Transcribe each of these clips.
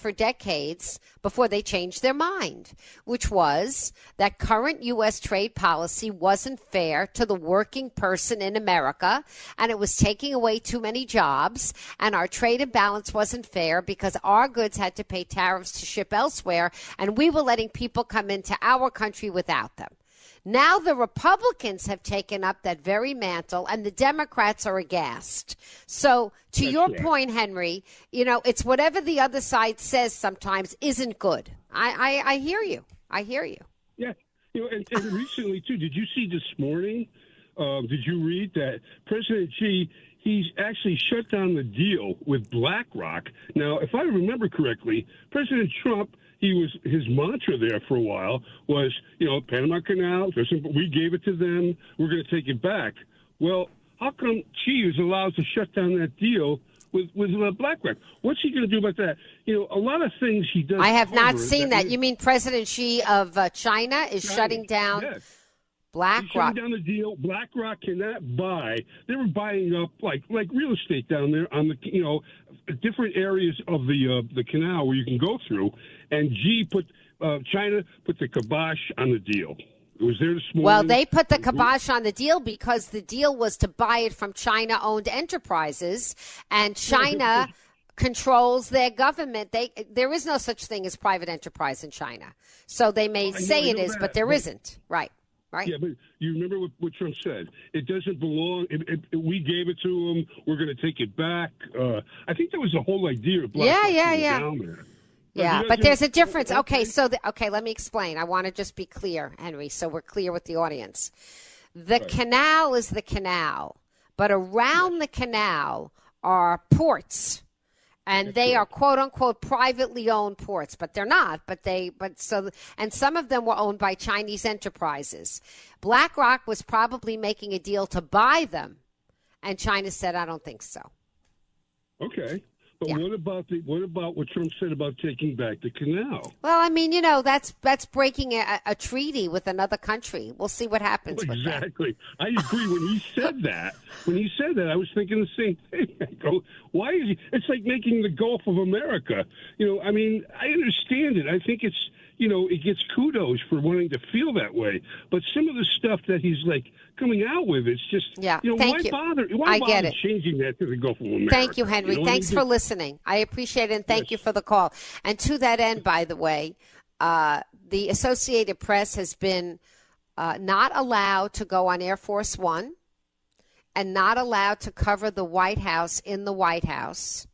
for decades before they changed their mind, which was that current U.S. trade policy wasn't fair to the working person in America, and it was taking away too many jobs, and our trade imbalance wasn't fair because our goods had to pay tariffs to ship elsewhere, and we were letting people come into our country without them. Now the Republicans have taken up that very mantle, and the Democrats are aghast. So to your point, Henry, it's whatever the other side says sometimes isn't good. I hear you. I hear you. Yeah. And recently, too, did you see this morning, did you read that President Xi, he's actually shut down the deal with BlackRock? Now, if I remember correctly, President Trump, his mantra there for a while was, Panama Canal, we gave it to them, we're going to take it back. Well, how come Xi is allowed to shut down that deal with BlackRock? What's he going to do about that? A lot of things he does. I have not seen that. You mean President Xi of China is shutting down BlackRock? He's shutting down the deal. BlackRock cannot buy. They were buying up like real estate down there on the different areas of the canal where you can go through. And China put the kibosh on the deal. It was there this morning. Well, they put the kibosh on the deal because the deal was to buy it from China-owned enterprises, and China controls their government. There is no such thing as private enterprise in China. So they may say it is, but there isn't. Right. Yeah, but you remember what Trump said. It doesn't belong. We gave it to him. We're going to take it back. I think that was the whole idea of BlackRock down there. Yeah, but there's a difference. Okay, let me explain. I want to just be clear, Henry, so we're clear with the audience. The canal is the canal, but around the canal are ports, and they are quote unquote privately owned ports, but they're not. And some of them were owned by Chinese enterprises. BlackRock was probably making a deal to buy them, and China said, "I don't think so." Okay. But what about what Trump said about taking back the canal? Well, I mean, that's breaking a treaty with another country. We'll see what happens with that. Exactly. I agree. When he said that, I was thinking the same thing. I go, why is he? It's like making the Gulf of America. I mean, I understand it. I think it's, it gets kudos for wanting to feel that way. But some of the stuff that he's coming out with, it's just, why bother? Why bother changing that to the Gulf of America? Thank you, Henry. Thanks for listening. I appreciate it, and thank you for the call. And to that end, by the way, the Associated Press has been not allowed to go on Air Force One and not allowed to cover the White House in the White House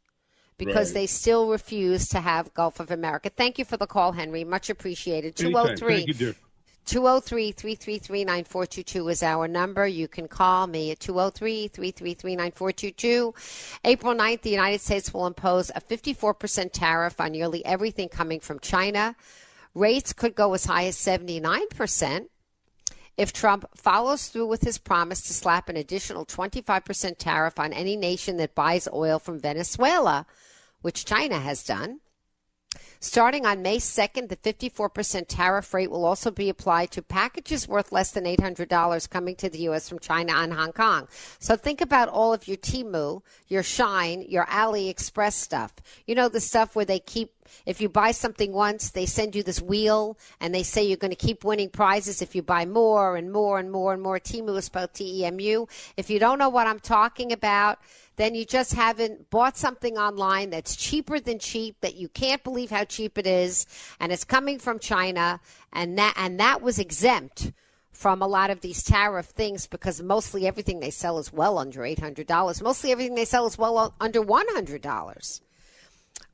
because they still refuse to have Gulf of America. Thank you for the call, Henry. Much appreciated. 203-333-9422 is our number. You can call me at 203-333-9422. April 9th, the United States will impose a 54% tariff on nearly everything coming from China. Rates could go as high as 79%. If Trump follows through with his promise to slap an additional 25% tariff on any nation that buys oil from Venezuela, which China has done. Starting on May 2nd, the 54% tariff rate will also be applied to packages worth less than $800 coming to the U.S. from China and Hong Kong. So think about all of your Temu, your Shine, your AliExpress stuff. The stuff where they keep, if you buy something once, they send you this wheel and they say you're going to keep winning prizes if you buy more and more and more and more. Temu is spelled T-E-M-U. If you don't know what I'm talking about, then you just haven't bought something online that's cheaper than cheap, that you can't believe how cheap it is, and it's coming from China, and that was exempt from a lot of these tariff things because mostly everything they sell is well under $800. Mostly everything they sell is well under $100.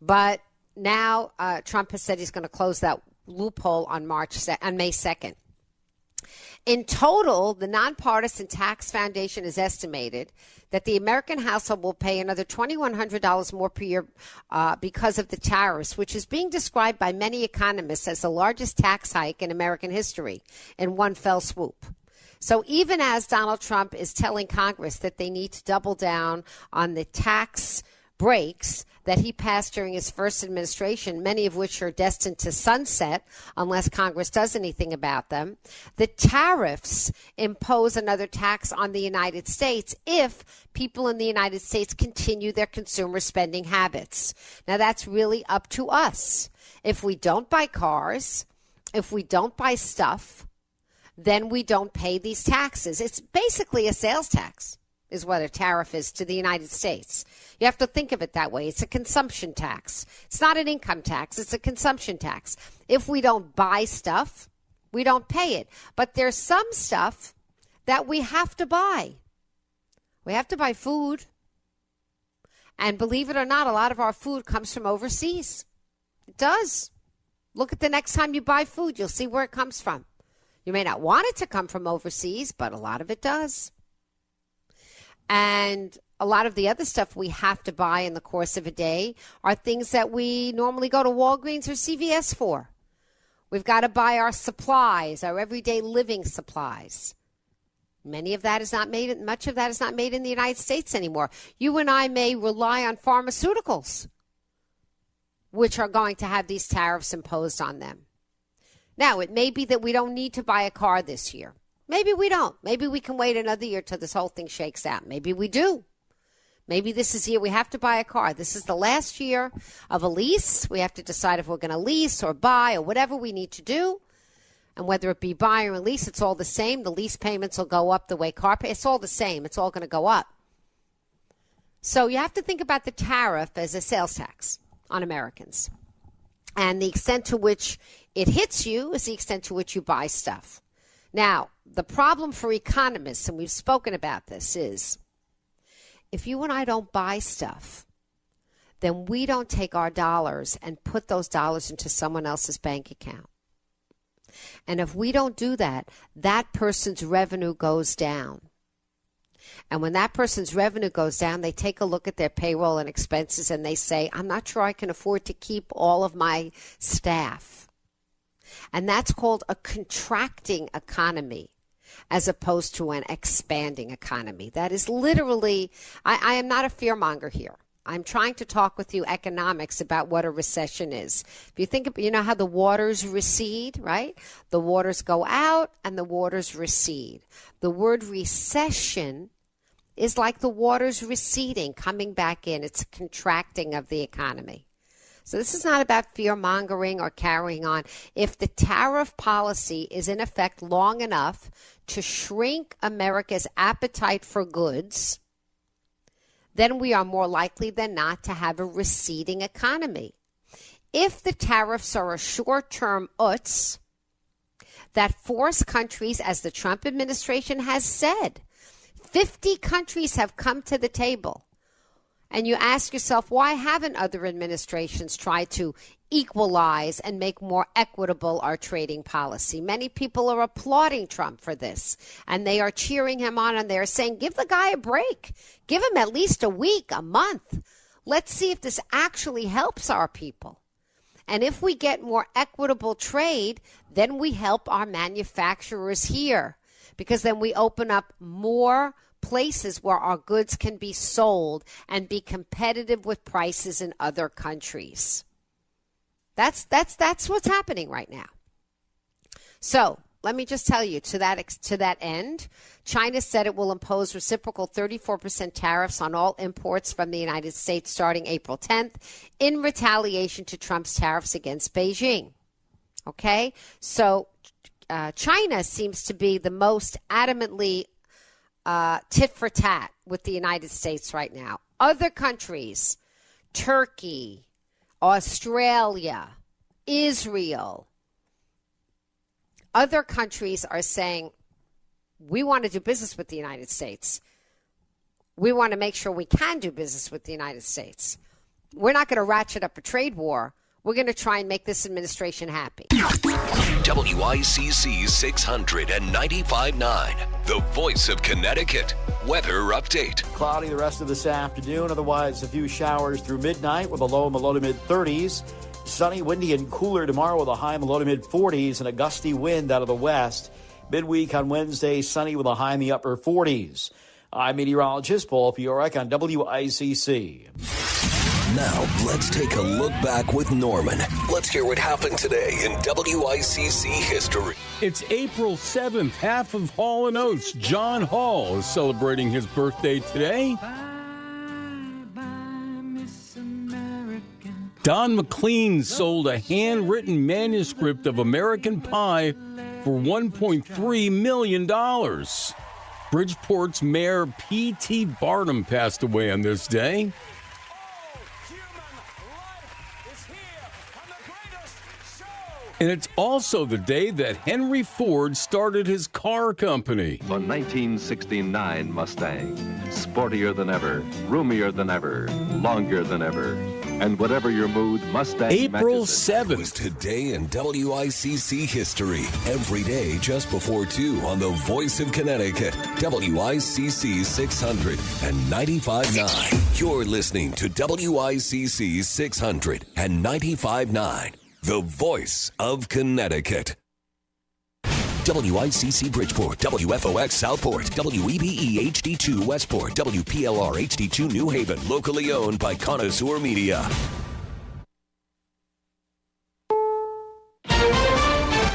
But now Trump has said he's going to close that loophole on May 2nd. In total, the Nonpartisan Tax Foundation has estimated that the American household will pay another $2,100 more per year because of the tariffs, which is being described by many economists as the largest tax hike in American history in one fell swoop. So even as Donald Trump is telling Congress that they need to double down on the tax breaks that he passed during his first administration, many of which are destined to sunset unless Congress does anything about them, the tariffs impose another tax on the United States if people in the United States continue their consumer spending habits. Now, that's really up to us. If we don't buy cars, if we don't buy stuff, then we don't pay these taxes. It's basically a sales tax, is what a tariff is to the United States. You have to think of it that way. It's a consumption tax. It's not an income tax. It's a consumption tax. If we don't buy stuff, we don't pay it. But there's some stuff that we have to buy. We have to buy food. And believe it or not, a lot of our food comes from overseas. It does. Look at the next time you buy food. You'll see where it comes from. You may not want it to come from overseas, but a lot of it does. And a lot of the other stuff we have to buy in the course of a day are things that we normally go to Walgreens or CVS for. We've got to buy our supplies, our everyday living supplies. Much of that is not made in the United States anymore. You and I may rely on pharmaceuticals, which are going to have these tariffs imposed on them. Now, it may be that we don't need to buy a car this year. Maybe we don't. Maybe we can wait another year till this whole thing shakes out. Maybe we do. Maybe this is the year we have to buy a car. This is the last year of a lease. We have to decide if we're going to lease or buy or whatever we need to do. And whether it be buy or lease, it's all the same. The lease payments will go up the way car payments. It's all the same. It's all going to go up. So you have to think about the tariff as a sales tax on Americans. And the extent to which it hits you is the extent to which you buy stuff. Now, the problem for economists, and we've spoken about this, is if you and I don't buy stuff, then we don't take our dollars and put those dollars into someone else's bank account. And if we don't do that, that person's revenue goes down. And when that person's revenue goes down, they take a look at their payroll and expenses and they say, I'm not sure I can afford to keep all of my staff. And that's called a contracting economy as opposed to an expanding economy. That is literally, I am not a fearmonger here. I'm trying to talk with you economics about what a recession is. If you think of, you know how the waters recede, right? The waters go out and the waters recede. The word recession is like the waters receding, coming back in. It's a contracting of the economy. So this is not about fear-mongering or carrying on. If the tariff policy is in effect long enough to shrink America's appetite for goods, then we are more likely than not to have a receding economy. If the tariffs are a short-term UTS that force countries, as the Trump administration has said, 50 countries have come to the table. And you ask yourself, why haven't other administrations tried to equalize and make more equitable our trading policy? Many people are applauding Trump for this, and they are cheering him on, and they're saying, give the guy a break. Give him at least a week, a month. Let's see if this actually helps our people. And if we get more equitable trade, then we help our manufacturers here, because then we open up more places where our goods can be sold and be competitive with prices in other countries. That's what's happening right now. So let me just tell you, to that end, China said it will impose reciprocal 34% tariffs on all imports from the United States starting April 10th in retaliation to Trump's tariffs against Beijing. Okay, so China seems to be the most adamantly tit for tat with the United States right now. Other countries, Turkey, Australia, Israel, other countries are saying, we want to do business with the United States. We want to make sure we can do business with the United States. We're not going to ratchet up a trade war. We're going to try and make this administration happy. WICC 695.9, the voice of Connecticut. Weather update. Cloudy the rest of this afternoon. Otherwise, a few showers through midnight with a low in the low to mid-30s. Sunny, windy, and cooler tomorrow with a high in the low to mid-40s and a gusty wind out of the west. Midweek on Wednesday, sunny with a high in the upper 40s. I'm meteorologist Paul Fiorek on WICC. Now, let's take a look back with Norman. Let's hear what happened today in WICC history. It's April 7th. Half of Hall & Oates, John Hall, is celebrating his birthday today. Don McLean sold a handwritten manuscript of American Pie for $1.3 million. Bridgeport's Mayor P.T. Barnum passed away on this day. And it's also the day that Henry Ford started his car company. The 1969 Mustang. Sportier than ever, roomier than ever, longer than ever. And whatever your mood, Mustang April matches 7th was today in WICC history. Every day just before 2 on the Voice of Connecticut, WICC 600 and 95.9. You're listening to WICC 600 and 95.9. The Voice of Connecticut. WICC Bridgeport, WFOX Southport, WEBE HD2 Westport, WPLR HD2 New Haven, locally owned by Connoisseur Media.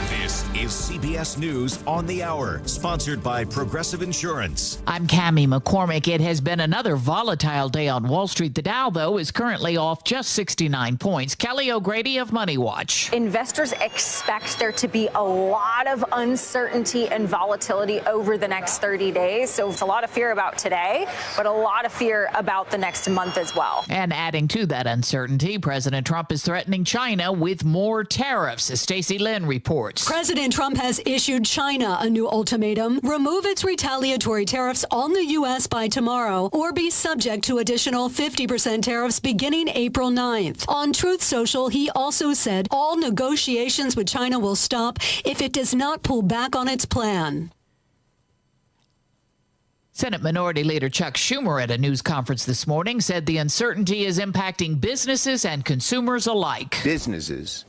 This is CBS News on the Hour, sponsored by Progressive Insurance. I'm Cammie McCormick. It has been another volatile day on Wall Street. The Dow, though, is currently off just 69 points. Kelly O'Grady of Money Watch. Investors expect there to be a lot of uncertainty and volatility over the next 30 days. So it's a lot of fear about today, but a lot of fear about the next month as well. And adding to that uncertainty, President Trump is threatening China with more tariffs, as Stacey Lynn reports. President Trump has issued China a new ultimatum: remove its retaliatory tariffs on the U.S. by tomorrow or be subject to additional 50% tariffs beginning April 9th. On Truth Social, he also said all negotiations with China will stop if it does not pull back on its plan. Senate Minority Leader Chuck Schumer at a news conference this morning said the uncertainty is impacting businesses and consumers alike. Businesses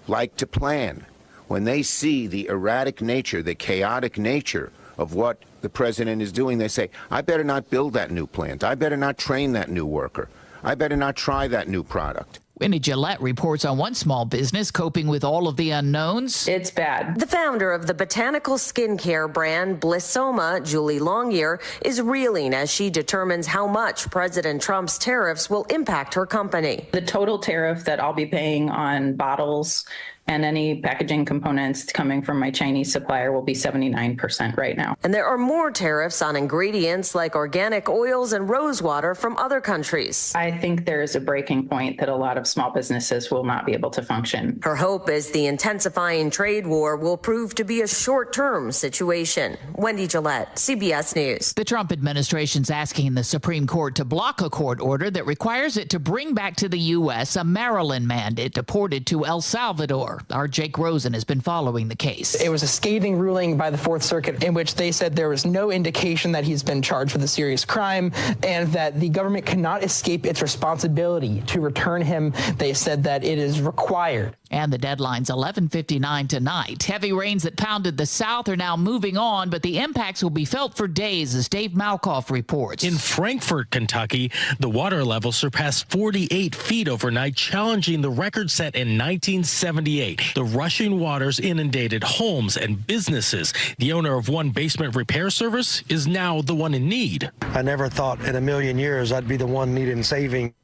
like to plan. When they see the erratic nature, the chaotic nature of what the president is doing, they say, I better not build that new plant. I better not train that new worker. I better not try that new product. Winnie Gillette reports on one small business coping with all of the unknowns. It's bad. The founder of the botanical skincare brand Blissoma, Julie Longyear, is reeling as she determines how much President Trump's tariffs will impact her company. The total tariff that I'll be paying on bottles and any packaging components coming from my Chinese supplier will be 79% right now. And there are more tariffs on ingredients like organic oils and rosewater from other countries. I think there is a breaking point that a lot of small businesses will not be able to function. Her hope is the intensifying trade war will prove to be a short-term situation. Wendy Gillette, CBS News. The Trump administration's asking the Supreme Court to block a court order that requires it to bring back to the U.S. a Maryland man it deported to El Salvador. Our Jake Rosen has been following the case. It was a scathing ruling by the Fourth Circuit in which they said there was no indication that he's been charged with a serious crime and that the government cannot escape its responsibility to return him. They said that it is required. And the deadline's 11:59 tonight. Heavy rains that pounded the south are now moving on, but the impacts will be felt for days, as Dave Malkoff reports. In Frankfort, Kentucky, the water level surpassed 48 feet overnight, challenging the record set in 1978. The rushing waters inundated homes and businesses. The owner of one basement repair service is now the one in need. I never thought in a million years I'd be the one needing saving.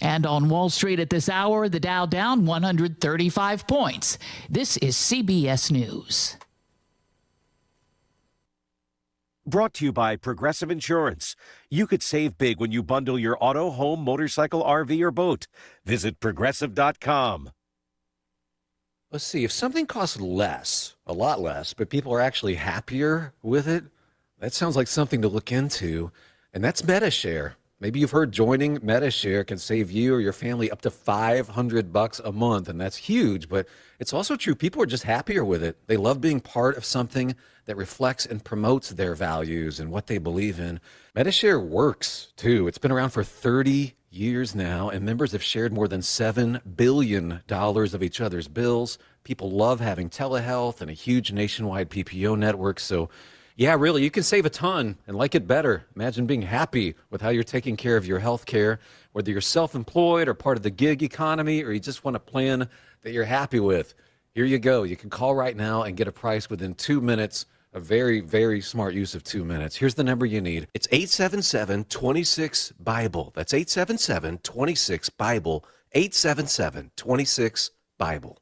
And on Wall Street at this hour, the Dow down 135 points. This is CBS News. Brought to you by Progressive Insurance. You could save big when you bundle your auto, home, motorcycle, RV, or boat. Visit Progressive.com. Let's see, if something costs less, a lot less, but people are actually happier with it, that sounds like something to look into, and that's MediShare. Maybe you've heard joining MediShare can save you or your family up to $500 a month, and that's huge, but it's also true. People are just happier with it. They love being part of something that reflects and promotes their values and what they believe in. MediShare works, too. It's been around for 30 years now, and members have shared more than $7 billion of each other's bills. People love having telehealth and a huge nationwide PPO network, so Yeah, really, you can save a ton and like it better. Imagine being happy with how you're taking care of your health care, whether you're self-employed or part of the gig economy, or you just want a plan that you're happy with. Here you go. You can call right now and get a price within 2 minutes. A very, very smart use of 2 minutes. Here's the number you need. It's 877-26-BIBLE. That's 877-26-BIBLE. 877-26-BIBLE.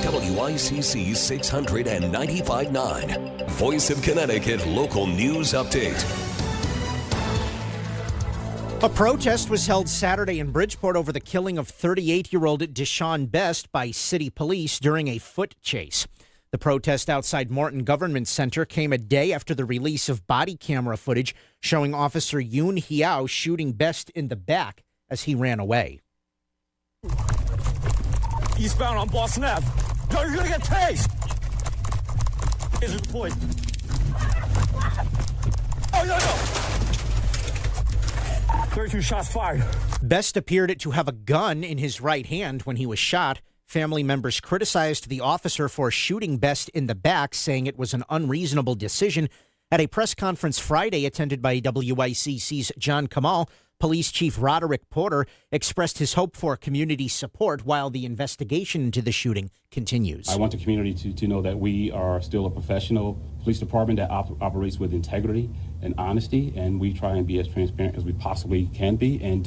WICC 695.9. Voice of Connecticut Local News Update. A protest was held Saturday in Bridgeport over the killing of 38-year-old Deshaun Best by city police during a foot chase. The protest outside Morton Government Center came a day after the release of body camera footage showing Officer Yoon Hiao shooting Best in the back as he ran away. Eastbound on Boston Ave. Yo, you're gonna get tased! Is it deployed? Oh, no! 32 shots fired. Best appeared to have a gun in his right hand when he was shot. Family members criticized the officer for shooting Best in the back, saying it was an unreasonable decision. At a press conference Friday attended by WICC's John Kamal, Police Chief Roderick Porter expressed his hope for community support while the investigation into the shooting continues. I want the community to know that we are still a professional police department that operates with integrity and honesty, and we try and be as transparent as we possibly can be. And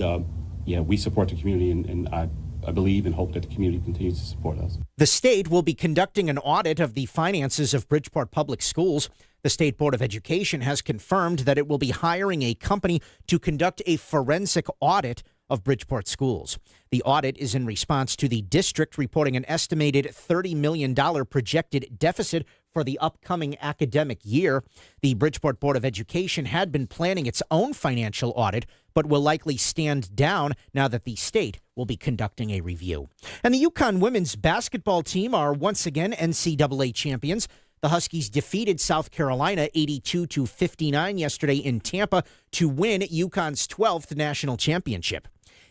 we support the community, and I believe and hope that the community continues to support us. The state will be conducting an audit of the finances of Bridgeport Public Schools. The State Board of Education has confirmed that it will be hiring a company to conduct a forensic audit of Bridgeport schools. The audit is in response to the district reporting an estimated $30 million projected deficit for the upcoming academic year. The Bridgeport Board of Education had been planning its own financial audit, but will likely stand down now that the state will be conducting a review. And the UConn women's basketball team are once again NCAA champions. The Huskies defeated South Carolina 82-59 yesterday in Tampa to win UConn's 12th national championship.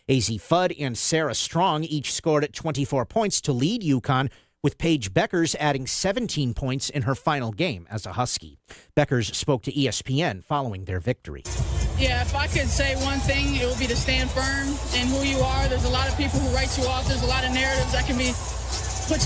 AZ Fudd and Sarah Strong each scored 24 points to lead UConn, with Paige Beckers adding 17 points in her final game as a Husky. Beckers spoke to ESPN following their victory. Yeah, if I could say one thing, it would be to stand firm in who you are. There's a lot of people who write you off. There's a lot of narratives that can be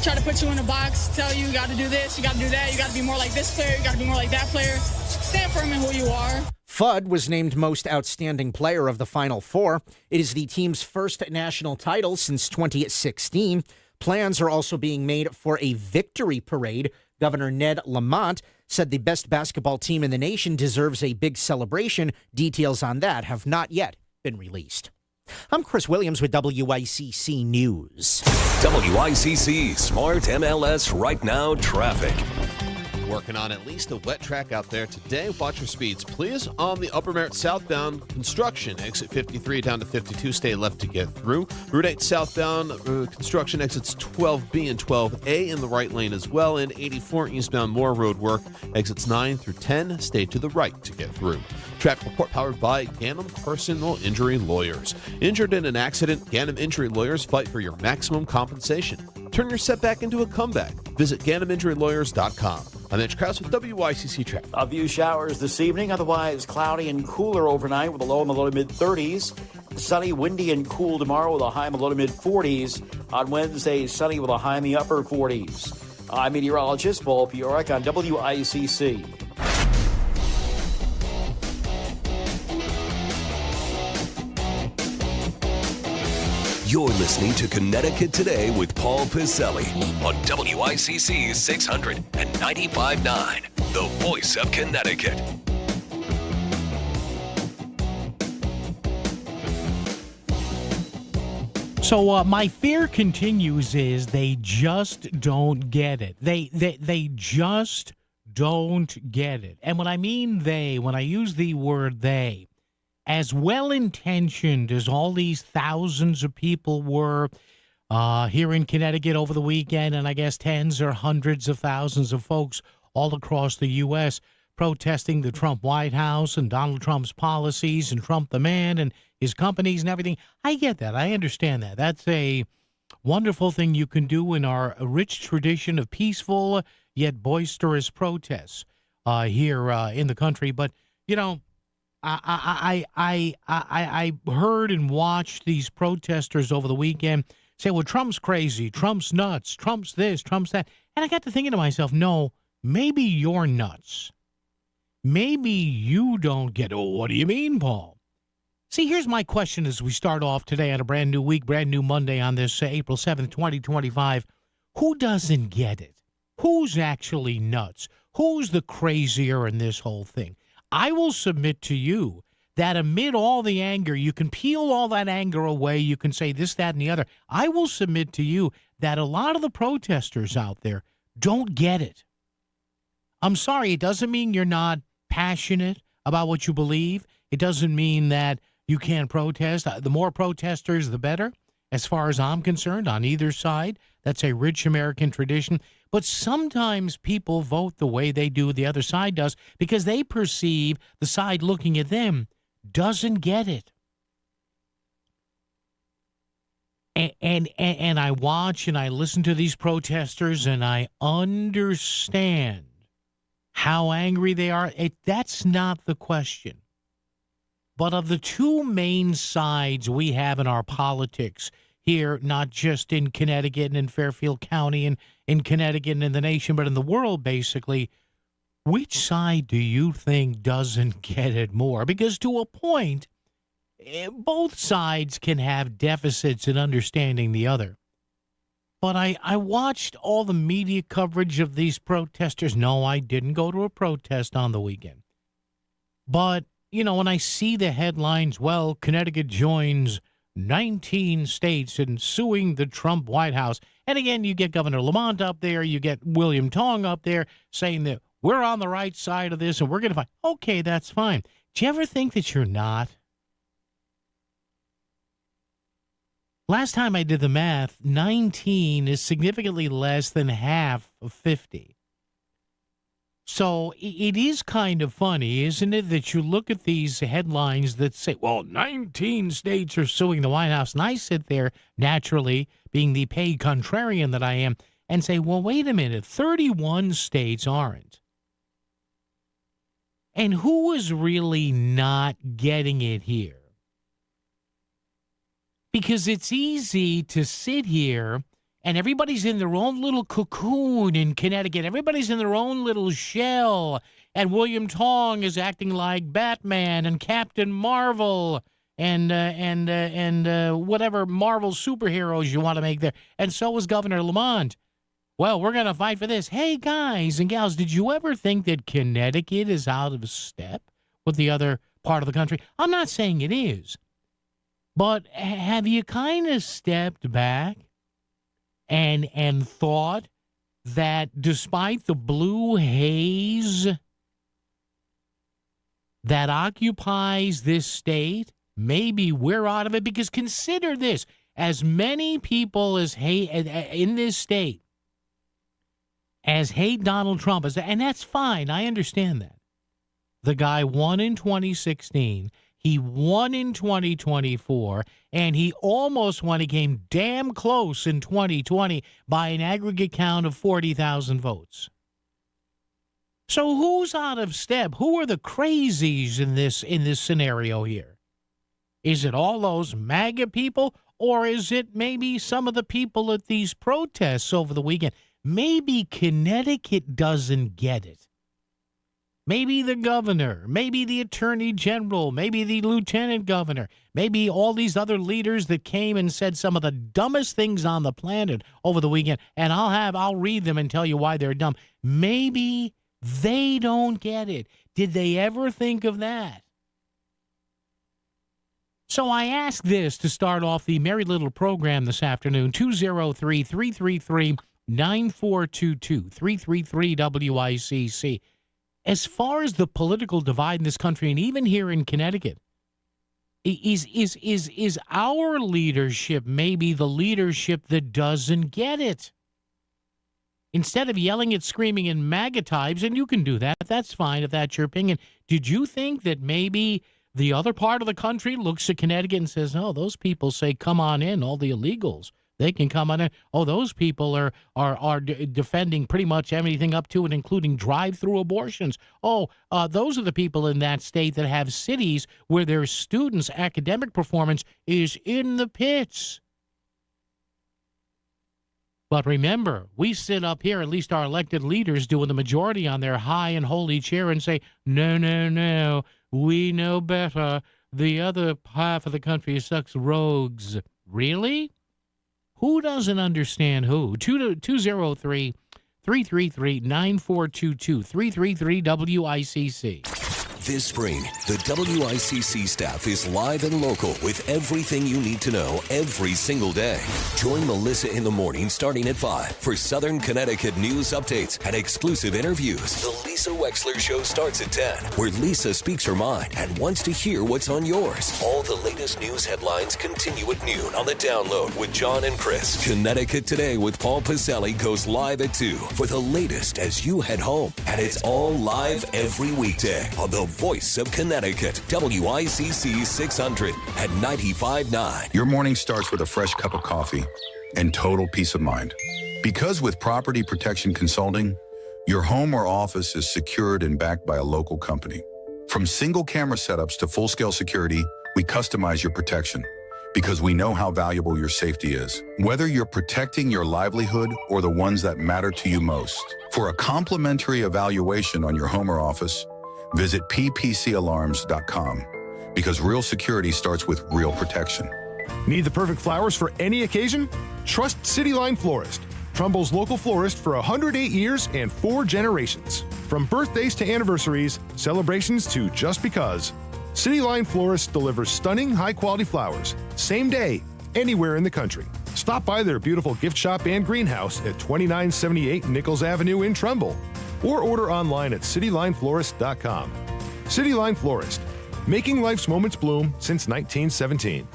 try to put you in a box, tell you got to do this, you got to do that, you got to be more like this player, you got to be more like that player. Stand firm in who you are. Fudd was named Most Outstanding Player of the Final Four. It is the team's first national title since 2016. Plans are also being made for a victory parade. Governor Ned Lamont said the best basketball team in the nation deserves a big celebration. Details on that have not yet been released. I'm Chris Williams with WICC News. WICC Smart MLS Right Now Traffic. Working on at least a wet track out there today. Watch your speeds, please. On the Upper Merritt southbound, construction, exit 53 down to 52. Stay left to get through. Route 8 southbound, construction, exits 12B and 12A in the right lane as well. And 84 eastbound, more road work, exits 9 through 10. Stay to the right to get through. Traffic report powered by Ganem Personal Injury Lawyers. Injured in an accident, Ganem Injury Lawyers fight for your maximum compensation. Turn your setback into a comeback. Visit GanemInjuryLawyers.com. I'm Mitch Krause with WICC Traffic. A few showers this evening, otherwise cloudy and cooler overnight with a low in the low to mid-30s. Sunny, windy, and cool tomorrow with a high in the low to mid-40s. On Wednesday, sunny with a high in the upper 40s. I'm meteorologist Paul Piorek on WICC. You're listening to Connecticut Today with Paul Piselli on WICC 695.9, the voice of Connecticut. So my fear continues is they just don't get it. They just don't get it. And when I mean when I use the word they, as well-intentioned as all these thousands of people were here in Connecticut over the weekend, and I guess tens or hundreds of thousands of folks all across the U.S. protesting the Trump White House and Donald Trump's policies and Trump the man and his companies and everything. I get that. I understand that. That's a wonderful thing you can do in our rich tradition of peaceful yet boisterous protests. here in the country. But, you know, I heard and watched these protesters over the weekend say, well, Trump's crazy, Trump's nuts, Trump's this, Trump's that. And I got to thinking to myself, no, maybe you're nuts. Maybe you don't get it. Oh, what do you mean, Paul? See, here's my question as we start off today on a brand new week, brand new Monday on this April 7th, 2025. Who doesn't get it? Who's actually nuts? Who's the crazier in this whole thing? I will submit to you that amid all the anger, you can peel all that anger away. You can say this, that, and the other. I will submit to you that a lot of the protesters out there don't get it. I'm sorry, it doesn't mean you're not passionate about what you believe. It doesn't mean that you can't protest. The more protesters, the better, as far as I'm concerned, on either side. That's a rich American tradition. But sometimes people vote the way they do, the other side does, because they perceive the side looking at them doesn't get it. And I watch and I listen to these protesters and I understand how angry they are. That's not the question. But of the two main sides we have in our politics here, not just in Connecticut and in Fairfield County and in Connecticut and in the nation, but in the world, basically, which side do you think doesn't get it more? Because to a point, both sides can have deficits in understanding the other. But I watched all the media coverage of these protesters. No, I didn't go to a protest on the weekend. But, you know, when I see the headlines, well, Connecticut joins 19 states in suing the Trump White House. And again, you get Governor Lamont up there, you get William Tong up there saying that we're on the right side of this and we're going to fight. Okay, that's fine. Do you ever think that you're not? Last time I did the math, 19 is significantly less than half of 50. So it is kind of funny, isn't it, that you look at these headlines that say, well, 19 states are suing the White House. And I sit there, naturally, being the paid contrarian that I am, and say, well, wait a minute, 31 states aren't. And who is really not getting it here? Because it's easy to sit here and everybody's in their own little cocoon in Connecticut. Everybody's in their own little shell. And William Tong is acting like Batman and Captain Marvel and whatever Marvel superheroes you want to make there. And so is Governor Lamont. Well, we're going to fight for this. Hey, guys and gals, did you ever think that Connecticut is out of step with the other part of the country? I'm not saying it is. But have you kind of stepped back and thought that despite the blue haze that occupies this state, maybe we're out of it? Because consider this, as many people as hate in this state as hate Donald Trump, and that's fine, I understand that. The guy won in 2016. He won in 2024, and he almost won. He came damn close in 2020 by an aggregate count of 40,000 votes. So who's out of step? Who are the crazies in this scenario here? Is it all those MAGA people, or is it maybe some of the people at these protests over the weekend? Maybe Connecticut doesn't get it. Maybe the governor, maybe the attorney general, maybe the lieutenant governor, maybe all these other leaders that came and said some of the dumbest things on the planet over the weekend, and I'll read them and tell you why they're dumb. Maybe they don't get it. Did they ever think of that? So I ask this to start off the merry little program this afternoon, 203-333-9422, 333-WICC. As far as the political divide in this country, and even here in Connecticut, is our leadership maybe the leadership that doesn't get it? Instead of yelling and screaming in MAGA types, and you can do that, that's fine if that's your opinion, did you think that maybe the other part of the country looks at Connecticut and says, oh, those people say, come on in, all the illegals, They can come on in. Oh, those people are defending pretty much everything up to and including drive-through abortions. Oh, those are the people in that state that have cities where their students' academic performance is in the pits. But remember, we sit up here, at least our elected leaders doing the majority on their high and holy chair and say, no, no, no, we know better. The other half of the country sucks rogues. Really? Who doesn't understand who? 203-333-9422, 333-WICC. This spring, the WICC staff is live and local with everything you need to know every single day. Join Melissa in the morning starting at 5 for Southern Connecticut news updates and exclusive interviews. The Lisa Wexler Show starts at 10, where Lisa speaks her mind and wants to hear what's on yours. All the latest news headlines continue at noon on the Download with John and Chris. Connecticut Today with Paul Pacelli goes live at 2 for the latest as you head home. And it's all live every weekday on the Voice of Connecticut, WICC 600 at 95.9. Your morning starts with a fresh cup of coffee and total peace of mind. Because with Property Protection Consulting, your home or office is secured and backed by a local company. From single camera setups to full-scale security, we customize your protection because we know how valuable your safety is. Whether you're protecting your livelihood or the ones that matter to you most. For a complimentary evaluation on your home or office, visit ppcalarms.com because real security starts with real protection. Need the perfect flowers for any occasion? Trust City Line Florist, Trumbull's local florist for 108 years and 4 generations. From birthdays to anniversaries, celebrations to just because, City Line Florist delivers stunning, high-quality flowers, same day, anywhere in the country. Stop by their beautiful gift shop and greenhouse at 2978 Nichols Avenue in Trumbull, or order online at citylineflorist.com. City Line Florist, making life's moments bloom since 1917.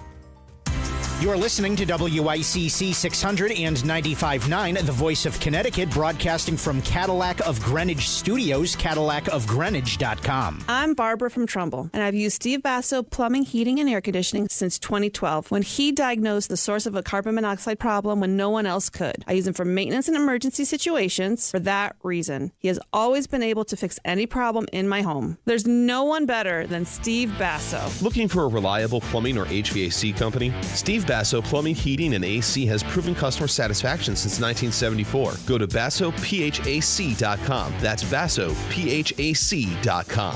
You're listening to WICC 600 and 95.9, the Voice of Connecticut, broadcasting from Cadillac of Greenwich Studios, CadillacofGreenwich.com. I'm Barbara from Trumbull, and I've used Steve Basso Plumbing, Heating, and Air Conditioning since 2012, when he diagnosed the source of a carbon monoxide problem when no one else could. I use him for maintenance and emergency situations for that reason. He has always been able to fix any problem in my home. There's no one better than Steve Basso. Looking for a reliable plumbing or HVAC company? Steve Basso Plumbing, Heating, and AC has proven customer satisfaction since 1974. Go to BassoPHAC.com. That's BassoPHAC.com.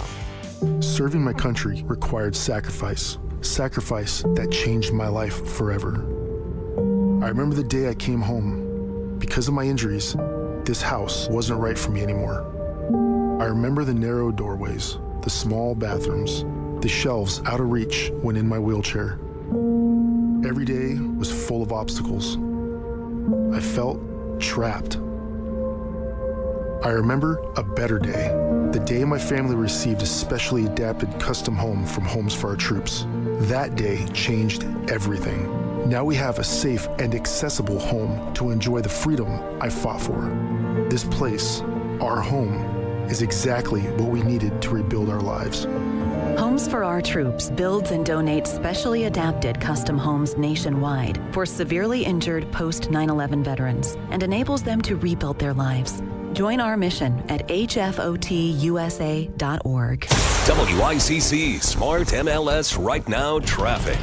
Serving my country required sacrifice that changed my life forever. I remember the day I came home. Because of my injuries, this house wasn't right for me anymore. I remember the narrow doorways, the small bathrooms, the shelves out of reach when in my wheelchair. Every day was full of obstacles. I felt trapped. I remember a better day, the day my family received a specially adapted custom home from Homes for Our Troops. That day changed everything. Now we have a safe and accessible home to enjoy the freedom I fought for. This place, our home, is exactly what we needed to rebuild our lives. Homes for Our Troops builds and donates specially adapted custom homes nationwide for severely injured post-9/11 veterans and enables them to rebuild their lives. Join our mission at hfotusa.org. WICC Smart MLS Right Now Traffic.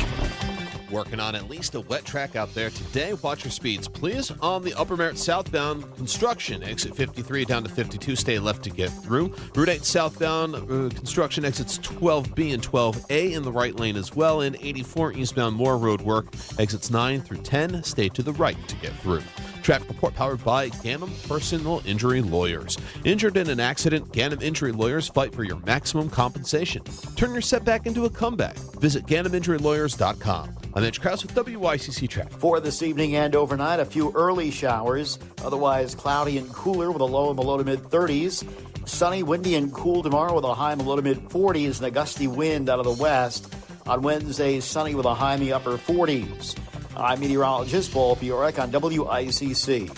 Working on at least a wet track out there today. Watch your speeds, please. On the Upper Merritt southbound, construction, exit 53 down to 52. Stay left to get through. Route 8 southbound, construction exits 12B and 12A in the right lane as well. And 84 eastbound, more road work, exits 9 through 10. Stay to the right to get through. Traffic report powered by Ganem Personal Injury Lawyers. Injured in an accident, Ganem Injury Lawyers fight for your maximum compensation. Turn your setback into a comeback. Visit GanemInjuryLawyers.com. I'm Mitch Krause with WICC Traffic. For this evening and overnight, a few early showers. Otherwise, cloudy and cooler with a low in the low to mid-30s. Sunny, windy, and cool tomorrow with a high in the low to mid-40s and a gusty wind out of the west. On Wednesday, sunny with a high in the upper 40s. I'm meteorologist Paul Piorek on WICC.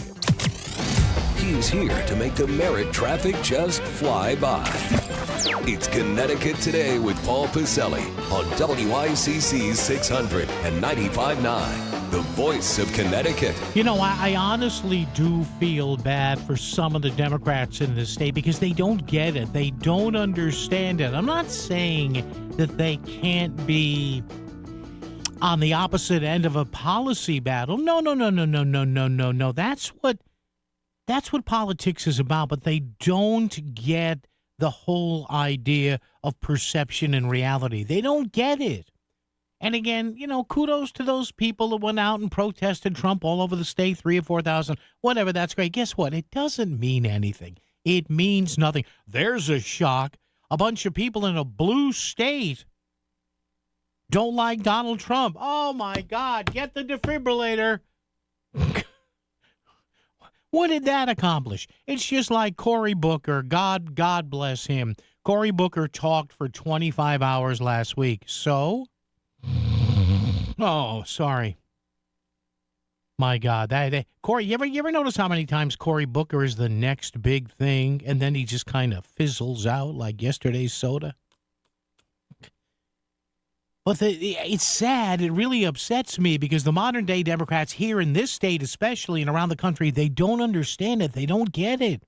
He's here to make the Merritt traffic just fly by. It's Connecticut Today with Paul Pacelli on WICC 600 and 95.9. the voice of Connecticut. You know, I honestly do feel bad for some of the Democrats in this state because they don't get it. They don't understand it. I'm not saying that they can't be on the opposite end of a policy battle. No. That's what politics is about, but they don't get the whole idea of perception and reality. They don't get it. And again, you know, kudos to those people that went out and protested Trump all over the state, 3,000 or 4,000, whatever, that's great. Guess what? It doesn't mean anything. It means nothing. There's a shock. A bunch of people in a blue state don't like Donald Trump. Oh, my God, get the defibrillator. What did that accomplish? It's just like Cory Booker. God bless him. Cory Booker talked for 25 hours last week. So? Oh, sorry. My God. Cory, you ever notice how many times Cory Booker is the next big thing, and then he just kind of fizzles out like yesterday's soda? But it's sad. It really upsets me because the modern-day Democrats here in this state especially and around the country, they don't understand it. They don't get it.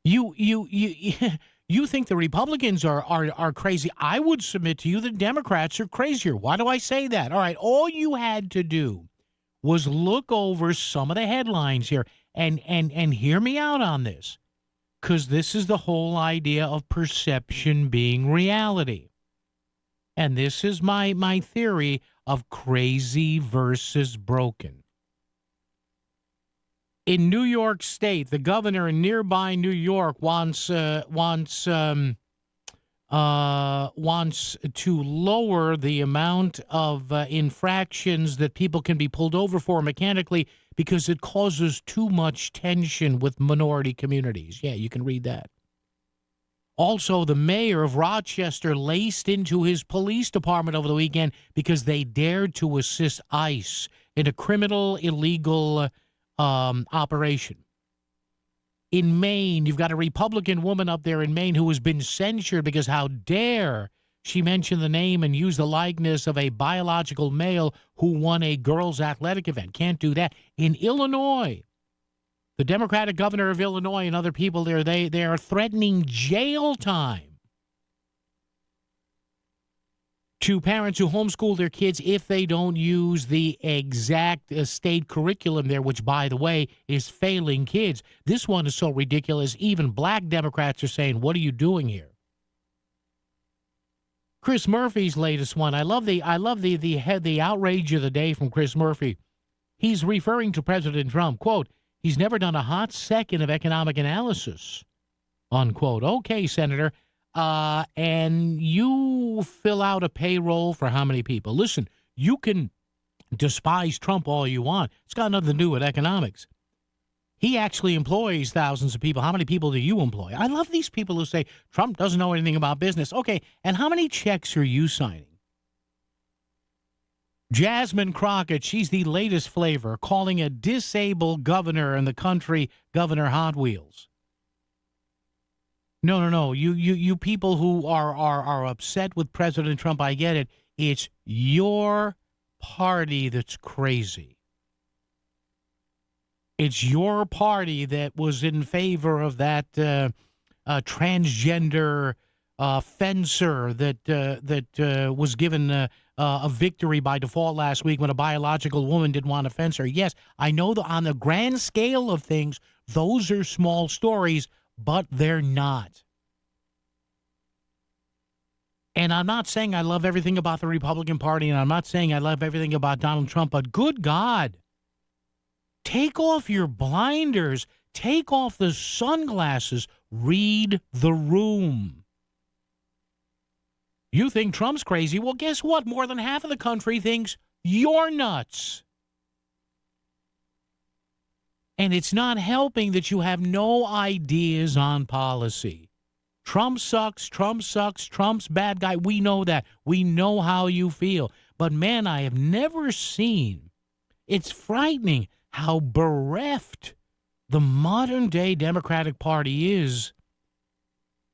You think the Republicans are crazy. I would submit to you the Democrats are crazier. Why do I say that? All right, all you had to do was look over some of the headlines here and hear me out on this. Because this is the whole idea of perception being reality. And this is my theory of crazy versus broken. In New York State, the governor in nearby New York wants to lower the amount of infractions that people can be pulled over for mechanically because it causes too much tension with minority communities. Yeah, you can read that. Also, the mayor of Rochester laced into his police department over the weekend because they dared to assist ICE in a criminal illegal operation. In Maine, you've got a Republican woman up there in Maine who has been censured because how dare she mention the name and use the likeness of a biological male who won a girls' athletic event. Can't do that. In Illinois, the Democratic governor of Illinois and other people there, they are threatening jail time to parents who homeschool their kids if they don't use the exact state curriculum there, which, by the way, is failing kids. This one is so ridiculous, even black Democrats are saying, what are you doing here? Chris Murphy's latest one. I love the outrage of the day from Chris Murphy. He's referring to President Trump. Quote, he's never done a hot second of economic analysis. Unquote. Okay, Senator. And you fill out a payroll for how many people? Listen, you can despise Trump all you want. It's got nothing to do with economics. He actually employs thousands of people. How many people do you employ? I love these people who say Trump doesn't know anything about business. Okay, and how many checks are you signing? Jasmine Crockett, she's the latest flavor, calling a disabled governor in the country Governor Hot Wheels. No. You people who are upset with President Trump, I get it. It's your party that's crazy. It's your party that was in favor of that transgender fencer that was given a victory by default last week when a biological woman didn't want to fence her. Yes, I know that on the grand scale of things, those are small stories, but they're not. And I'm not saying I love everything about the Republican Party, and I'm not saying I love everything about Donald Trump, but good God, take off your blinders, take off the sunglasses, read the room. You think Trump's crazy? Well, guess what? More than half of the country thinks you're nuts. And it's not helping that you have no ideas on policy. Trump sucks, Trump's bad guy. We know that. We know how you feel. But, man, I have never seen. It's frightening how bereft the modern-day Democratic Party is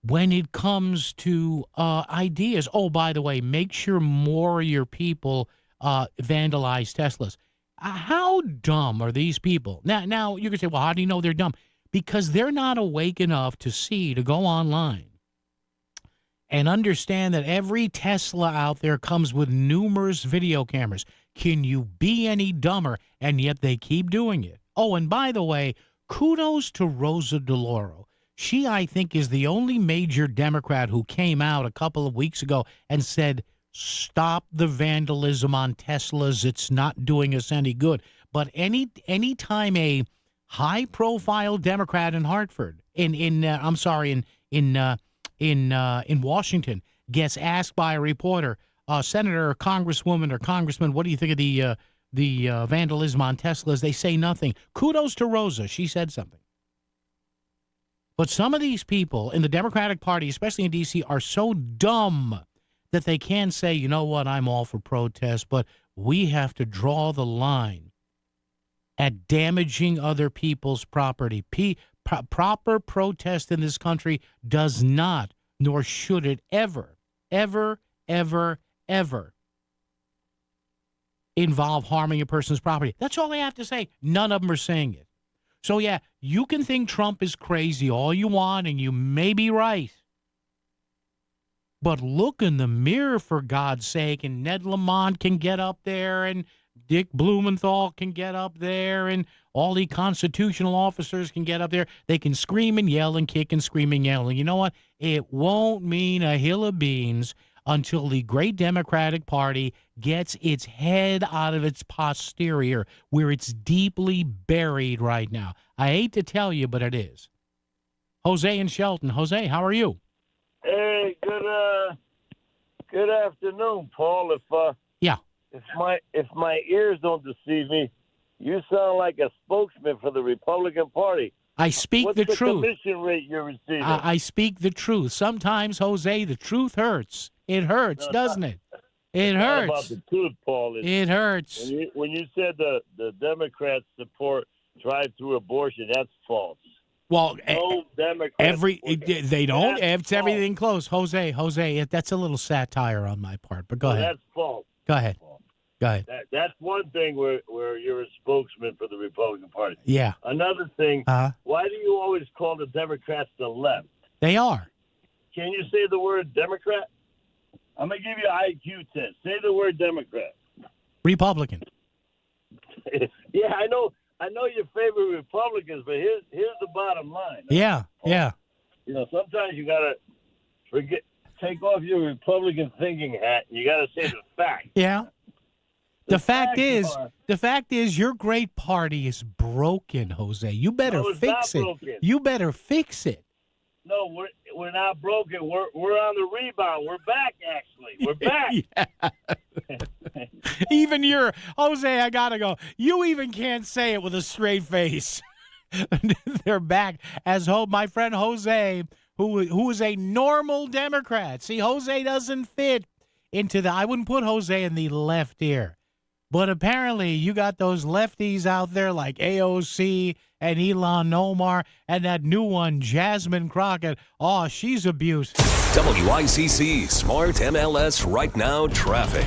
when it comes to ideas. Oh, by the way, make sure more of your people vandalized Teslas. How dumb are these people? Now you can say, well, how do you know they're dumb? Because they're not awake enough to go online and understand that every Tesla out there comes with numerous video cameras. Can you be any dumber? And yet they keep doing it. Oh, and by the way, kudos to Rosa DeLauro. She, I think, is the only major Democrat who came out a couple of weeks ago and said, stop the vandalism on Teslas. It's not doing us any good. But any time a high-profile Democrat in Hartford, in Washington, gets asked by a reporter, Senator or Congresswoman or Congressman, what do you think of the vandalism on Teslas? They say nothing. Kudos to Rosa. She said something. But some of these people in the Democratic Party, especially in D.C., are so dumb that they can say, you know what, I'm all for protest, but we have to draw the line at damaging other people's property. Proper protest in this country does not, nor should it ever, ever, ever, ever involve harming a person's property. That's all they have to say. None of them are saying it. So, yeah, you can think Trump is crazy all you want, and you may be right. But look in the mirror, for God's sake, and Ned Lamont can get up there, and Dick Blumenthal can get up there, and all the constitutional officers can get up there. They can scream and yell and kick and scream and yell. And you know what? It won't mean a hill of beans until the great Democratic Party gets its head out of its posterior, where it's deeply buried right now. I hate to tell you, but it is. Jose in Shelton. Jose, how are you? Hey, good afternoon, Paul. If my ears don't deceive me, you sound like a spokesman for the Republican Party. I speak the truth. What's the commission rate you're receiving? I speak the truth. Sometimes, Jose, the truth hurts. It hurts, doesn't it? It hurts. Not about the truth, Paul. It hurts. When you said the Democrats support drive-through abortion, that's false. Well, no Democrats. They don't. That's It's everything close. Jose, that's a little satire on my part, but go ahead. That's false. Go ahead. Go ahead. That's one thing where you're a spokesman for the Republican Party. Yeah. Another thing, why do you always call the Democrats the left? They are. Can you say the word Democrat? I'm going to give you an IQ test. Say the word Democrat. Republican. Yeah, I know your favorite Republicans, but here's the bottom line. Yeah. You know, sometimes you got to take off your Republican thinking hat, and you got to say the fact. Yeah. The fact is, your great party is broken, Jose. You better fix it. Broken. You better fix it. No, we're not broken. We're on the rebound. We're back, actually. We're back. Even Jose, I gotta go. You even can't say it with a straight face. They're back, as my friend Jose, who is a normal Democrat. See, Jose doesn't fit into I wouldn't put Jose in the left ear. But apparently you got those lefties out there like AOC and Ilhan Omar and that new one, Jasmine Crockett. Oh, she's abused. WICC Smart MLS Right Now Traffic.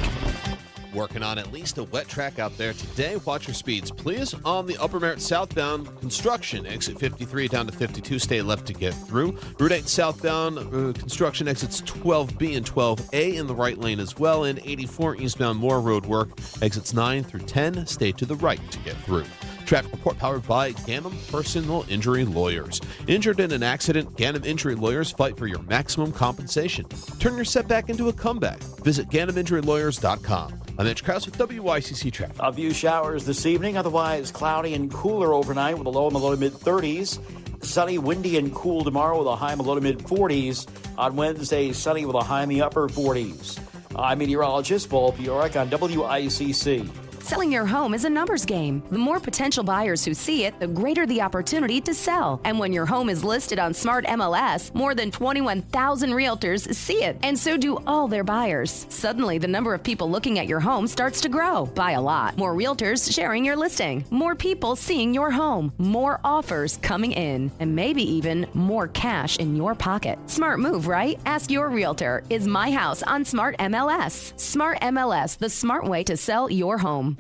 Working on at least a wet track out there today. Watch your speeds, please. On the Upper Merritt southbound, construction, exit 53 down to 52. Stay left to get through. Route 8 southbound, construction exits 12B and 12A in the right lane as well. And 84 eastbound, more road work, exits 9 through 10. Stay to the right to get through. Traffic report powered by Ganem Personal Injury Lawyers. Injured in an accident, Ganem Injury Lawyers fight for your maximum compensation. Turn your setback into a comeback. Visit GanemInjuryLawyers.com. I'm Mitch Krause with WICC Traffic. A few showers this evening, otherwise cloudy and cooler overnight with a low in the low to mid-30s. Sunny, windy, and cool tomorrow with a high in the low to mid-40s. On Wednesday, sunny with a high in the upper 40s. I'm meteorologist Paul Bjork on WICC. Selling your home is a numbers game. The more potential buyers who see it, the greater the opportunity to sell. And when your home is listed on Smart MLS, more than 21,000 realtors see it, and so do all their buyers. Suddenly, the number of people looking at your home starts to grow by a lot. More realtors sharing your listing, more people seeing your home, more offers coming in, and maybe even more cash in your pocket. Smart move, right? Ask your realtor. Is my house on Smart MLS? Smart MLS, the smart way to sell your home.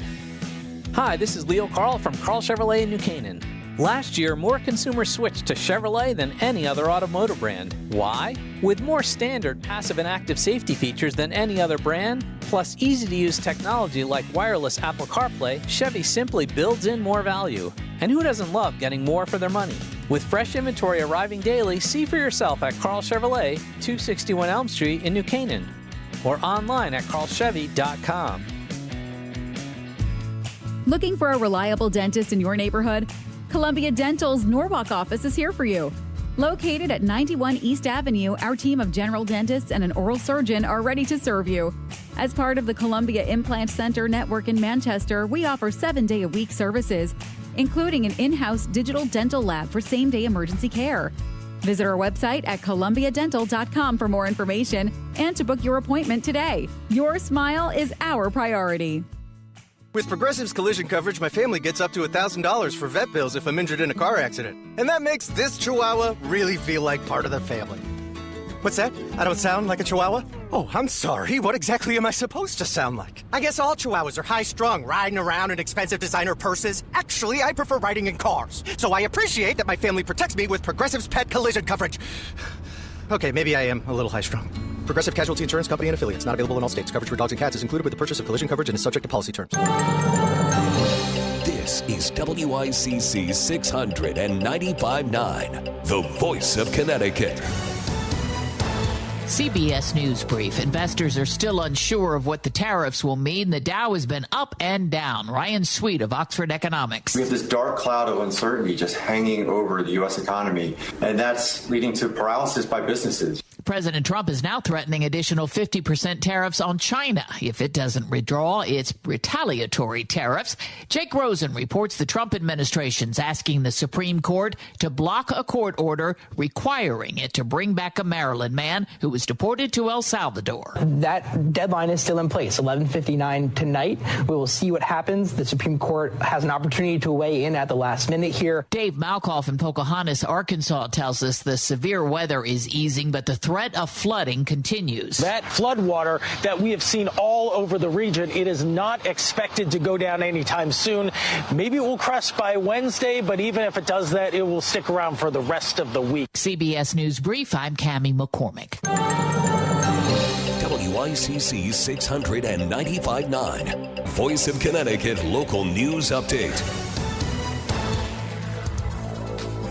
Hi, this is Leo Carl from Carl Chevrolet in New Canaan. Last year, more consumers switched to Chevrolet than any other automotive brand. Why? With more standard passive and active safety features than any other brand, plus easy-to-use technology like wireless Apple CarPlay, Chevy simply builds in more value. And who doesn't love getting more for their money? With fresh inventory arriving daily, see for yourself at Carl Chevrolet, 261 Elm Street in New Canaan, or online at carlchevy.com. Looking for a reliable dentist in your neighborhood? Columbia Dental's Norwalk office is here for you. Located at 91 East Avenue, our team of general dentists and an oral surgeon are ready to serve you. As part of the Columbia Implant Center network in Manchester, we offer 7-day-a-week services, including an in-house digital dental lab for same-day emergency care. Visit our website at columbiadental.com for more information and to book your appointment today. Your smile is our priority. With Progressive's collision coverage, my family gets up to $1,000 for vet bills if I'm injured in a car accident. And that makes this Chihuahua really feel like part of the family. What's that? I don't sound like a Chihuahua? Oh, I'm sorry. What exactly am I supposed to sound like? I guess all Chihuahuas are high-strung, riding around in expensive designer purses. Actually, I prefer riding in cars. So I appreciate that my family protects me with Progressive's pet collision coverage. Okay, maybe I am a little high-strung. Progressive Casualty Insurance Company and Affiliates. Not available in all states. Coverage for dogs and cats is included with the purchase of collision coverage and is subject to policy terms. This is WICC 695.9, the voice of Connecticut. CBS News Brief. Investors are still unsure of what the tariffs will mean. The Dow has been up and down. Ryan Sweet of Oxford Economics. We have this dark cloud of uncertainty just hanging over the U.S. economy, and that's leading to paralysis by businesses. President Trump is now threatening additional 50% tariffs on China if it doesn't withdraw its retaliatory tariffs. Jake Rosen reports the Trump administration's asking the Supreme Court to block a court order requiring it to bring back a Maryland man who was deported to El Salvador. That deadline is still in place, 11:59 tonight. We will see what happens. The Supreme Court has an opportunity to weigh in at the last minute here. Dave Malkoff in Pocahontas, Arkansas tells us the severe weather is easing, but the threat of flooding continues. That flood water that we have seen all over the region, it is not expected to go down anytime soon. Maybe it will crest by Wednesday, but even if it does that, it will stick around for the rest of the week. CBS News Brief, I'm Cammie McCormick. WICC 695.9, Voice of Connecticut Local News Update.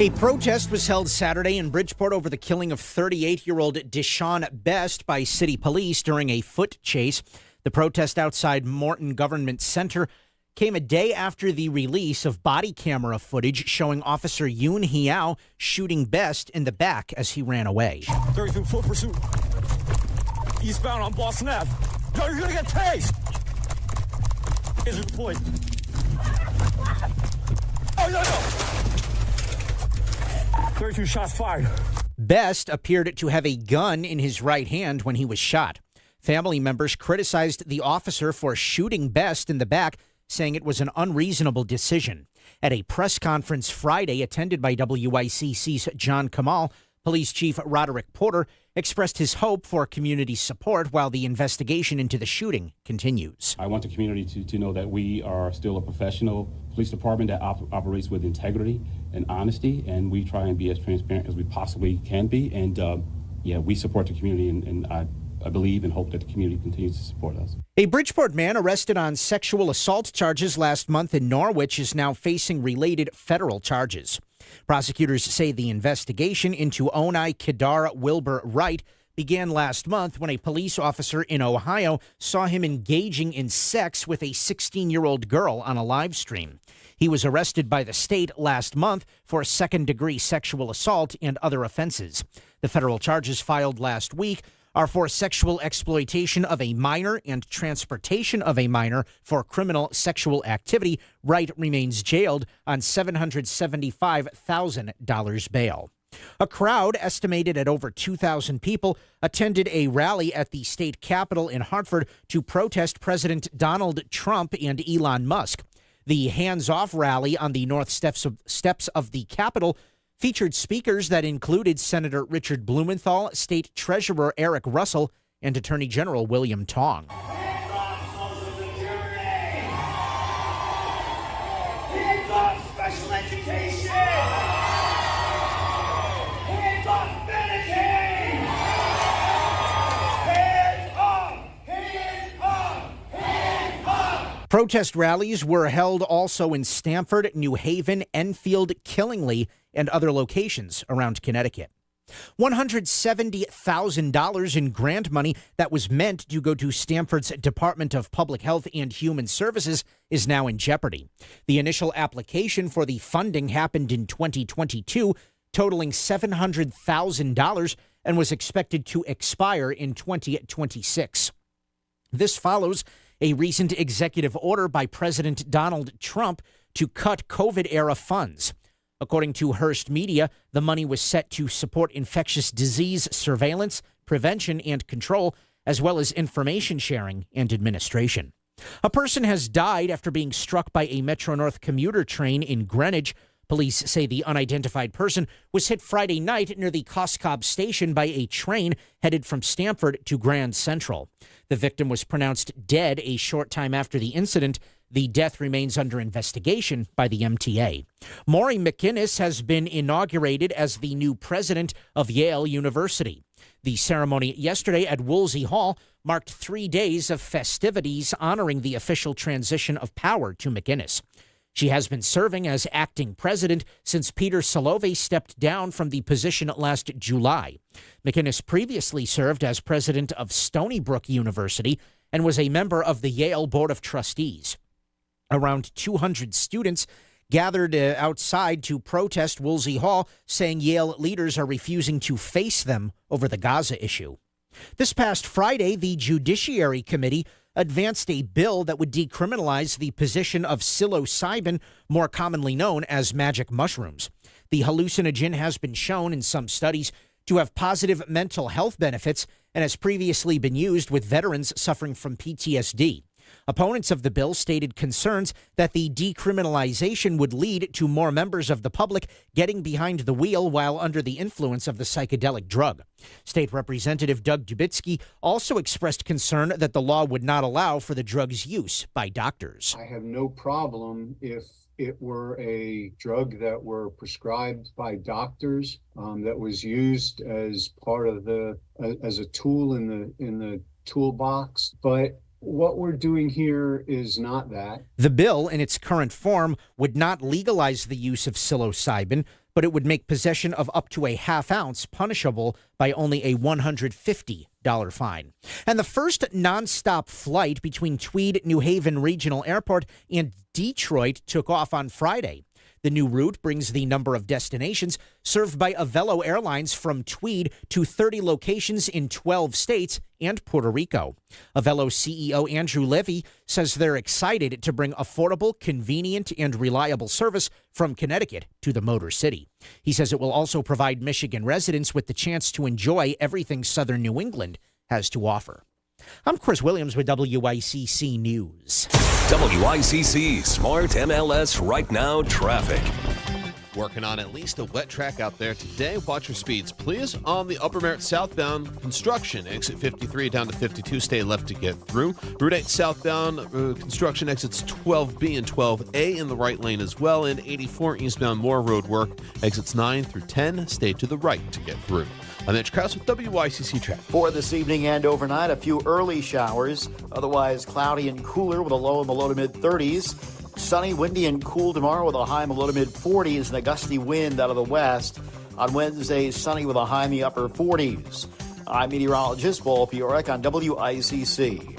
A protest was held Saturday in Bridgeport over the killing of 38-year-old Deshaun Best by city police during a foot chase. The protest outside Morton Government Center came a day after the release of body camera footage showing Officer Yoon Hiao shooting Best in the back as he ran away. 32 foot pursuit. Eastbound on Boston Ave. Yo, you're gonna get tased! Is it deployed? Oh, no! 32 shots fired. Best appeared to have a gun in his right hand when he was shot. Family members criticized the officer for shooting Best in the back, saying it was an unreasonable decision. At a press conference Friday attended by WICC's John Kamal, Police Chief Roderick Porter expressed his hope for community support while the investigation into the shooting continues. I want the community to know that we are still a professional police department that operates with integrity and honesty, and we try and be as transparent as we possibly can be. And we support the community, and I believe and hope that the community continues to support us. A Bridgeport man arrested on sexual assault charges last month in Norwich is now facing related federal charges. Prosecutors say the investigation into Onai Kedar Wilbur Wright began last month when a police officer in Ohio saw him engaging in sex with a 16-year-old girl on a live stream. He was arrested by the state last month for second-degree sexual assault and other offenses. The federal charges filed last week are for sexual exploitation of a minor and transportation of a minor for criminal sexual activity. Wright remains jailed on $775,000 bail. A crowd estimated at over 2,000 people attended a rally at the state capitol in Hartford to protest President Donald Trump and Elon Musk. The hands-off rally on the north steps of the Capitol featured speakers that included Senator Richard Blumenthal, State Treasurer Eric Russell, and Attorney General William Tong. Hands off special education! Hands off Medicaid! Hands off! Hands off! Hands off! Protest rallies were held also in Stamford, New Haven, Enfield, Killingly, and other locations around Connecticut. $170,000 in grant money that was meant to go to Stamford's Department of Public Health and Human Services is now in jeopardy. The initial application for the funding happened in 2022, totaling $700,000, and was expected to expire in 2026. This follows a recent executive order by President Donald Trump to cut COVID-era funds. According to Hearst Media, the money was set to support infectious disease surveillance, prevention, and control, as well as information sharing and administration. A person has died after being struck by a Metro-North commuter train in Greenwich. Police say the unidentified person was hit Friday night near the Coscob station by a train headed from Stamford to Grand Central. The victim was pronounced dead a short time after the incident. The death remains under investigation by the MTA. Maury McInnes has been inaugurated as the new president of Yale University. The ceremony yesterday at Woolsey Hall marked 3 days of festivities honoring the official transition of power to McInnes. She has been serving as acting president since Peter Salovey stepped down from the position last July. McInnes previously served as president of Stony Brook University and was a member of the Yale Board of Trustees. Around 200 students gathered outside to protest Woolsey Hall, saying Yale leaders are refusing to face them over the Gaza issue. This past Friday, the Judiciary Committee advanced a bill that would decriminalize the possession of psilocybin, more commonly known as magic mushrooms. The hallucinogen has been shown in some studies to have positive mental health benefits and has previously been used with veterans suffering from PTSD. Opponents of the bill stated concerns that the decriminalization would lead to more members of the public getting behind the wheel while under the influence of the psychedelic drug. State Representative Doug Dubitsky also expressed concern that the law would not allow for the drug's use by doctors. I have no problem if it were a drug that were prescribed by doctors, that was used as part of as a tool in the toolbox, but what we're doing here is not that. The bill, in its current form, would not legalize the use of psilocybin, but it would make possession of up to a half ounce punishable by only a $150 fine. And the first nonstop flight between Tweed New Haven Regional Airport and Detroit took off on Friday. The new route brings the number of destinations served by Avelo Airlines from Tweed to 30 locations in 12 states and Puerto Rico. Avelo CEO Andrew Levy says they're excited to bring affordable, convenient, and reliable service from Connecticut to the Motor City. He says it will also provide Michigan residents with the chance to enjoy everything southern New England has to offer. I'm Chris Williams with WICC News. WICC Smart MLS Right Now Traffic. Working on at least a wet track out there today. Watch your speeds, please. On the Upper Merritt southbound, construction, exit 53 down to 52. Stay left to get through. Route 8 southbound, construction exits 12B and 12A in the right lane as well. And 84 eastbound, more road work, exits 9 through 10. Stay to the right to get through. I'm Mitch Krause with WICC Traffic. For this evening and overnight, a few early showers. Otherwise cloudy and cooler with a low in the low to mid-30s. Sunny, windy, and cool tomorrow with a high in the low to mid-40s and a gusty wind out of the west. On Wednesday, sunny with a high in the upper 40s. I'm meteorologist Paul Piorek on WICC.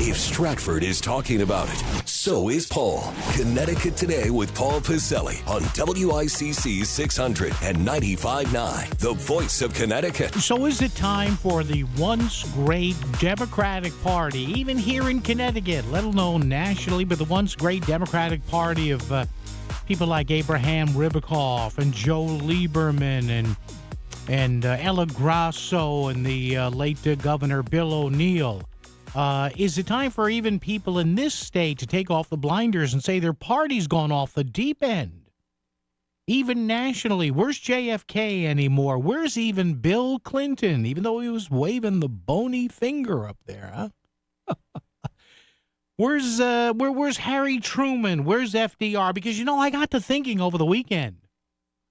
If Stratford is talking about it, so So is Paul. Connecticut Today with Paul Pacelli on WICC 600 and 95.9, the voice of Connecticut. So is it time for the once great Democratic Party, even here in Connecticut, let alone nationally, but the once great Democratic Party of people like Abraham Ribicoff and Joe Lieberman and Ella Grasso and the late Governor Bill O'Neill. Is it time for even people in this state to take off the blinders and say their party's gone off the deep end? Even nationally, where's JFK anymore? Where's even Bill Clinton, even though he was waving the bony finger up there, huh? Where's Harry Truman? Where's FDR? Because, I got to thinking over the weekend,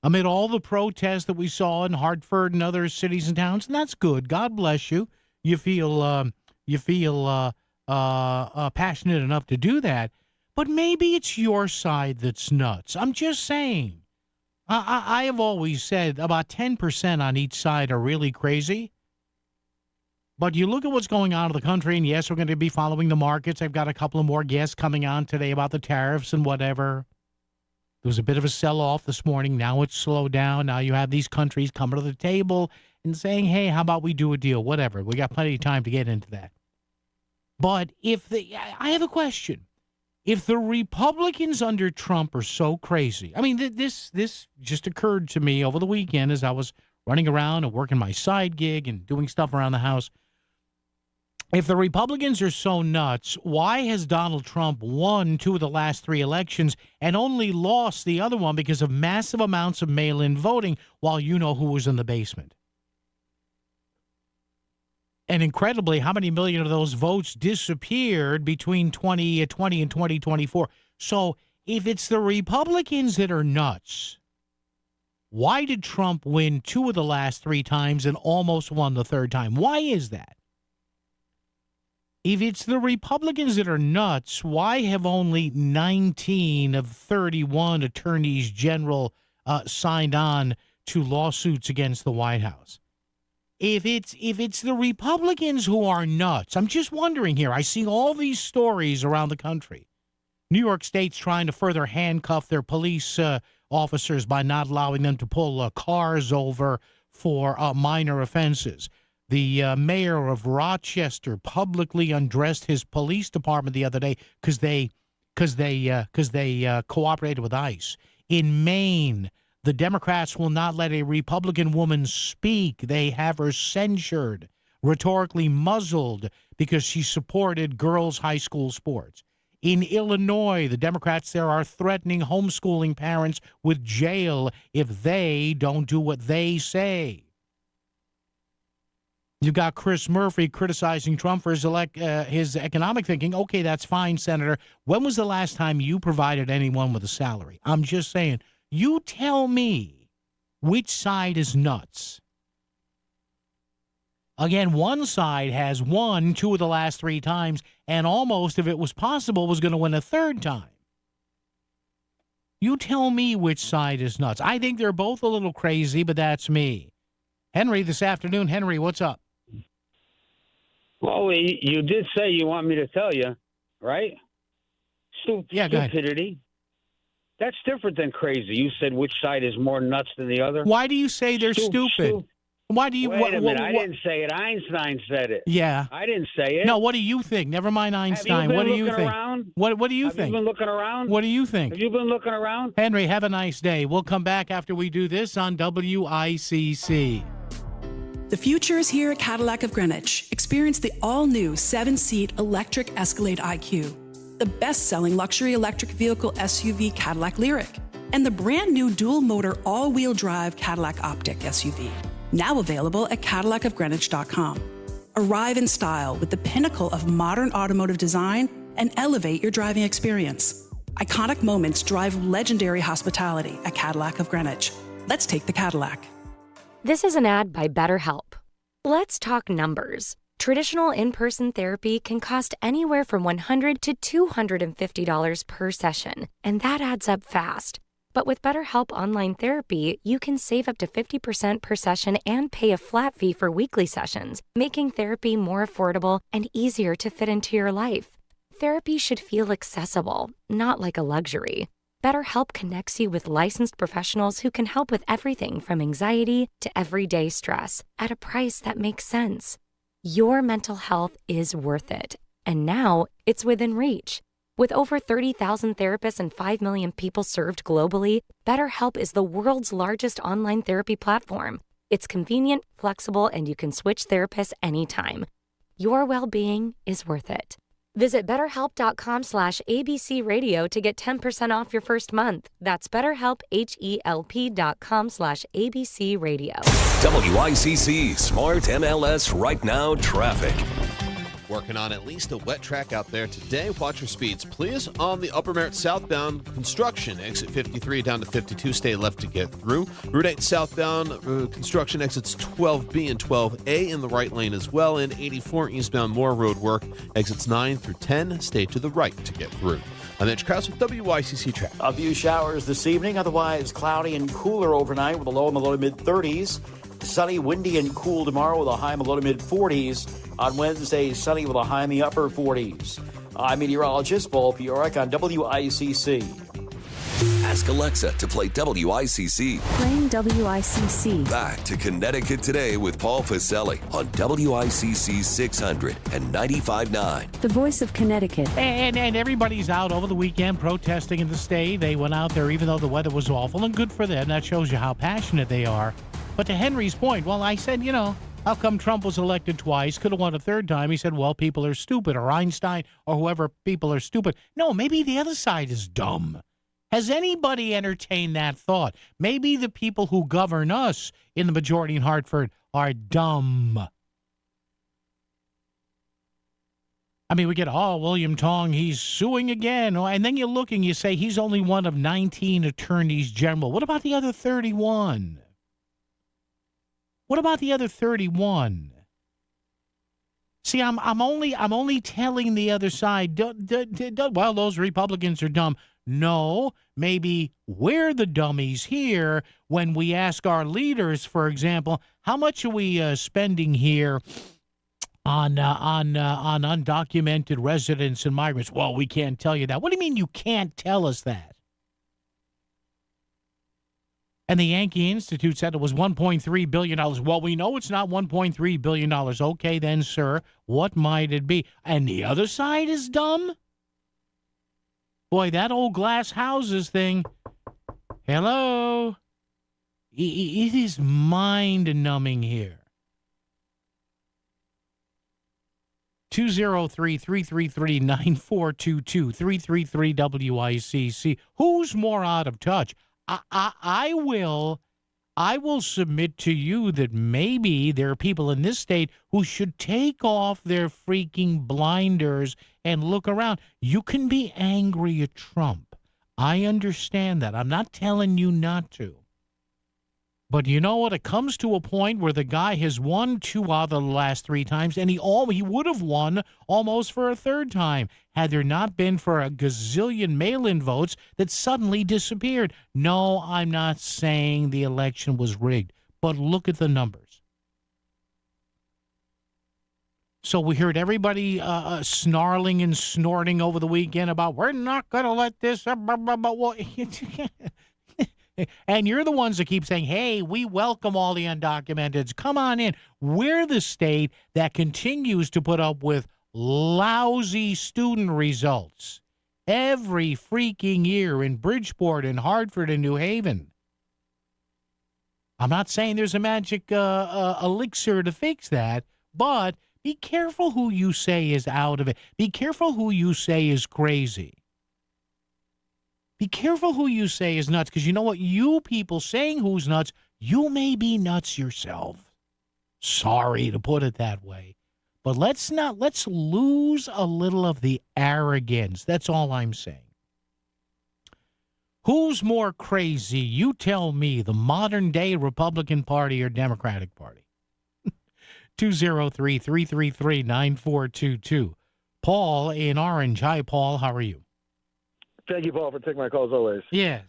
amid all the protests that we saw in Hartford and other cities and towns, and that's good. God bless you. You feel passionate enough to do that, but maybe it's your side that's nuts. I'm just saying. I have always said about 10% on each side are really crazy. But you look at what's going on in the country, and yes, we're going to be following the markets. I've got a couple of more guests coming on today about the tariffs and whatever. There was a bit of a sell-off this morning. Now it's slowed down. Now you have these countries coming to the table and saying, hey, how about we do a deal? Whatever. We got plenty of time to get into that. But I have a question. If the Republicans under Trump are so crazy, I mean, this just occurred to me over the weekend as I was running around and working my side gig and doing stuff around the house. If the Republicans are so nuts, why has Donald Trump won 2 of the last 3 elections and only lost the other one because of massive amounts of mail-in voting while you know who was in the basement? And incredibly, how many million of those votes disappeared between 2020 and 2024? So if it's the Republicans that are nuts, why did Trump win 2 of the last 3 times and almost won the 3rd time? Why is that? If it's the Republicans that are nuts, why have only 19 of 31 attorneys general signed on to lawsuits against the White House? If it's the Republicans who are nuts, I'm just wondering here. I see all these stories around the country. New York State's trying to further handcuff their police officers by not allowing them to pull cars over for minor offenses. The mayor of Rochester publicly undressed his police department the other day because they cooperated with ICE. In Maine, the Democrats will not let a Republican woman speak. They have her censured, rhetorically muzzled, because she supported girls' high school sports. In Illinois, the Democrats there are threatening homeschooling parents with jail if they don't do what they say. You've got Chris Murphy criticizing Trump for his economic thinking. Okay, that's fine, Senator. When was the last time you provided anyone with a salary? I'm just saying, you tell me which side is nuts. Again, one side has won 2 of the last 3 times and almost, if it was possible, was going to win a 3rd time. You tell me which side is nuts. I think they're both a little crazy, but that's me. Henry, this afternoon. Henry, what's up? Well, you did say you want me to tell you, right? Yeah, go ahead. Stupidity. That's different than crazy. You said which side is more nuts than the other. Why do you say they're stupid? Why do you? Wait a minute. I didn't say it. Einstein said it. Yeah. I didn't say it. No, what do you think? Never mind Einstein. What do you think? Around? What do you think? Have you been looking around? What do you think? Have you been looking around? Henry, have a nice day. We'll come back after we do this on WICC. The future is here at Cadillac of Greenwich. Experience the all-new 7-seat electric Escalade IQ, the best-selling luxury electric vehicle SUV Cadillac Lyriq, and the brand-new dual-motor all-wheel drive Cadillac Optic SUV, now available at CadillacofGreenwich.com. Arrive in style with the pinnacle of modern automotive design and elevate your driving experience. Iconic moments drive legendary hospitality at Cadillac of Greenwich. Let's take the Cadillac. This is an ad by BetterHelp. Let's talk numbers. Traditional in-person therapy can cost anywhere from $100 to $250 per session, and that adds up fast. But with BetterHelp Online Therapy, you can save up to 50% per session and pay a flat fee for weekly sessions, making therapy more affordable and easier to fit into your life. Therapy should feel accessible, not like a luxury. BetterHelp connects you with licensed professionals who can help with everything from anxiety to everyday stress at a price that makes sense. Your mental health is worth it, and now it's within reach. With over 30,000 therapists and 5 million people served globally, BetterHelp is the world's largest online therapy platform. It's convenient, flexible, and you can switch therapists anytime. Your well-being is worth it. Visit BetterHelp.com/ABC Radio to get 10% off your first month. That's BetterHelp, HELP.com/ABC Radio. WICC Smart MLS Right Now Traffic. Working on at least a wet track out there today. Watch your speeds, please. On the Upper Merritt southbound, construction, exit 53 down to 52. Stay left to get through. Route 8 southbound, construction exits 12B and 12A in the right lane as well. And 84 eastbound, more road work, exits 9 through 10. Stay to the right to get through. I'm Mitch Krause with WICC Traffic. A few showers this evening, otherwise cloudy and cooler overnight with a low in the low to mid-30s. Sunny, windy, and cool tomorrow with a high in the low to mid-40s. On Wednesday, sunny with a high in the upper 40s. I'm meteorologist Paul Piorek on WICC. Ask Alexa to play WICC. Playing WICC. Back to Connecticut Today with Paul Pacelli on WICC 600 and 95.9. The voice of Connecticut. And everybody's out over the weekend protesting in the state. They went out there even though the weather was awful, and good for them. That shows you how passionate they are. But to Henry's point, well, I said, how come Trump was elected twice, could have won a third time? He said, well, people are stupid, or Einstein, or whoever, people are stupid. No, maybe the other side is dumb. Has anybody entertained that thought? Maybe the people who govern us in the majority in Hartford are dumb. I mean, we get, William Tong, he's suing again. And then you're looking, you say he's only one of 19 attorneys general. What about the other 31? What about the other 31? See, I'm only telling the other side, well, those Republicans are dumb. No, maybe we're the dummies here when we ask our leaders, for example, how much are we spending here on undocumented residents and migrants? Well, we can't tell you that. What do you mean you can't tell us that? And the Yankee Institute said it was $1.3 billion. Well, we know it's not $1.3 billion. Okay, then, sir, what might it be? And the other side is dumb? Boy, that old glass houses thing, hello? It is mind-numbing here. 203-333-9422, 333-WICC. Who's more out of touch? I will submit to you that maybe there are people in this state who should take off their freaking blinders and look around. You can be angry at Trump. I understand that. I'm not telling you not to. But you know what? It comes to a point where the guy has won 2 out of the last 3 times, and he would have won almost for a third time had there not been for a gazillion mail-in votes that suddenly disappeared. No, I'm not saying the election was rigged, but look at the numbers. So we heard everybody snarling and snorting over the weekend about, we're not going to let this... And you're the ones that keep saying, hey, we welcome all the undocumenteds. Come on in. We're the state that continues to put up with lousy student results every freaking year in Bridgeport and Hartford and New Haven. I'm not saying there's a magic elixir to fix that, but be careful who you say is out of it. Be careful who you say is crazy. Be careful who you say is nuts, because you know what? You people saying who's nuts, you may be nuts yourself. Sorry to put it that way. But let's lose a little of the arrogance. That's all I'm saying. Who's more crazy? You tell me, the modern-day Republican Party or Democratic Party? 203-333-9422. Paul in Orange. Hi, Paul. How are you? Thank you, Paul, for taking my calls always. Yes.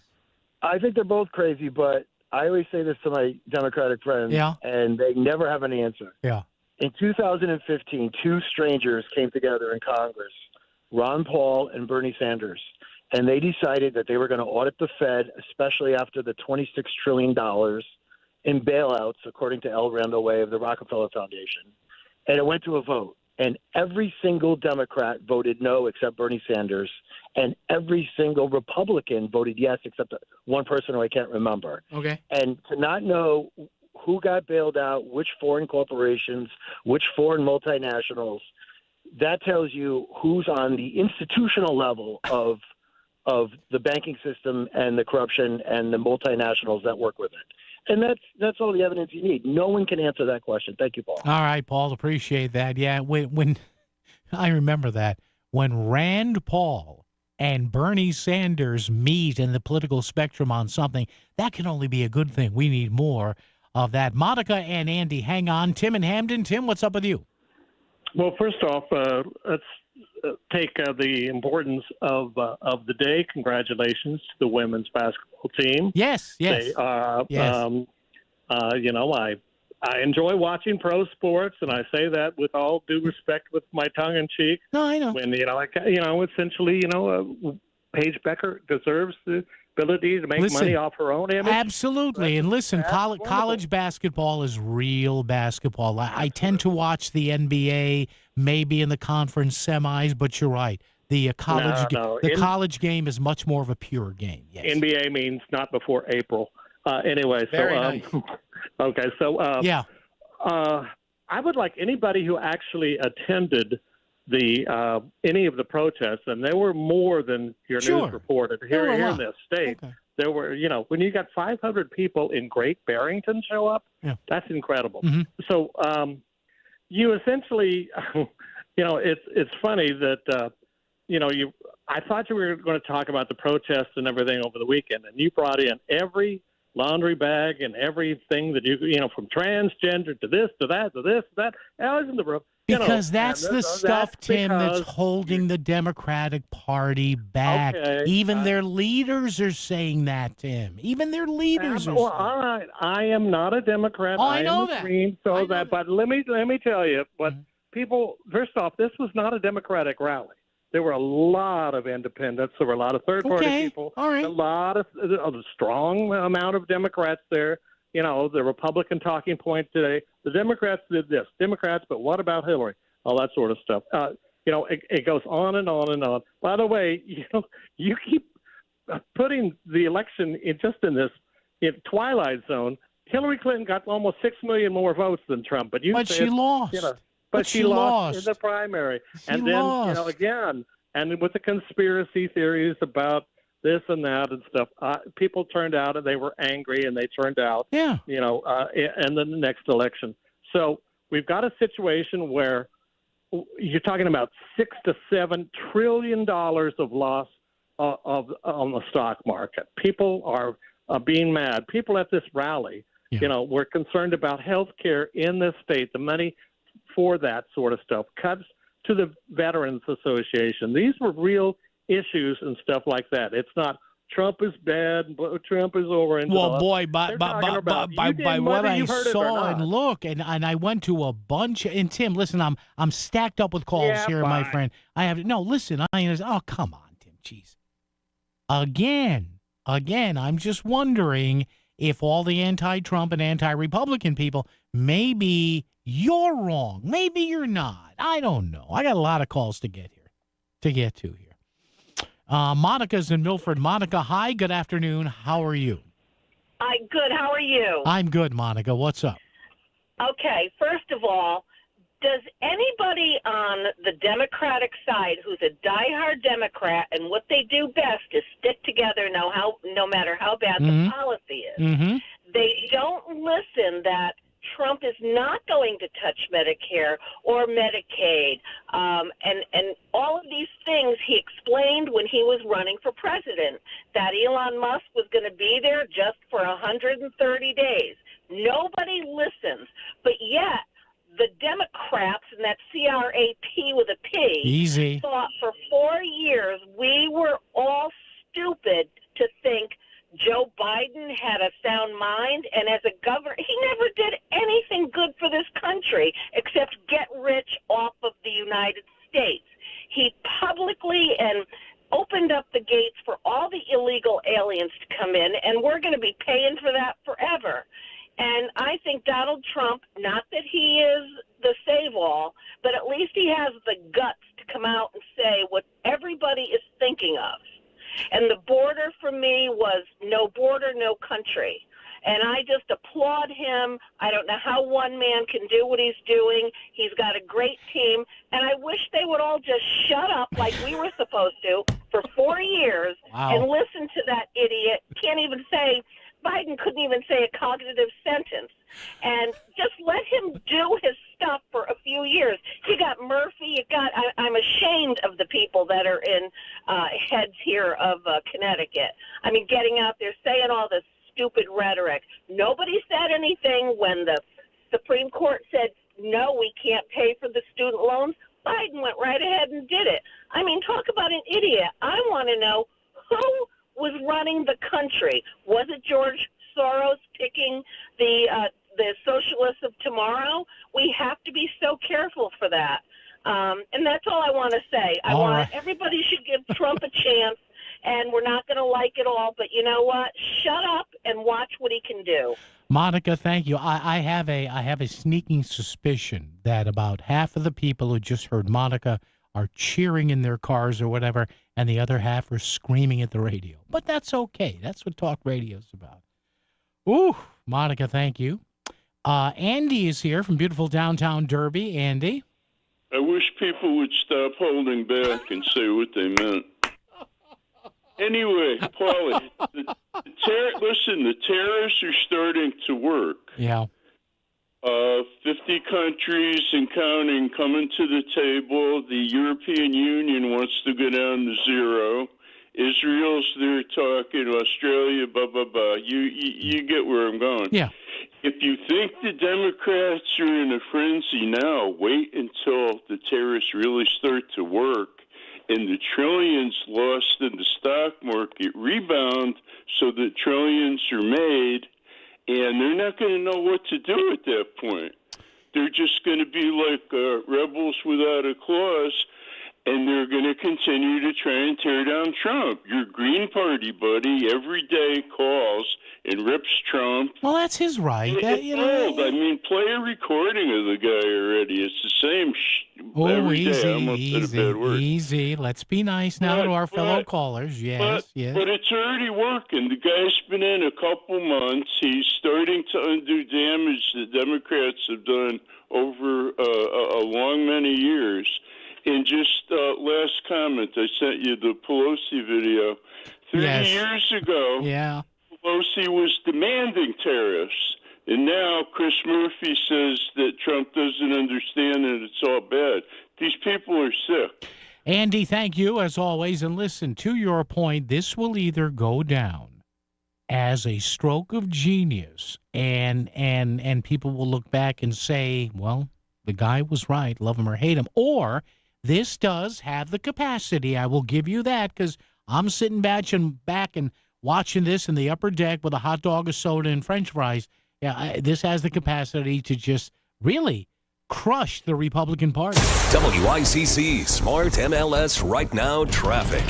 I think they're both crazy, but I always say this to my Democratic friends, and they never have an answer. Yeah. In 2015, 2 strangers came together in Congress Ron Paul and Bernie Sanders. And they decided that they were going to audit the Fed, especially after the $26 trillion in bailouts, according to L. Randall Way of the Rockefeller Foundation. And it went to a vote. And every single Democrat voted no except Bernie Sanders. And every single Republican voted yes except one person who I can't remember. Okay. And to not know who got bailed out, which foreign corporations, which foreign multinationals, that tells you who's on the institutional level of the banking system and the corruption and the multinationals that work with it. And that's all the evidence you need. No one can answer that question. Thank you, Paul. All right, Paul, appreciate that. Yeah, when I remember that, when Rand Paul and Bernie Sanders meet in the political spectrum on something, that can only be a good thing. We need more of that. Monica and Andy, hang on. Tim and Hamden. Tim, what's up with you? Well, first off, let's take the importance of the day. Congratulations to the women's basketball team. Yes. They are, yes. I enjoy watching pro sports, and I say that with all due respect, with my tongue in cheek. No, I know. When essentially, Paige Becker deserves the ability to make money off her own image. Absolutely. And listen, college basketball is real basketball. I tend to watch the NBA, maybe in the conference semis, but you're right. The college game is much more of a pure game. Yes. NBA means not before April. Anyway, Very nice. Okay, so yeah, I would like anybody who actually attended the any of the protests, and there were more than your news reported here in this state. Okay. There were, when you got 500 people in Great Barrington show up, that's incredible. Mm-hmm. So you essentially, it's funny that I thought you were going to talk about the protests and everything over the weekend, and you brought in every laundry bag and everything that from transgender to this, to that, to this, to that. I was in the room. Because that's the stuff, Tim, that's holding the Democratic Party back. Okay, Even their leaders are saying that, Tim. Even their leaders are saying all right. I am not a Democrat. I know am a Green, but let me tell you, what people, first off, this was not a Democratic rally. There were a lot of independents. There were a lot of third-party people. All right. A lot of a strong amount of Democrats there. The Republican talking point today, the Democrats did this. Democrats, but what about Hillary? All that sort of stuff. It goes on and on and on. By the way, you keep putting the election in this twilight zone. Hillary Clinton got almost 6 million more votes than Trump, but she lost. But she lost in the primary. And then, again, and with the conspiracy theories about this and that and stuff, people turned out and they were angry and they turned out, and then the next election. So we've got a situation where you're talking about $6 to $7 trillion of loss on the stock market. People are being mad. People at this rally, were concerned about health care in this state, the money for that sort of stuff, cuts to the Veterans Association. These were real issues and stuff like that. It's not Trump is bad, Trump is over. And well, boy, by what I saw and look, and I went to a bunch. And Tim, listen, I'm stacked up with calls here, my friend. Listen, oh, come on, Tim, jeez. Again, I'm just wondering if all the anti-Trump and anti-Republican people, maybe you're wrong. Maybe you're not. I don't know. I got a lot of calls to get to here. Monica's in Milford. Monica, hi. Good afternoon. How are you? Good. How are you? I'm good, Monica. What's up? Okay. First of all, does anybody on the Democratic side who's a diehard Democrat and what they do best is stick together no matter how bad the policy is, they don't listen that Trump is not going to touch Medicare or Medicaid, and all of these things he explained when he was running for president, that Elon Musk was going to be there just for 130 days. Nobody listens, but yet the Democrats and that CRAP with a P thought for 4 years we were all stupid to think Joe Biden had a sound mind, and as a governor, he never did anything good for this country except get rich off of the United States. he publicly and opened up the gates for all the illegal aliens to come in, and we're going to be paying for that forever. And I think Donald Trump, not that he is the save-all, but at least he has the guts to come out and say what everybody is thinking of. And the border for me was no border, no country. And I just applaud him. I don't know how one man can do what he's doing. He's got a great team. And I wish they would all just shut up like we were supposed to for 4 years and listen to that idiot. Can't even say, Biden couldn't even say a cognitive sentence. And just let him do his stuff for a few years. You got Murphy. I'm ashamed of the people that are in heads here of Connecticut. I mean, getting out there saying all this stupid rhetoric. Nobody said anything when the Supreme Court said, no, we can't pay for the student loans. Biden went right ahead and did it. I mean, talk about an idiot. I want to know who was running the country. Was it George Soros picking the socialists of tomorrow? We have to be so careful for that. And that's all I want to say. Everybody should give Trump a chance. And we're not going to like it all, but you know what? Shut up and watch what he can do. Monica, thank you. I have a sneaking suspicion that about half of the people who just heard Monica are cheering in their cars or whatever, and the other half are screaming at the radio. But that's okay. That's what talk radio is about. Ooh, Monica, thank you. Andy is here from beautiful downtown Derby. Andy? I wish people would stop holding back and say what they meant. Anyway, Paulie, listen, the tariffs are starting to work. Yeah. 50 countries and counting coming to the table. The European Union wants to go down to zero. Israel's there talking. Australia, blah, blah, blah. You get where I'm going. Yeah. If you think the Democrats are in a frenzy now, wait until the tariffs really start to work and the trillions lost in the stock market rebound so that trillions are made, and they're not going to know what to do at that point. They're just going to be like rebels without a cause, and they're going to continue to try and tear down Trump. Your Green Party buddy every day calls and rips Trump. Well, that's his right. I mean, play a recording of the guy already. It's the same every day. I almost said a bad word. Easy. Let's be nice now to our fellow callers. Yes. But it's already working. The guy's been in a couple months. He's starting to undo damage that Democrats have done over a long many years. And just last comment, I sent you the Pelosi video. 30 years ago, Pelosi was demanding tariffs. And now Chris Murphy says that Trump doesn't understand and it's all bad. These people are sick. Andy, thank you as always. And listen, to your point, this will either go down as a stroke of genius and people will look back and say, well, the guy was right, love him or hate him, or this does have the capacity, I will give you that, because I'm sitting back and watching this in the upper deck with a hot dog, a soda, and French fries. Yeah, this has the capacity to just really crush the Republican Party. WICC Smart MLS Right Now Traffic.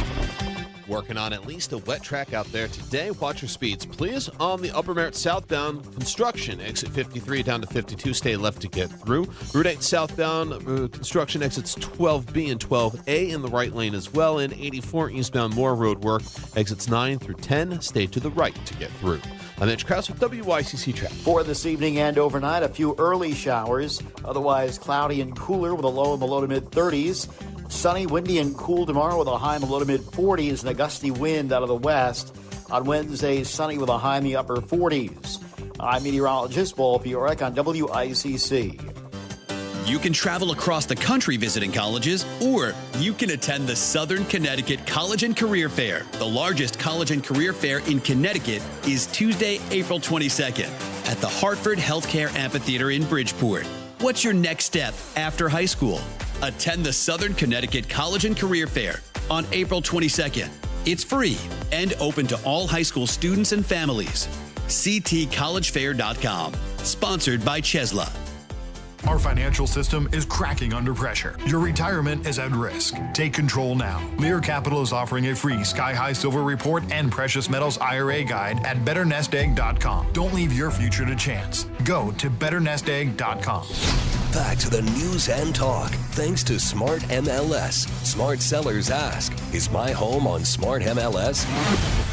Working on at least a wet track out there today. Watch your speeds, please. On the Upper Merritt southbound, construction, exit 53 down to 52. Stay left to get through. Route 8 southbound, construction exits 12B and 12A in the right lane as well. And 84 eastbound, more road work, exits 9 through 10. Stay to the right to get through. I'm Mitch Krause with WICC Traffic. For this evening and overnight, a few early showers. Otherwise cloudy and cooler with a low in the low to mid-30s. Sunny, windy, and cool tomorrow with a high in the low to mid-40s and a gusty wind out of the west. On Wednesday, sunny with a high in the upper 40s. I'm meteorologist Paul Fiorek on WICC. You can travel across the country visiting colleges, or you can attend the Southern Connecticut College and Career Fair. The largest college and career fair in Connecticut is Tuesday, April 22nd at the Hartford Healthcare Amphitheater in Bridgeport. What's your next step after high school? Attend the Southern Connecticut College and Career Fair on April 22nd. It's free and open to all high school students and families. ctcollegefair.com. Sponsored by Chesla. Our financial system is cracking under pressure. Your retirement is at risk. Take control now. Lear Capital is offering a free Sky High Silver Report and Precious Metals IRA guide at BetterNestEgg.com. Don't leave your future to chance. Go to BetterNestEgg.com. Back to the news and talk. Thanks to Smart MLS. Smart sellers ask, is my home on Smart MLS?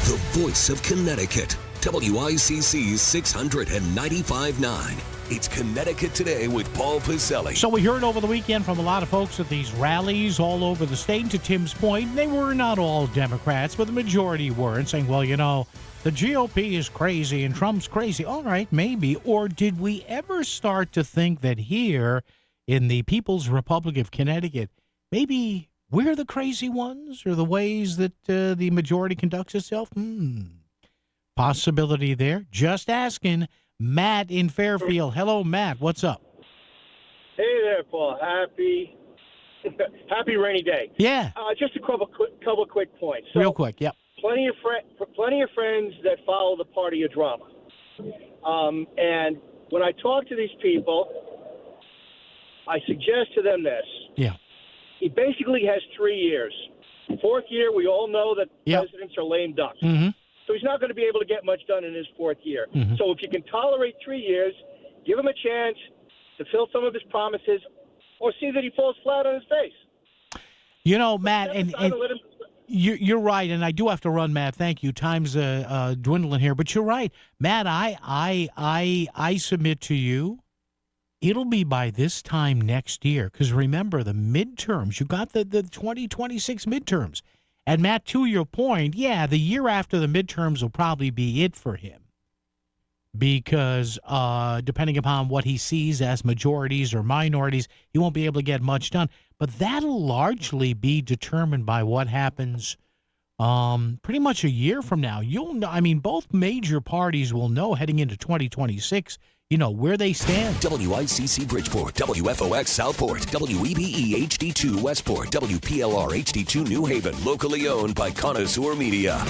The voice of Connecticut. WICC 695.9. It's Connecticut Today with Paul Pacelli. So we heard over the weekend from a lot of folks at these rallies all over the state. And to Tim's point, they were not all Democrats, but the majority were, and saying, well, you know, the GOP is crazy and Trump's crazy. All right, maybe. Or did we ever start to think that here in the People's Republic of Connecticut, maybe we're the crazy ones, or the ways that the majority conducts itself? Possibility there. Just asking. Matt in Fairfield. Hello, Matt. What's up? Hey there, Paul. Happy rainy day. Yeah. Just a couple quick points. So, real quick. Yep. Plenty of friends that follow the party of drama. And when I talk to these people, I suggest to them this. Yeah. He basically has 3 years. Fourth year, we all know that presidents are lame ducks. Mm-hmm. So he's not going to be able to get much done in his fourth year. Mm-hmm. So if you can tolerate 3 years, give him a chance to fill some of his promises, or see that he falls flat on his face. You know, Matt, and you're right, and I do have to run, Matt. Thank you. Time's dwindling here, but you're right, Matt. I submit to you, it'll be by this time next year, because remember the midterms. You got the 2026 midterms. And, Matt, to your point, yeah, the year after the midterms will probably be it for him, because depending upon what he sees as majorities or minorities, he won't be able to get much done. But that'll largely be determined by what happens pretty much a year from now. You'll know, I mean, both major parties will know heading into 2026, you know, where they stand. WICC Bridgeport, WFOX Southport, WEBE HD2 Westport, WPLR HD2 New Haven, locally owned by Connoisseur Media.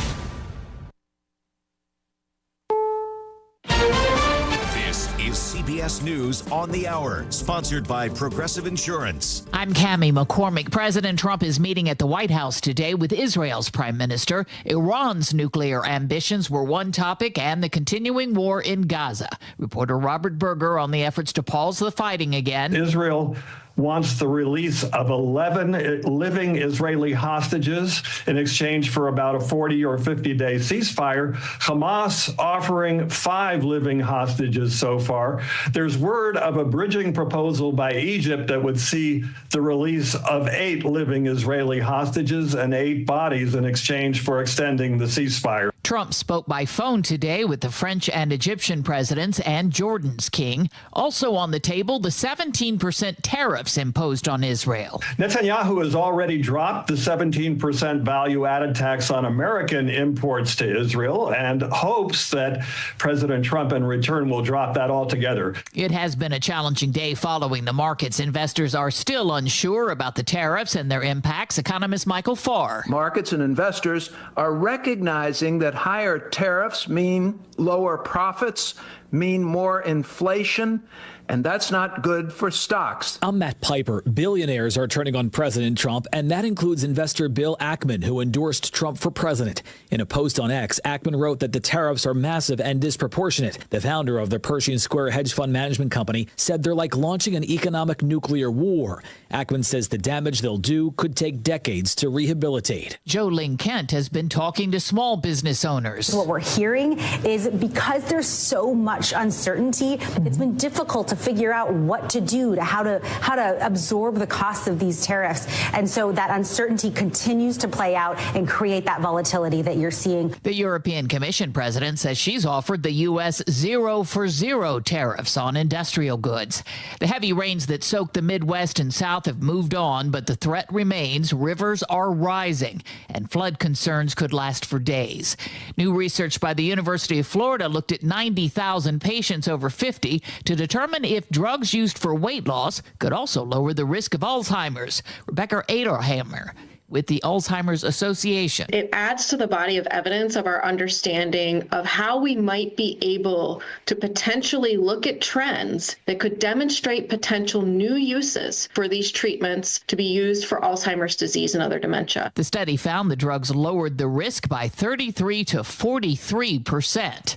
This is CBS News on the Hour, sponsored by Progressive Insurance. I'm Cammie McCormick. President Trump is meeting at the White House today with Israel's prime minister. Iran's nuclear ambitions were one topic, and the continuing war in Gaza. Reporter Robert Berger on the efforts to pause the fighting again. Israel wants the release of 11 living Israeli hostages in exchange for about a 40 or 50-day ceasefire. Hamas offering 5 living hostages so far. There's word of a bridging proposal by Egypt that would see the release of 8 living Israeli hostages and 8 bodies in exchange for extending the ceasefire. Trump spoke by phone today with the French and Egyptian presidents and Jordan's king. Also on the table, the 17% tariffs imposed on Israel. Netanyahu has already dropped the 17% value-added tax on American imports to Israel and hopes that President Trump in return will drop that altogether. It has been a challenging day following the markets. Investors are still unsure about the tariffs and their impacts. Economist Michael Farr. Markets and investors are recognizing that higher tariffs mean lower profits, mean more inflation, and that's not good for stocks. I'm Matt Piper. Billionaires are turning on President Trump, and that includes investor Bill Ackman, who endorsed Trump for president. In a post on X, Ackman wrote that the tariffs are massive and disproportionate. The founder of the Pershing Square hedge fund management company said they're like launching an economic nuclear war. Ackman says the damage they'll do could take decades to rehabilitate. Jo Ling Kent has been talking to small business owners. What we're hearing is because there's so much uncertainty, it's been difficult to figure out what to do, to how to absorb the costs of these tariffs. And so that uncertainty continues to play out and create that volatility that you're seeing. The European Commission president says she's offered the U.S. 0-for-0 tariffs on industrial goods. The heavy rains that soaked the Midwest and South have moved on, but the threat remains. Rivers are rising, and flood concerns could last for days. New research by the University of Florida looked at 90,000 patients over 50 to determine if drugs used for weight loss could also lower the risk of Alzheimer's. Rebecca Aderhammer with the Alzheimer's Association. It adds to the body of evidence of our understanding of how we might be able to potentially look at trends that could demonstrate potential new uses for these treatments to be used for Alzheimer's disease and other dementia. The study found the drugs lowered the risk by 33 to 43%.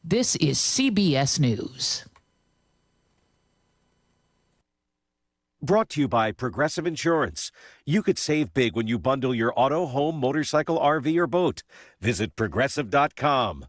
This is CBS News. Brought to you by Progressive Insurance. You could save big when you bundle your auto, home, motorcycle, RV, or boat. Visit Progressive.com.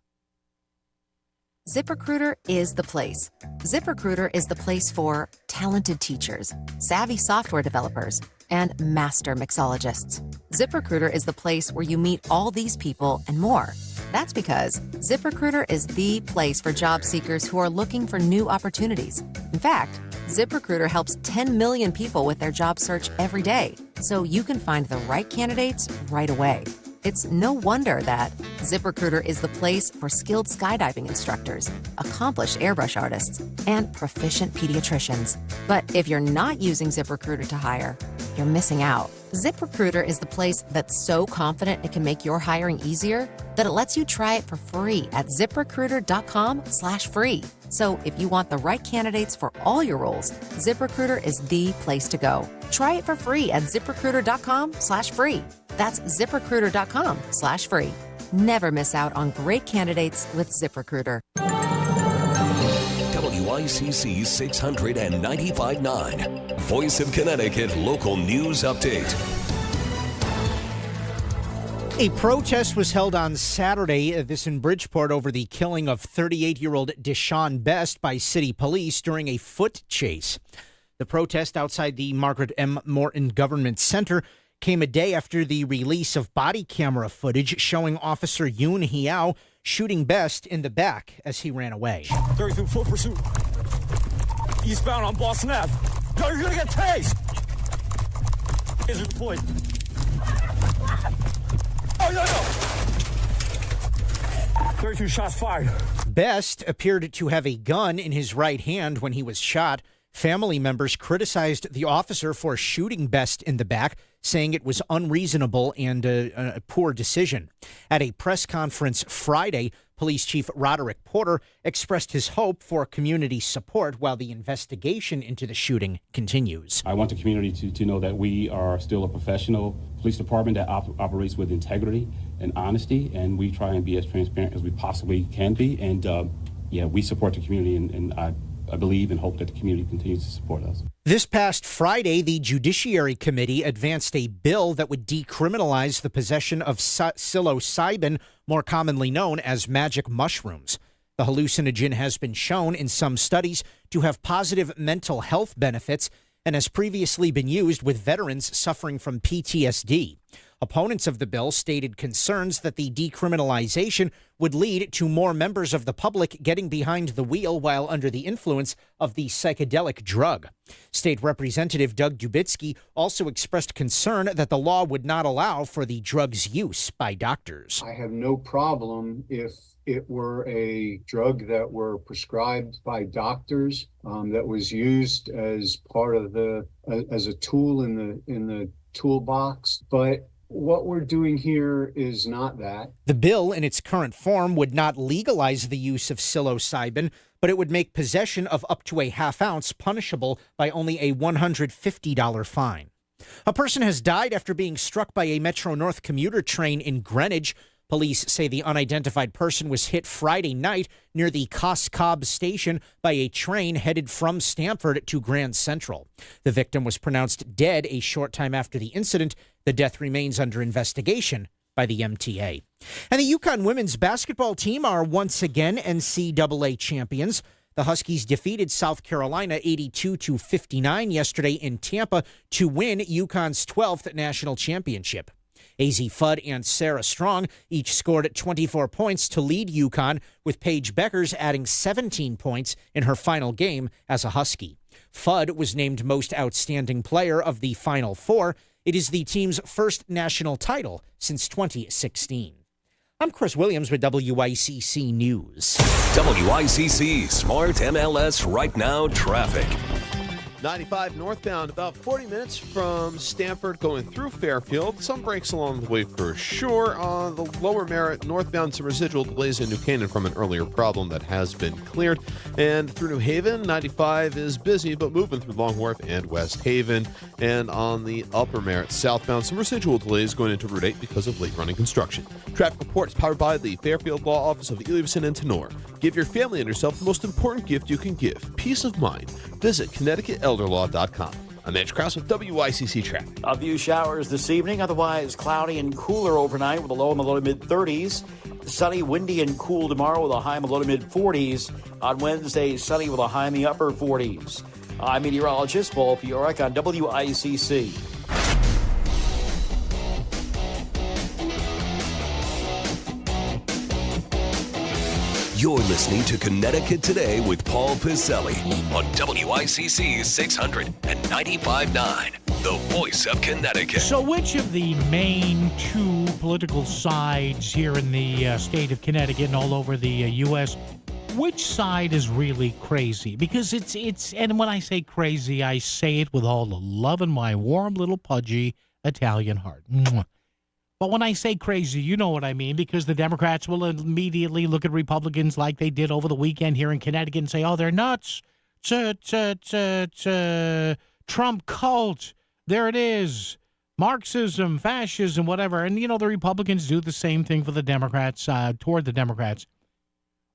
ZipRecruiter is the place. ZipRecruiter is the place for talented teachers, savvy software developers, and master mixologists. ZipRecruiter is the place where you meet all these people and more. That's because ZipRecruiter is the place for job seekers who are looking for new opportunities. In fact, ZipRecruiter helps 10 million people with their job search every day, so you can find the right candidates right away. It's no wonder that ZipRecruiter is the place for skilled skydiving instructors, accomplished airbrush artists, and proficient pediatricians. But if you're not using ZipRecruiter to hire, you're missing out. ZipRecruiter is the place that's so confident it can make your hiring easier that it lets you try it for free at ZipRecruiter.com/free. So if you want the right candidates for all your roles, ZipRecruiter is the place to go. Try it for free at ZipRecruiter.com/free. That's ZipRecruiter.com/free. Never miss out on great candidates with ZipRecruiter. WICC 695.9, Voice of Connecticut Local News Update. A protest was held on Saturday, this in Bridgeport, over the killing of 38-year-old Deshaun Best by city police during a foot chase. The protest outside the Margaret M. Morton Government Center came a day after the release of body camera footage showing Officer Yoon Hiao shooting Best in the back as he ran away. 32 full pursuit. Eastbound on Boston Ave. Yo, you're gonna get tased! Is it deployed? Oh, no! 32 shots fired. Best appeared to have a gun in his right hand when he was shot. Family members criticized the officer for shooting Best in the back, saying it was unreasonable and a poor decision. At a press conference Friday, Police Chief Roderick Porter expressed his hope for community support while the investigation into the shooting continues. I want the community to know that we are still a professional police department that operates with integrity and honesty, and we try and be as transparent as we possibly can be. And we support the community, and I believe and hope that the community continues to support us. This past Friday, the Judiciary Committee advanced a bill that would decriminalize the possession of psilocybin, more commonly known as magic mushrooms. The hallucinogen has been shown in some studies to have positive mental health benefits and has previously been used with veterans suffering from PTSD. Opponents of the bill stated concerns that the decriminalization would lead to more members of the public getting behind the wheel while under the influence of the psychedelic drug. State Representative Doug Dubitsky also expressed concern that the law would not allow for the drug's use by doctors. I have no problem if it were a drug that were prescribed by doctors, that was used as part of as a tool in the toolbox, but what we're doing here is not that. The bill in its current form would not legalize the use of psilocybin, but it would make possession of up to a half ounce punishable by only a $150 fine. A person has died after being struck by a Metro North commuter train in Greenwich. Police say the unidentified person was hit Friday night near the Cos Cob station by a train headed from Stamford to Grand Central. The victim was pronounced dead a short time after the incident. The death remains under investigation by the MTA. And the UConn women's basketball team are once again NCAA champions. The Huskies defeated South Carolina 82-59 yesterday in Tampa to win UConn's 12th national championship. AZ Fudd and Sarah Strong each scored 24 points to lead UConn, with Paige Beckers adding 17 points in her final game as a Husky. Fudd was named Most Outstanding Player of the Final Four. It is the team's first national title since 2016. I'm Chris Williams with WICC News. WICC Smart MLS Right Now Traffic. 95 northbound, about 40 minutes from Stamford going through Fairfield. Some breaks along the way for sure. On the lower Merritt northbound, some residual delays in New Canaan from an earlier problem that has been cleared. And through New Haven, 95 is busy, but moving through Long Wharf and West Haven. And on the upper Merritt southbound, some residual delays going into Route 8 because of late running construction. Traffic report is powered by the Fairfield Law Office of Elevson and Tenor. Give your family and yourself the most important gift you can give, peace of mind. Visit ConnecticutElderLaw.com. I'm Edge Krause with WICC Traffic. A few showers this evening, otherwise cloudy and cooler overnight with a low in the low to mid-30s. Sunny, windy, and cool tomorrow with a high in the low to mid-40s. On Wednesday, sunny with a high in the upper 40s. I'm meteorologist Paul Piorek on WICC. You're listening to Connecticut Today with Paul Piselli on WICC 600 and 95.9, the voice of Connecticut. So which of the main two political sides here in the state of Connecticut and all over the U.S., which side is really crazy? Because it's and when I say crazy, I say it with all the love in my warm little pudgy Italian heart. Mwah. But when I say crazy, you know what I mean, because the Democrats will immediately look at Republicans like they did over the weekend here in Connecticut and say, oh, they're nuts. Trump cult. There it is. Marxism, fascism, whatever. And, the Republicans do the same thing for the Democrats, toward the Democrats.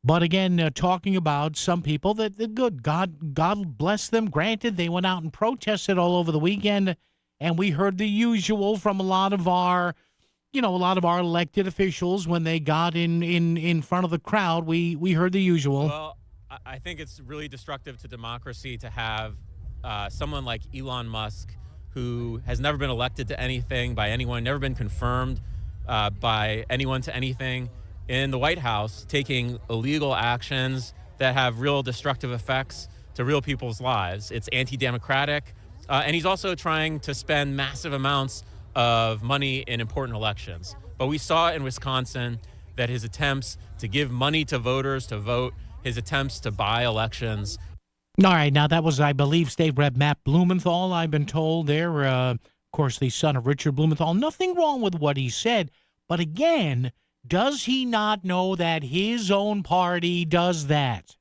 But again, talking about some people that good, God bless them. Granted, they went out and protested all over the weekend, and we heard the usual from a lot of our elected officials when they got in front of the crowd. We heard the usual. Well, I think it's really destructive to democracy to have someone like Elon Musk, who has never been elected to anything by anyone, never been confirmed by anyone to anything, in the White House, taking illegal actions that have real destructive effects to real people's lives. It's anti-democratic, and he's also trying to spend massive amounts of money in important elections. But we saw in Wisconsin that his attempts to give money to voters to vote, his attempts to buy elections. All right, now that was, I believe, State Rep Matt Blumenthal, I've been told there, of course, the son of Richard Blumenthal. Nothing wrong with what he said, but again, does he not know that his own party does that?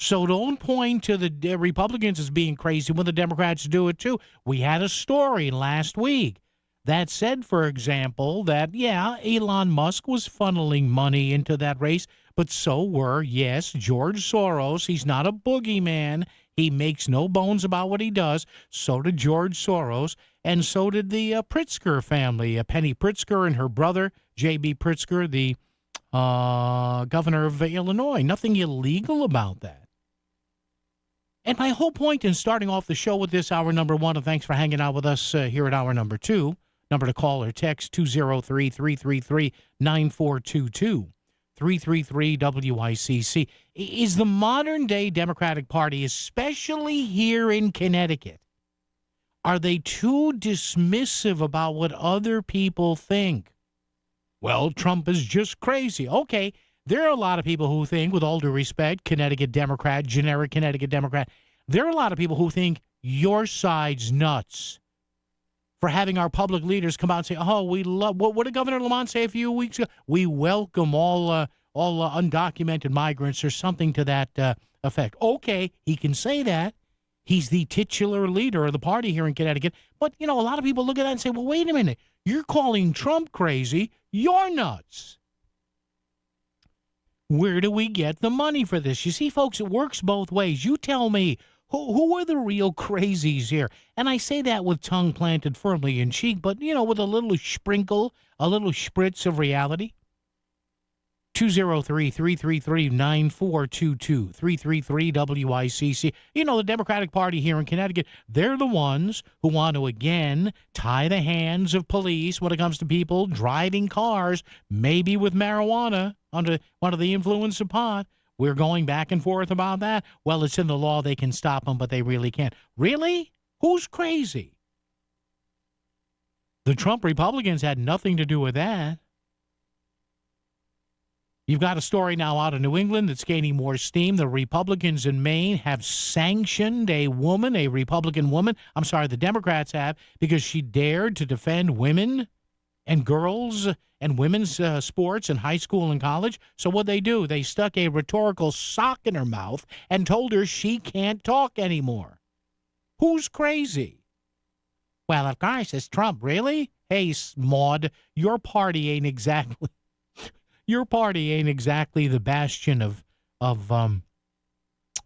So don't point to the Republicans as being crazy when the Democrats do it too. We had a story last week that said, for example, that, Elon Musk was funneling money into that race, but so were, yes, George Soros. He's not a boogeyman. He makes no bones about what he does. So did George Soros, and so did the Pritzker family, Penny Pritzker and her brother, J.B. Pritzker, the governor of Illinois. Nothing illegal about that. And my whole point in starting off the show with this hour number one, and thanks for hanging out with us here at hour number two, number to call or text 203-333-9422, 333-WICC, is the modern-day Democratic Party, especially here in Connecticut, are they too dismissive about what other people think? Well, Trump is just crazy. Okay, there are a lot of people who think, with all due respect, Connecticut Democrat, generic Connecticut Democrat, there are a lot of people who think your side's nuts for having our public leaders come out and say, oh, we love, what did Governor Lamont say a few weeks ago? We welcome all undocumented migrants or something to that effect. Okay, he can say that. He's the titular leader of the party here in Connecticut. But, a lot of people look at that and say, well, wait a minute. You're calling Trump crazy. You're nuts. Where do we get the money for this? You see, folks, it works both ways. You tell me, who are the real crazies here? And I say that with tongue planted firmly in cheek, but, with a little sprinkle, a little spritz of reality. 203-333-9422, 333-WICC. The Democratic Party here in Connecticut, they're the ones who want to, again, tie the hands of police when it comes to people driving cars, maybe with marijuana, under the influence of pot. We're going back and forth about that. Well, it's in the law. They can stop them, but they really can't. Really? Who's crazy? The Trump Republicans had nothing to do with that. You've got a story now out of New England that's gaining more steam. The Republicans in Maine have sanctioned the Democrats have, because she dared to defend women and girls and women's sports in high school and college. So what'd they do? They stuck a rhetorical sock in her mouth and told her she can't talk anymore. Who's crazy? Well, of course, it's Trump. Really? Hey, Maud, your party ain't exactly the bastion of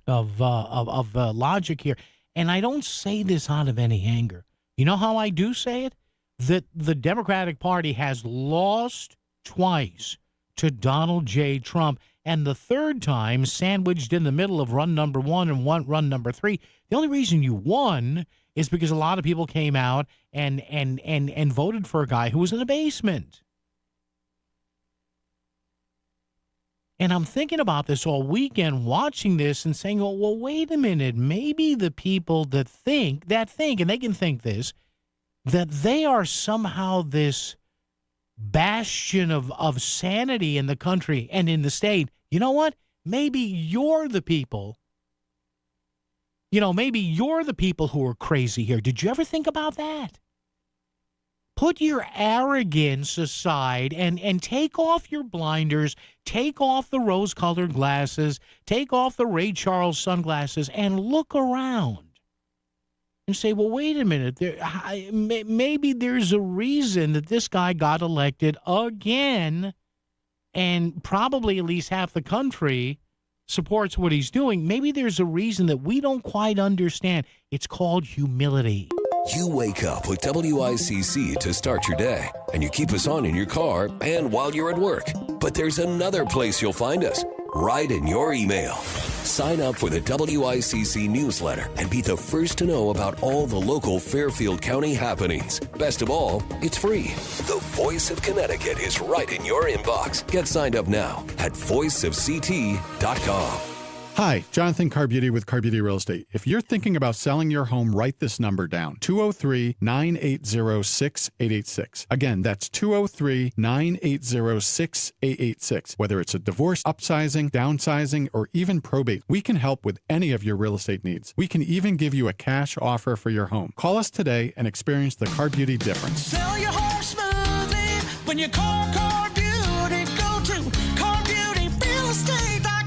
logic here. And I don't say this out of any anger. You know how I do say it? That the Democratic Party has lost twice to Donald J. Trump, and the third time sandwiched in the middle of run number 1 and run number 3. The only reason you won is because a lot of people came out and voted for a guy who was in the basement. And I'm thinking about this all weekend, watching this and saying, well, wait a minute. Maybe the people that think, and they can think this, that they are somehow this bastion of sanity in the country and in the state. You know what? Maybe you're the people. Maybe you're the people who are crazy here. Did you ever think about that? Put your arrogance aside and take off your blinders, take off the rose-colored glasses, take off the Ray Charles sunglasses, and look around and say, well, wait a minute. Maybe there's a reason that this guy got elected again, and probably at least half the country supports what he's doing. Maybe there's a reason that we don't quite understand. It's called humility. You wake up with WICC to start your day, and you keep us on in your car and while you're at work. But there's another place you'll find us, right in your email. Sign up for the WICC newsletter and be the first to know about all the local Fairfield County happenings. Best of all, it's free. The Voice of Connecticut is right in your inbox. Get signed up now at voiceofct.com. Hi, Jonathan Carbuti with Carbuti Real Estate. If you're thinking about selling your home, write this number down, 203-980-6886. Again, that's 203-980-6886. Whether it's a divorce, upsizing, downsizing, or even probate, we can help with any of your real estate needs. We can even give you a cash offer for your home. Call us today and experience the Carbuti difference. Sell your home smoothly when you call Carbuti. Go to CarBeautyRealEstate.com.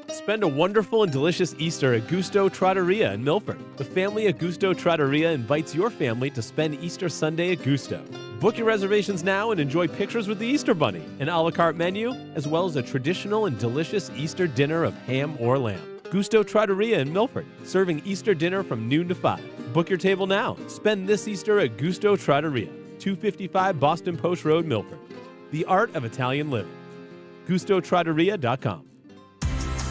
Spend a wonderful and delicious Easter at Gusto Trattoria in Milford. The family at Gusto Trattoria invites your family to spend Easter Sunday at Gusto. Book your reservations now and enjoy pictures with the Easter Bunny, an a la carte menu, as well as a traditional and delicious Easter dinner of ham or lamb. Gusto Trattoria in Milford, serving Easter dinner from noon to 5. Book your table now. Spend this Easter at Gusto Trattoria, 255 Boston Post Road, Milford. The art of Italian living. GustoTrattoria.com.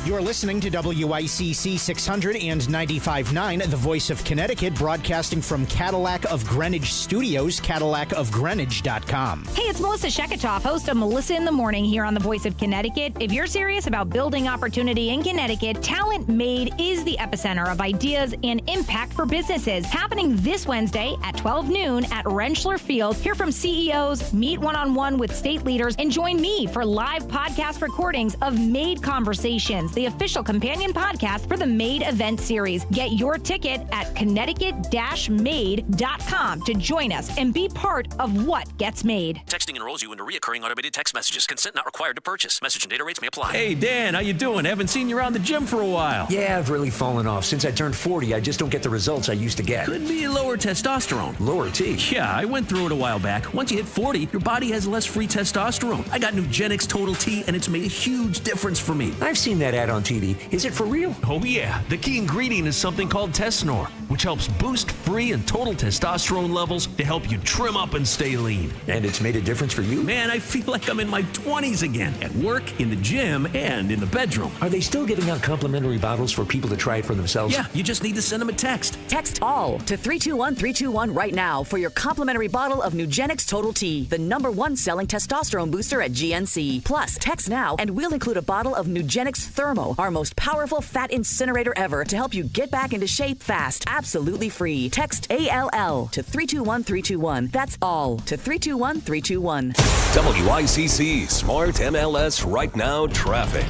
You're listening to WICC 600 and 95.9, the Voice of Connecticut, broadcasting from Cadillac of Greenwich Studios, CadillacofGreenwich.com. Hey, it's Melissa Sheketoff, host of Melissa in the Morning here on the Voice of Connecticut. If you're serious about building opportunity in Connecticut, Talent Made is the epicenter of ideas and impact for businesses. Happening this Wednesday at 12 noon at Rentschler Field. Hear from CEOs, meet one-on-one with state leaders, and join me for live podcast recordings of Made Conversations, the official companion podcast for the Made event series. Get your ticket at Connecticut-Made.com to join us and be part of what gets made. Texting enrolls you into recurring automated text messages. Consent not required to purchase. Message and data rates may apply. Hey, Dan, how you doing? Haven't seen you around the gym for a while. Yeah, I've really fallen off. Since I turned 40, I just don't get the results I used to get. Could be lower testosterone. Lower T? Yeah, I went through it a while back. Once you hit 40, your body has less free testosterone. I got Nugenix Total T, and it's made a huge difference for me. I've seen that ad on TV. Is it for real? Oh, yeah. The key ingredient is something called Tesnor, which helps boost free and total testosterone levels to help you trim up and stay lean. And it's made a difference for you? Man, I feel like I'm in my 20s again, at work, in the gym, and in the bedroom. Are they still giving out complimentary bottles for people to try it for themselves? Yeah, you just need to send them a text. Text ALL to 321-321 right now for your complimentary bottle of Nugenix Total T, the #1 selling testosterone booster at GNC. Plus, text now and we'll include a bottle of Nugenix Thermo, our most powerful fat incinerator ever, to help you get back into shape fast. absolutely free. Text ALL to 321321. That's all to 321321. WICC Smart MLS Right Now Traffic.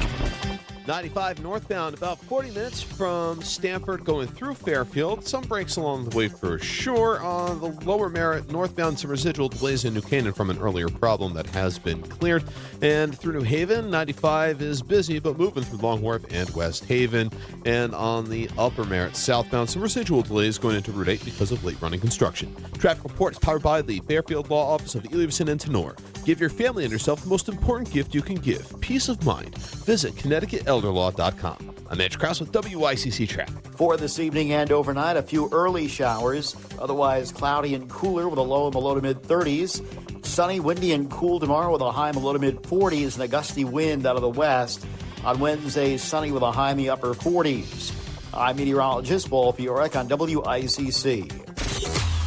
95 northbound, about 40 minutes from Stamford going through Fairfield. Some breaks along the way for sure. On the lower Merritt northbound, some residual delays in New Canaan from an earlier problem that has been cleared. And through New Haven, 95 is busy, but moving through Long Wharf and West Haven. And on the upper Merritt southbound, some residual delays going into Route 8 because of late running construction. Traffic report is powered by the Fairfield Law Office of Elevson and Tenor. Give your family and yourself the most important gift you can give, peace of mind. Visit ConnecticutElderLaw.com. I'm Andrew Krause with WICC Traffic. For this evening and overnight, a few early showers. Otherwise cloudy and cooler with a low in the low to mid-30s. Sunny, windy, and cool tomorrow with a high in the low to mid-40s and a gusty wind out of the west. On Wednesday, sunny with a high in the upper 40s. I'm meteorologist Paul Fiorek on WICC.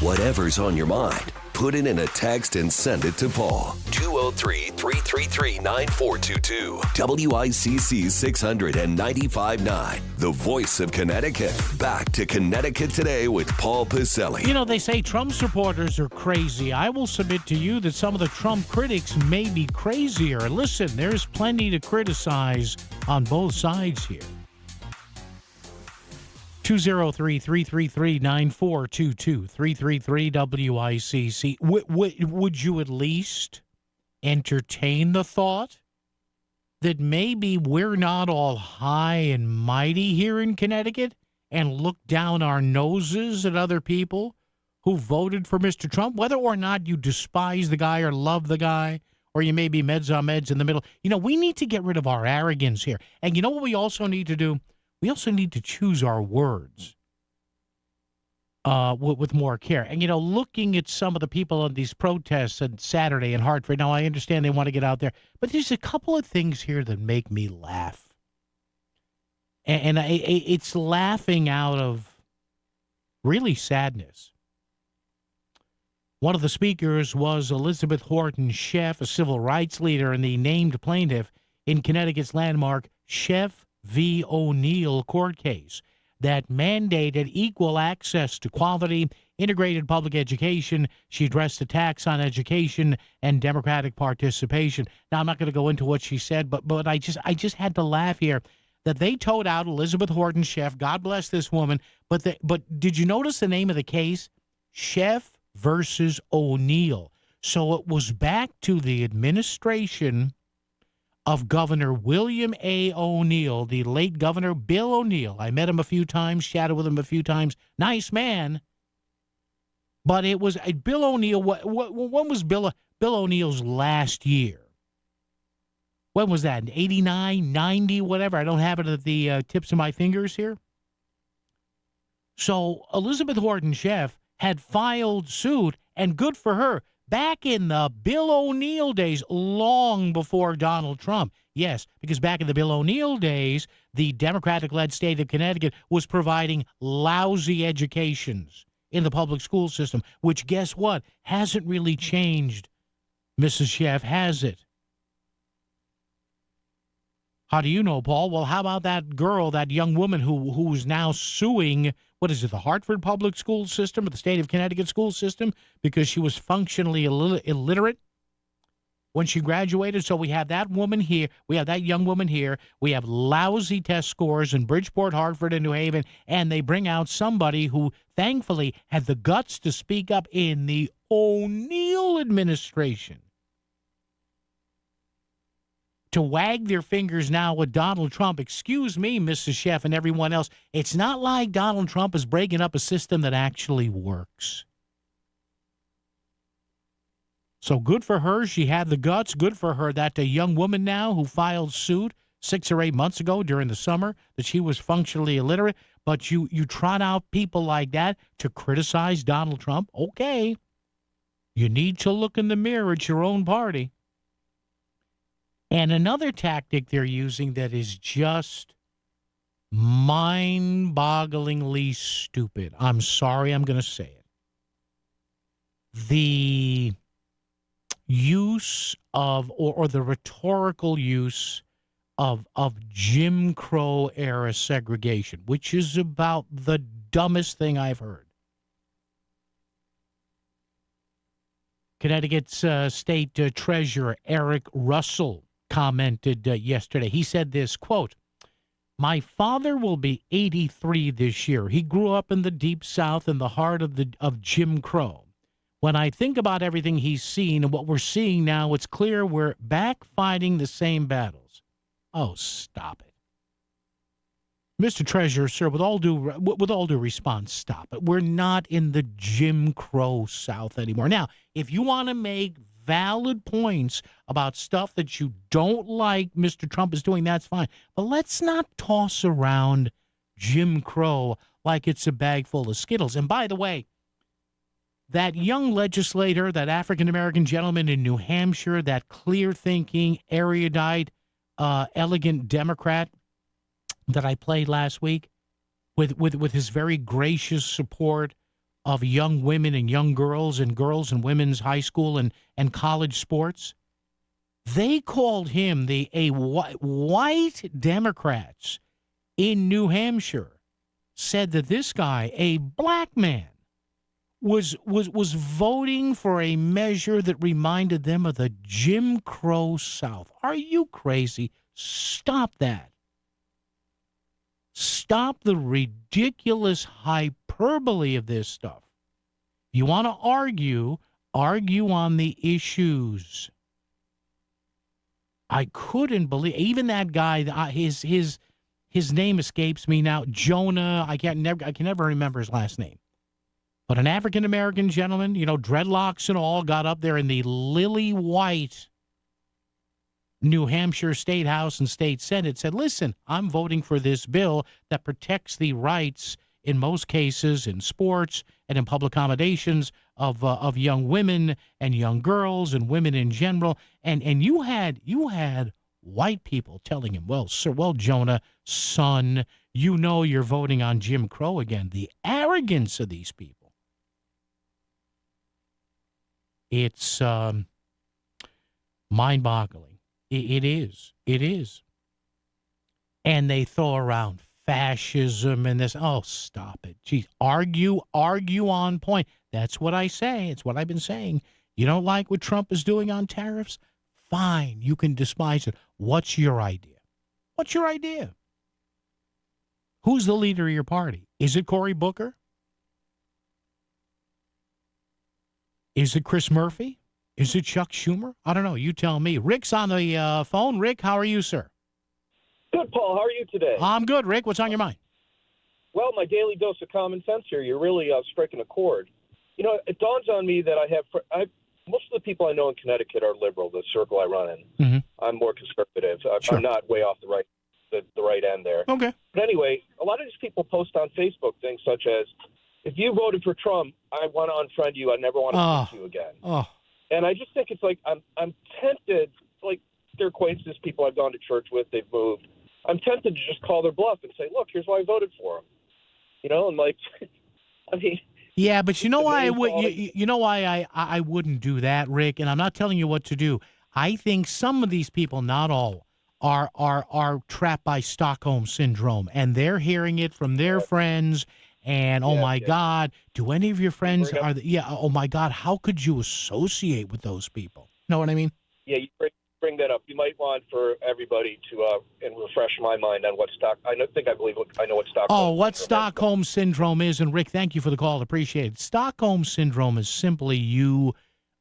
Whatever's on your mind, put it in a text and send it to Paul. 203-333-9422. WICC 695.9. The voice of Connecticut. Back to Connecticut Today with Paul Pacelli. You know, they say Trump supporters are crazy. I will submit to you that some of the Trump critics may be crazier. Listen, there's plenty to criticize on both sides here. 203-333-9422, 333-WICC. Would you at least entertain the thought that maybe we're not all high and mighty here in Connecticut and look down our noses at other people who voted for Mr. Trump, whether or not you despise the guy or love the guy, or you may be meds on meds in the middle? You know, we need to get rid of our arrogance here. And you know what we also need to do? We also need to choose our words with more care. And, you know, looking at some of the people on these protests on Saturday in Hartford, now I understand they want to get out there, but there's a couple of things here that make me laugh. And it's laughing out of really sadness. One of the speakers was Elizabeth Horton Sheff, a civil rights leader and the named plaintiff in Connecticut's landmark Sheff v. O'Neill court case that mandated equal access to quality, integrated public education. She addressed attacks on education and democratic participation. Now, I'm not going to go into what she said, but I just had to laugh here that they towed out Elizabeth Horton Sheff. God bless this woman. But did you notice the name of the case? Sheff versus O'Neill. So it was back to the administration of Governor William A. O'Neill, the late Governor Bill O'Neill. I met him a few times, chatted with him a few times. Nice man. But it was Bill O'Neill. When was Bill O'Neill's last year? When was that? 89, 90, whatever. I don't have it at the tips of my fingers here. So Elizabeth Horton Sheff had filed suit, and good for her, back in the Bill O'Neill days, long before Donald Trump. Yes, because back in the Bill O'Neill days, the Democratic-led state of Connecticut was providing lousy educations in the public school system, which, guess what, hasn't really changed, Mrs. Sheff, has it? How do you know, Paul? Well, how about that girl, that young woman who's now suing, what is it, the Hartford public school system or the state of Connecticut school system, because she was functionally illiterate when she graduated? So we have that woman here. We have that young woman here. We have lousy test scores in Bridgeport, Hartford, and New Haven, and they bring out somebody who thankfully had the guts to speak up in the O'Neill administration, to wag their fingers now with Donald Trump. Excuse me, Mrs. Sheff and everyone else. It's not like Donald Trump is breaking up a system that actually works. So good for her. She had the guts. Good for her. That a young woman now who filed suit 6 or 8 months ago during the summer that she was functionally illiterate. But you trot out people like that to criticize Donald Trump. Okay. You need to look in the mirror at your own party. And another tactic they're using that is just mind-bogglingly stupid. I'm sorry, I'm going to say it. The use of, or the rhetorical use of Jim Crow-era segregation, which is about the dumbest thing I've heard. Connecticut's State Treasurer Eric Russell commented yesterday. He said this, quote, "My father will be 83 this year. He grew up in the Deep South in the heart of Jim Crow. When I think about everything he's seen and what we're seeing now, it's clear we're back fighting the same battles." Oh, stop it. Mr. Treasurer, sir, with all due response, stop it. We're not in the Jim Crow South anymore. Now, if you want to make valid points about stuff that you don't like Mr. Trump is doing, that's fine. But let's not toss around Jim Crow like it's a bag full of Skittles. And by the way, that young legislator, that African-American gentleman in New Hampshire, that clear-thinking, erudite, elegant Democrat that I played last week with his very gracious support of young women and young girls and women's high school and college sports. They called him white Democrats in New Hampshire said that this guy, a black man, was voting for a measure that reminded them of the Jim Crow South. Are you crazy? Stop that. Stop the ridiculous hyperbole of this stuff. If you want to argue on the issues. I couldn't believe, even that guy, his name escapes me now, Jonah, I can never remember his last name. But an African-American gentleman, dreadlocks and all, got up there in the lily white New Hampshire State House and State Senate, said, listen, I'm voting for this bill that protects the rights, in most cases, in sports and in public accommodations of young women and young girls and women in general. And you had white people telling him, well, sir, Jonah, son, you're voting on Jim Crow again. The arrogance of these people. It's mind-boggling. It is. And they throw around fascism and this. Oh, stop it. Geez, argue on point. That's what I say. It's what I've been saying. You don't like what Trump is doing on tariffs? Fine. You can despise it. What's your idea? Who's the leader of your party? Is it Cory Booker? Is it Chris Murphy? Is it Chuck Schumer? I don't know. You tell me. Rick's on the phone. Rick, how are you, sir? Good, Paul. How are you today? I'm good, Rick. What's on your mind? Well, my daily dose of common sense here. You're really striking a chord. It dawns on me that most of the people I know in Connecticut are liberal, the circle I run in. Mm-hmm. I'm more conservative. Sure. I'm not way off the right end there. Okay. But anyway, a lot of these people post on Facebook things such as, if you voted for Trump, I want to unfriend you. I never want to see you again. Oh. And I just think it's like I'm tempted, like their acquaintances, people I've gone to church with, they've moved. I'm tempted to just call their bluff and say, look, here's why I voted for him. And like, I mean. Yeah, but you know why I wouldn't do that, Rick, and I'm not telling you what to do. I think some of these people, not all, are trapped by Stockholm syndrome, and they're hearing it from their friends. And, God, do any of your friends oh, my God, how could you associate with those people? Know what I mean? Yeah, you bring that up. You might want for everybody to and refresh my mind on what I know what Stockholm Stockholm syndrome is. And, Rick, thank you for the call. Appreciate it. Stockholm syndrome is simply you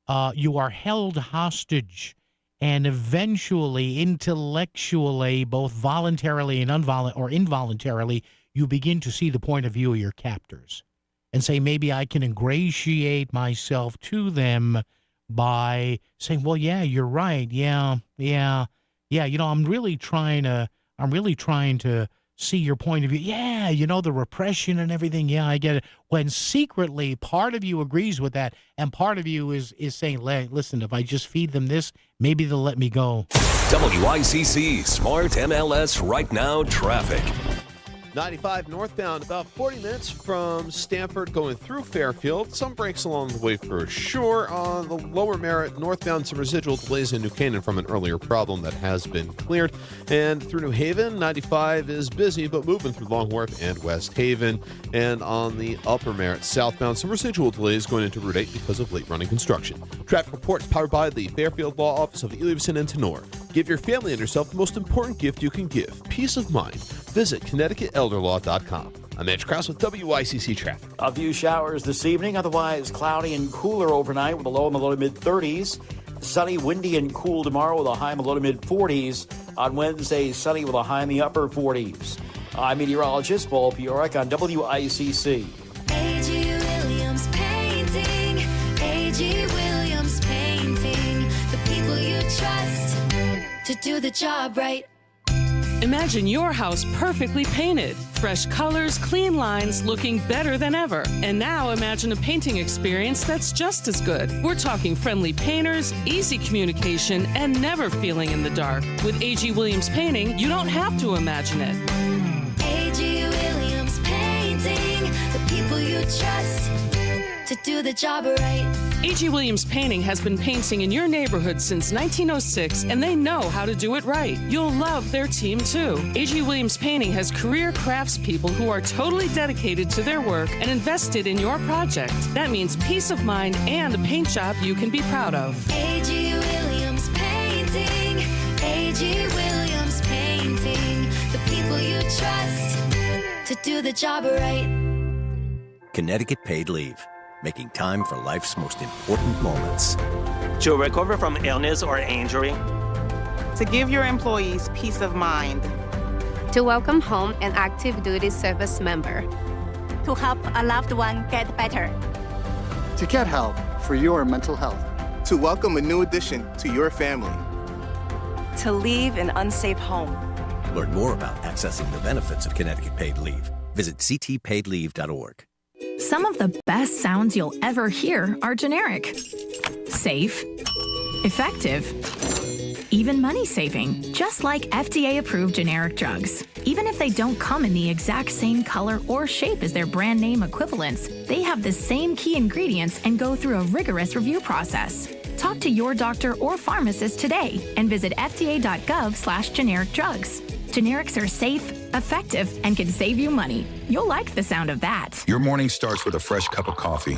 are held hostage and eventually, intellectually, both voluntarily and involuntarily, you begin to see the point of view of your captors and say, maybe I can ingratiate myself to them by saying, well, yeah, you're right. Yeah. I'm really trying to see your point of view. Yeah. The repression and everything. Yeah, I get it. When secretly part of you agrees with that and part of you is saying, listen, if I just feed them this, maybe they'll let me go. WICC Smart MLS Right Now Traffic. 95 northbound, about 40 minutes from Stanford going through Fairfield. Some breaks along the way for sure. On the lower Merritt northbound, some residual delays in New Canaan from an earlier problem that has been cleared. And through New Haven, 95 is busy, but moving through Long Wharf and West Haven. And on the upper Merritt southbound, some residual delays going into Route 8 because of late running construction. Traffic reports powered by the Fairfield Law Office of Elevson and Tenor. Give your family and yourself the most important gift you can give, peace of mind. Visit ConnecticutElderLaw.com. I'm Edge Krause with WICC Traffic. A few showers this evening, otherwise cloudy and cooler overnight with a low in the low to mid-30s. Sunny, windy, and cool tomorrow with a high in the low to mid-40s. On Wednesday, sunny with a high in the upper 40s. I'm meteorologist Paul Piorek on WICC. A.G. Williams Painting. A.G. Williams Painting. The people you trust to do the job right. Imagine your house perfectly painted. Fresh colors, clean lines, looking better than ever. And now imagine a painting experience that's just as good. We're talking friendly painters, easy communication, and never feeling in the dark. With A.G. Williams Painting, you don't have to imagine it. A.G. Williams Painting. The people you trust to do the job right. A.G. Williams Painting has been painting in your neighborhood since 1906, and they know how to do it right. You'll love their team, too. A.G. Williams Painting has career craftspeople who are totally dedicated to their work and invested in your project. That means peace of mind and a paint job you can be proud of. A.G. Williams Painting. A.G. Williams Painting. The people you trust to do the job right. Connecticut Paid Leave, making time for life's most important moments. To recover from illness or injury. To give your employees peace of mind. To welcome home an active duty service member. To help a loved one get better. To get help for your mental health. To welcome a new addition to your family. To leave an unsafe home. Learn more about accessing the benefits of Connecticut Paid Leave. Visit ctpaidleave.org. Some of the best sounds you'll ever hear are generic. Safe. Effective. Even money-saving. Just like FDA-approved generic drugs. Even if they don't come in the exact same color or shape as their brand name equivalents, they have the same key ingredients and go through a rigorous review process. Talk to your doctor or pharmacist today and visit fda.gov/generic drugs. Generics are safe, effective, and can save you money. You'll like the sound of that. Your morning starts with a fresh cup of coffee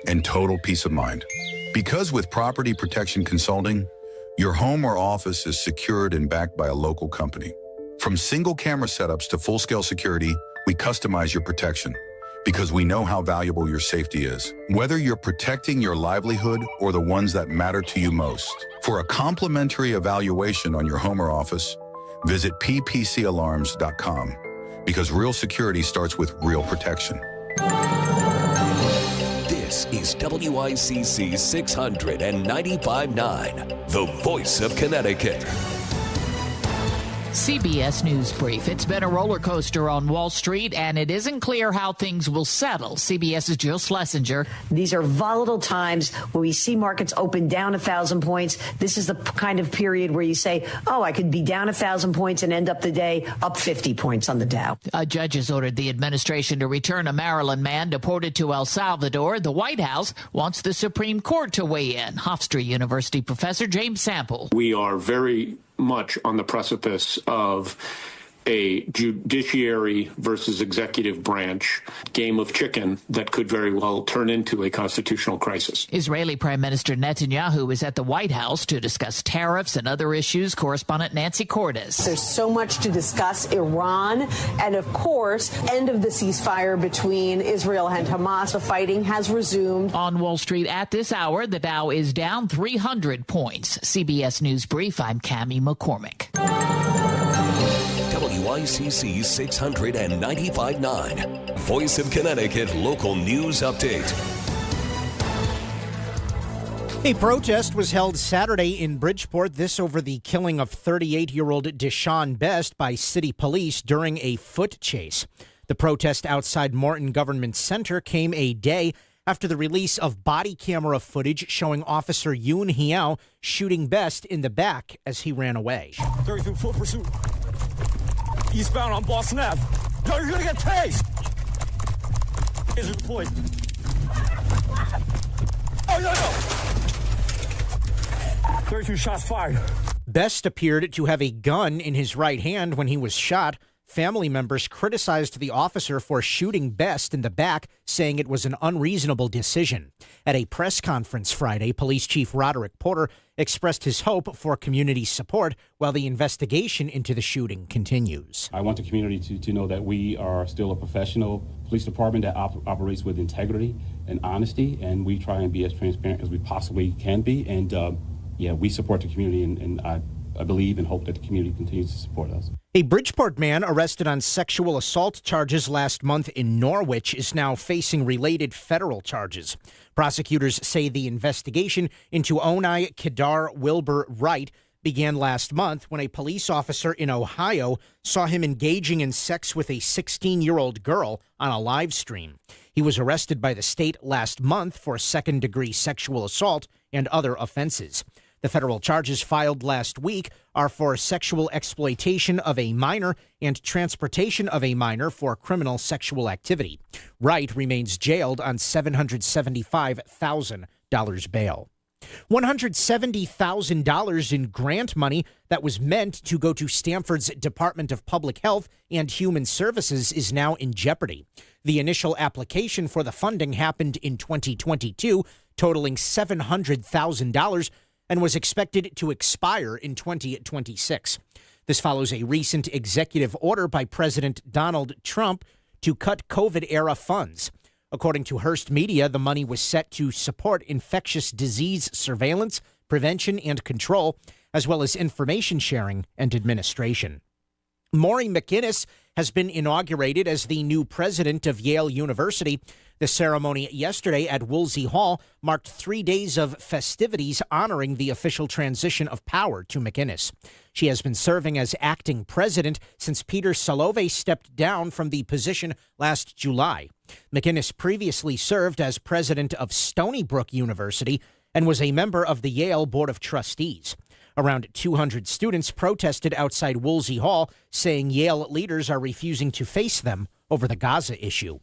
and total peace of mind. Because with Property Protection Consulting, your home or office is secured and backed by a local company. From single camera setups to full-scale security, we customize your protection because we know how valuable your safety is. Whether you're protecting your livelihood or the ones that matter to you most. For a complimentary evaluation on your home or office, visit ppcalarms.com because real security starts with real protection. This is WICC 695.9, the voice of Connecticut. CBS News Brief. It's been a roller coaster on Wall Street, and it isn't clear how things will settle. CBS's Jill Schlesinger. These are volatile times where we see markets open down 1,000 points. This is the kind of period where you say, oh, I could be down 1,000 points and end up the day up 50 points on the Dow. A judge has ordered the administration to return a Maryland man deported to El Salvador. The White House wants the Supreme Court to weigh in. Hofstra University professor James Sample. We are very much on the precipice of a judiciary versus executive branch game of chicken that could very well turn into a constitutional crisis. Israeli Prime Minister Netanyahu is at the White House to discuss tariffs and other issues. Correspondent Nancy Cordes. There's so much to discuss. Iran and, of course, end of the ceasefire between Israel and Hamas. The fighting has resumed. On Wall Street at this hour, the Dow is down 300 points. CBS News Brief, I'm Cammie McCormick. WICC 695.9, Voice of Connecticut Local News Update. A protest was held Saturday in Bridgeport, this over the killing of 38-year-old Deshaun Best by city police during a foot chase. The protest outside Morton Government Center came a day after the release of body camera footage showing Officer Yoon Hiao shooting Best in the back as he ran away. 32 full pursuit. Eastbound on Boston Ave. You're gonna get tased! Is it poison? Oh, no! 32 shots fired. Best appeared to have a gun in his right hand when he was shot. Family members criticized the officer for shooting Best in the back, saying it was an unreasonable decision. At a press conference Friday, Police Chief Roderick Porter expressed his hope for community support while the investigation into the shooting continues. I want the community to know that we are still a professional police department that operates with integrity and honesty, and we try and be as transparent as we possibly can be. And we support the community, and I believe and hope that the community continues to support us. A Bridgeport man arrested on sexual assault charges last month in Norwich is now facing related federal charges. Prosecutors say the investigation into Onai Kedar Wilbur Wright began last month when a police officer in Ohio saw him engaging in sex with a 16-year-old girl on a live stream. He was arrested by the state last month for second-degree sexual assault and other offenses. The federal charges filed last week are for sexual exploitation of a minor and transportation of a minor for criminal sexual activity. Wright remains jailed on $775,000 bail. $170,000 in grant money that was meant to go to Stanford's Department of Public Health and Human Services is now in jeopardy. The initial application for the funding happened in 2022, totaling $700,000, and was expected to expire in 2026. This follows a recent executive order by President Donald Trump to cut COVID-era funds. According to Hearst Media, the money was set to support infectious disease surveillance, prevention, and control, as well as information sharing and administration. Maury McInnes has been inaugurated as the new president of Yale University. The ceremony yesterday at Woolsey Hall marked 3 days of festivities honoring the official transition of power to McInnes. She has been serving as acting president since Peter Salovey stepped down from the position last July. McInnes previously served as president of Stony Brook University and was a member of the Yale Board of Trustees. Around 200 students protested outside Woolsey Hall, saying Yale leaders are refusing to face them over the Gaza issue.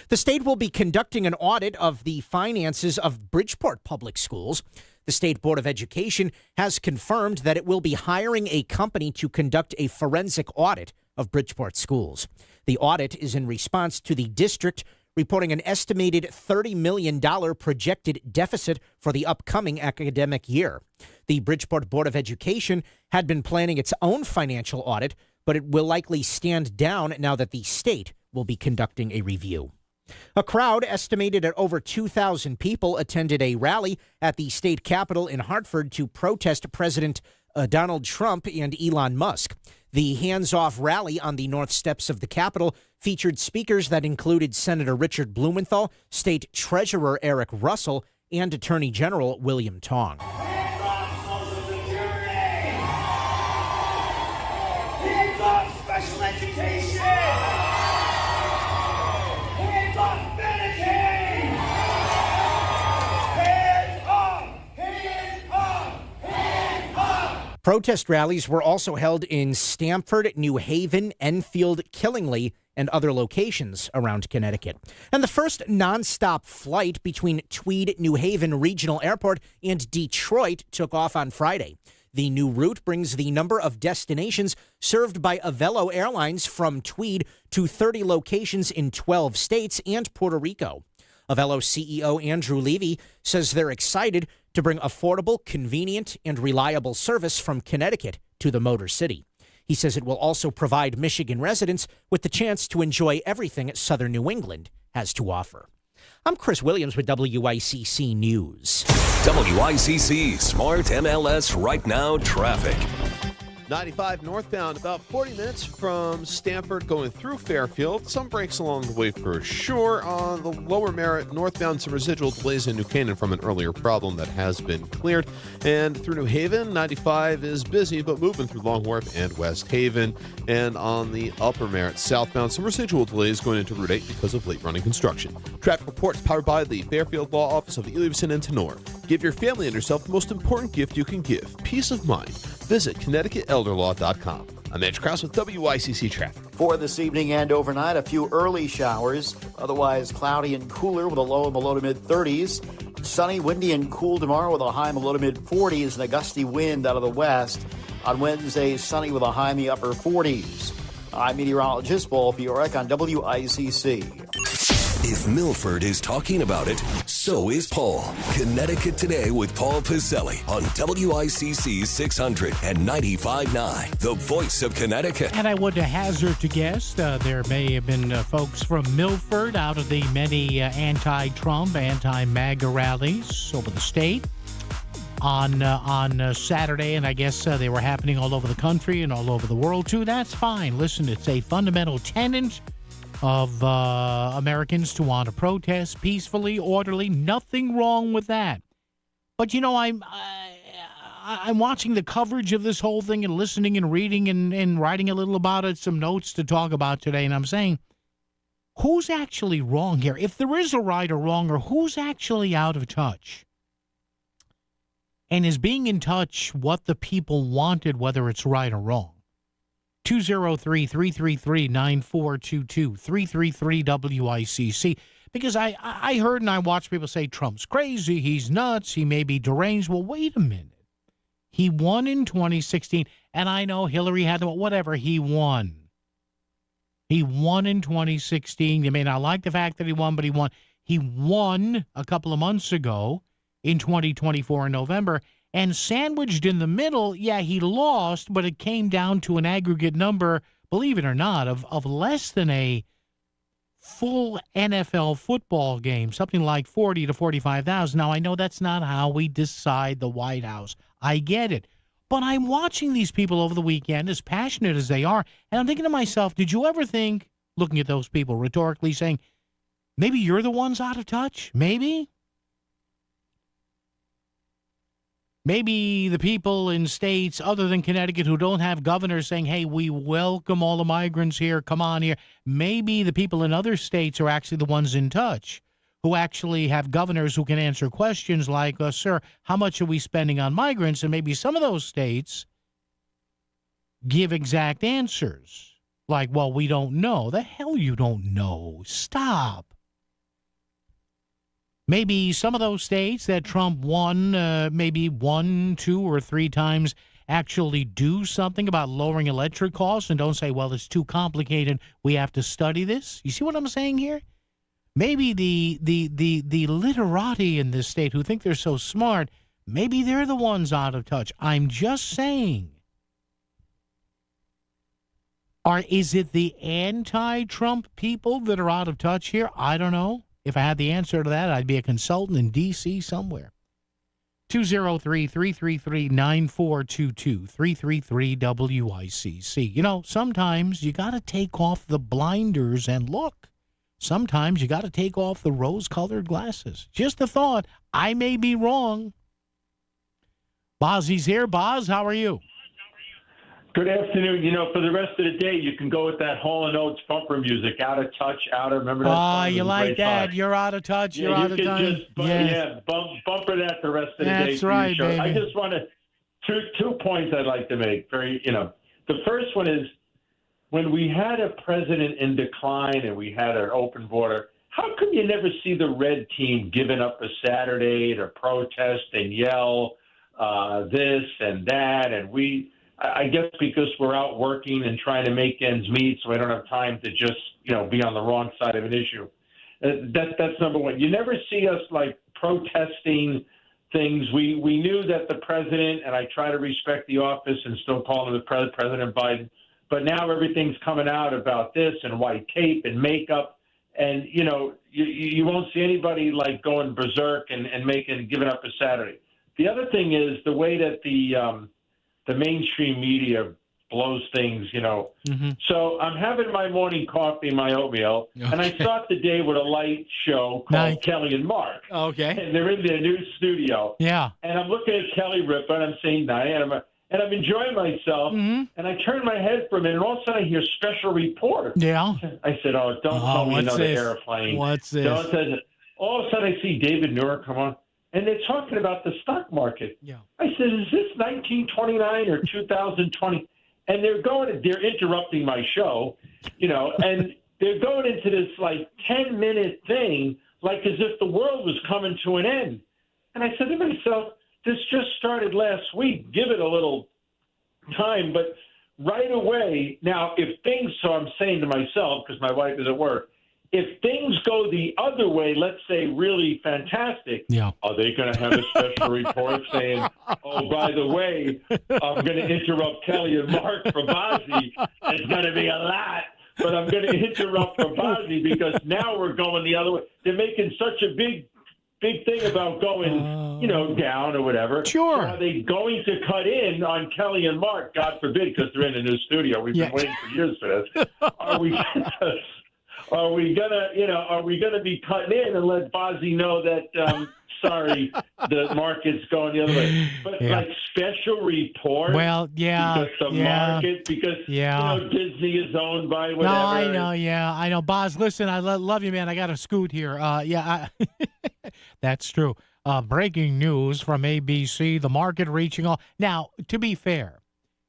The state will be conducting an audit of the finances of Bridgeport Public Schools. The State Board of Education has confirmed that it will be hiring a company to conduct a forensic audit of Bridgeport schools. The audit is in response to the district reporting an estimated $30 million projected deficit for the upcoming academic year. The Bridgeport Board of Education had been planning its own financial audit, but it will likely stand down now that the state will be conducting a review. A crowd estimated at over 2,000 people attended a rally at the state capitol in Hartford to protest President Donald Trump and Elon Musk. The hands-off rally on the north steps of the Capitol featured speakers that included Senator Richard Blumenthal, State Treasurer Eric Russell, and Attorney General William Tong. Hands off Social Security! Hands off special education! Hands off Medicaid! Hands off! Hands off! Hands off! Protest rallies were also held in Stamford, New Haven, Enfield, Killingly, and other locations around Connecticut. And the first nonstop flight between Tweed New Haven Regional Airport and Detroit took off on Friday. The new route brings the number of destinations served by Avelo Airlines from Tweed to 30 locations in 12 states and Puerto Rico. Avelo CEO Andrew Levy says they're excited to bring affordable, convenient, and reliable service from Connecticut to the Motor City. He says it will also provide Michigan residents with the chance to enjoy everything Southern New England has to offer. I'm Chris Williams with WICC News. WICC Smart MLS Right Now Traffic. 95 northbound, about 40 minutes from Stamford going through Fairfield. Some breaks along the way for sure. On the lower Merritt northbound, some residual delays in New Canaan from an earlier problem that has been cleared. And through New Haven, 95 is busy, but moving through Long Wharf and West Haven. And on the upper Merritt southbound, some residual delays going into Route 8 because of late running construction. Traffic reports powered by the Fairfield Law Office of Elevson and Tenor. Give your family and yourself the most important gift you can give, peace of mind. Visit ConnecticutElderlaw.com. I'm Edge Krause with WICC Traffic. For this evening and overnight, a few early showers. Otherwise, cloudy and cooler with a low in the low to mid-30s. Sunny, windy, and cool tomorrow with a high in the low to mid-40s and a gusty wind out of the west. On Wednesday, sunny with a high in the upper 40s. I'm meteorologist Paul Fiorek on WICC. If Milford is talking about it, so is Paul. Connecticut Today with Paul Piselli on WICC 600 and 95.9, the voice of Connecticut. And I would hazard to guess there may have been folks from Milford out of the many anti-Trump, anti-MAGA rallies over the state on Saturday, and I guess they were happening all over the country and all over the world, too. That's fine. Listen, it's a fundamental tenet of Americans to want to protest peacefully, orderly. Nothing wrong with that. But, you know, I'm watching the coverage of this whole thing and listening and reading and writing a little about it, some notes to talk about today, and I'm saying, who's actually wrong here? If there is a right or wrong, or who's actually out of touch? And is being in touch what the people wanted, whether it's right or wrong? 203-333-9422, 333-WICC. Because I heard and I watched people say Trump's crazy, he's nuts, he may be deranged. Well, wait a minute. He won in 2016, and I know Hillary had whatever, he won. He won in 2016. You may not like the fact that he won, but he won. He won a couple of months ago in 2024 in November. And sandwiched in the middle, yeah, he lost, but it came down to an aggregate number, believe it or not, of less than a full NFL football game, something like 40 to 45,000. Now, I know that's not how we decide the White House. I get it. But I'm watching these people over the weekend, as passionate as they are, and I'm thinking to myself, did you ever think, looking at those people rhetorically, saying, maybe you're the ones out of touch? Maybe? Maybe the people in states other than Connecticut who don't have governors saying, hey, we welcome all the migrants here, come on here. Maybe the people in other states are actually the ones in touch, who actually have governors who can answer questions like, sir, how much are we spending on migrants? And maybe some of those states give exact answers. Like, well, we don't know. The hell you don't know. Stop. Maybe some of those states that Trump won, maybe 1, 2, or 3 times, actually do something about lowering electric costs and don't say, well, it's too complicated, we have to study this. You see what I'm saying here? Maybe the literati in this state who think they're so smart, maybe they're the ones out of touch. I'm just saying. Or is it the anti-Trump people that are out of touch here? I don't know. If I had the answer to that, I'd be a consultant in D.C. somewhere. 203-333-9422, 333-WICC. You know, sometimes you got to take off the blinders and look. Sometimes you got to take off the rose-colored glasses. Just a thought. I may be wrong. Bozzy's here. Boz, how are you? Good afternoon. You know, for the rest of the day, you can go with that Hall & Oates bumper music, out of touch, remember that song? You like that? Song. You're out of touch. You're out of touch. Bumper that the rest of the day. That's right, baby. I just want to, two points I'd like to make. The first one is, when we had a president in decline and we had an open border, how come you never see the red team giving up a Saturday to protest and yell this and that? And I guess because we're out working and trying to make ends meet, so I don't have time to just, be on the wrong side of an issue. That's number one. You never see us like protesting things. We knew that the president, and I try to respect the office and still call him the President Biden, but now everything's coming out about this and white tape and makeup, and you won't see anybody like going berserk and giving up a Saturday. The other thing is the way that the mainstream media blows things, Mm-hmm. So I'm having my morning coffee, my oatmeal, and I start the day with a light show called Kelly and Mark. Okay. And they're in their new studio. Yeah. And I'm looking at Kelly Ripa, and I'm saying, Diana, and I'm enjoying myself. Mm-hmm. And I turn my head for a minute, and all of a sudden I hear special report. Yeah. I said, don't tell me another airplane. What's this? All of a sudden I see David Neuer come on. And they're talking about the stock market. Yeah. I said, is this 1929 or 2020? and they're interrupting my show, and they're going into this like 10-minute thing, like as if the world was coming to an end. And I said to myself, this just started last week. Give it a little time. But right away, now, so I'm saying to myself, because my wife is at work, if things go the other way, let's say really fantastic, are they going to have a special report saying, oh, by the way, I'm going to interrupt Kelly and Mark for Bozzi. It's going to be a lot, but I'm going to interrupt for Bozzi because now we're going the other way. They're making such a big thing about going, down or whatever. Sure. So are they going to cut in on Kelly and Mark? God forbid, because they're in a new studio. We've been waiting for years for this. Are we gonna be cutting in and let Bozzi know that sorry, the market's going the other way? But like special report. Well, because the market, because Disney is owned by whatever. No, I know. Boz, listen, I love you, man. I got to scoot here. That's true. Breaking news from ABC: the market reaching all. Now, to be fair,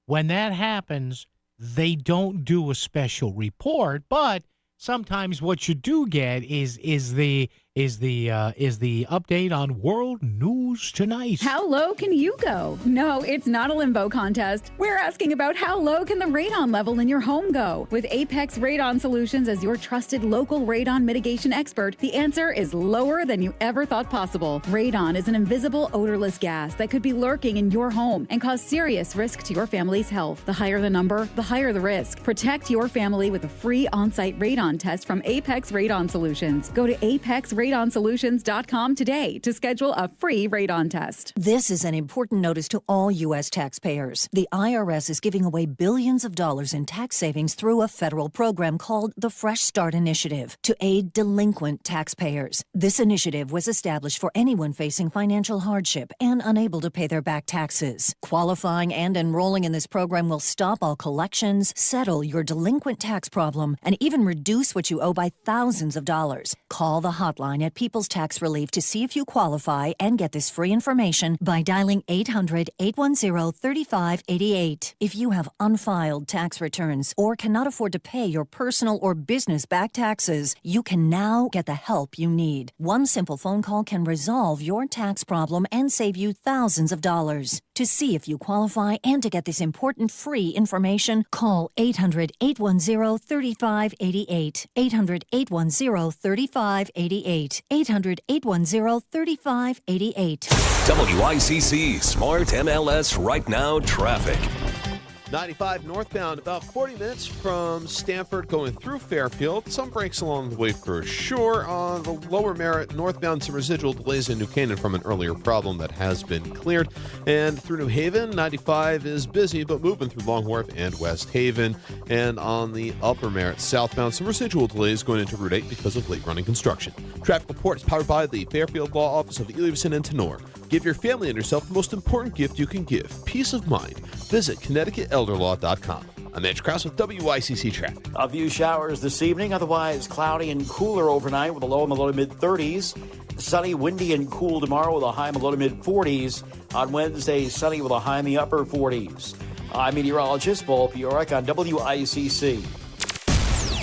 when that happens, they don't do a special report, but sometimes what you do get is the update on World News Tonight. How low can you go? No, it's not a limbo contest. We're asking about how low can the radon level in your home go? With Apex Radon Solutions as your trusted local radon mitigation expert, the answer is lower than you ever thought possible. Radon is an invisible, odorless gas that could be lurking in your home and cause serious risk to your family's health. The higher the number, the higher the risk. Protect your family with a free on-site radon test from Apex Radon Solutions. Go to apexradonsolutions.com today to schedule a free radon test. This is an important notice to all U.S. taxpayers. The IRS is giving away billions of dollars in tax savings through a federal program called the Fresh Start Initiative to aid delinquent taxpayers. This initiative was established for anyone facing financial hardship and unable to pay their back taxes. Qualifying and enrolling in this program will stop all collections, settle your delinquent tax problem, and even reduce what you owe by thousands of dollars. Call the hotline at People's Tax Relief to see if you qualify and get this free information by dialing 800-810-3588. If you have unfiled tax returns or cannot afford to pay your personal or business back taxes, you can now get the help you need. One simple phone call can resolve your tax problem and save you thousands of dollars. To see if you qualify and to get this important free information, call 800-810-3588. 800-810-3588. 800-810-3588. WICC Smart MLS Right Now Traffic. 95 northbound, about 40 minutes from Stamford going through Fairfield. Some breaks along the way for sure. On the lower Merritt northbound, some residual delays in New Canaan from an earlier problem that has been cleared. And through New Haven, 95 is busy, but moving through Long Wharf and West Haven. And on the upper Merritt southbound, some residual delays going into Route 8 because of late running construction. Traffic report is powered by the Fairfield Law Office of Elevson and Tenor. Give your family and yourself the most important gift you can give, peace of mind. Visit ConnecticutElderLaw.com. I'm Andrew Krause with WICC Traffic. A few showers this evening, otherwise cloudy and cooler overnight with a low in the low to mid-30s. Sunny, windy, and cool tomorrow with a high in the low to mid-40s. On Wednesday, sunny with a high in the upper 40s. I'm meteorologist Paul Piorek on WICC.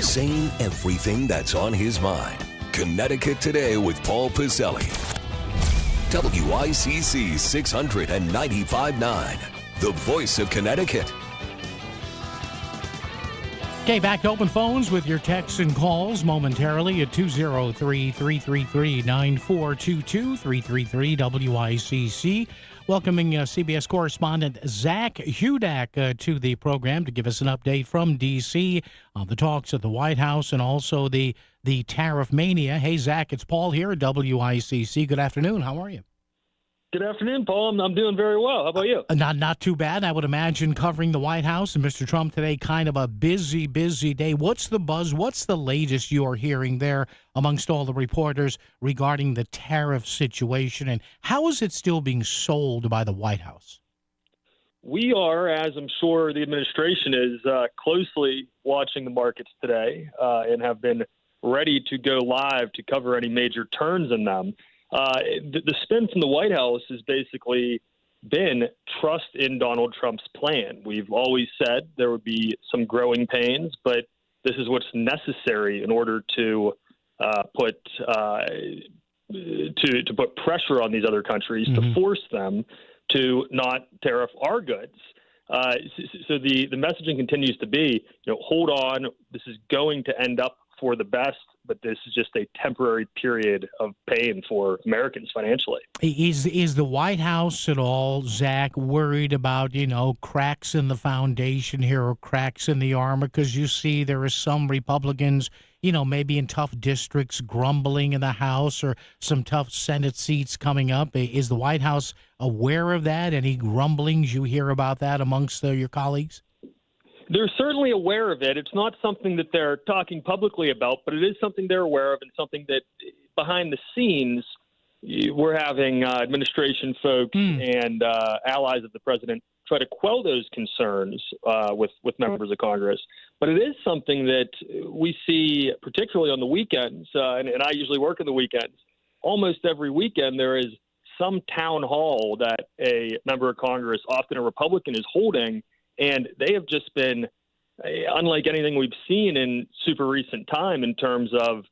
Saying everything that's on his mind. Connecticut Today with Paul Piselli. WICC 695.9. The voice of Connecticut. Okay, back to open phones with your texts and calls momentarily at 203-333-9422, 333-WICC. Welcoming CBS correspondent Zach Hudak to the program to give us an update from D.C. on the talks at the White House and also the tariff mania. Hey, Zach, it's Paul here at WICC. Good afternoon. How are you? Good afternoon, Paul. I'm doing very well. How about you? Not too bad. I would imagine covering the White House and Mr. Trump today, kind of a busy day. What's the buzz? What's the latest you're hearing there amongst all the reporters regarding the tariff situation, and how is it still being sold by the White House? We are, as I'm sure the administration is, closely watching the markets today and have been ready to go live to cover any major turns in them. The spin from the White House is basically been trust in Donald Trump's plan. We've always said there would be some growing pains, but this is what's necessary in order to put pressure on these other countries to force them to not tariff our goods. So the messaging continues to be, hold on, this is going to end up for the best, but this is just a temporary period of pain for Americans financially. Is the White House at all, Zach, worried about, cracks in the foundation here or cracks in the armor? Because you see there are some Republicans, maybe in tough districts grumbling in the House or some tough Senate seats coming up. Is the White House aware of that? Any grumblings you hear about that amongst your colleagues? They're certainly aware of it. It's not something that they're talking publicly about, but it is something they're aware of and something that behind the scenes we're having administration folks and allies of the president try to quell those concerns with members of Congress. But it is something that we see particularly on the weekends, and I usually work on the weekends. Almost every weekend there is some town hall that a member of Congress, often a Republican, is holding. And they have just been unlike anything we've seen in super recent time in terms of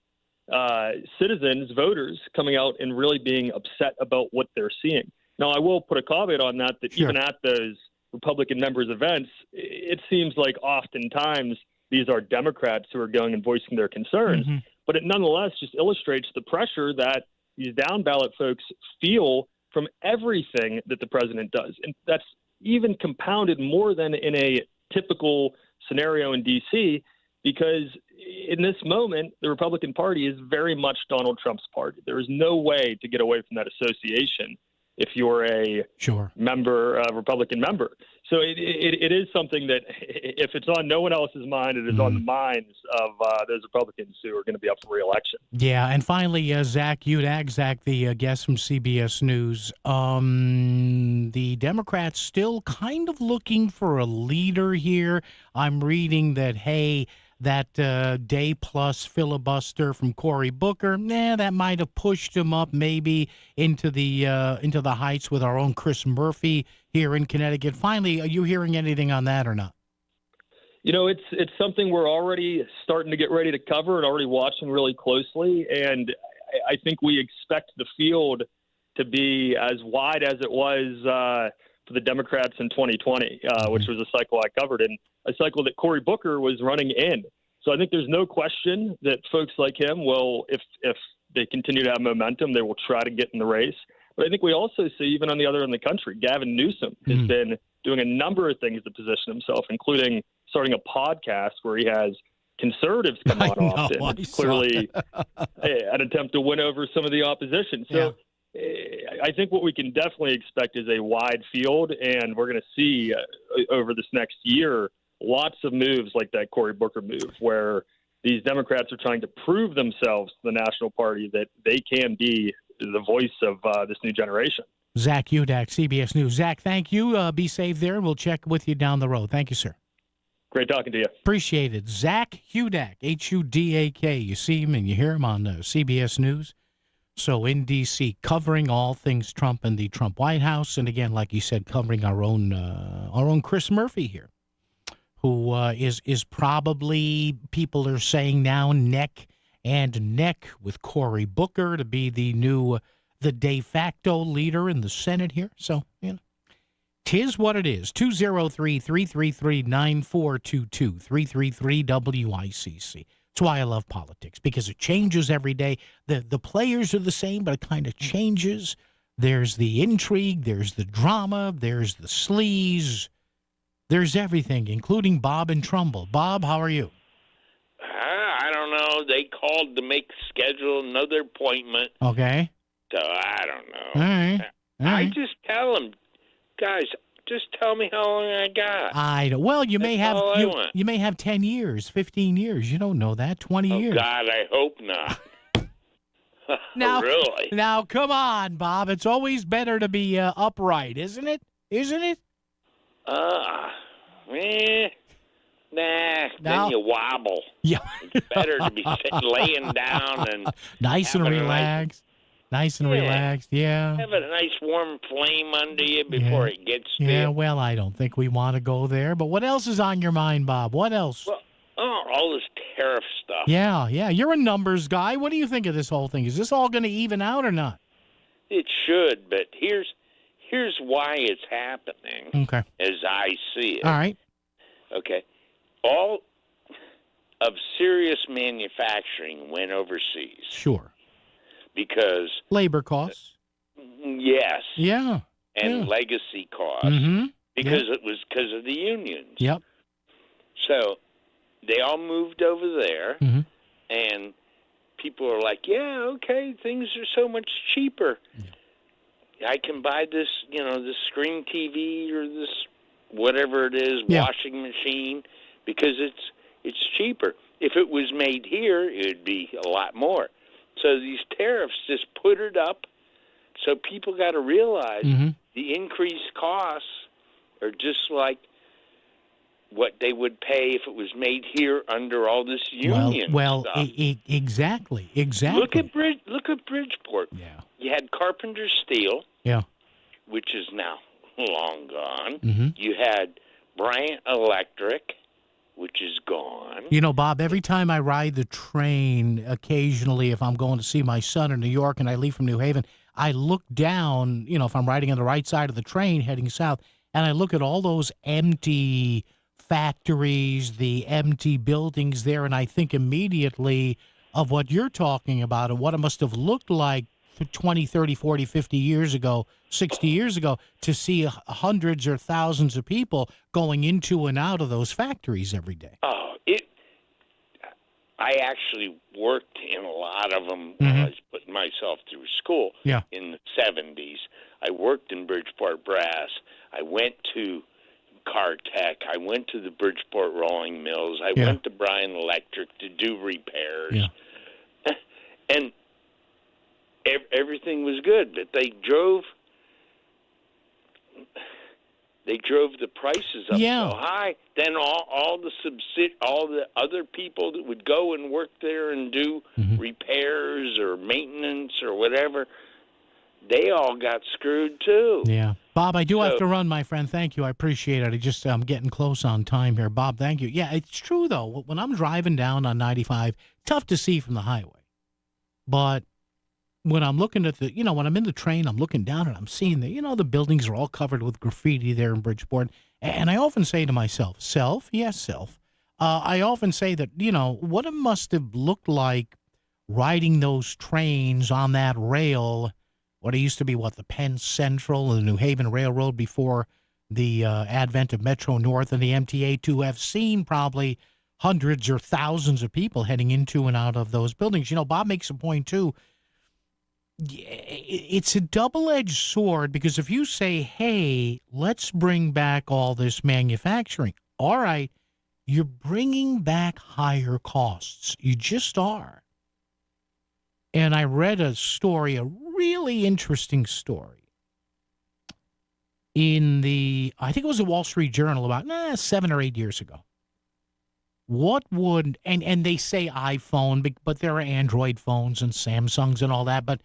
citizens, voters coming out and really being upset about what they're seeing. Now, I will put a caveat on that even at those Republican members' events, it seems like oftentimes these are Democrats who are going and voicing their concerns. But it nonetheless just illustrates the pressure that these down ballot folks feel from everything that the president does. And that's even compounded more than in a typical scenario in D.C., because in this moment, the Republican Party is very much Donald Trump's party. There is no way to get away from that association if you're a Republican member. So it is something that if it's on no one else's mind, it is on the minds of those Republicans who are going to be up for re-election. Yeah, and finally, Zach Udak, the guest from CBS News, the Democrats still kind of looking for a leader here. I'm reading that, hey, that day-plus filibuster from Cory Booker, that might have pushed him up maybe into the heights with our own Chris Murphy here in Connecticut. Finally, are you hearing anything on that or not? It's something we're already starting to get ready to cover and already watching really closely. And I think we expect the field to be as wide as it was for the Democrats in 2020, which was a cycle I covered, and a cycle that Cory Booker was running in. So I think there's no question that folks like him will, if they continue to have momentum, they will try to get in the race. But I think we also see, even on the other end of the country, Gavin Newsom has been doing a number of things to position himself, including starting a podcast where he has conservatives come on often. It's clearly an attempt to win over some of the opposition. So I think what we can definitely expect is a wide field, and we're going to see over this next year lots of moves like that Cory Booker move, where these Democrats are trying to prove themselves to the national party that they can be the voice of this new generation. Zach Udak, CBS News. Zach, thank you. Be safe there. We'll check with you down the road. Thank you, sir. Great talking to you. Appreciate it. Zach Hudak, Hudak. You see him and you hear him on CBS News. So in D.C., covering all things Trump and the Trump White House. And again, like you said, covering our own Chris Murphy here, who is probably, people are saying now, neck and neck with Cory Booker to be the de facto leader in the Senate here. So, 'tis what it is. 203-333-9422, 333-WICC. That's why I love politics, because it changes every day. The players are the same, but it kind of changes. There's the intrigue, there's the drama, there's the sleaze. There's everything, including Bob and Trumbull. Bob, how are you? I don't know. They called to schedule another appointment. Okay. So I don't know. All right. I just tell them, guys, just tell me how long I got. I don't. Well, you may have 10 years, 15 years. You don't know that. 20 years. God, I hope not. Now, really? Now, come on, Bob. It's always better to be upright, isn't it? Isn't it? Then you wobble. Yeah. It's better to be laying down and nice and relaxed. Nice and relaxed, yeah. Have a nice warm flame under you before it gets to Yeah, you. well, I don't think we want to go there. But what else is on your mind, Bob? What else? Well, all this tariff stuff. Yeah. You're a numbers guy. What do you think of this whole thing? Is this all going to even out or not? It should, but here's why it's happening. Okay. As I see it. All right. Okay. All of serious manufacturing went overseas. Sure. Because labor costs. Yes. Yeah. And legacy costs. Mm-hmm. Because it was because of the unions. Yep. So they all moved over there, and people are like, yeah, okay, things are so much cheaper. I can buy this, this screen TV or this whatever it is, washing machine, because it's cheaper. If it was made here, it would be a lot more. So these tariffs just put it up. So people got to realize the increased costs are just like what they would pay if it was made here under all this union stuff. Exactly. Look at Bridgeport. Yeah. You had Carpenter Steel. Yeah. Which is now long gone. Mm-hmm. You had Bryant Electric, which is gone. Bob, every time I ride the train, occasionally, if I'm going to see my son in New York and I leave from New Haven, I look down, if I'm riding on the right side of the train heading south, and I look at all those empty factories, the empty buildings there, and I think immediately of what you're talking about and what it must have looked like 20, 30, 40, 50 years ago, 60 years ago, to see hundreds or thousands of people going into and out of those factories every day. Oh, I actually worked in a lot of them when I was putting myself through school in the 70s. I worked in Bridgeport Brass. I went to Cartech. I went to the Bridgeport Rolling Mills. I went to Bryant Electric to do repairs. Yeah. And everything was good, but they drove the prices up so high. Then all the other people that would go and work there and do repairs or maintenance or whatever, they all got screwed too. Yeah. Bob, I do have to run, my friend. Thank you. I appreciate it. I'm getting close on time here. Bob, thank you. Yeah, it's true, though. When I'm driving down on 95, tough to see from the highway. But when I'm looking at when I'm in the train, I'm looking down and I'm seeing the buildings are all covered with graffiti there in Bridgeport. And I often say to myself, self. I often say that, what it must have looked like riding those trains on that rail, what it used to be, the Penn Central and the New Haven Railroad before the advent of Metro North and the MTA, to have seen probably hundreds or thousands of people heading into and out of those buildings. Bob makes a point, too. It's a double-edged sword, because if you say, hey, let's bring back all this manufacturing, all right, you're bringing back higher costs. You just are. And I read a story, a really interesting story, in I think it was the Wall Street Journal about 7 or 8 years ago. What would, and they say iPhone, but there are Android phones and Samsungs and all that, but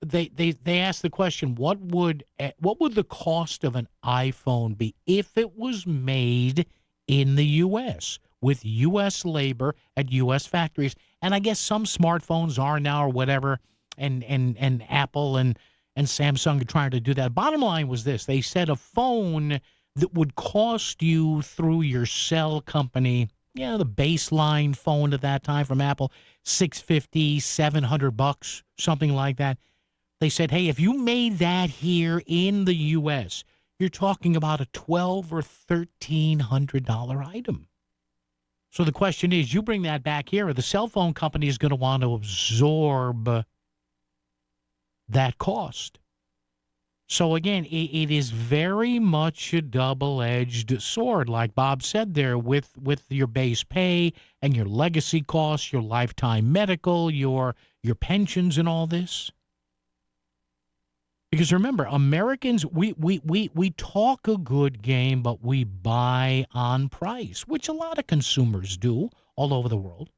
they asked the question, what would the cost of an iPhone be if it was made in the U.S. with U.S. labor at U.S. factories? And I guess some smartphones are now or whatever, and Apple and Samsung are trying to do that. Bottom line was this. They said a phone that would cost you through your cell company, the baseline phone at that time from Apple, $650, $700, something like that. They said, hey, if you made that here in the U.S., you're talking about a $1,200 or $1,300 item. So the question is, you bring that back here, the cell phone company is going to want to absorb that cost. So again, it is very much a double-edged sword, like Bob said there, with your base pay and your legacy costs, your lifetime medical, your pensions and all this. Because remember, Americans, we talk a good game, but we buy on price, which a lot of consumers do all over the world.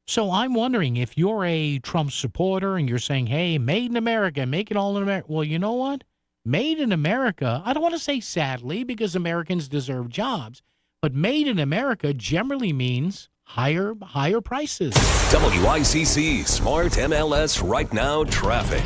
So I'm wondering if you're a Trump supporter and you're saying, hey, made in America, make it all in America. Well, you know what? Made in America, I don't want to say sadly because Americans deserve jobs, but made in America generally means higher prices. WICC Smart MLS Right Now Traffic.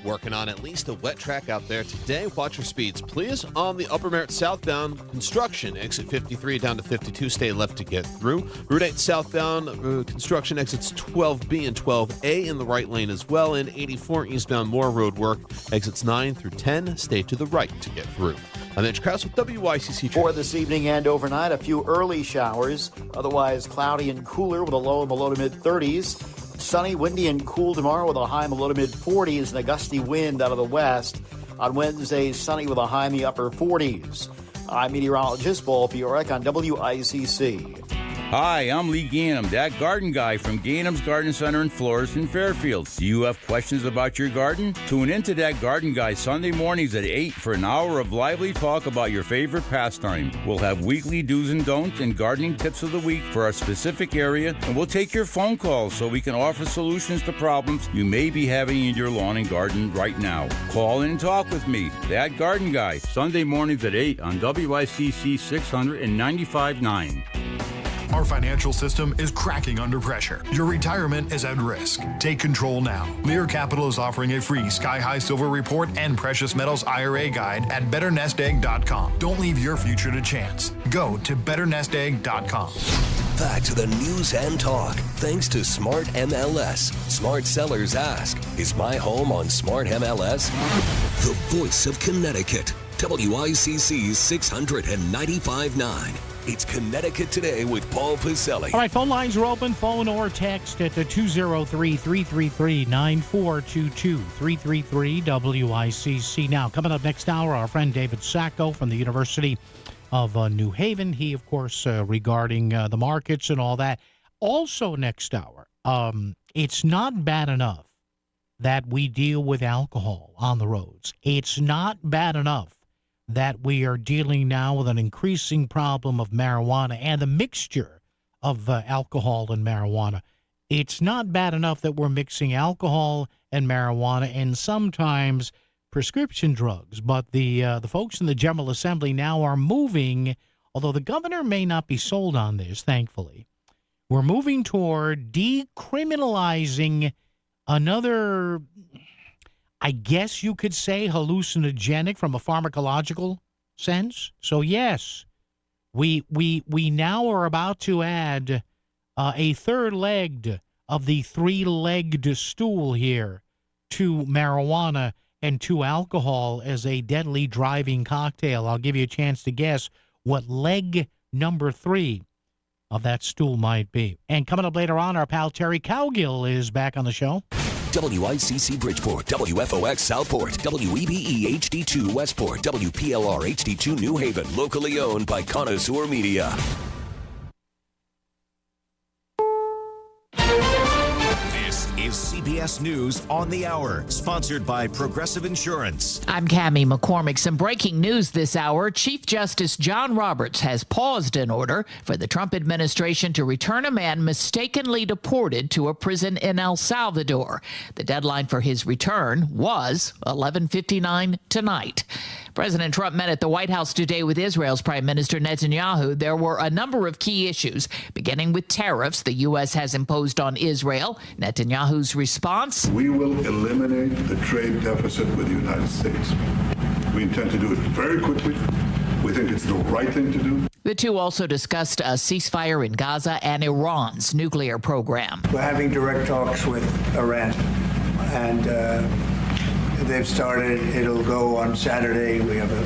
Working on at least a wet track out there today. Watch your speeds, please. On the Upper Merritt southbound, construction, exit 53 down to 52. Stay left to get through. Route 8 southbound, construction exits 12B and 12A in the right lane as well. And 84 eastbound, more road work, exits 9 through 10. Stay to the right to get through. I'm Mitch Krause with WICC. For this evening and overnight, a few early showers. Otherwise, cloudy and cooler with a low in the low to mid-30s. Sunny, windy, and cool tomorrow with a high in the low to mid-40s and a gusty wind out of the west. On Wednesday, sunny with a high in the upper 40s. I'm meteorologist Paul Fiorek on WICC. Hi, I'm Lee Gainham, that garden guy from Gainham's Garden Center and Florist in Fairfield. Do you have questions about your garden? Tune into that garden guy Sunday mornings at 8 for an hour of lively talk about your favorite pastime. We'll have weekly do's and don'ts and gardening tips of the week for our specific area, and we'll take your phone calls so we can offer solutions to problems you may be having in your lawn and garden right now. Call in and talk with me, that garden guy, Sunday mornings at 8 on WICC 600 and 95.9. Our financial system is cracking under pressure. Your retirement is at risk. Take control now. Lear Capital is offering a free Sky High Silver Report and Precious Metals IRA guide at BetterNestEgg.com. Don't leave your future to chance. Go to BetterNestEgg.com. Back to the news and talk. Thanks to Smart MLS. Smart sellers ask, is my home on Smart MLS? The voice of Connecticut. WICC 695.9. It's Connecticut Today with Paul Pacelli. All right, phone lines are open. Phone or text at 203-333-9422, 333-WICC. Now, coming up next hour, our friend David Sacco from the University of New Haven. He, of course, regarding the markets and all that. Also next hour, it's not bad enough that we deal with alcohol on the roads. It's not bad enough that we are dealing now with an increasing problem of marijuana and the mixture of alcohol and marijuana. It's not bad enough that we're mixing alcohol and marijuana and sometimes prescription drugs, but the folks in the General Assembly now are moving, although the governor may not be sold on this, thankfully. We're moving toward decriminalizing another, I guess you could say, hallucinogenic from a pharmacological sense. So yes, we now are about to add a third leg of the three-legged stool here to marijuana and to alcohol as a deadly driving cocktail. I'll give you a chance to guess what leg number 3 of that stool might be. And coming up later on, our pal Terry Cowgill is back on the show. WICC Bridgeport, WFOX Southport, WEBE HD2 Westport, WPLR HD2 New Haven, locally owned by Connoisseur Media. This is CBS News on the Hour, sponsored by Progressive Insurance. I'm Cammie McCormick. Some breaking news this hour. Chief Justice John Roberts has paused an order for the Trump administration to return a man mistakenly deported to a prison in El Salvador. The deadline for his return was 11:59 tonight. President Trump met at the White House today with Israel's Prime Minister Netanyahu. There were a number of key issues, beginning with tariffs the U.S. has imposed on Israel. Netanyahu's response: we will eliminate the trade deficit with the United States. We intend to do it very quickly. We think it's the right thing to do. The two also discussed a ceasefire in Gaza and Iran's nuclear program. We're having direct talks with Iran, and they've started. It'll go on Saturday. We have a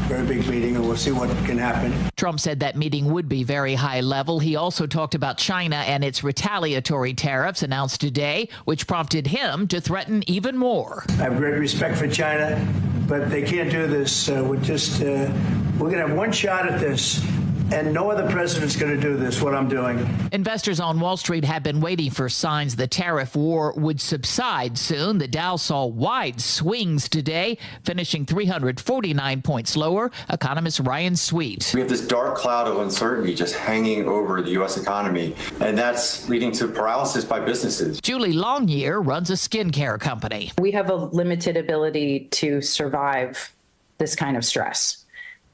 very big meeting, and we'll see what can happen. Trump said that meeting would be very high level. He also talked about China and its retaliatory tariffs announced today, which prompted him to threaten even more. I have great respect for China, but they can't do this. We're going to have one shot at this. And no other president's going to do this, what I'm doing. Investors on Wall Street have been waiting for signs the tariff war would subside soon. The Dow saw wide swings today, finishing 349 points lower. Economist Ryan Sweet. We have this dark cloud of uncertainty just hanging over the U.S. economy, and that's leading to paralysis by businesses. Julie Longyear runs a skincare company. We have a limited ability to survive this kind of stress,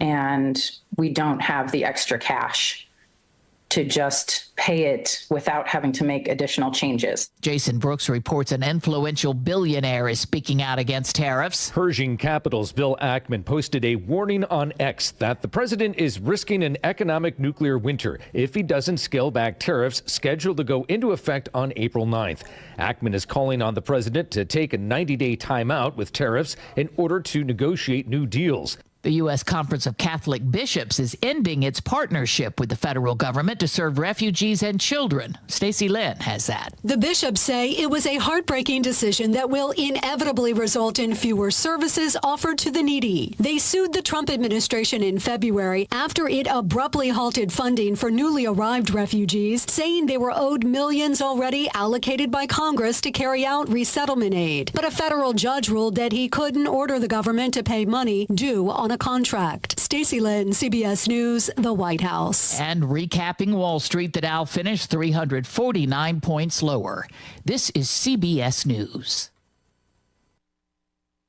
and we don't have the extra cash to just pay it without having to make additional changes. Jason Brooks reports an influential billionaire is speaking out against tariffs. Pershing Capital's Bill Ackman posted a warning on X that the president is risking an economic nuclear winter if he doesn't scale back tariffs scheduled to go into effect on April 9th. Ackman is calling on the president to take a 90-day timeout with tariffs in order to negotiate new deals. The U.S. Conference of Catholic Bishops is ending its partnership with the federal government to serve refugees and children. Stacey Lynn has that. The bishops say it was a heartbreaking decision that will inevitably result in fewer services offered to the needy. They sued the Trump administration in February after it abruptly halted funding for newly arrived refugees, saying they were owed millions already allocated by Congress to carry out resettlement aid. But a federal judge ruled that he couldn't order the government to pay money due on a contract. Stacey Lynn, CBS News, the White House. And recapping Wall Street, the Dow finished 349 points lower. This is CBS News.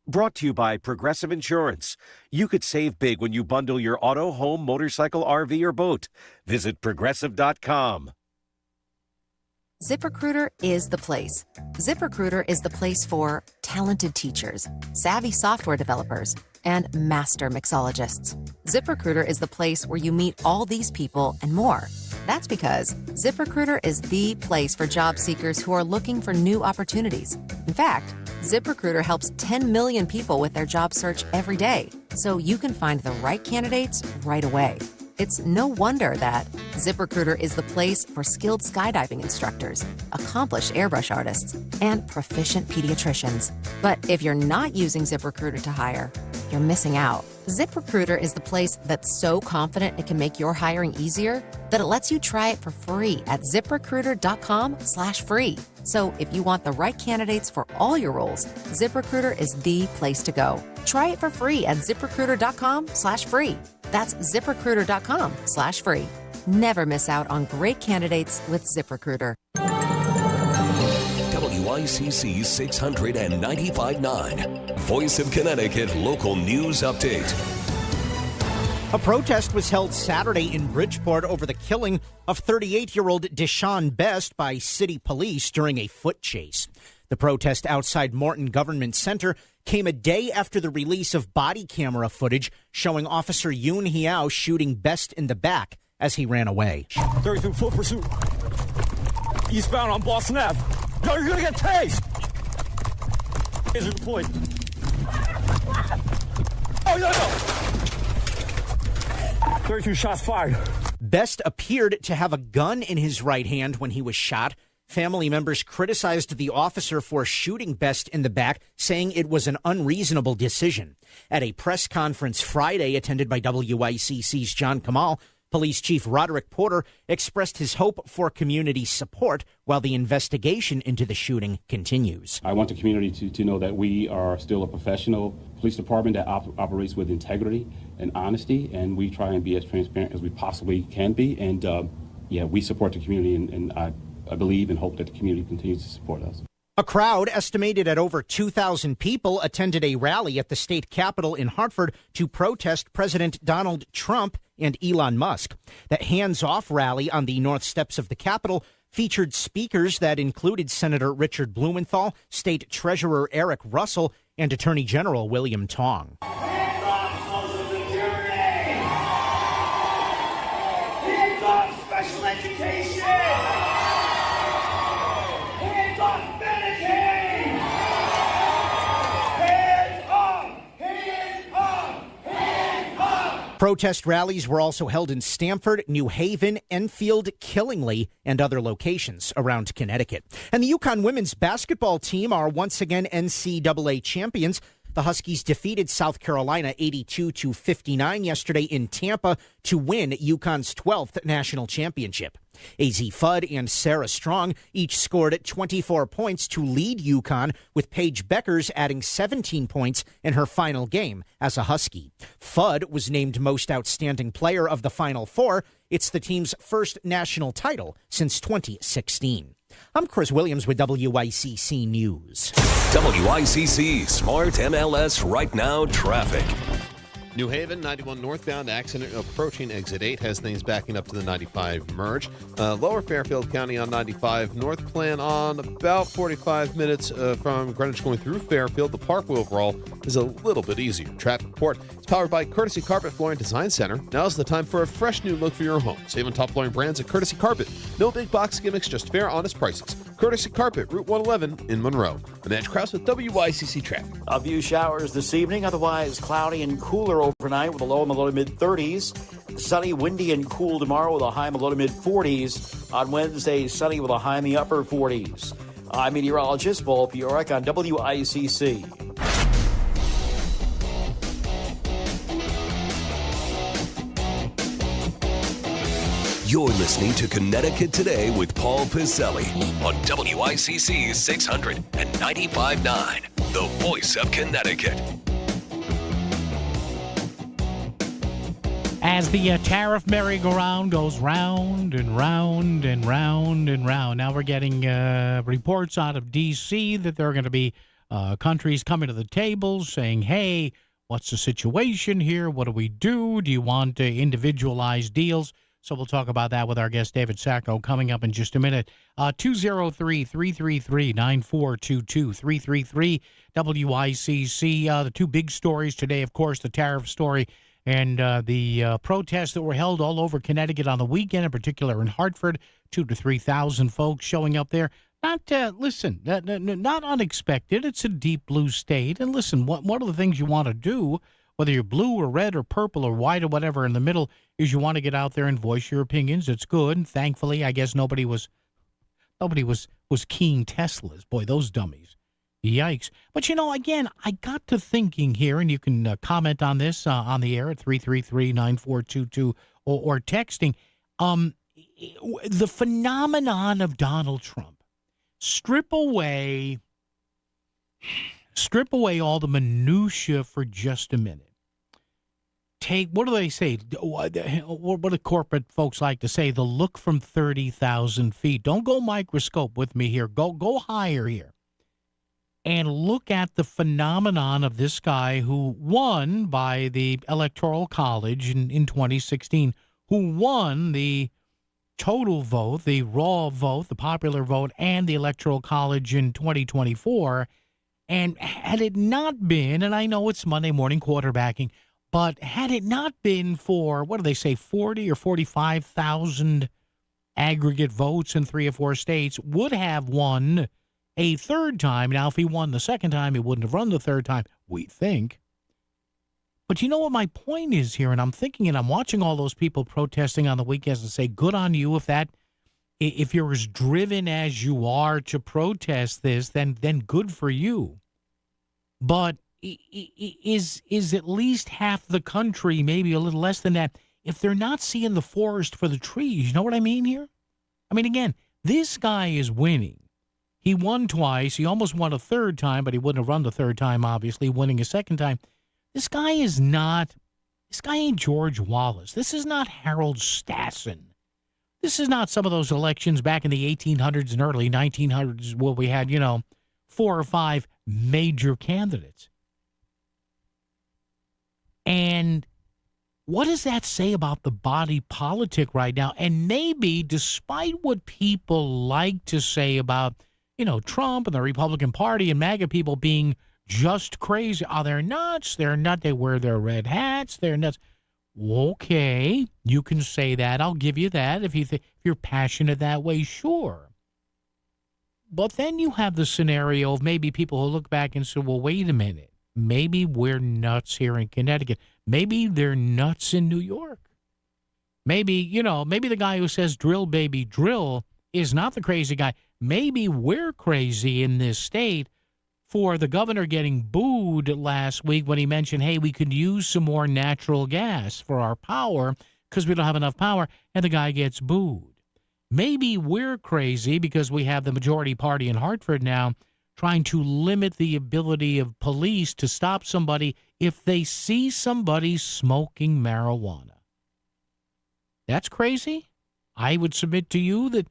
Brought to you by Progressive Insurance. You could save big when you bundle your auto, home, motorcycle, RV, or boat. Visit Progressive.com. ZipRecruiter is the place. ZipRecruiter is the place for talented teachers, savvy software developers, and master mixologists. ZipRecruiter is the place where you meet all these people and more. That's because ZipRecruiter is the place for job seekers who are looking for new opportunities. In fact, ZipRecruiter helps 10 million people with their job search every day, so you can find the right candidates right away. It's no wonder that ZipRecruiter is the place for skilled skydiving instructors, accomplished airbrush artists, and proficient pediatricians. But if you're not using ZipRecruiter to hire, you're missing out. ZipRecruiter is the place that's so confident it can make your hiring easier that it lets you try it for free at ZipRecruiter.com/free. So if you want the right candidates for all your roles, ZipRecruiter is the place to go. Try it for free at ZipRecruiter.com/free. That's ZipRecruiter.com/free. Never miss out on great candidates with ZipRecruiter. WICC 695.9, Voice of Connecticut Local News Update. A protest was held Saturday in Bridgeport over the killing of 38-year-old Deshaun Best by city police during a foot chase. The protest outside Morton Government Center came a day after the release of body camera footage showing Officer Yoon Hiao shooting Best in the back as he ran away. 32 full pursuit. Eastbound on Boston Ave. No, you're gonna get tased! Is it deployed? Oh, no! 32 shots fired. Best appeared to have a gun in his right hand when he was shot. Family members criticized the officer for shooting Best in the back, saying it was an unreasonable decision. At a press conference Friday attended by WICC's John Kamal, Police Chief Roderick Porter expressed his hope for community support while the investigation into the shooting continues. I want the community to know that we are still a professional police department that operates with integrity and honesty, and we try and be as transparent as we possibly can be. And we support the community, and I believe and hope that the community continues to support us. A crowd estimated at over 2,000 people attended a rally at the state capitol in Hartford to protest President Donald Trump and Elon Musk. That hands-off rally on the north steps of the Capitol featured speakers that included Senator Richard Blumenthal, State Treasurer Eric Russell, and Attorney General William Tong. Hands off Social Security! Hands off special education! Hands off Medicaid! Hands off! Hands off! Hands off! Protest rallies were also held in Stamford, New Haven, Enfield, Killingly, and other locations around Connecticut. And the UConn women's basketball team are once again NCAA champions. The Huskies defeated South Carolina 82-59 yesterday in Tampa to win UConn's 12th national championship. AZ Fudd and Sarah Strong each scored 24 points to lead UConn, with Paige Beckers adding 17 points in her final game as a Husky. Fudd was named Most Outstanding Player of the Final Four. It's the team's first national title since 2016. I'm Chris Williams with WICC News. WICC Smart MLS Right Now Traffic. New Haven, 91 northbound, accident approaching exit 8, has things backing up to the 95 merge. Lower Fairfield County on 95 north, plan on about 45 minutes from Greenwich going through Fairfield. The Parkway overall is a little bit easier. Traffic report is powered by Courtesy Carpet Flooring Design Center. Now's the time for a fresh new look for your home. Save on top flooring brands at Courtesy Carpet. No big box gimmicks, just fair, honest prices. Courtesy Carpet, Route 111 in Monroe. I'm Edge Krause with WICC Traffic. A few showers this evening, otherwise cloudy and cooler overnight with a low in the low to mid-30s. Sunny, windy, and cool tomorrow with a high in the low to mid-40s. On Wednesday, sunny with a high in the upper 40s. I'm meteorologist Paul Piorek on WICC. You're listening to Connecticut Today with Paul Piselli on WICC 600 and 95.9, the voice of Connecticut. As the tariff merry-go-round goes round and round and round and round. Now we're getting reports out of D.C. that there are going to be countries coming to the table saying, hey, what's the situation here? What do we do? Do you want individualized deals? So we'll talk about that with our guest, David Sacco, coming up in just a minute. 203-333-9422, 333-WICC. The two big stories today, of course, the tariff story and the protests that were held all over Connecticut on the weekend, in particular in Hartford, 2,000 to 3,000 folks showing up there. Not unexpected. It's a deep blue state. And listen, one of the things you want to do, whether you're blue or red or purple or white or whatever in the middle, is you want to get out there and voice your opinions. It's good. And thankfully, I guess nobody was keying Teslas. Boy, those dummies. Yikes. But, again, I got to thinking here, and you can comment on this on the air at 333-9422 or texting. The phenomenon of Donald Trump. Strip away all the minutia for just a minute. What do they say? What do corporate folks like to say? The look from 30,000 feet. Don't go microscope with me here. Go higher here. And look at the phenomenon of this guy who won by the Electoral College in 2016, who won the total vote, the raw vote, the popular vote, and the Electoral College in 2024. And had it not been, and I know it's Monday morning quarterbacking, but had it not been for, 40 or 45,000 aggregate votes in 3 or 4 states, would have won a third time. Now, if he won the second time, he wouldn't have run the third time, we think. But you know what my point is here, and I'm thinking, and I'm watching all those people protesting on the weekends and say, good on you if you're as driven as you are to protest this, then good for you. But is at least half the country, maybe a little less than that, if they're not seeing the forest for the trees? You know what I mean here? I mean, again, this guy is winning. He won twice. He almost won a third time, but he wouldn't have run the third time, obviously, winning a second time. This guy ain't George Wallace. This is not Harold Stassen. This is not some of those elections back in the 1800s and early 1900s where we had, 4 or 5 major candidates. And what does that say about the body politic right now? And maybe, despite what people like to say about, Trump and the Republican Party and MAGA people being just crazy. Oh, they're nuts. They're nuts. They wear their red hats. They're nuts. Okay, you can say that. I'll give you that. If you're passionate that way, sure. But then you have the scenario of maybe people who look back and say, well, wait a minute. Maybe we're nuts here in Connecticut. Maybe they're nuts in New York. Maybe the guy who says drill, baby, drill is not the crazy guy. Maybe we're crazy in this state, for the governor getting booed last week when he mentioned, hey, we could use some more natural gas for our power because we don't have enough power, and the guy gets booed. Maybe we're crazy because we have the majority party in Hartford now trying to limit the ability of police to stop somebody if they see somebody smoking marijuana. That's crazy. I would submit to you that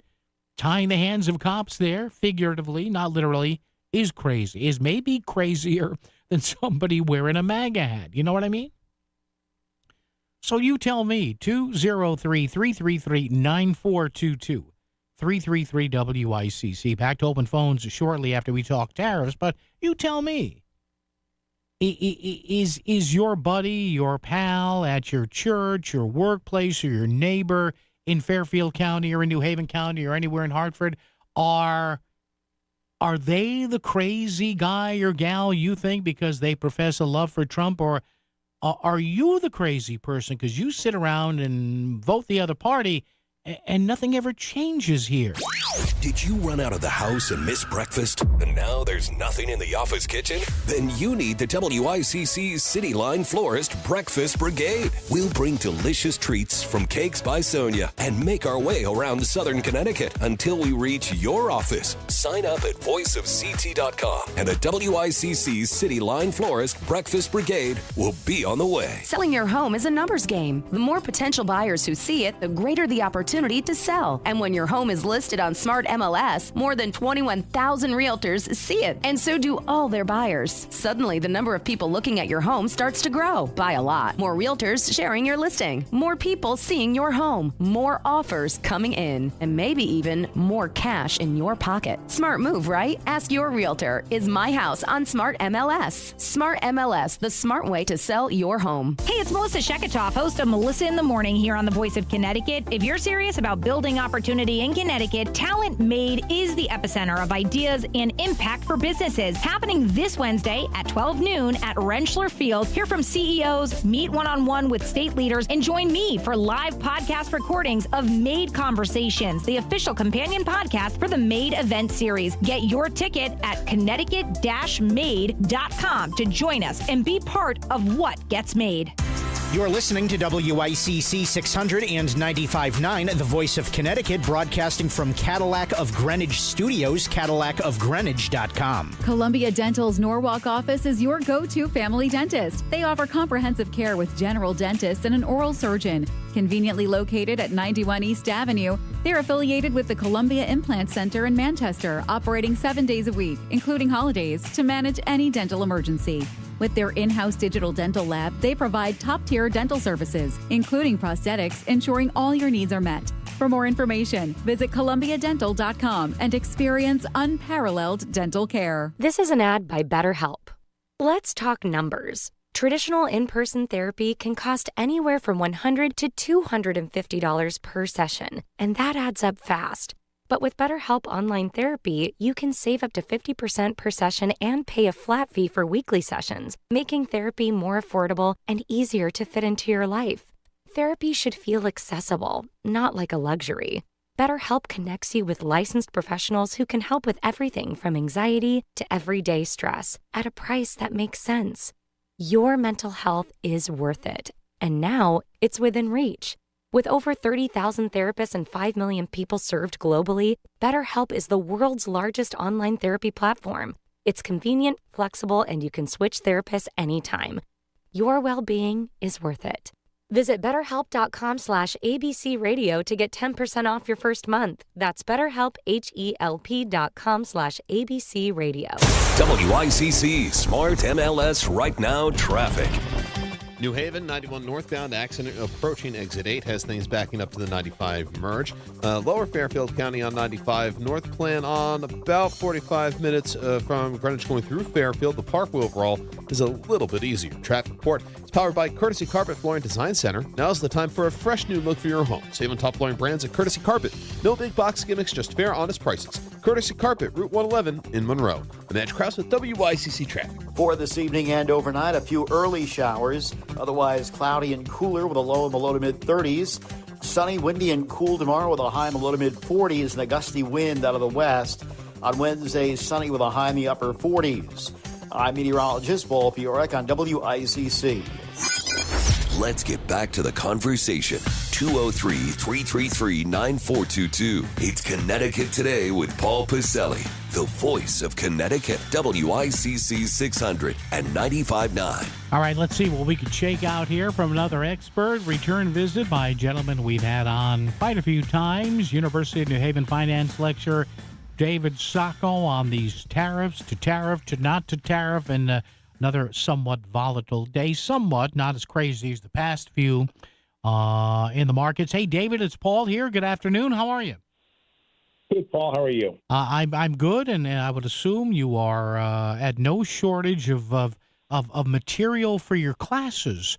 tying the hands of cops there, figuratively, not literally, is crazy, is maybe crazier than somebody wearing a MAGA hat. You know what I mean? So you tell me, 203-333-9422, 333-WICC. Back to open phones shortly after we talk tariffs, but you tell me, is your buddy, your pal at your church, your workplace, or your neighbor in Fairfield County or in New Haven County or anywhere in Hartford, are they the crazy guy or gal you think because they profess a love for Trump, or are you the crazy person because you sit around and vote the other party and nothing ever changes here? Did you run out of the house and miss breakfast? And now there's nothing in the office kitchen? Then you need the WICC City Line Florist Breakfast Brigade. We'll bring delicious treats from Cakes by Sonia and make our way around southern Connecticut until we reach your office. Sign up at voiceofct.com and a WICC City Line Florist Breakfast Brigade will be on the way. Selling your home is a numbers game. The more potential buyers who see it, the greater the opportunity to sell. And when your home is listed on Smart MLS, more than 21,000 realtors see it, and so do all their buyers. Suddenly, the number of people looking at your home starts to grow by a lot. More realtors sharing your listing, more people seeing your home, more offers coming in, and maybe even more cash in your pocket. Smart move, right? Ask your realtor, is my house on Smart MLS? Smart MLS, the smart way to sell your home. Hey, it's Melissa Sheketoff, host of Melissa in the Morning here on the Voice of Connecticut. If you're serious about building opportunity in Connecticut, Talent Made is the epicenter of ideas and impact for businesses. Happening this Wednesday at 12 noon at Rentschler Field. Hear from CEOs, meet one-on-one with state leaders, and join me for live podcast recordings of Made Conversations, the official companion podcast for the Made event series. Get your ticket at connecticut-made.com to join us and be part of what gets made. You're listening to WICC 600 and 95.9, the Voice of Connecticut, broadcasting from Cadillac of Greenwich Studios, CadillacofGreenwich.com. Columbia Dental's Norwalk office is your go-to family dentist. They offer comprehensive care with general dentists and an oral surgeon. Conveniently located at 91 East Avenue, they're affiliated with the Columbia Implant Center in Manchester, operating 7 days a week, including holidays, to manage any dental emergency. With their in-house digital dental lab, they provide top-tier dental services, including prosthetics, ensuring all your needs are met. For more information, visit columbiadental.com and experience unparalleled dental care. This is an ad by BetterHelp. Let's talk numbers. Traditional in-person therapy can cost anywhere from $100 to $250 per session, and that adds up fast. But with BetterHelp Online Therapy, you can save up to 50% per session and pay a flat fee for weekly sessions, making therapy more affordable and easier to fit into your life. Therapy should feel accessible, not like a luxury. BetterHelp connects you with licensed professionals who can help with everything from anxiety to everyday stress at a price that makes sense. Your mental health is worth it, and now it's within reach. With over 30,000 therapists and 5 million people served globally, BetterHelp is the world's largest online therapy platform. It's convenient, flexible, and you can switch therapists anytime. Your well-being is worth it. Visit BetterHelp.com/ABC Radio to get 10% off your first month. That's BetterHelp, HELP.com/ABC Radio. WICC Smart MLS Right Now Traffic. New Haven, 91 northbound, accident approaching exit 8 has things backing up to the 95 merge. Lower Fairfield County on 95 north, plan on about 45 minutes from Greenwich going through Fairfield. The Parkway overall is a little bit easier. Traffic report is powered by Courtesy Carpet Flooring Design Center. Now's the time for a fresh new look for your home. Save on top flooring brands at Courtesy Carpet. No big box gimmicks, just fair, honest prices. Courtesy Carpet, Route 111 in Monroe. I'm Edge Krause with WICC Traffic. For this evening and overnight, a few early showers. Otherwise, cloudy and cooler with a low in the low to mid-30s. Sunny, windy, and cool tomorrow with a high in the low to mid-40s and a gusty wind out of the west. On Wednesday, sunny with a high in the upper 40s. I'm meteorologist Paul Piorek on WICC. Let's get back to the conversation. 203-333-9422. It's Connecticut Today with Paul Pacelli, the voice of Connecticut, WICC 600 and 95.9. All right, let's see what we could shake out here from another expert. Return visit by a gentleman we've had on quite a few times. University of New Haven finance lecturer David Sacco on these tariffs, to tariff, to not to tariff, and another somewhat volatile day, somewhat not as crazy as the past few in the markets. Hey, David, it's Paul here. Good afternoon. How are you? Hey, Paul. How are you? I'm good, and I would assume you are at no shortage of material for your classes.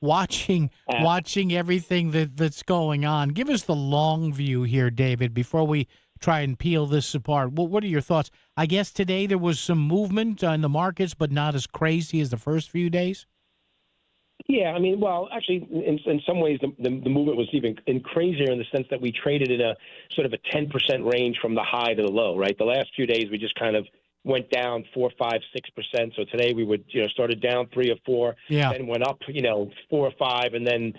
watching everything that's going on. Give us the long view here, David, before we try and peel this apart. What are your thoughts? I guess today there was some movement in the markets, but not as crazy as the first few days. Yeah, I mean, well, actually, in some ways, the movement was even crazier in the sense that we traded in a sort of a 10% range from the high to the low, right? The last few days, we just kind of went down 4, 5, 6%. So today we would, started down 3 or 4, then went up, 4 or 5, and then,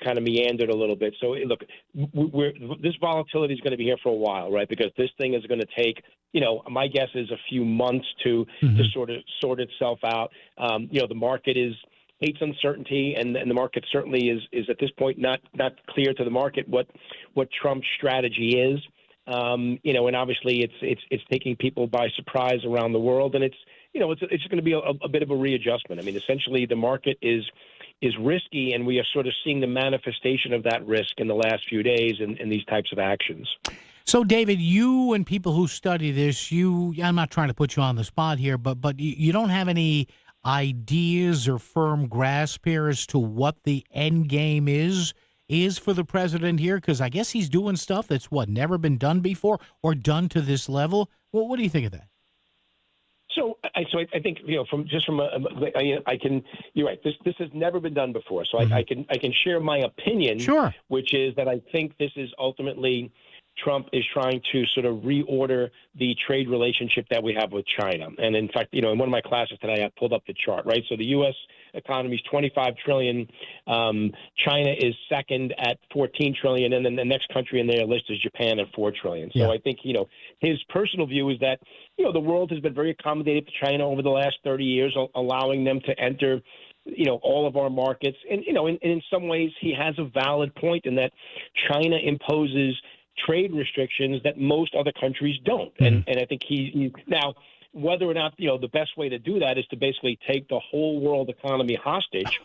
kind of meandered a little bit. So look, this volatility is going to be here for a while, right? Because this thing is going to take, my guess is a few months to sort of sort itself out. The market hates uncertainty, and the market certainly is at this point not clear to the market what Trump's strategy is. And obviously it's taking people by surprise around the world, and it's going to be a bit of a readjustment. I mean, essentially the market is risky, and we are sort of seeing the manifestation of that risk in the last few days in these types of actions. So, David, you and people who study this, I'm not trying to put you on the spot here, but you don't have any ideas or firm grasp here as to what the end game is for the president here? Because I guess he's doing stuff that's never been done before or done to this level. Well, what do you think of that? So I think you're right. This has never been done before. So I can share my opinion, which is that I think this is ultimately Trump is trying to sort of reorder the trade relationship that we have with China. And in fact, in one of my classes today, I pulled up the chart, right? So the U.S. economy is $25 trillion. China is second at $14 trillion. And then the next country in their list is Japan at $4 trillion. So I think, his personal view is that, the world has been very accommodative to China over the last 30 years, allowing them to enter all of our markets. And, in some ways, he has a valid point in that China imposes trade restrictions that most other countries don't. And I think he now, whether or not, the best way to do that is to basically take the whole world economy hostage,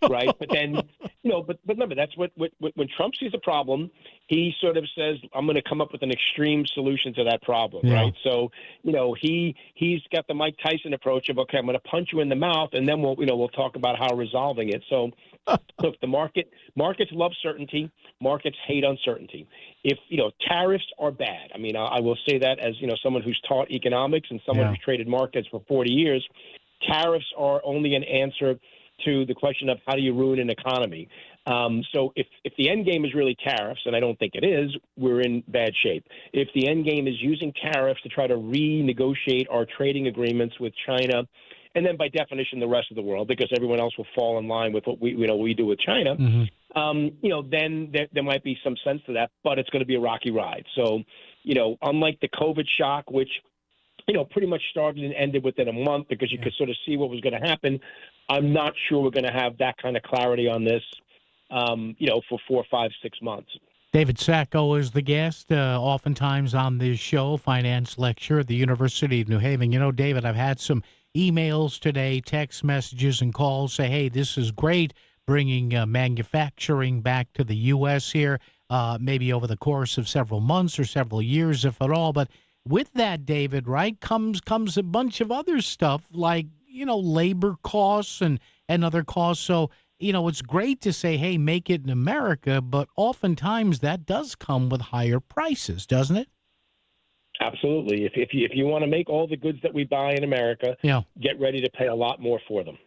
right? But then, but remember, that's what when Trump sees a problem, he sort of says, I'm going to come up with an extreme solution to that problem, right? So, he's got the Mike Tyson approach of, okay, I'm going to punch you in the mouth, and then we'll talk about how resolving it. So, look, markets love certainty. Markets hate uncertainty. If, tariffs are bad, I mean, I will say that as, someone who's taught economics and someone who's traded markets for 40 years, tariffs are only an answer to the question of how do you ruin an economy. So if the end game is really tariffs, and I don't think it is, we're in bad shape. If the end game is using tariffs to try to renegotiate our trading agreements with China, and then by definition the rest of the world, because everyone else will fall in line with what we do with China, then there might be some sense to that, but it's going to be a rocky ride. So, unlike the COVID shock, which pretty much started and ended within a month because you could sort of see what was going to happen, I'm not sure we're going to have that kind of clarity on this, for 4, 5, 6 months. David Sacco is the guest, oftentimes on this show, finance lecturer at the University of New Haven. David, I've had some emails today, text messages and calls say, hey, this is great, bringing manufacturing back to the U.S. here, maybe over the course of several months or several years, if at all. But with that, David, right, comes a bunch of other stuff like, labor costs and other costs. So, it's great to say, hey, make it in America, but oftentimes that does come with higher prices, doesn't it? Absolutely. If you want to make all the goods that we buy in America, get ready to pay a lot more for them.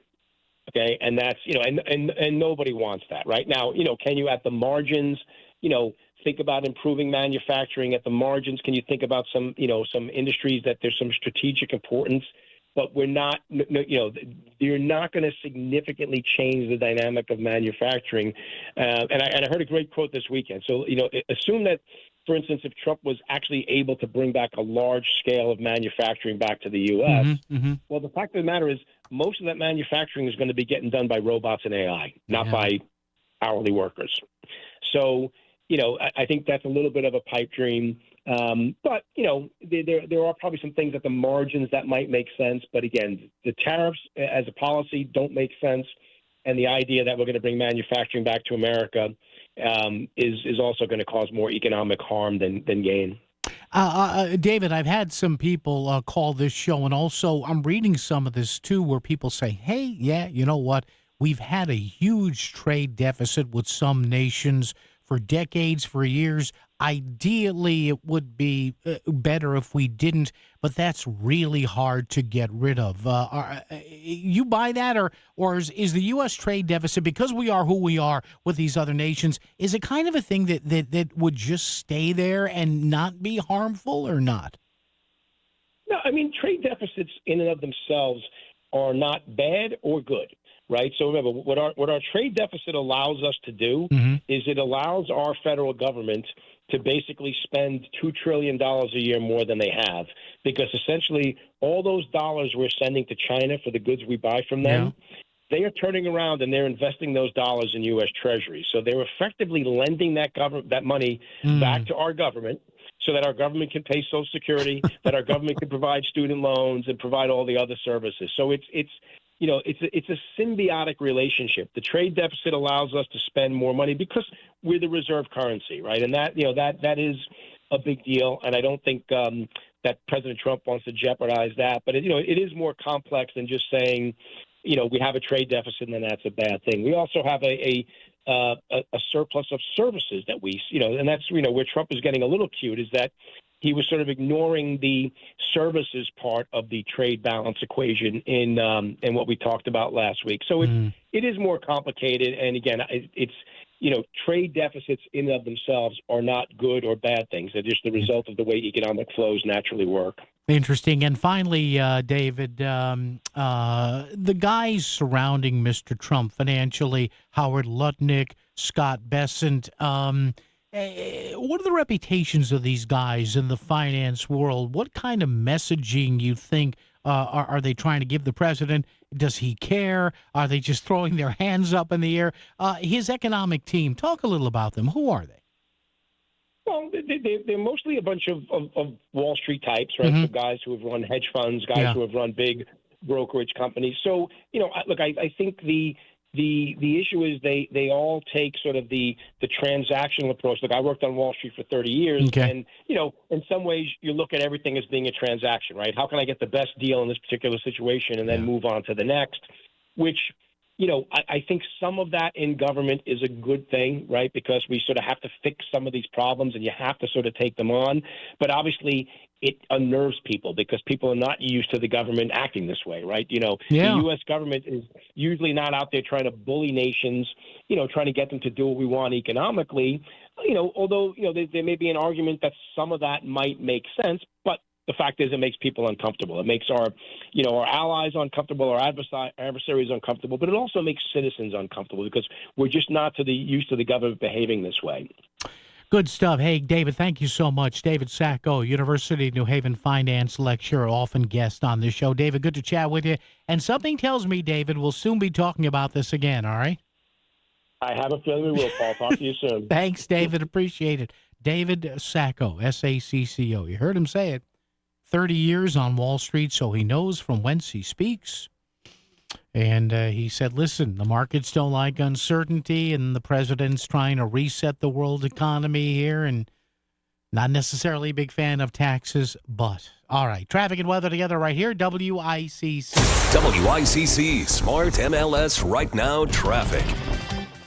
Okay, and that's and nobody wants that right now. Can you at the margins, think about improving manufacturing at the margins? Can you think about some industries that there's some strategic importance? But we're not, you're not going to significantly change the dynamic of manufacturing. And I heard a great quote this weekend. So, assume that, for instance, if Trump was actually able to bring back a large scale of manufacturing back to the U.S., well, the fact of the matter is most of that manufacturing is going to be getting done by robots and AI, not by hourly workers. So, I think that's a little bit of a pipe dream. But, there are probably some things at the margins that might make sense. But again, the tariffs as a policy don't make sense. And the idea that we're going to bring manufacturing back to America is also going to cause more economic harm than gain. David, I've had some people call this show, and also I'm reading some of this too, where people say, hey, yeah, you know what? We've had a huge trade deficit with some nations for decades, for years. Ideally, it would be better if we didn't, but that's really hard to get rid of. You buy that, or is the U.S. trade deficit, because we are who we are with these other nations, is it kind of a thing that would just stay there and not be harmful, or not? No, I mean, trade deficits in and of themselves are not bad or good. Right. So remember, what our trade deficit allows us to do is it allows our federal government to basically spend $2 trillion a year more than they have, because essentially all those dollars we're sending to China for the goods we buy from them, they are turning around and they're investing those dollars in U.S. Treasuries. So they're effectively lending that money back to our government, so that our government can pay Social Security, that our government can provide student loans and provide all the other services. So it's a symbiotic relationship. The trade deficit allows us to spend more money because we're the reserve currency, right? And that is a big deal. And I don't think that President Trump wants to jeopardize that. But it is more complex than just saying, we have a trade deficit and then that's a bad thing. We also have a surplus of services that and that's where Trump is getting a little cute, is that he was sort of ignoring the services part of the trade balance equation in what we talked about last week. So it is more complicated. And again, it's trade deficits in and of themselves are not good or bad things. They're just the result of the way economic flows naturally work. Interesting. And finally, David, the guys surrounding Mr. Trump financially, Howard Lutnick, Scott Bessent, what are the reputations of these guys in the finance world? What kind of messaging you think are they trying to give the president? Does he care? Are they just throwing their hands up in the air? His economic team, talk a little about them. Who are they? Well, they're mostly a bunch of Wall Street types, right? So guys who have run hedge funds, guys who have run big brokerage companies. So, look, I think the issue is they all take sort of the transactional approach. Look, I worked on Wall Street for 30 years, and in some ways you look at everything as being a transaction, right? How can I get the best deal in this particular situation and then move on to the next? Which, I think some of that in government is a good thing, right? Because we sort of have to fix some of these problems, and you have to sort of take them on. But obviously, it unnerves people because people are not used to the government acting this way, right? The U.S. government is usually not out there trying to bully nations, trying to get them to do what we want economically. Although there may be an argument that some of that might make sense, but the fact is it makes people uncomfortable. It makes our allies uncomfortable, our adversaries uncomfortable, but it also makes citizens uncomfortable because we're just not used to the government behaving this way. Good stuff. Hey, David, thank you so much. David Sacco, University of New Haven finance lecturer, often guest on this show. David, good to chat with you. And something tells me, David, we'll soon be talking about this again, all right? I have a feeling we will, Paul. Talk to you soon. Thanks, David. Appreciate it. David Sacco, S-A-C-C-O. You heard him say it. 30 years on Wall Street, so he knows from whence he speaks. And he said, listen, the markets don't like uncertainty, and the president's trying to reset the world economy here, and not necessarily a big fan of taxes, but. All right, traffic and weather together right here, WICC. WICC Smart MLS Right Now Traffic.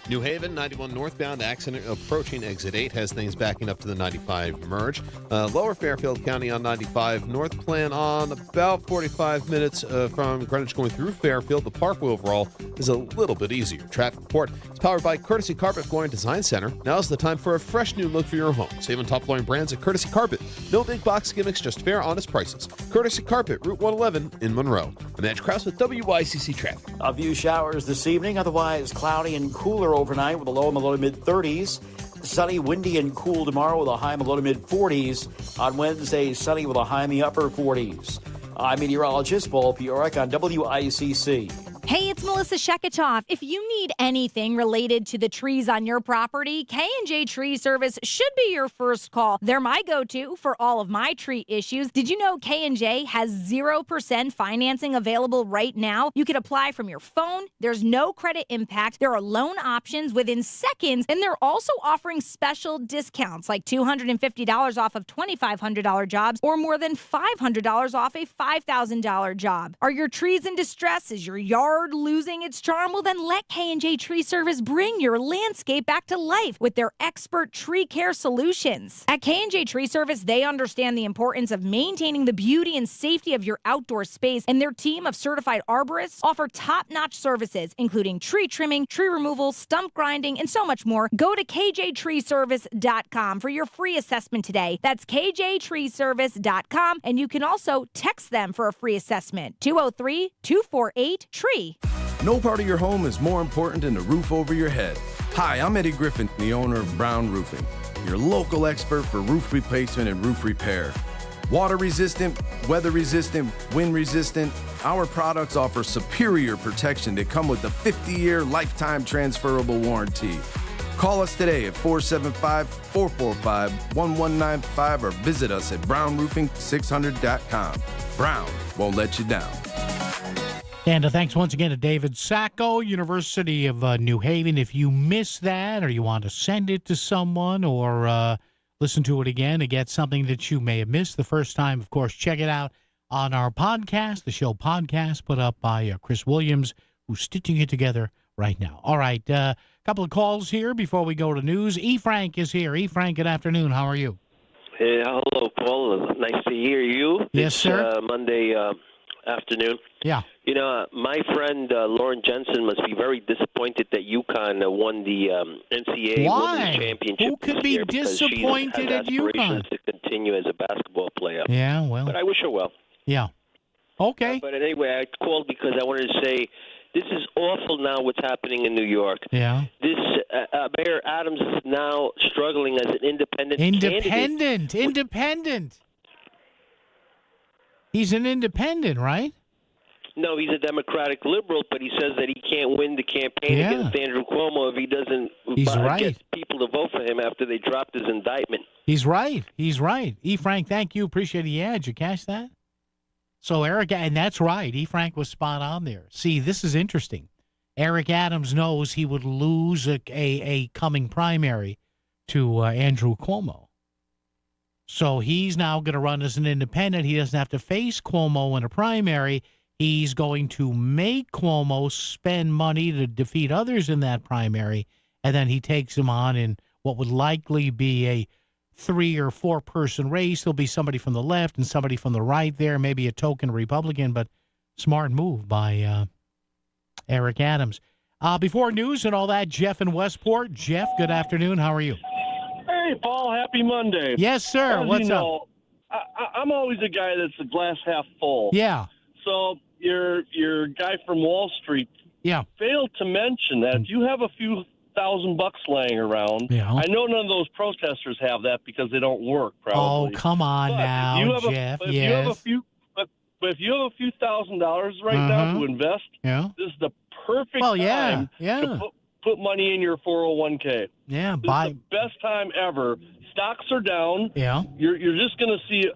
New Haven, 91 northbound, accident approaching exit 8 has things backing up to the 95 merge. Lower Fairfield County on 95 north, plan on about 45 minutes from Greenwich going through Fairfield. The Parkway overall is a little bit easier. Traffic report is powered by Courtesy Carpet Flooring Design Center. Now's the time for a fresh new look for your home. Save on top flooring brands at Courtesy Carpet. No big box gimmicks, just fair, honest prices. Courtesy Carpet, Route 111 in Monroe. I'm Edge Krause with WICC Traffic. A few showers this evening, otherwise cloudy and cooler overnight with a low in the low to mid-30s. Sunny, windy, and cool tomorrow with a high in the low to mid-40s. On Wednesday, sunny with a high in the upper 40s. I'm meteorologist Paul Piorek on WICC. Hey, it's Melissa Sheketoff. If you need anything related to the trees on your property, K&J Tree Service should be your first call. They're my go-to for all of my tree issues. Did you know K&J has 0% financing available right now? You can apply from your phone. There's no credit impact. There are loan options within seconds, and they're also offering special discounts like $250 off of $2,500 jobs or more than $500 off a $5,000 job. Are your trees in distress? Is your yard losing its charm? Well, then let K&J Tree Service bring your landscape back to life with their expert tree care solutions. At K&J Tree Service, they understand the importance of maintaining the beauty and safety of your outdoor space, and their team of certified arborists offer top-notch services, including tree trimming, tree removal, stump grinding, and so much more. Go to kjtreeservice.com for your free assessment today. That's kjtreeservice.com, and you can also text them for a free assessment. 203-248-TREE. No part of your home is more important than the roof over your head. Hi, I'm Eddie Griffin, the owner of Brown Roofing, your local expert for roof replacement and roof repair. Water resistant, weather resistant, wind resistant, our products offer superior protection that come with a 50-year lifetime transferable warranty. Call us today at 475-445-1195 or visit us at brownroofing600.com. Brown won't let you down. And thanks once again to David Sacco, University of New Haven. If you missed that or you want to send it to someone or listen to it again to get something that you may have missed the first time, of course, check it out on our podcast, the show podcast put up by Chris Williams, who's stitching it together right now. All right, a couple of calls here before we go to news. E. Frank is here. E. Frank, good afternoon. How are you? Hey, hello, Paul. Nice to hear you. Yes, sir. Monday afternoon. Yeah. You know, my friend Lauren Jensen must be very disappointed that UConn won the NCAA Women's Championship. Who could be disappointed at UConn? To continue as a basketball player. Yeah, well. But I wish her well. Yeah. Okay. But anyway, I called because I wanted to say this is awful now what's happening in New York. Yeah. This Mayor Adams is now struggling as an independent candidate. Independent. He's an independent, right? No, he's a Democratic liberal, but he says that he can't win the campaign against Andrew Cuomo if he doesn't get people to vote for him after they dropped his indictment. He's right. He's right. E. Frank, thank you. Appreciate it. Yeah, did you catch that? So, Eric, and that's right. E. Frank was spot on there. See, this is interesting. Eric Adams knows he would lose a coming primary to Andrew Cuomo. So he's now going to run as an independent. He doesn't have to face Cuomo in a primary. He's going to make Cuomo spend money to defeat others in that primary, and then he takes him on in what would likely be a 3 or 4 person race. There'll be somebody from the left and somebody from the right there, maybe a token Republican, but smart move by Eric Adams. Before news and all that, Jeff in Westport. Jeff, good afternoon. How are you? Hey, Paul. Happy Monday. Yes, sir. What's up? I'm always a guy that's a glass half full. Yeah. So your guy from Wall Street failed to mention that if you have a few $1,000 laying around, I know none of those protesters have that because they don't work, probably. Oh, come on now, Jeff. If you have a few $1,000 right now to invest, this is the perfect time to put money in your 401k. Yeah, this is the best time ever. Stocks are down. Yeah. You're just going to see,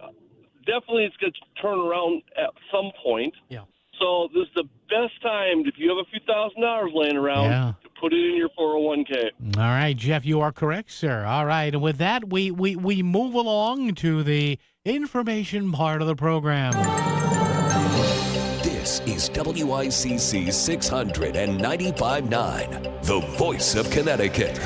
definitely it's going to turn around at some point. Yeah. So this is the best time, if you have a few $1,000 laying around, to put it in your 401k. All right, Jeff, you are correct, sir. All right, and with that, we move along to the information part of the program. This is WICC 695.9, the voice of Connecticut.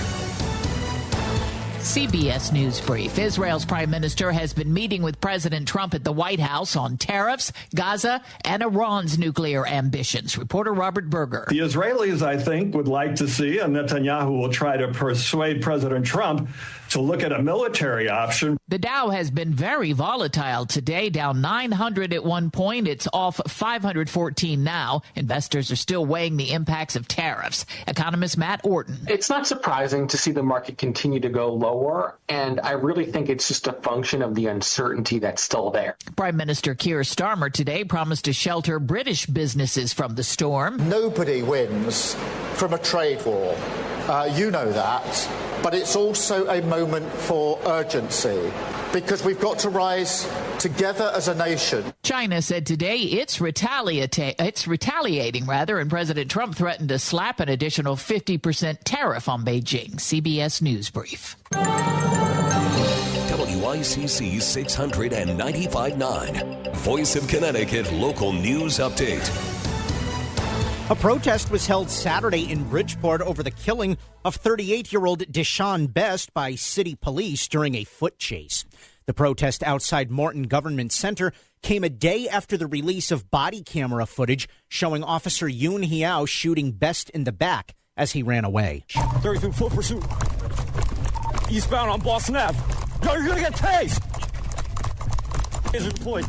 CBS News Brief. Israel's prime minister has been meeting with President Trump at the White House on tariffs, Gaza, and Iran's nuclear ambitions. Reporter Robert Berger. The Israelis, I think, would like to see, and Netanyahu will try to persuade President Trump to look at a military option. The Dow has been very volatile today, down 900 at one point. It's off 514 now. Investors are still weighing the impacts of tariffs. Economist Matt Orton. It's not surprising to see the market continue to go lower, and I really think it's just a function of the uncertainty that's still there. Prime Minister Keir Starmer today promised to shelter British businesses from the storm. Nobody wins from a trade war. You know that. But it's also a moment for urgency because we've got to rise together as a nation. China said today it's retaliating, and President Trump threatened to slap an additional 50% tariff on Beijing. CBS News Brief. WICC 695.9, Voice of Connecticut Local News Update. A protest was held Saturday in Bridgeport over the killing of 38-year-old Deshaun Best by city police during a foot chase. The protest outside Morton Government Center came a day after the release of body camera footage showing Officer Yoon Hiao shooting Best in the back as he ran away. 32 full pursuit. Eastbound on Boston Ave. Yo, you're gonna get tased! Taser deployed.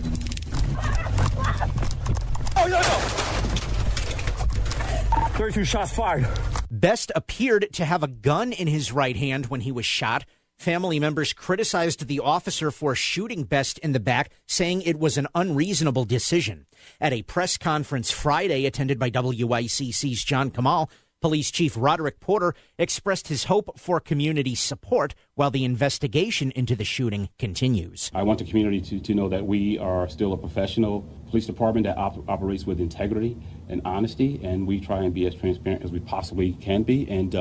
Oh, no! 32 shots fired. Best appeared to have a gun in his right hand when he was shot. Family members criticized the officer for shooting Best in the back, saying it was an unreasonable decision. At a press conference Friday attended by WICC's John Kamal, Police Chief Roderick Porter expressed his hope for community support while the investigation into the shooting continues. I want the community to know that we are still a professional police department that operates with integrity and honesty, and we try and be as transparent as we possibly can be. And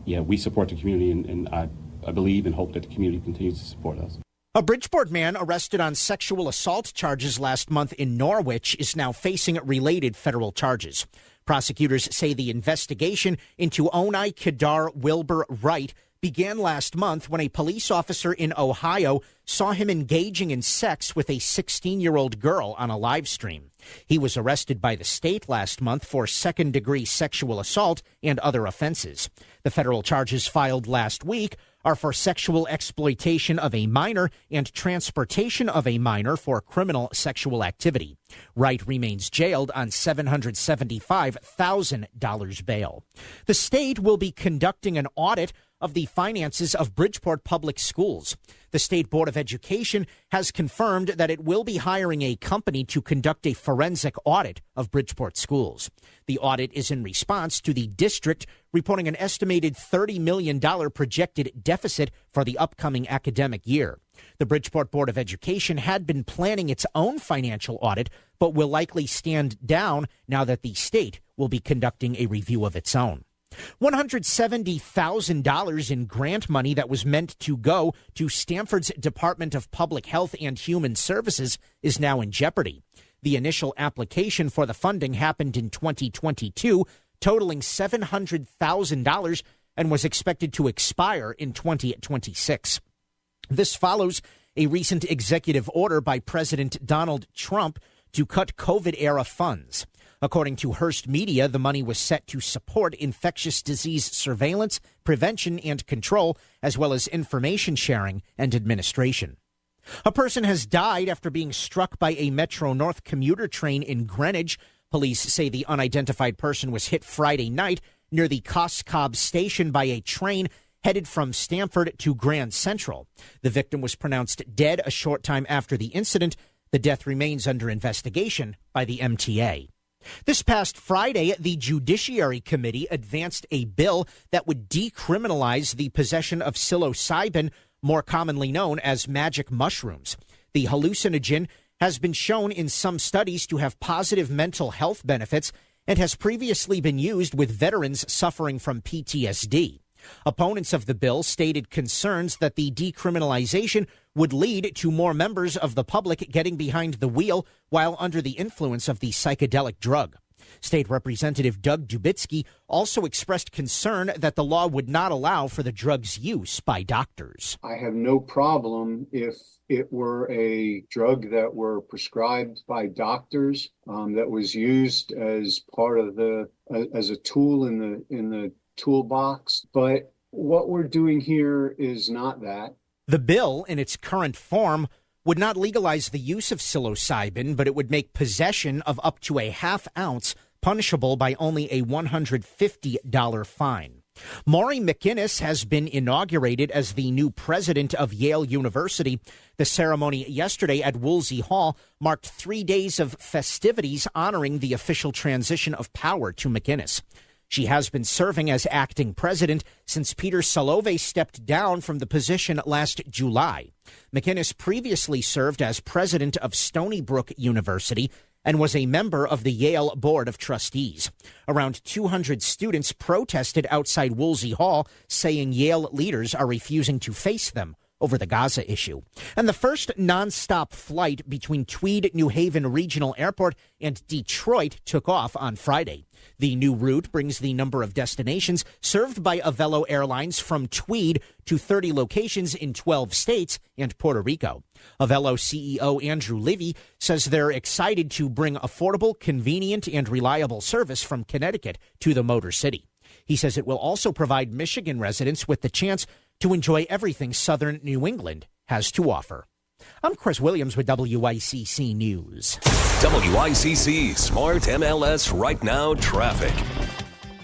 we support the community, and I believe and hope that the community continues to support us. A Bridgeport man arrested on sexual assault charges last month in Norwich is now facing related federal charges. Prosecutors say the investigation into Onai Kedar Wilbur Wright began last month when a police officer in Ohio saw him engaging in sex with a 16-year-old girl on a live stream. He was arrested by the state last month for second-degree sexual assault and other offenses. The federal charges filed last week are for sexual exploitation of a minor and transportation of a minor for criminal sexual activity. Wright remains jailed on $775,000 bail. The state will be conducting an audit of the finances of Bridgeport Public Schools. The State Board of Education has confirmed that it will be hiring a company to conduct a forensic audit of Bridgeport schools. The audit is in response to the district reporting an estimated $30 million projected deficit for the upcoming academic year. The Bridgeport Board of Education had been planning its own financial audit, but will likely stand down now that the state will be conducting a review of its own. $170,000 in grant money that was meant to go to Stanford's Department of Public Health and Human Services is now in jeopardy. The initial application for the funding happened in 2022, totaling $700,000, and was expected to expire in 2026. This follows a recent executive order by President Donald Trump to cut COVID-era funds. According to Hearst Media, the money was set to support infectious disease surveillance, prevention, and control, as well as information sharing and administration. A person has died after being struck by a Metro-North commuter train in Greenwich. Police say the unidentified person was hit Friday night near the Coscob station by a train headed from Stamford to Grand Central. The victim was pronounced dead a short time after the incident. The death remains under investigation by the MTA. This past Friday, the Judiciary Committee advanced a bill that would decriminalize the possession of psilocybin, more commonly known as magic mushrooms. The hallucinogen has been shown in some studies to have positive mental health benefits and has previously been used with veterans suffering from PTSD. Opponents of the bill stated concerns that the decriminalization would lead to more members of the public getting behind the wheel while under the influence of the psychedelic drug. State Representative Doug Dubitsky also expressed concern that the law would not allow for the drug's use by doctors. I have no problem if it were a drug that were prescribed by doctors, that was used as part of as a tool in the toolbox. But what we're doing here is not that. The bill, in its current form, would not legalize the use of psilocybin, but it would make possession of up to a half ounce punishable by only a $150 fine. Maury McInnes has been inaugurated as the new president of Yale University. The ceremony yesterday at Woolsey Hall marked 3 days of festivities honoring the official transition of power to McInnes. She has been serving as acting president since Peter Salovey stepped down from the position last July. McInnes previously served as president of Stony Brook University and was a member of the Yale Board of Trustees. Around 200 students protested outside Woolsey Hall, saying Yale leaders are refusing to face them over the Gaza issue. And the first nonstop flight between Tweed New Haven Regional Airport and Detroit took off on Friday. The new route brings the number of destinations served by Avelo Airlines from Tweed to 30 locations in 12 states and Puerto Rico. Avelo CEO Andrew Livy says they're excited to bring affordable, convenient, and reliable service from Connecticut to the Motor City. He says it will also provide Michigan residents with the chance to enjoy everything southern New England has to offer. I'm Chris Williams with WICC News. WICC Smart MLS Right Now Traffic.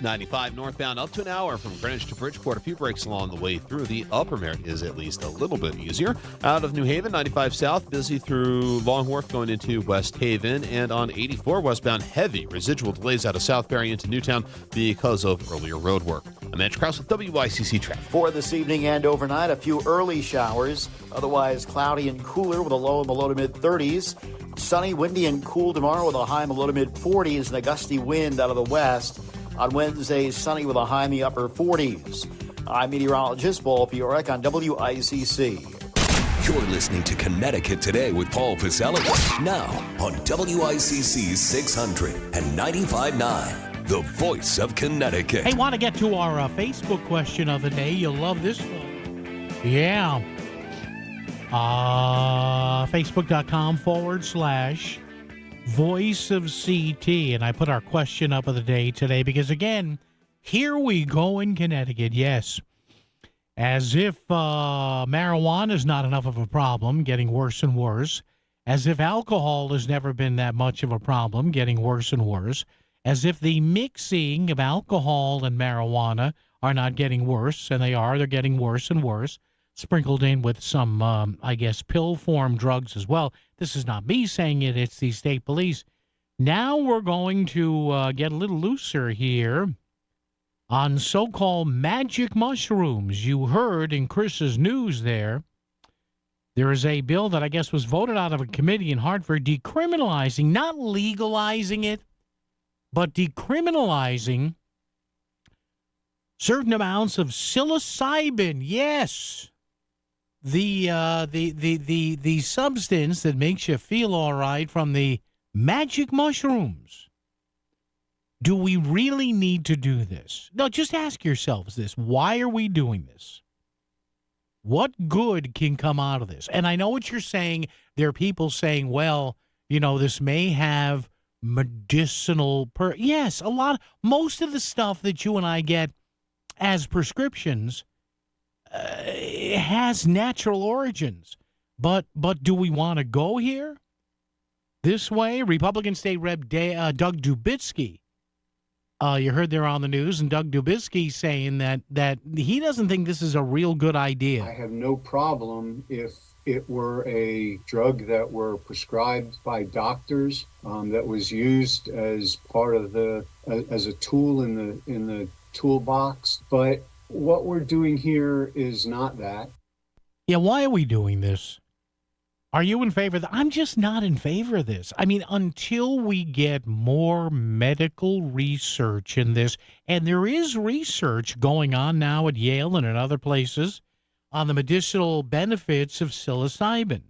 95 northbound up to an hour from Greenwich to Bridgeport. A few breaks along the way through. The upper Merritt is at least a little bit easier. Out of New Haven, 95 south, busy through Long Wharf going into West Haven. And on 84 westbound, heavy residual delays out of Southbury into Newtown because of earlier road work. I'm Andrew Krause with WICC Traffic. For this evening and overnight, a few early showers. Otherwise cloudy and cooler with a low in the low to mid 30s. Sunny, windy, and cool tomorrow with a high in the low to mid 40s and a gusty wind out of the west. On Wednesday, sunny with a high in the upper 40s. I'm meteorologist Paul Fiorek on WICC. You're listening to Connecticut Today with Paul Pacelli. Now on WICC 600 and 95.9, the voice of Connecticut. Hey, want to get to our Facebook question of the day? You'll love this one. Yeah. Facebook.com/Voice of CT. And I put our question up of the day today because, again, here we go in Connecticut. Yes. As if marijuana is not enough of a problem, getting worse and worse. As if alcohol has never been that much of a problem, getting worse and worse. As if the mixing of alcohol and marijuana are not getting worse, and they're getting worse and worse. Sprinkled in with some, I guess, pill form drugs as well. This is not me saying it, it's the state police. Now we're going to get a little looser here on so-called magic mushrooms. You heard in Chris's news there is a bill that I guess was voted out of a committee in Hartford decriminalizing, not legalizing it, but decriminalizing certain amounts of psilocybin. Yes. The substance that makes you feel all right from the magic mushrooms. Do we really need to do this? No, just ask yourselves this. Why are we doing this? What good can come out of this? And I know what you're saying. There are people saying, well, this may have medicinal yes, most of the stuff that you and I get as prescriptions has natural origins. But do we want to go here this way? Republican State Rep Doug Dubitsky, you heard there on the news, and Doug Dubitsky saying that he doesn't think this is a real good idea. I have no problem if it were a drug that were prescribed by doctors, that was used as part of as a tool in the toolbox. But what we're doing here is not that. Yeah, why are we doing this? Are you in favor of that? I'm just not in favor of this. I mean, until we get more medical research in this, and there is research going on now at Yale and in other places on the medicinal benefits of psilocybin.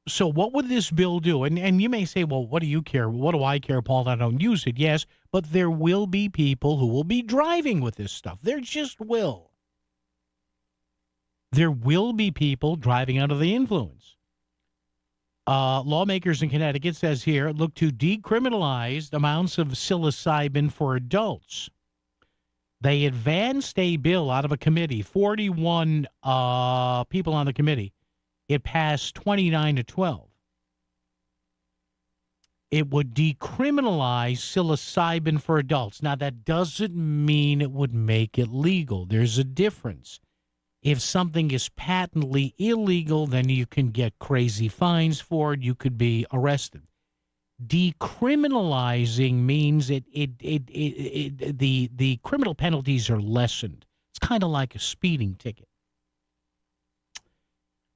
So what would this bill do? And you may say, well, what do you care? What do I care, Paul? I don't use it. Yes, but there will be people who will be driving with this stuff. There just will. There will be people driving under the influence. Lawmakers in Connecticut, says here, look to decriminalize amounts of psilocybin for adults. They advanced a bill out of a committee, 41 people on the committee. It passed 29-12. It would decriminalize psilocybin for adults. Now, that doesn't mean it would make it legal. There's a difference. If something is patently illegal, then you can get crazy fines for it. You could be arrested. Decriminalizing means the criminal penalties are lessened. It's kind of like a speeding ticket.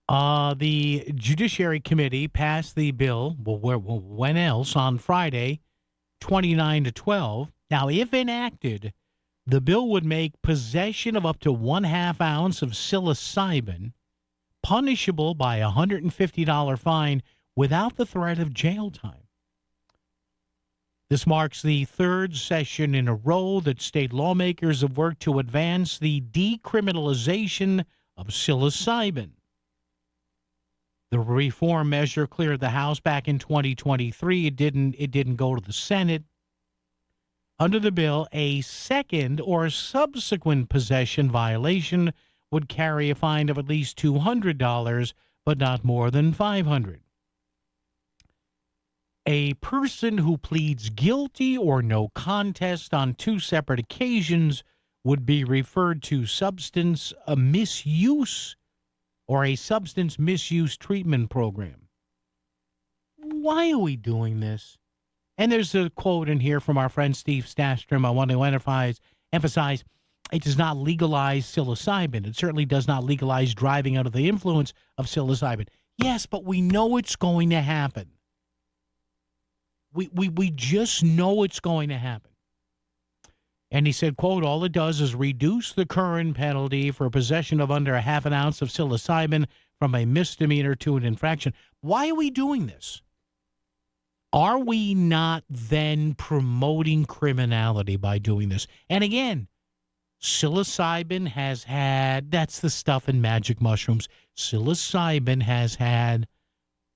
The Judiciary Committee passed the bill, when else, on Friday, 29-12. Now, if enacted, the bill would make possession of up to 1/2 ounce of psilocybin punishable by a $150 fine without the threat of jail time. This marks the third session in a row that state lawmakers have worked to advance the decriminalization of psilocybin. The reform measure cleared the House back in 2023. It didn't go to the Senate. Under the bill, a second or subsequent possession violation would carry a fine of at least $200, but not more than $500. A person who pleads guilty or no contest on 2 separate occasions would be referred to substance misuse or a substance misuse treatment program. Why are we doing this? And there's a quote in here from our friend Steve Stastrom. I want to emphasize it does not legalize psilocybin. It certainly does not legalize driving under the influence of psilocybin. Yes, but we know it's going to happen. We just know it's going to happen. And he said, quote, all it does is reduce the current penalty for possession of under 1/2 ounce of psilocybin from a misdemeanor to an infraction. Why are we doing this? Are we not then promoting criminality by doing this? And again, psilocybin has had, that's the stuff in magic mushrooms. Psilocybin has had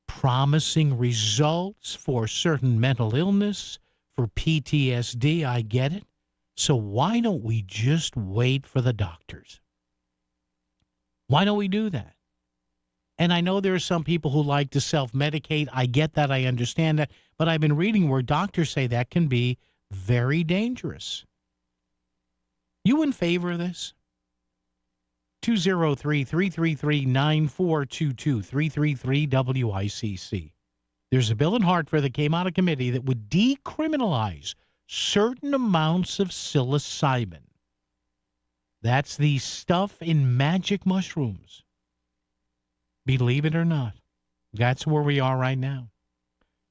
promising results for certain mental illness, for PTSD. I get it. So why don't we just wait for the doctors? Why don't we do that? And I know there are some people who like to self-medicate. I get that. I understand that. But I've been reading where doctors say that can be very dangerous. You in favor of this? 203-333-9422, 333-WICC. There's a bill in Hartford that came out of committee that would decriminalize certain amounts of psilocybin. That's the stuff in magic mushrooms. Believe it or not, that's where we are right now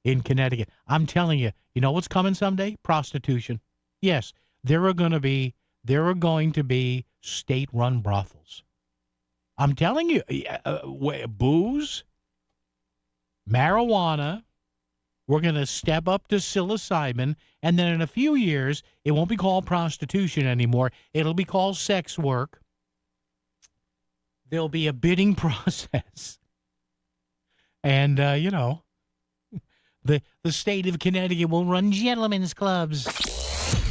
in Connecticut. I'm telling you, you know what's coming someday? Prostitution. Yes, there are going to be state-run brothels. I'm telling you, booze, marijuana, we're going to step up to psilocybin, and then in a few years, it won't be called prostitution anymore. It'll be called sex work. There'll be a bidding process. And, the state of Connecticut will run gentlemen's clubs.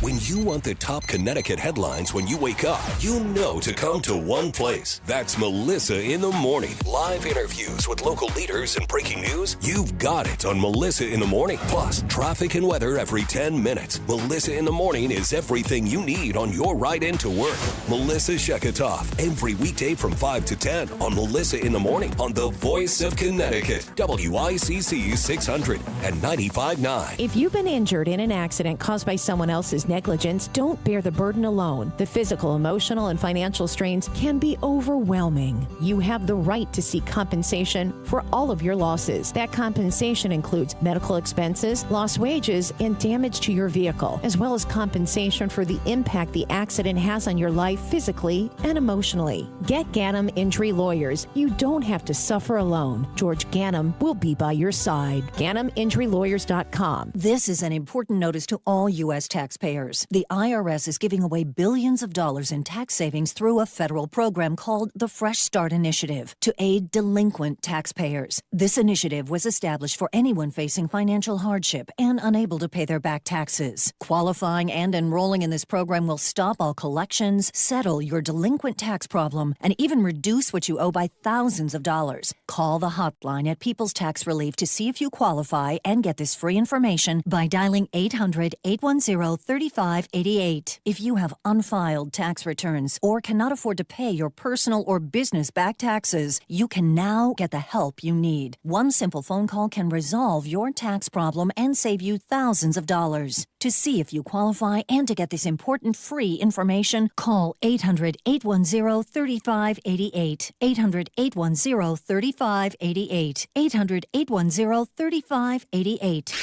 When you want the top Connecticut headlines when you wake up, you know to come to one place. That's Melissa in the Morning. Live interviews with local leaders and breaking news. You've got it on Melissa in the Morning. Plus, traffic and weather every 10 minutes. Melissa in the Morning is everything you need on your ride into work. Melissa Sheketoff, every weekday from 5 to 10 on Melissa in the Morning on the Voice of Connecticut, WICC 600 and 95.9. If you've been injured in an accident caused by someone else's negligence, don't bear the burden alone. The physical, emotional, and financial strains can be overwhelming. You have the right to seek compensation for all of your losses. That compensation includes medical expenses, lost wages, and damage to your vehicle, as well as compensation for the impact the accident has on your life physically and emotionally. Get Ganem Injury Lawyers. You don't have to suffer alone. George Ganem will be by your side. GanemInjuryLawyers.com. This is an important notice to all U.S. taxpayers. The IRS is giving away billions of dollars in tax savings through a federal program called the Fresh Start Initiative to aid delinquent taxpayers. This initiative was established for anyone facing financial hardship and unable to pay their back taxes. Qualifying and enrolling in this program will stop all collections, settle your delinquent tax problem, and even reduce what you owe by thousands of dollars. Call the hotline at People's Tax Relief to see if you qualify and get this free information by dialing 800-810-3588. If you have unfiled tax returns or cannot afford to pay your personal or business back taxes, you can now get the help you need. One simple phone call can resolve your tax problem and save you thousands of dollars. To see if you qualify and to get this important free information, call 800-810-3588. 800-810-3588. 800-810-3588.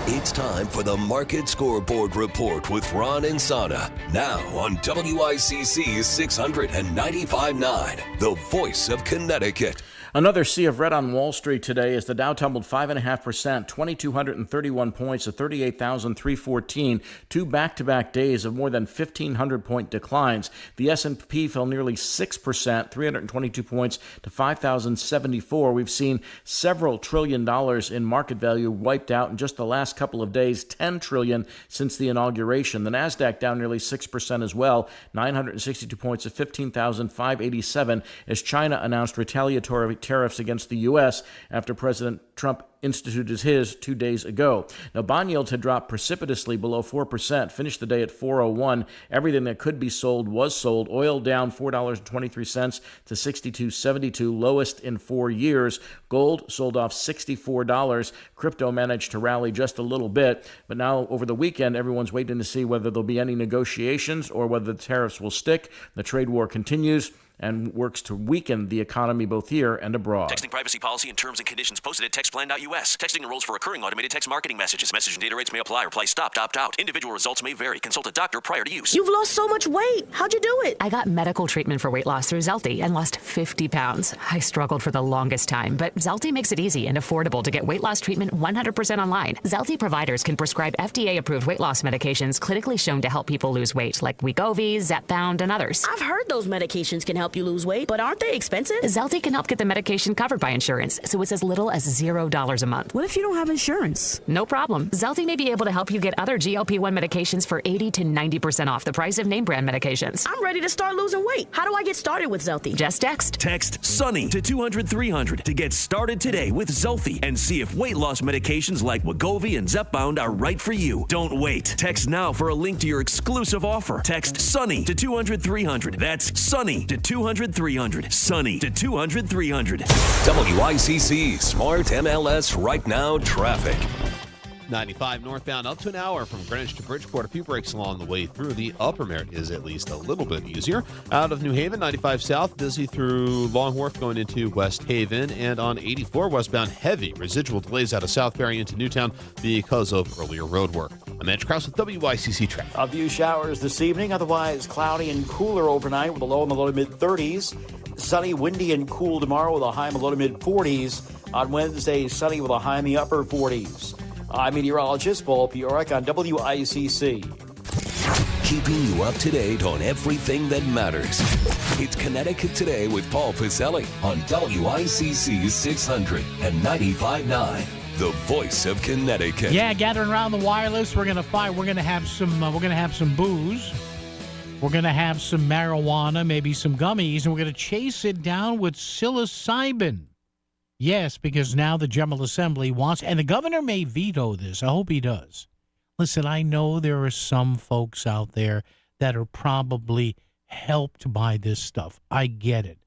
It's time for the Market Scoreboard Report with Ron and Sana. Now on WICC 695.9, the voice of Connecticut. Another sea of red on Wall Street today as the Dow tumbled 5.5%, 2,231 points to 38,314, two back-to-back days of more than 1,500-point declines. The S&P fell nearly 6%, 322 points to 5,074. We've seen several $1 trillion in market value wiped out in just the last couple of days, $10 trillion since the inauguration. The Nasdaq down nearly 6% as well, 962 points to 15,587 as China announced retaliatory tariffs against the U.S. after President Trump instituted his 2 days ago. Now, bond yields had dropped precipitously below 4%, finished the day at 4.01. Everything that could be sold was sold. Oil down $4.23 to $62.72, lowest in 4 years. Gold sold off $64. Crypto managed to rally just a little bit, but now over the weekend, everyone's waiting to see whether there'll be any negotiations or whether the tariffs will stick. The trade war continues and works to weaken the economy both here and abroad. Texting privacy policy and terms and conditions posted at textplan.us. Texting enrolls for recurring automated text marketing messages. Message and data rates may apply. Reply stop, opt out. Individual results may vary. Consult a doctor prior to use. You've lost so much weight. How'd you do it? I got medical treatment for weight loss through Zelty and lost 50 pounds. I struggled for the longest time, but Zelty makes it easy and affordable to get weight loss treatment 100% online. Zelty providers can prescribe FDA-approved weight loss medications clinically shown to help people lose weight, like Wegovy, Zepbound, and others. I've heard those medications can help you lose weight, but aren't they expensive? Zelty can help get the medication covered by insurance, so it's as little as $0 a month. What if you don't have insurance? No problem. Zelty may be able to help you get other GLP-1 medications for 80 to 90% off the price of name brand medications. I'm ready to start losing weight. How do I get started with Zelty? Just text. Text SUNNY to 200-300 to get started today with Zelty and see if weight loss medications like Wegovy and Zepbound are right for you. Don't wait. Text now for a link to your exclusive offer. Text SUNNY to 200-300. That's SUNNY to 200-300. Sunny to 200-300. WICC Smart MLS Right Now Traffic. 95 northbound up to an hour from Greenwich to Bridgeport. A few breaks along the way through. The upper Merritt is at least a little bit easier. Out of New Haven, 95 south, busy through Long Wharf going into West Haven. And on 84 westbound, heavy residual delays out of Southbury into Newtown because of earlier road work. I'm Andrew Krause with WICC Traffic. A few showers this evening, otherwise cloudy and cooler overnight with a low in the low to mid-30s. Sunny, windy, and cool tomorrow with a high in the low to mid-40s. On Wednesday, sunny with a high in the upper 40s. I'm meteorologist Paul Piorek on WICC. Keeping you up to date on everything that matters. It's Connecticut Today with Paul Piselli on WICC 695.9, the voice of Connecticut. Yeah, gathering around the wireless, we're gonna have some booze. We're going to have some marijuana, maybe some gummies, and we're going to chase it down with psilocybin. Yes, because now the General Assembly wants, and the governor may veto this. I hope he does. Listen, I know there are some folks out there that are probably helped by this stuff. I get it.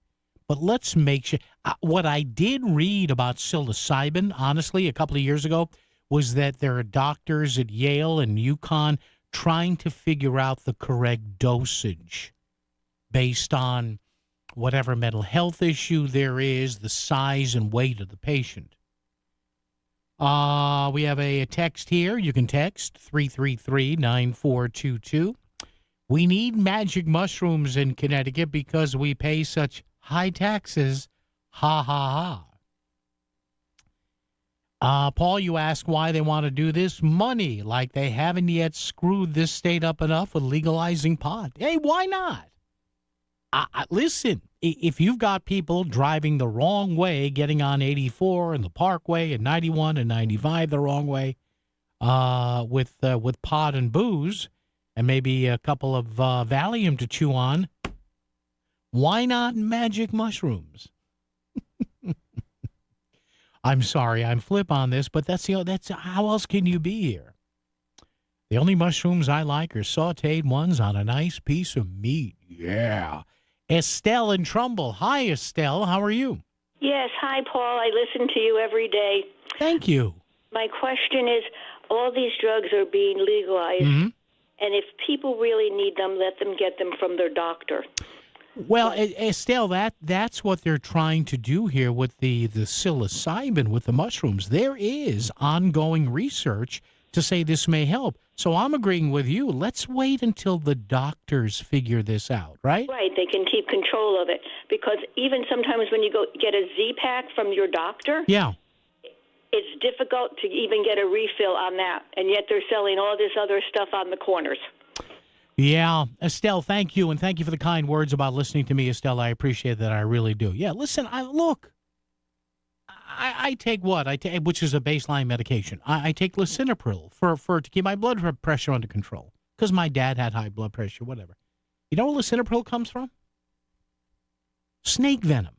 But let's make sure. What I did read about psilocybin, honestly, a couple of years ago, was that there are doctors at Yale and UConn trying to figure out the correct dosage based on whatever mental health issue there is, the size and weight of the patient. We have a text here. You can text 333-9422. We need magic mushrooms in Connecticut because we pay such high taxes. Ha, ha, ha. Paul, you ask why they want to do this. Money, like they haven't yet screwed this state up enough with legalizing pot. Hey, why not? Listen, if you've got people driving the wrong way, getting on 84 and the Parkway and 91 and 95 the wrong way with pot and booze and maybe a couple of Valium to chew on, why not magic mushrooms? I'm sorry, I'm flip on this, but that's how else can you be here? The only mushrooms I like are sautéed ones on a nice piece of meat. Yeah. Estelle in Trumbull. Hi, Estelle. How are you? Yes. Hi, Paul. I listen to you every day. Thank you. My question is, all these drugs are being legalized, and if people really need them, let them get them from their doctor. Well, Estelle, that's what they're trying to do here with the psilocybin, with the mushrooms. There is ongoing research to say this may help. So I'm agreeing with you. Let's wait until the doctors figure this out, right? Right. They can keep control of it. Because even sometimes when you go get a Z-Pack from your doctor, it's difficult to even get a refill on that. And yet they're selling all this other stuff on the corners. Yeah. Estelle, thank you. And thank you for the kind words about listening to me, Estelle. I appreciate that. I really do. Yeah, listen, I take what? Which is a baseline medication. I take lisinopril for to keep my blood pressure under control because my dad had high blood pressure, whatever. You know where lisinopril comes from? Snake venom.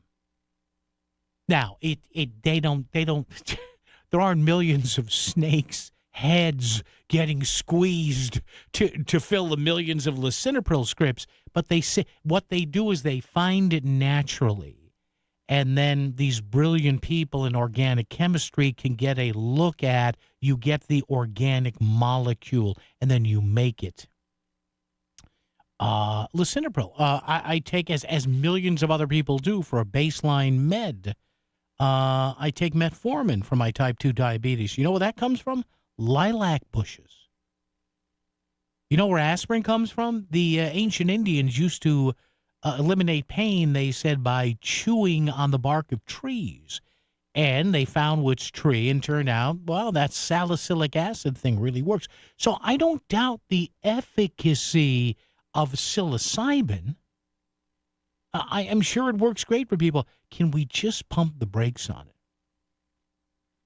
Now, they don't there aren't millions of snakes' heads getting squeezed to fill the millions of lisinopril scripts, but they say what they do is they find it naturally. And then these brilliant people in organic chemistry can get a look at, you get the organic molecule, and then you make it. Lisinopril, I take as millions of other people do for a baseline med. I take metformin for my type 2 diabetes. You know where that comes from? Lilac bushes. You know where aspirin comes from? The ancient Indians used to eliminate pain, they said, by chewing on the bark of trees. And they found which tree and turned out, well, that salicylic acid thing really works. So I don't doubt the efficacy of psilocybin. I am sure it works great for people. Can we just pump the brakes on it?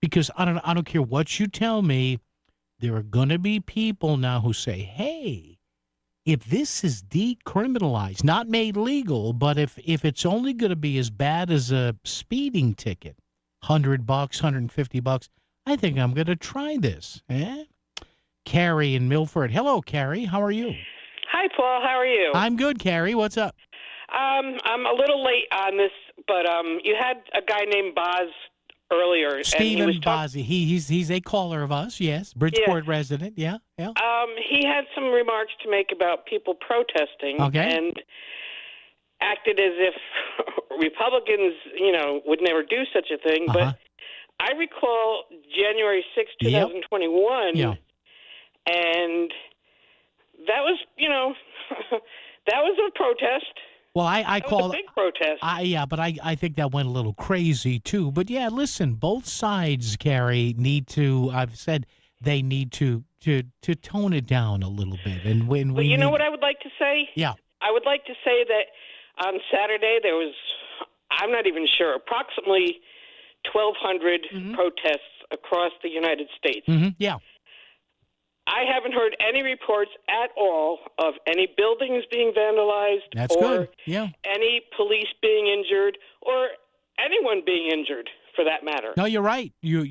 Because I don't care what you tell me, there are going to be people now who say, hey, if this is decriminalized, not made legal, but if it's only going to be as bad as a speeding ticket, $100, $150, I think I'm going to try this. Carrie in Milford. Hello, Carrie. How are you? Hi, Paul. How are you? I'm good, Carrie. What's up? I'm a little late on this, but you had a guy named Boz earlier. Stephen Bozzi. He's a caller of us, yes. Bridgeport resident, yeah. He had some remarks to make about people protesting and acted as if Republicans, would never do such a thing. But I recall January 6, 2021, and that was, that was a protest. Well, I call it a big protest. But I think that went a little crazy too. But yeah, listen, both sides, Carrie, need to. I've said they need to tone it down a little bit. And when you know what I would like to say? Yeah, I would like to say that on Saturday there was, I'm not even sure, approximately 1,200 protests across the United States. Yeah. I haven't heard any reports at all of any buildings being vandalized. That's or good. Yeah. Any police being injured or anyone being injured for that matter. No, you're right. You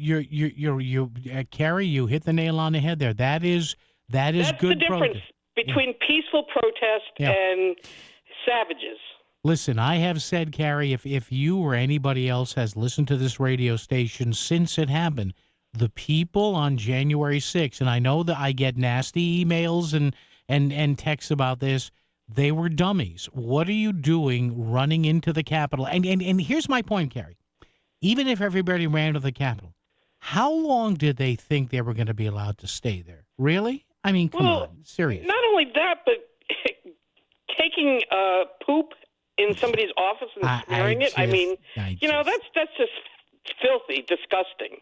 Carrie, you hit the nail on the head there. That's good the difference between peaceful protest and savages. Listen, I have said, Carrie, if you or anybody else has listened to this radio station since it happened, The people on January 6th, and I know that I get nasty emails and texts about this, they were dummies. What are you doing running into the Capitol? And here's my point, Carrie. Even if everybody ran to the Capitol, how long did they think they were going to be allowed to stay there? Really? I mean, come on, seriously. Not only that, but taking poop in somebody's office and smearing it. That's just filthy, disgusting.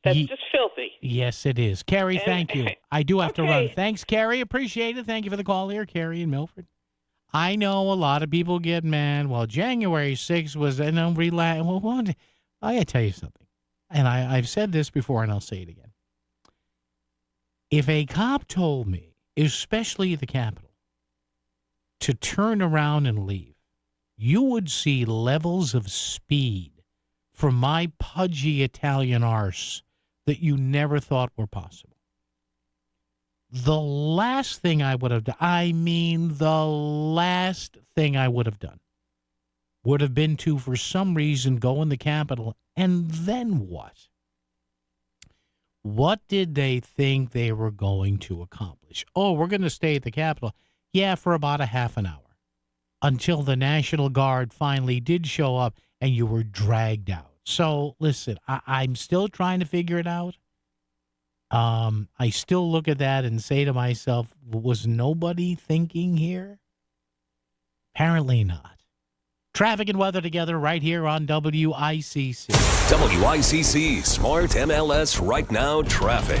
That's just filthy. Yes, it is. Carrie, thank you. I do have to run. Thanks, Carrie. Appreciate it. Thank you for the call here, Carrie in Milford. I know a lot of people get mad. Well, January 6th was, and I'm relaxed. Well, I got to tell you something. And I've said this before, and I'll say it again. If a cop told me, especially at the Capitol, to turn around and leave, you would see levels of speed from my pudgy Italian arse that you never thought were possible. The last thing I would have done, the last thing I would have done, would have been to, for some reason, go in the Capitol, and then what? What did they think they were going to accomplish? Oh, we're going to stay at the Capitol. Yeah, for about a half an hour, until the National Guard finally did show up and you were dragged out. So, listen, I'm still trying to figure it out. I still look at that and say to myself, was nobody thinking here? Apparently not. Traffic and weather together right here on WICC. WICC Smart MLS Right Now Traffic.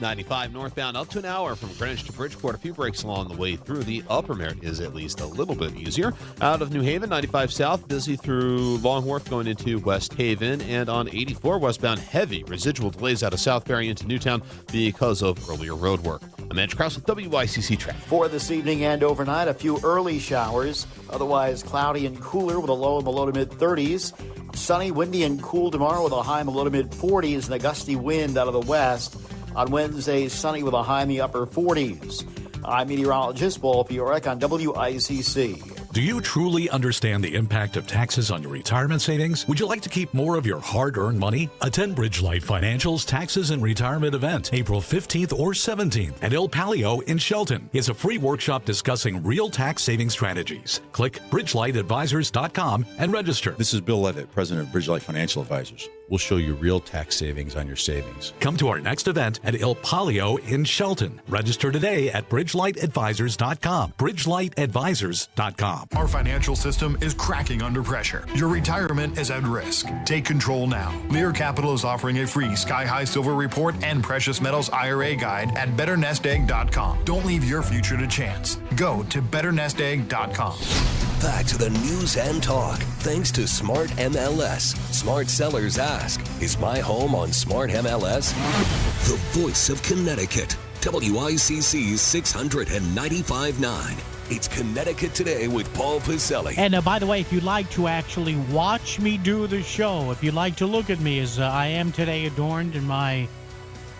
95 northbound up to an hour from Greenwich to Bridgeport. A few breaks along the way through. The upper Merritt is at least a little bit easier. Out of New Haven, 95 south, busy through Long Wharf going into West Haven. And on 84 westbound, heavy residual delays out of Southbury into Newtown because of earlier road work. I'm Andrew Krause with WICC Traffic. For this evening and overnight, a few early showers. Otherwise, cloudy and cooler with a low in the low to mid-30s. Sunny, windy, and cool tomorrow with a high in the low to mid-40s and a gusty wind out of the west. On Wednesday, sunny with a high in the upper 40s. I'm meteorologist Paul Fiorek on WICC. Do you truly understand the impact of taxes on your retirement savings? Would you like to keep more of your hard-earned money? Attend Bridgelight Financial's Taxes and Retirement event, April 15th or 17th at Il Palio in Shelton. It's a free workshop discussing real tax saving strategies. Click BridgelightAdvisors.com and register. This is Bill Levitt, president of Bridgelight Financial Advisors. We'll show you real tax savings on your savings. Come to our next event at Il Palio in Shelton. Register today at BridgelightAdvisors.com. BridgelightAdvisors.com. Our financial system is cracking under pressure. Your retirement is at risk. Take control now. Lear Capital is offering a free Sky High Silver Report and Precious Metals IRA guide at BetterNestEgg.com. Don't leave your future to chance. Go to BetterNestEgg.com. Back to the news and talk. Thanks to Smart MLS. Smart sellers ask, is my home on Smart MLS? The voice of Connecticut. WICC 695.9. It's Connecticut Today with Paul Piselli. And by the way, if you'd like to actually watch me do the show, if you'd like to look at me as I am today adorned in my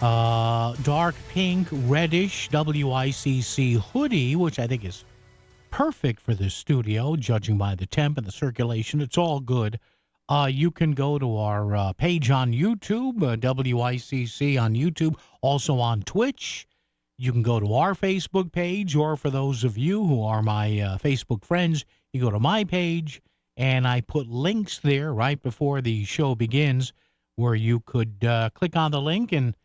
dark pink, reddish WICC hoodie, which I think is perfect for this studio, judging by the temp and the circulation. It's all good. You can go to our page on YouTube, WICC on YouTube, also on Twitch. You can go to our Facebook page, or for those of you who are my Facebook friends, you go to my page, and I put links there right before the show begins where you could click on the link and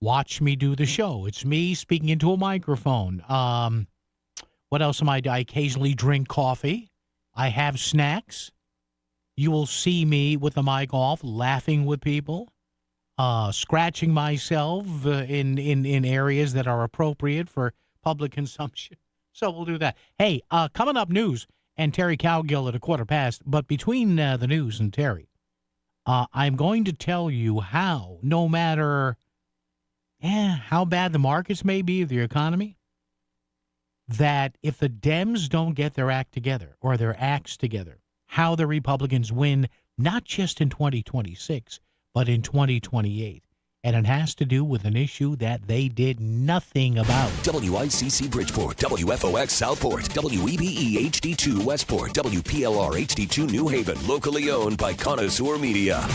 watch me do the show. It's me speaking into a microphone. What else am I doing? I occasionally drink coffee. I have snacks. You will see me with the mic off, laughing with people, scratching myself in areas that are appropriate for public consumption. So we'll do that. Hey, coming up news and Terry Cowgill at 1:15. But between the news and Terry, I'm going to tell you how, no matter how bad the markets may be, the economy, that if the Dems don't get their act together or their acts together, how the Republicans win, not just in 2026, but in 2028. And it has to do with an issue that they did nothing about. WICC Bridgeport, WFOX Southport, WEBE HD2 Westport, WPLR HD2 New Haven, locally owned by Connoisseur Media.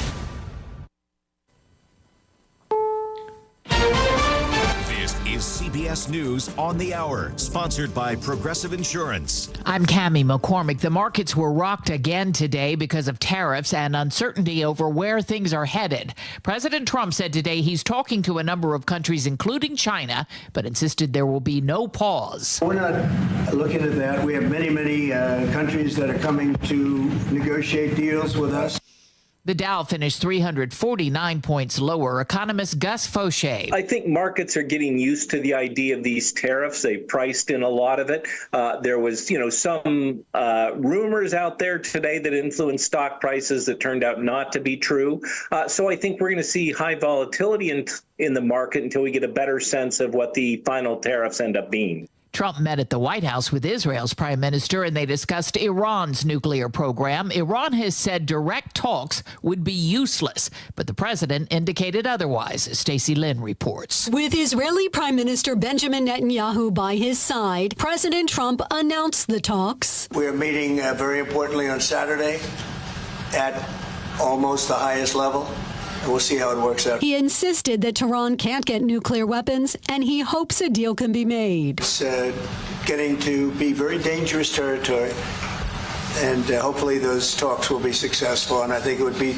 CBS News on the Hour, sponsored by Progressive Insurance. I'm Cammie McCormick. The markets were rocked again today because of tariffs and uncertainty over where things are headed. President Trump said today he's talking to a number of countries, including China, but insisted there will be no pause. We're not looking at that. We have many countries that are coming to negotiate deals with us. The Dow finished 349 points lower. Economist Gus Fauché. I think markets are getting used to the idea of these tariffs. They priced in a lot of it. There was, some rumors out there today that influenced stock prices that turned out not to be true. So I think we're going to see high volatility in the market until we get a better sense of what the final tariffs end up being. Trump met at the White House with Israel's prime minister, and they discussed Iran's nuclear program. Iran has said direct talks would be useless, but the president indicated otherwise. Stacey Lynn reports. With Israeli Prime Minister Benjamin Netanyahu by his side, President Trump announced the talks. We are meeting very importantly on Saturday at almost the highest level. And we'll see how it works out. He insisted that Tehran can't get nuclear weapons, and he hopes a deal can be made. It's getting to be very dangerous territory, and hopefully those talks will be successful, and I think it would be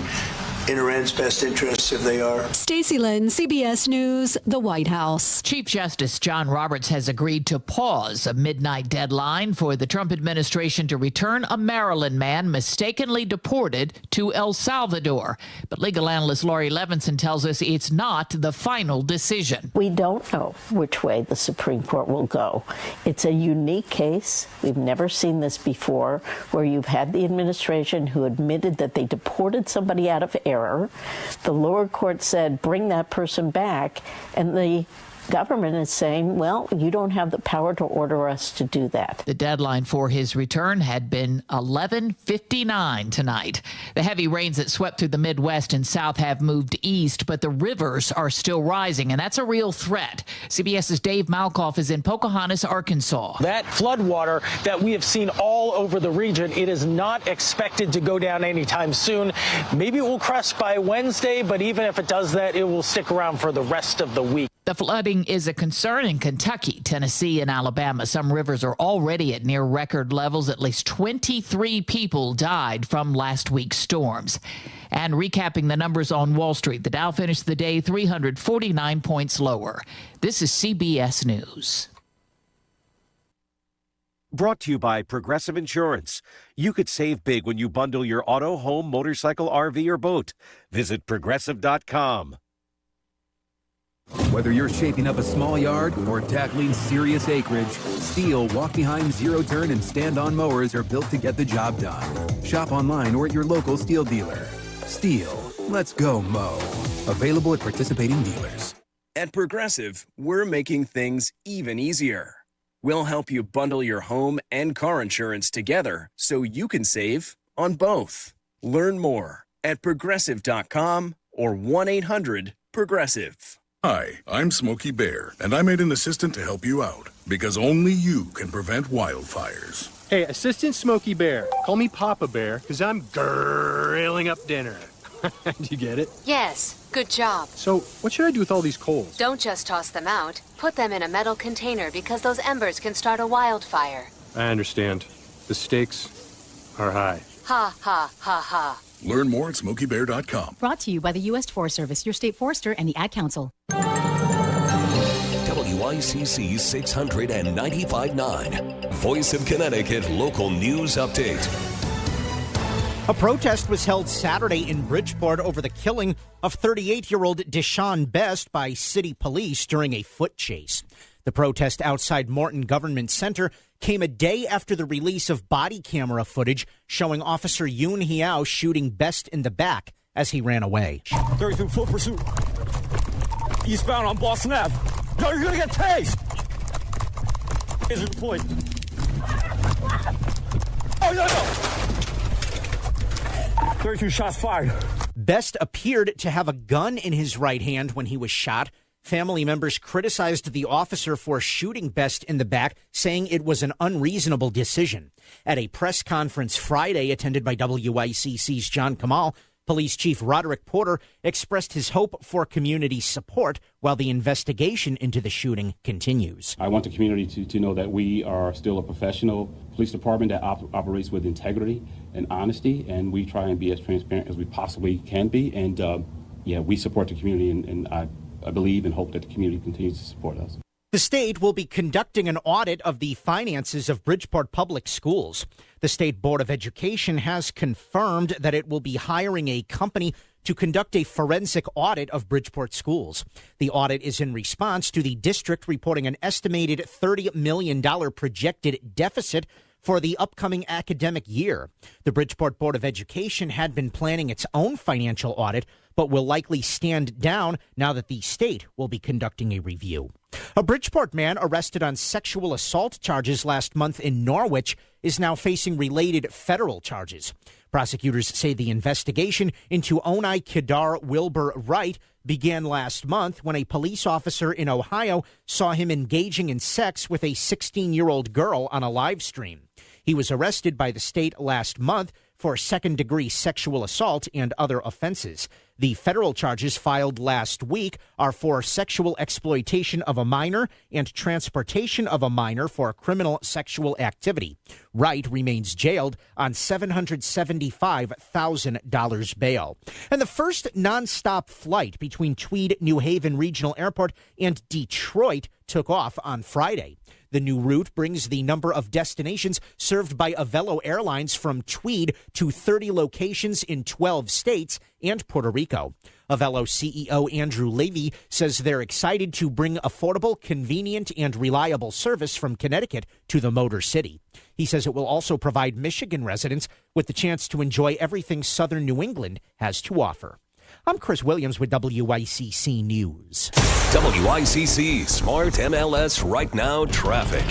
in Iran's best interests if they are. Stacey Lynn, CBS News, the White House. Chief Justice John Roberts has agreed to pause a midnight deadline for the Trump administration to return a Maryland man mistakenly deported to El Salvador. But legal analyst Laurie Levinson tells us it's not the final decision. We don't know which way the Supreme Court will go. It's a unique case. We've never seen this before, where you've had the administration who admitted that they deported somebody out of error. The lower court said, bring that person back. And the government is saying, well, you don't have the power to order us to do that. The deadline for his return had been 11:59 tonight. The heavy rains that swept through the Midwest and South have moved east, but the rivers are still rising, and that's a real threat. CBS's Dave Malkoff is in Pocahontas, Arkansas. That floodwater that we have seen all over the region, it is not expected to go down anytime soon. Maybe it will crest by Wednesday, but even if it does that, it will stick around for the rest of the week. The flooding is a concern in Kentucky, Tennessee, and Alabama. Some rivers are already at near record levels. At least 23 people died from last week's storms. And recapping the numbers on Wall Street, the Dow finished the day 349 points lower. This is CBS News. Brought to you by Progressive Insurance. You could save big when you bundle your auto, home, motorcycle, RV, or boat. Visit Progressive.com. Whether you're shaping up a small yard or tackling serious acreage, Steel walk-behind zero-turn and stand-on mowers are built to get the job done. Shop online or at your local Steel dealer. Steel, let's go mow. Available at participating dealers. At Progressive, we're making things even easier. We'll help you bundle your home and car insurance together so you can save on both. Learn more at Progressive.com or 1-800-PROGRESSIVE. Hi, I'm Smokey Bear, and I made an assistant to help you out, because only you can prevent wildfires. Hey, Assistant Smokey Bear, call me Papa Bear, because I'm grilling up dinner. Do you get it? Yes, good job. So, what should I do with all these coals? Don't just toss them out. Put them in a metal container, because those embers can start a wildfire. I understand. The stakes are high. Ha, ha, ha, ha. Learn more at SmokeyBear.com. Brought to you by the U.S. Forest Service, your state forester, and the Ad Council. WICC 695.9, Voice of Connecticut Local News Update. A protest was held Saturday in Bridgeport over the killing of 38-year-old Deshaun Best by city police during a foot chase. The protest outside Morton Government Center came a day after the release of body camera footage showing Officer Yoon Hiao shooting Best in the back as he ran away. 32 full pursuit. Eastbound on Boston Ave. Yo, you're gonna get tased! Taser deployed. Oh, no! 32 shots fired. Best appeared to have a gun in his right hand when he was shot. Family members criticized the officer for shooting Best in the back, saying it was an unreasonable decision. At a press conference Friday attended by WICC's John Kamal, Police Chief Roderick Porter expressed his hope for community support while the investigation into the shooting continues. I want the community to know that we are still a professional police department that operates with integrity and honesty, and we try and be as transparent as we possibly can be. And we support the community, and I believe and hope that the community continues to support us. The state will be conducting an audit of the finances of Bridgeport Public Schools. The State Board of Education has confirmed that it will be hiring a company to conduct a forensic audit of Bridgeport schools. The audit is in response to the district reporting an estimated $30 million projected deficit for the upcoming academic year. The Bridgeport Board of Education had been planning its own financial audit, but will likely stand down now that the state will be conducting a review. A Bridgeport man arrested on sexual assault charges last month in Norwich is now facing related federal charges. Prosecutors say the investigation into Onai Kedar Wilbur Wright began last month when a police officer in Ohio saw him engaging in sex with a 16-year-old girl on a live stream. He was arrested by the state last month for second-degree sexual assault and other offenses. The federal charges filed last week are for sexual exploitation of a minor and transportation of a minor for criminal sexual activity. Wright remains jailed on $775,000 bail. And the first nonstop flight between Tweed New Haven Regional Airport and Detroit took off on Friday. The new route brings the number of destinations served by Avelo Airlines from Tweed to 30 locations in 12 states and Puerto Rico. Avelo CEO Andrew Levy says they're excited to bring affordable, convenient, and reliable service from Connecticut to the Motor City. He says it will also provide Michigan residents with the chance to enjoy everything southern New England has to offer. I'm Chris Williams with WICC News. WICC Smart MLS Right Now Traffic.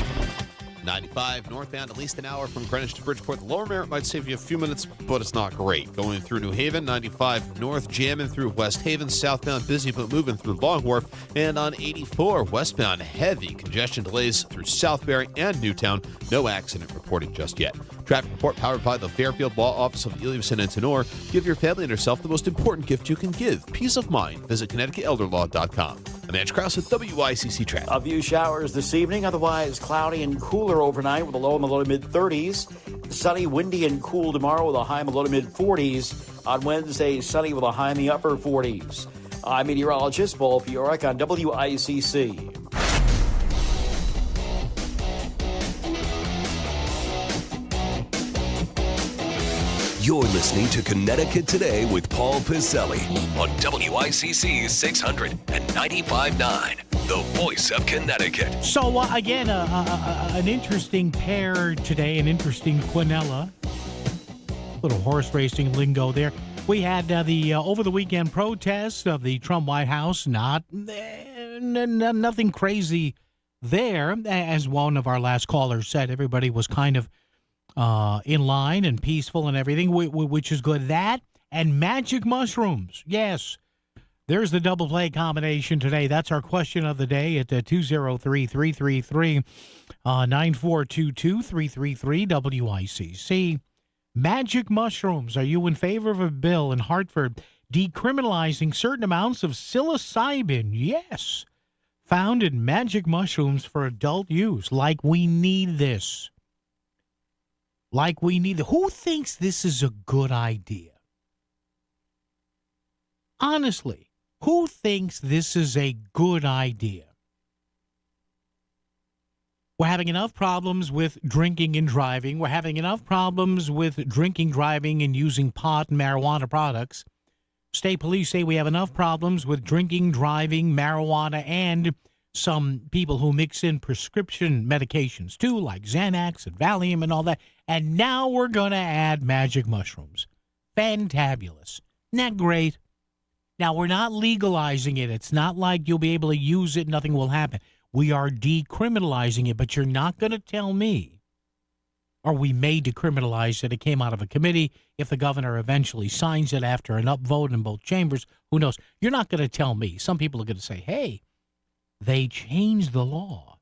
95 northbound, at least an hour from Greenwich to Bridgeport. The Lower Merritt might save you a few minutes, but it's not great. Going through New Haven, 95 north, jamming through West Haven. Southbound, busy but moving through Long Wharf. And on 84 westbound, heavy congestion delays through Southbury and Newtown. No accident reported just yet. Traffic report powered by the Fairfield Law Office of Eliason and Tenor. Give your family and yourself the most important gift you can give, peace of mind. Visit ConnecticutElderLaw.com. I'm Edge Krause with WICC Traffic. A few showers this evening, otherwise cloudy and cooler overnight with a low in the low to mid-30s. Sunny, windy, and cool tomorrow with a high in the low to mid-40s. On Wednesday, sunny with a high in the upper 40s. I'm meteorologist Paul Fiorek on WICC. You're listening to Connecticut Today with Paul Piselli on WICC 600 and 95.9, the voice of Connecticut. So, again, an interesting pair today, an interesting quinella. Little horse racing lingo there. We had the over-the-weekend protest of the Trump White House. Nothing crazy there. As one of our last callers said, everybody was kind of in line and peaceful and everything, which is good. That and magic mushrooms. Yes, there's the double play combination today. That's our question of the day at 203-333-9422, 333-WICC. Magic mushrooms. Are you in favor of a bill in Hartford decriminalizing certain amounts of psilocybin? Yes. Found in magic mushrooms for adult use. Like we need this. Who thinks this is a good idea? Honestly, who thinks this is a good idea? We're having enough problems with drinking and driving. We're having enough problems with drinking, driving, and using pot and marijuana products. State police say we have enough problems with drinking, driving, marijuana, and some people who mix in prescription medications too, like Xanax and Valium and all that. And now we're going to add magic mushrooms. Fantabulous. Isn't that great? Now, we're not legalizing it. It's not like you'll be able to use it, nothing will happen. We are decriminalizing it, but you're not going to tell me, or we may decriminalize it. It came out of a committee. If the governor eventually signs it after an upvote in both chambers, who knows? You're not going to tell me. Some people are going to say, hey, they changed the law.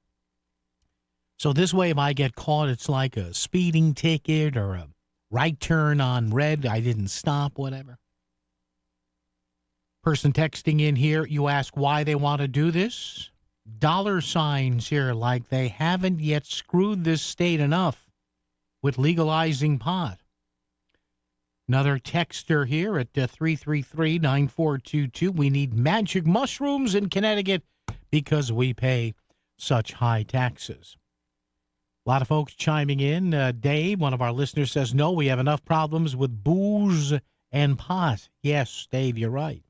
So this way, if I get caught, it's like a speeding ticket or a right turn on red. I didn't stop, whatever. Person texting in here, you ask why they want to do this. Dollar signs here, like they haven't yet screwed this state enough with legalizing pot. Another texter here at 333-9422. We need magic mushrooms in Connecticut because we pay such high taxes. A lot of folks chiming in. Dave, one of our listeners, says, no, we have enough problems with booze and pot. Yes, Dave, you're right.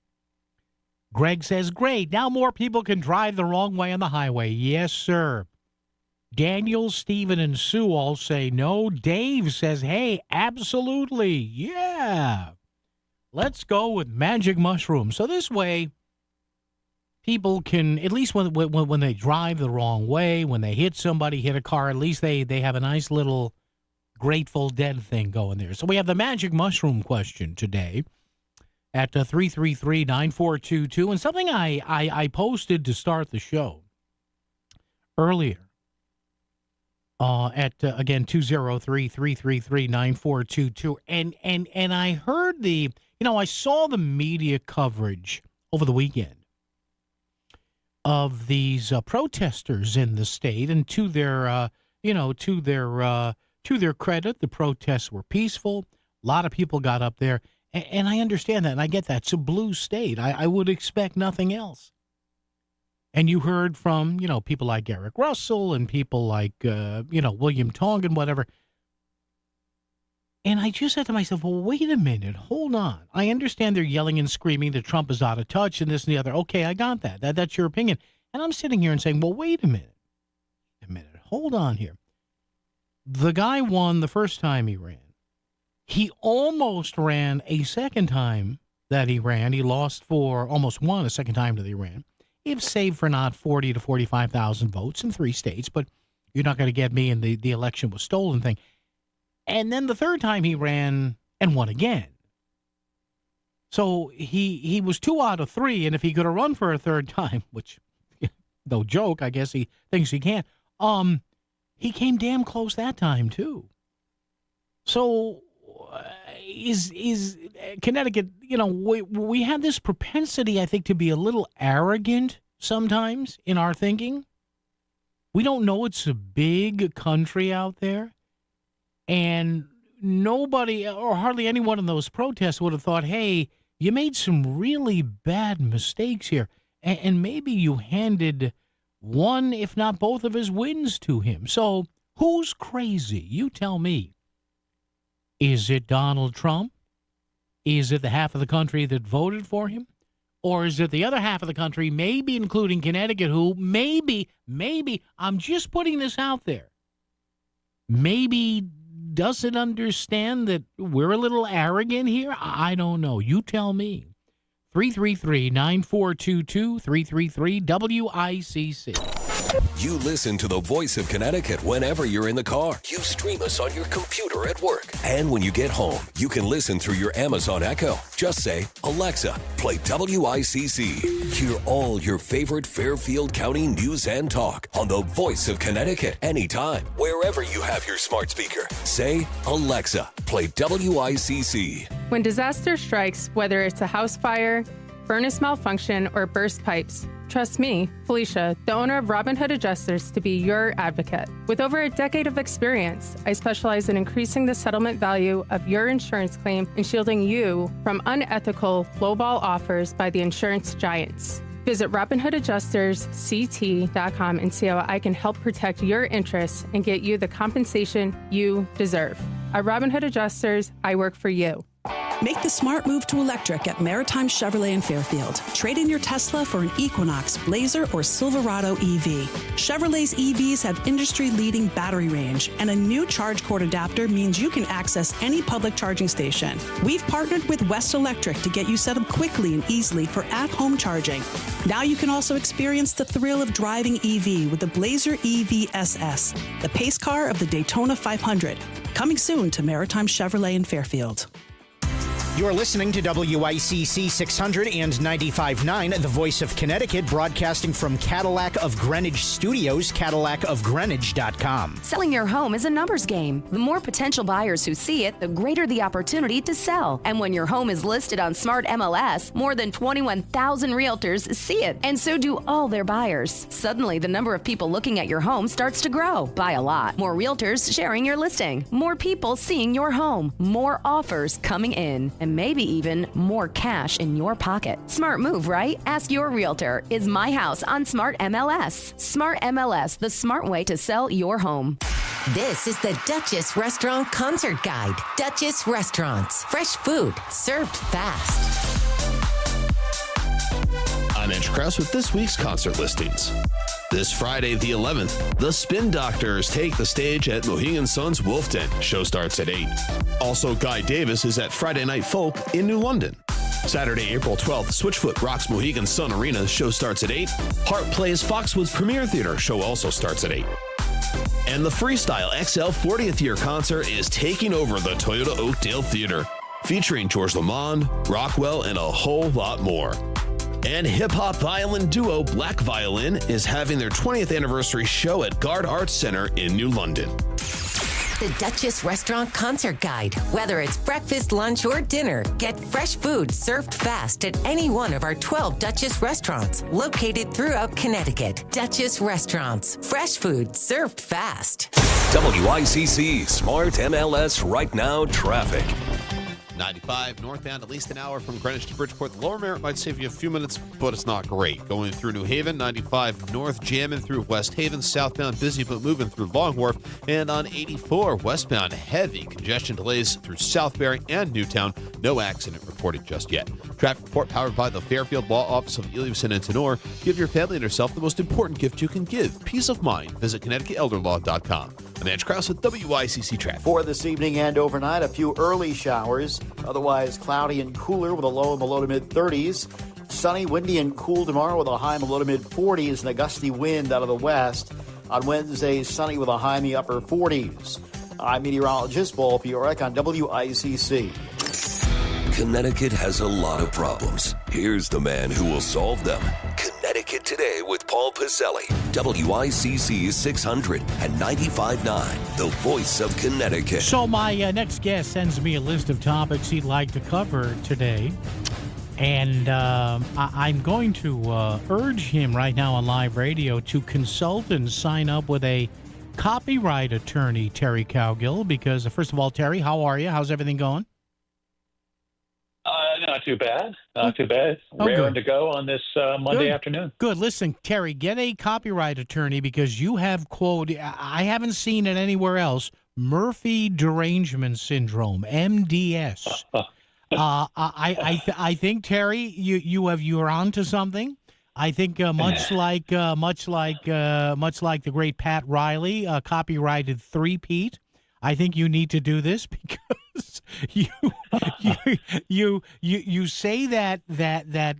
Greg says, great, now more people can drive the wrong way on the highway. Yes, sir. Daniel, Stephen, and Sue all say no. Dave says, hey, absolutely, yeah. Let's go with magic mushrooms. So this way, people can, at least when they drive the wrong way, when they hit somebody, hit a car, at least they have a nice little Grateful Dead thing going there. So we have the magic mushroom question today at 333-9422. And something I posted to start the show earlier at, again, 203-333-9422. And I heard I saw the media coverage over the weekend of these protesters in the state, and to their credit, the protests were peaceful. A lot of people got up there, and I understand that, and I get that. It's a blue state. I would expect nothing else. And you heard from, people like Eric Russell and people like, William Tong and whatever. And I just said to myself, well, wait a minute, hold on. I understand they're yelling and screaming that Trump is out of touch and this and the other. Okay, I got that. That's your opinion. And I'm sitting here and saying, well, wait a minute, hold on here. The guy won the first time he ran. He almost ran a second time that he ran. He almost won a second time that he ran. If saved for not 40 to 45,000 votes in 3 states, but you're not going to get me in the election was stolen thing. And then the third time he ran and won again. So he was 2 out of 3, and if he could have run for a third time, which, no joke, I guess he thinks he can, he came damn close that time too. So is Connecticut, we have this propensity, I think, to be a little arrogant sometimes in our thinking. We don't know it's a big country out there. And nobody, or hardly anyone in those protests would have thought, hey, you made some really bad mistakes here. And maybe you handed one, if not both of his wins to him. So who's crazy? You tell me. Is it Donald Trump? Is it the half of the country that voted for him? Or is it the other half of the country, maybe including Connecticut, who maybe, I'm just putting this out there, maybe doesn't understand that we're a little arrogant here? I don't know. You tell me. 333-9422, 333-WICC. You listen to the Voice of Connecticut whenever you're in the car. You stream us on your computer at work. And when you get home, you can listen through your Amazon Echo. Just say, Alexa, play WICC. Hear all your favorite Fairfield County news and talk on the Voice of Connecticut anytime, wherever you have your smart speaker. Say, Alexa, play WICC. When disaster strikes, whether it's a house fire, furnace malfunction, or burst pipes, trust me, Felicia, the owner of Robin Hood Adjusters, to be your advocate. With over a decade of experience, I specialize in increasing the settlement value of your insurance claim and shielding you from unethical lowball offers by the insurance giants. Visit RobinHoodAdjustersCT.com and see how I can help protect your interests and get you the compensation you deserve. At Robin Hood Adjusters, I work for you. Make the smart move to electric at Maritime Chevrolet in Fairfield. Trade in your Tesla for an Equinox, Blazer, or Silverado EV. Chevrolet's EVs have industry-leading battery range, and a new charge cord adapter means you can access any public charging station. We've partnered with West Electric to get you set up quickly and easily for at-home charging. Now you can also experience the thrill of driving EV with the Blazer EV SS, the pace car of the Daytona 500. Coming soon to Maritime Chevrolet in Fairfield. You're listening to WICC 600 and 95.9, the voice of Connecticut, broadcasting from Cadillac of Greenwich Studios, CadillacofGreenwich.com. Selling your home is a numbers game. The more potential buyers who see it, the greater the opportunity to sell. And when your home is listed on Smart MLS, more than 21,000 realtors see it, and so do all their buyers. Suddenly, the number of people looking at your home starts to grow by a lot. More realtors sharing your listing, more people seeing your home, more offers coming in, and maybe even more cash in your pocket. Smart move, right? Ask your realtor, is my house on Smart MLS? Smart MLS, the smart way to sell your home. This is the Duchess Restaurant Concert Guide. Duchess Restaurants. Fresh food served fast. I'm Andrew Krause with this week's concert listings. This Friday, the 11th, the Spin Doctors take the stage at Mohegan Sun's Wolf Den. Show starts at 8. Also, Guy Davis is at Friday Night Folk in New London. Saturday, April 12th, Switchfoot rocks Mohegan Sun Arena. Show starts at 8. Heart plays Foxwoods Premier Theater. Show also starts at 8. And the Freestyle XL 40th year concert is taking over the Toyota Oakdale Theater, featuring George Lamond, Rockwell, and a whole lot more. And hip-hop violin duo Black Violin is having their 20th anniversary show at Gard Arts Center in New London. The Duchess Restaurant Concert Guide. Whether it's breakfast, lunch, or dinner, get fresh food served fast at any one of our 12 Duchess restaurants located throughout Connecticut. Duchess Restaurants. Fresh food served fast. WICC Smart MLS Right Now Traffic. 95 northbound, at least an hour from Greenwich to Bridgeport. The Lower Merritt might save you a few minutes, but it's not great. Going through New Haven, 95 north, jamming through West Haven, southbound busy but moving through Long Wharf, and on 84 westbound, heavy congestion delays through Southbury and Newtown. No accident reported just yet. Traffic report powered by the Fairfield Law Office of Eliason and Tenor. Give your family and yourself the most important gift you can give, peace of mind. Visit ConnecticutElderLaw.com. I'm Andrew Krause with WICC Traffic. For this evening and overnight, a few early showers. Otherwise cloudy and cooler with a low in the low to mid-30s. Sunny, windy, and cool tomorrow with a high in the low to mid-40s and a gusty wind out of the west. On Wednesday, sunny with a high in the upper 40s. I'm meteorologist Paul Piorek on WICC. Connecticut has a lot of problems. Here's the man who will solve them. Connecticut Today with Paul Piselli. WICC 600 and 95.9, the voice of Connecticut. So my next guest sends me a list of topics he'd like to cover today. And I'm going to urge him right now on live radio to consult and sign up with a copyright attorney, Terry Cowgill, because first of all, Terry, how are you? How's everything going? Not too bad. Not too bad. Raring to go on this Monday afternoon. Good. Listen, Terry, get a copyright attorney because you have, quote, I haven't seen it anywhere else, Murphy derangement syndrome, MDS. I think, Terry, you're onto something. I think much like the great Pat Riley copyrighted Three-Peat. I think you need to do this because you say that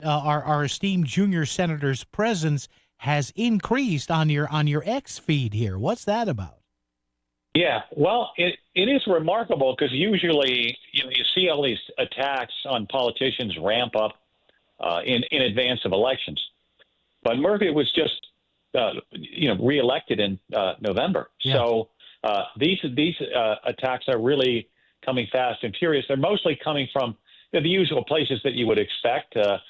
our esteemed junior senator's presence has increased on your X feed here. What's that about? Yeah, well, it is remarkable because usually you see all these attacks on politicians ramp up in advance of elections, but Murphy was just reelected in November, yeah. So. These attacks are really coming fast and furious. They're mostly coming from the usual places that you would expect, the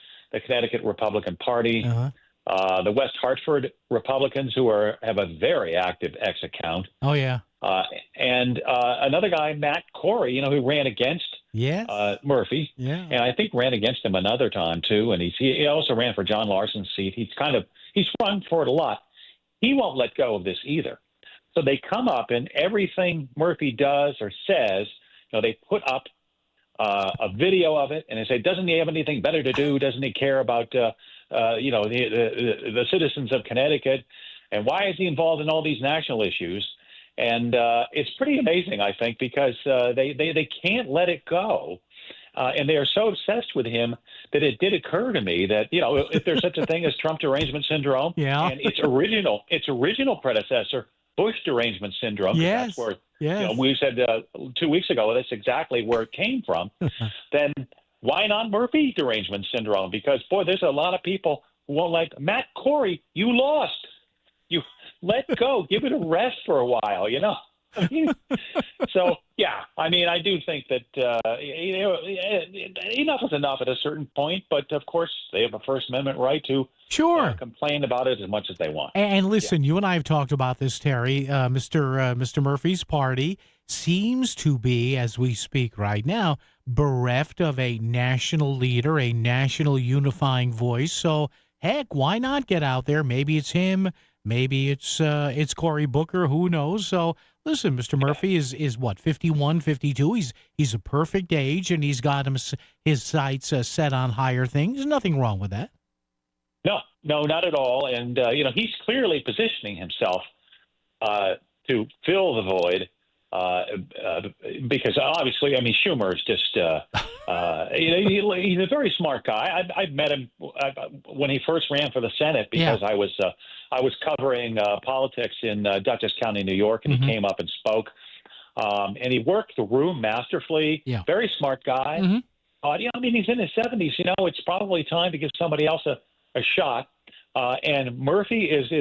Connecticut Republican Party, the West Hartford Republicans, who have a very active X account. Oh, yeah. And another guy, Matt Corey, who ran against Murphy. Yeah. And I think ran against him another time, too. And he also ran for John Larson's seat. He's run for it a lot. He won't let go of this either. So they come up and everything Murphy does or says, they put up a video of it and they say, doesn't he have anything better to do? Doesn't he care about, the citizens of Connecticut? And why is he involved in all these national issues? And it's pretty amazing, I think, because they can't let it go And they are so obsessed with him that it did occur to me that, if there's such a thing as Trump derangement syndrome, and its original predecessor, Bush derangement syndrome, 'cause that's where, we said 2 weeks ago, that's exactly where it came from, then why not Murphy derangement syndrome? Because, boy, there's a lot of people who won't like Matt Corey. You lost. You let go. Give it a rest for a while, So, yeah, I do think that enough is enough at a certain point. But, of course, they have a First Amendment right to complain about it as much as they want. And listen, you and I have talked about this, Terry. Mr. Murphy's party seems to be, as we speak right now, bereft of a national leader, a national unifying voice. So, heck, why not get out there? Maybe it's him. Maybe it's Cory Booker. Who knows? So, listen, Mr. Murphy is what, 51, 52? He's a perfect age, and he's got his sights set on higher things. There's nothing wrong with that. No, not at all. And, he's clearly positioning himself to fill the void because obviously, Schumer is just, he's a very smart guy. I've met him when he first ran for the Senate because I was covering politics in Dutchess County, New York, and he came up and spoke. And he worked the room masterfully. Yeah. Very smart guy. He's in his 70s. It's probably time to give somebody else a shot. And Murphy is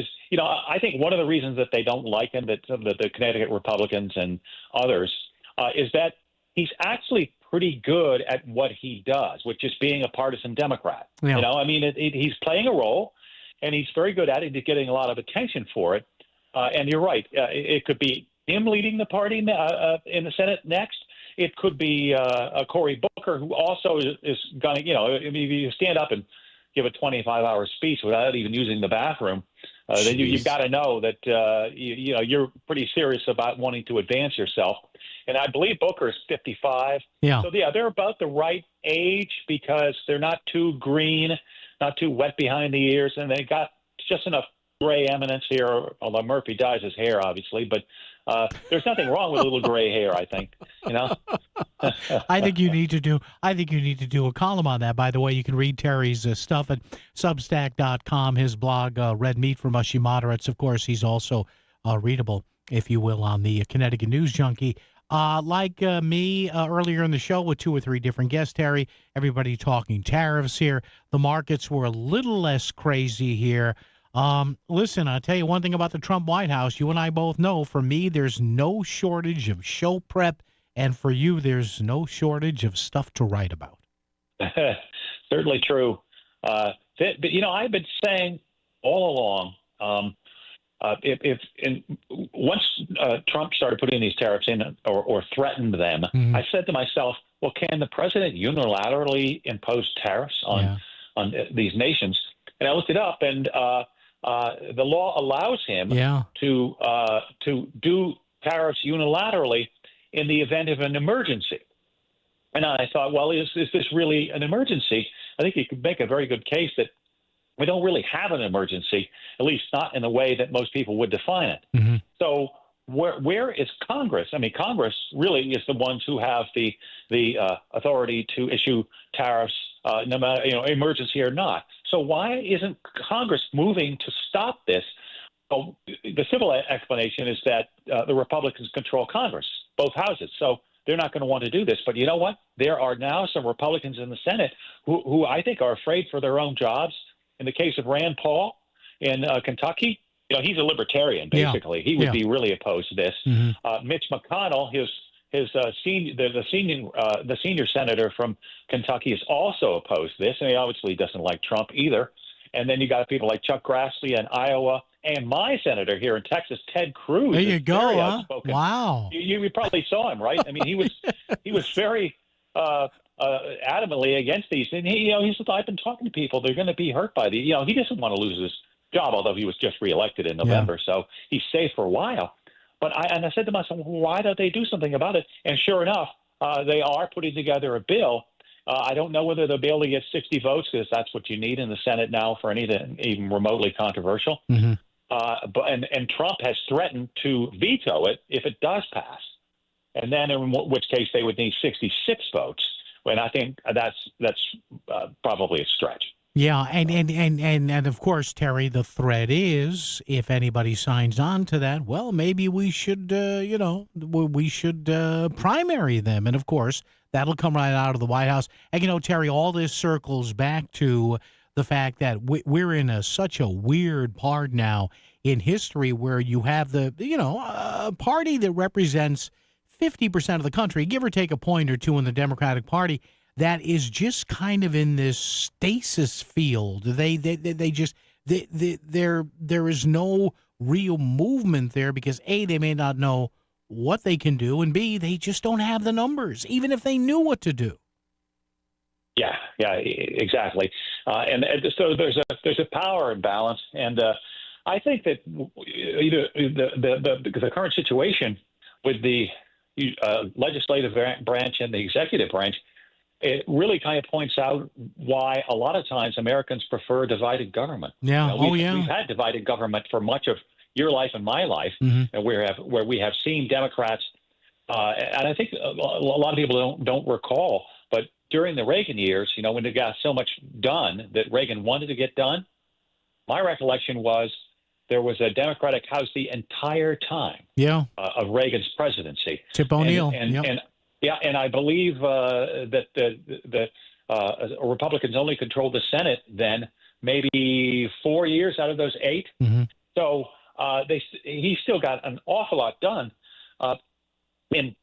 I think one of the reasons that they don't like him, that the Connecticut Republicans and others, is that he's actually pretty good at what he does, which is being a partisan Democrat. Yeah. He's playing a role, and he's very good at it. He's getting a lot of attention for it. And you're right. It could be him leading the party in the Senate next. It could be Cory Booker, who also is going to, if you stand up and give a 25-hour speech without even using the bathroom, then you've got to know that you're pretty serious about wanting to advance yourself. And I believe Booker is 55. Yeah. So they're about the right age because they're not too green, not too wet behind the ears, and they got just enough gray eminence here. Although Murphy dyes his hair, obviously, but there's nothing wrong with a little gray hair, I think. I think you need to do a column on that. By the way, you can read Terry's stuff at Substack.com. His blog, Red Meat for Mushy Moderates. Of course, he's also readable, if you will, on the Connecticut News Junkie. Like me earlier in the show with 2 or 3 different guests, Terry, everybody talking tariffs here. The markets were a little less crazy here. Listen, I'll tell you one thing about the Trump White House. You and I both know, for me, there's no shortage of show prep, and for you, there's no shortage of stuff to write about. Certainly true. But I've been saying all along, once Trump started putting these tariffs in or threatened them, I said to myself, well, can the president unilaterally impose tariffs on these nations? And I looked it up, and the law allows him to do tariffs unilaterally in the event of an emergency. And I thought, well, is this really an emergency? I think you could make a very good case that we don't really have an emergency, at least not in the way that most people would define it. So where is Congress? Congress really is the ones who have the authority to issue tariffs, no matter emergency or not. So why isn't Congress moving to stop this? Well, the simple explanation is that the Republicans control Congress, both houses. So they're not going to want to do this. But you know what? There are now some Republicans in the Senate who I think are afraid for their own jobs. In the case of Rand Paul in Kentucky, he's a libertarian, basically. He would be really opposed to this. Mitch McConnell, the senior senator from Kentucky, is also opposed to this, and he obviously doesn't like Trump either. And then you got people like Chuck Grassley in Iowa, and my senator here in Texas, Ted Cruz. There you go, huh? Outspoken. Wow. You probably saw him, right? He was very adamantly against these, and he said, I've been talking to people; they're going to be hurt by these. He doesn't want to lose his job, although he was just reelected in November, so he's safe for a while. But I said to myself, why don't they do something about it? And sure enough, they are putting together a bill. I don't know whether they'll be able to get 60 votes, because that's what you need in the Senate now for anything even remotely controversial. But Trump has threatened to veto it if it does pass. And then in which case they would need 66 votes. And I think that's probably a stretch. Yeah, and of course, Terry, the threat is if anybody signs on to that, well, maybe we should, we should primary them. And of course, that'll come right out of the White House. And, Terry, all this circles back to the fact that we're in such a weird part now in history where you have a party that represents 50% of the country, give or take a point or two in the Democratic Party, that is just kind of in this stasis field. There is no real movement there because A, they may not know what they can do, and B, they just don't have the numbers, even if they knew what to do. Yeah, exactly. And so there's a power imbalance, and I think that either the current situation with the legislative branch and the executive branch, it really kind of points out why a lot of times Americans prefer divided government. Yeah. We've had divided government for much of your life and my life, and where we have seen Democrats, and I think a lot of people don't recall, but during the Reagan years, when they got so much done that Reagan wanted to get done, my recollection was there was a Democratic House the entire time of Reagan's presidency. Tip O'Neill. And I believe that the Republicans only controlled the Senate then, maybe 4 years out of those 8. Mm-hmm. So he still got an awful lot done in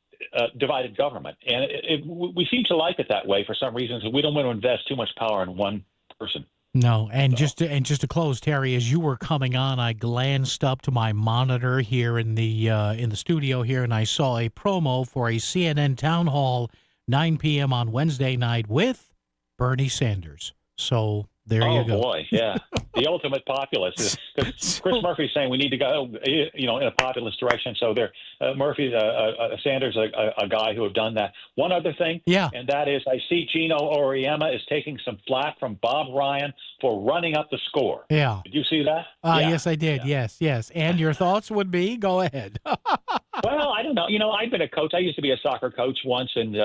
divided government, and we seem to like it that way for some reason. So we don't want to invest too much power in one person. No, and just to close, Terry, as you were coming on, I glanced up to my monitor here in the studio here, and I saw a promo for a CNN town hall, 9 p.m. on Wednesday night with Bernie Sanders. So there you go. Oh boy, yeah, the ultimate populist. Chris Murphy's saying we need to go, in a populist direction. So there, Sanders, a guy who have done that. One other thing, and that is I see Gino Auriemma is taking some flack from Bob Ryan for running up the score. Yeah, did you see that? Yes, I did. Yeah. Yes. And your thoughts would be? Go ahead. Well, I don't know. I've been a coach. I used to be a soccer coach once, and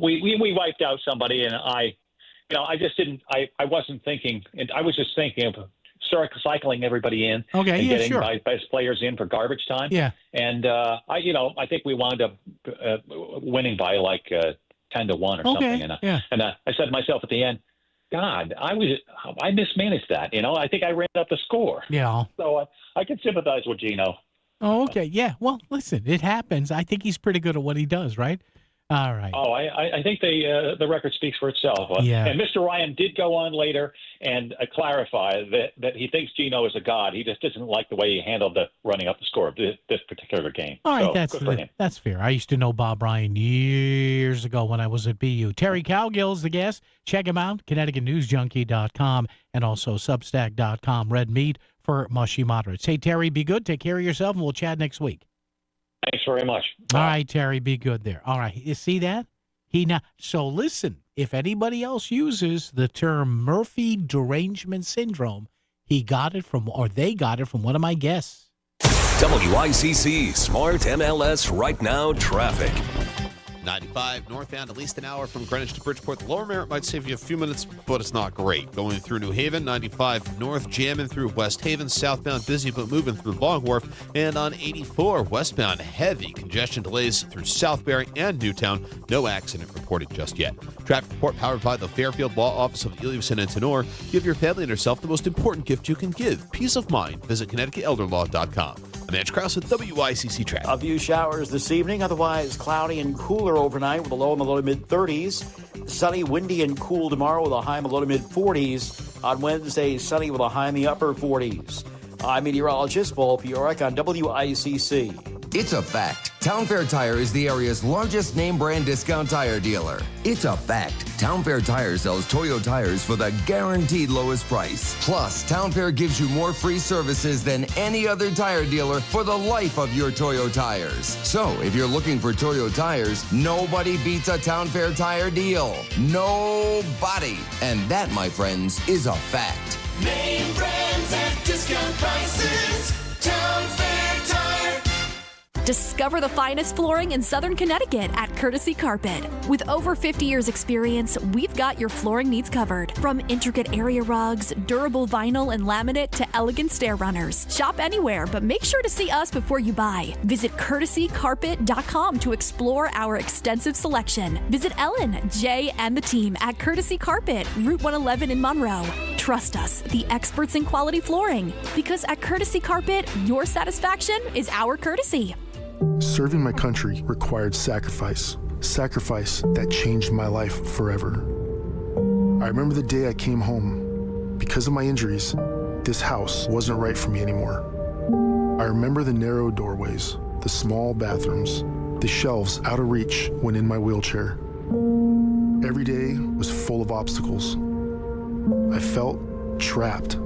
we wiped out somebody, and I just didn't. I wasn't thinking. I was just thinking of cycling everybody in and getting my best players in for garbage time. Yeah. And I think we wound up winning by like 10-1 or something. And I said to myself at the end, God, I mismanaged that. I think I ran up the score. Yeah. So I can sympathize with Gino. Oh, okay. Yeah. Well, listen, it happens. I think he's pretty good at what he does, right? All right. Oh, I think the record speaks for itself. And Mr. Ryan did go on later and clarify that he thinks Gino is a god. He just doesn't like the way he handled the running up the score of this particular game. All right, so that's fair. I used to know Bob Ryan years ago when I was at BU. Terry Cowgill's the guest. Check him out, ConnecticutNewsJunkie.com and also Substack.com. Red meat for mushy moderates. Hey, Terry, be good. Take care of yourself, and we'll chat next week. Thanks very much. All right, Terry, be good there. All right, you see that? So listen, if anybody else uses the term Murphy derangement syndrome, they got it from one of my guests. WICC Smart MLS Right Now Traffic. 95 northbound, at least an hour from Greenwich to Bridgeport. The Lower Merritt might save you a few minutes, but it's not great. Going through New Haven, 95 north, jamming through West Haven, southbound busy but moving through Long Wharf, and on 84 westbound, heavy congestion delays through Southbury and Newtown. No accident reported just yet. Traffic report powered by the Fairfield Law Office of Eliason and Tenor. Give your family and yourself the most important gift you can give, peace of mind. Visit ConnecticutElderLaw.com. I'm Ange Krause with WICC Traffic. A few showers this evening, otherwise cloudy and cooler overnight with a low in the low to mid-30s. Sunny, windy, and cool tomorrow with a high in the low to mid-40s. On Wednesday, sunny with a high in the upper 40s. I'm meteorologist Paul Piorek on WICC. It's a fact. Town Fair Tire is the area's largest name brand discount tire dealer. It's a fact. Town Fair Tire sells Toyo tires for the guaranteed lowest price. Plus, Town Fair gives you more free services than any other tire dealer for the life of your Toyo tires. So, if you're looking for Toyo tires, nobody beats a Town Fair Tire deal. Nobody. And that, my friends, is a fact. Name brands at discount prices. Town Fair Tire. Discover the finest flooring in Southern Connecticut at Courtesy Carpet. With over 50 years experience, we've got your flooring needs covered. From intricate area rugs, durable vinyl and laminate to elegant stair runners. Shop anywhere, but make sure to see us before you buy. Visit courtesycarpet.com to explore our extensive selection. Visit Ellen, Jay, and the team at Courtesy Carpet, Route 111 in Monroe. Trust us, the experts in quality flooring. Because at Courtesy Carpet, your satisfaction is our courtesy. Serving my country required sacrifice. Sacrifice that changed my life forever. I remember the day I came home. Because of my injuries, this house wasn't right for me anymore. I remember the narrow doorways, the small bathrooms, the shelves out of reach when in my wheelchair. Every day was full of obstacles. I felt trapped.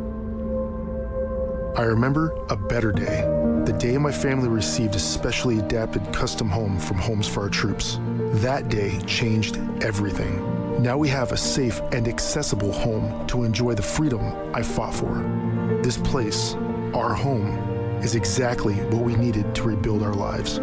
I remember a better day, the day my family received a specially adapted custom home from Homes for Our Troops. That day changed everything. Now we have a safe and accessible home to enjoy the freedom I fought for. This place, our home, is exactly what we needed to rebuild our lives.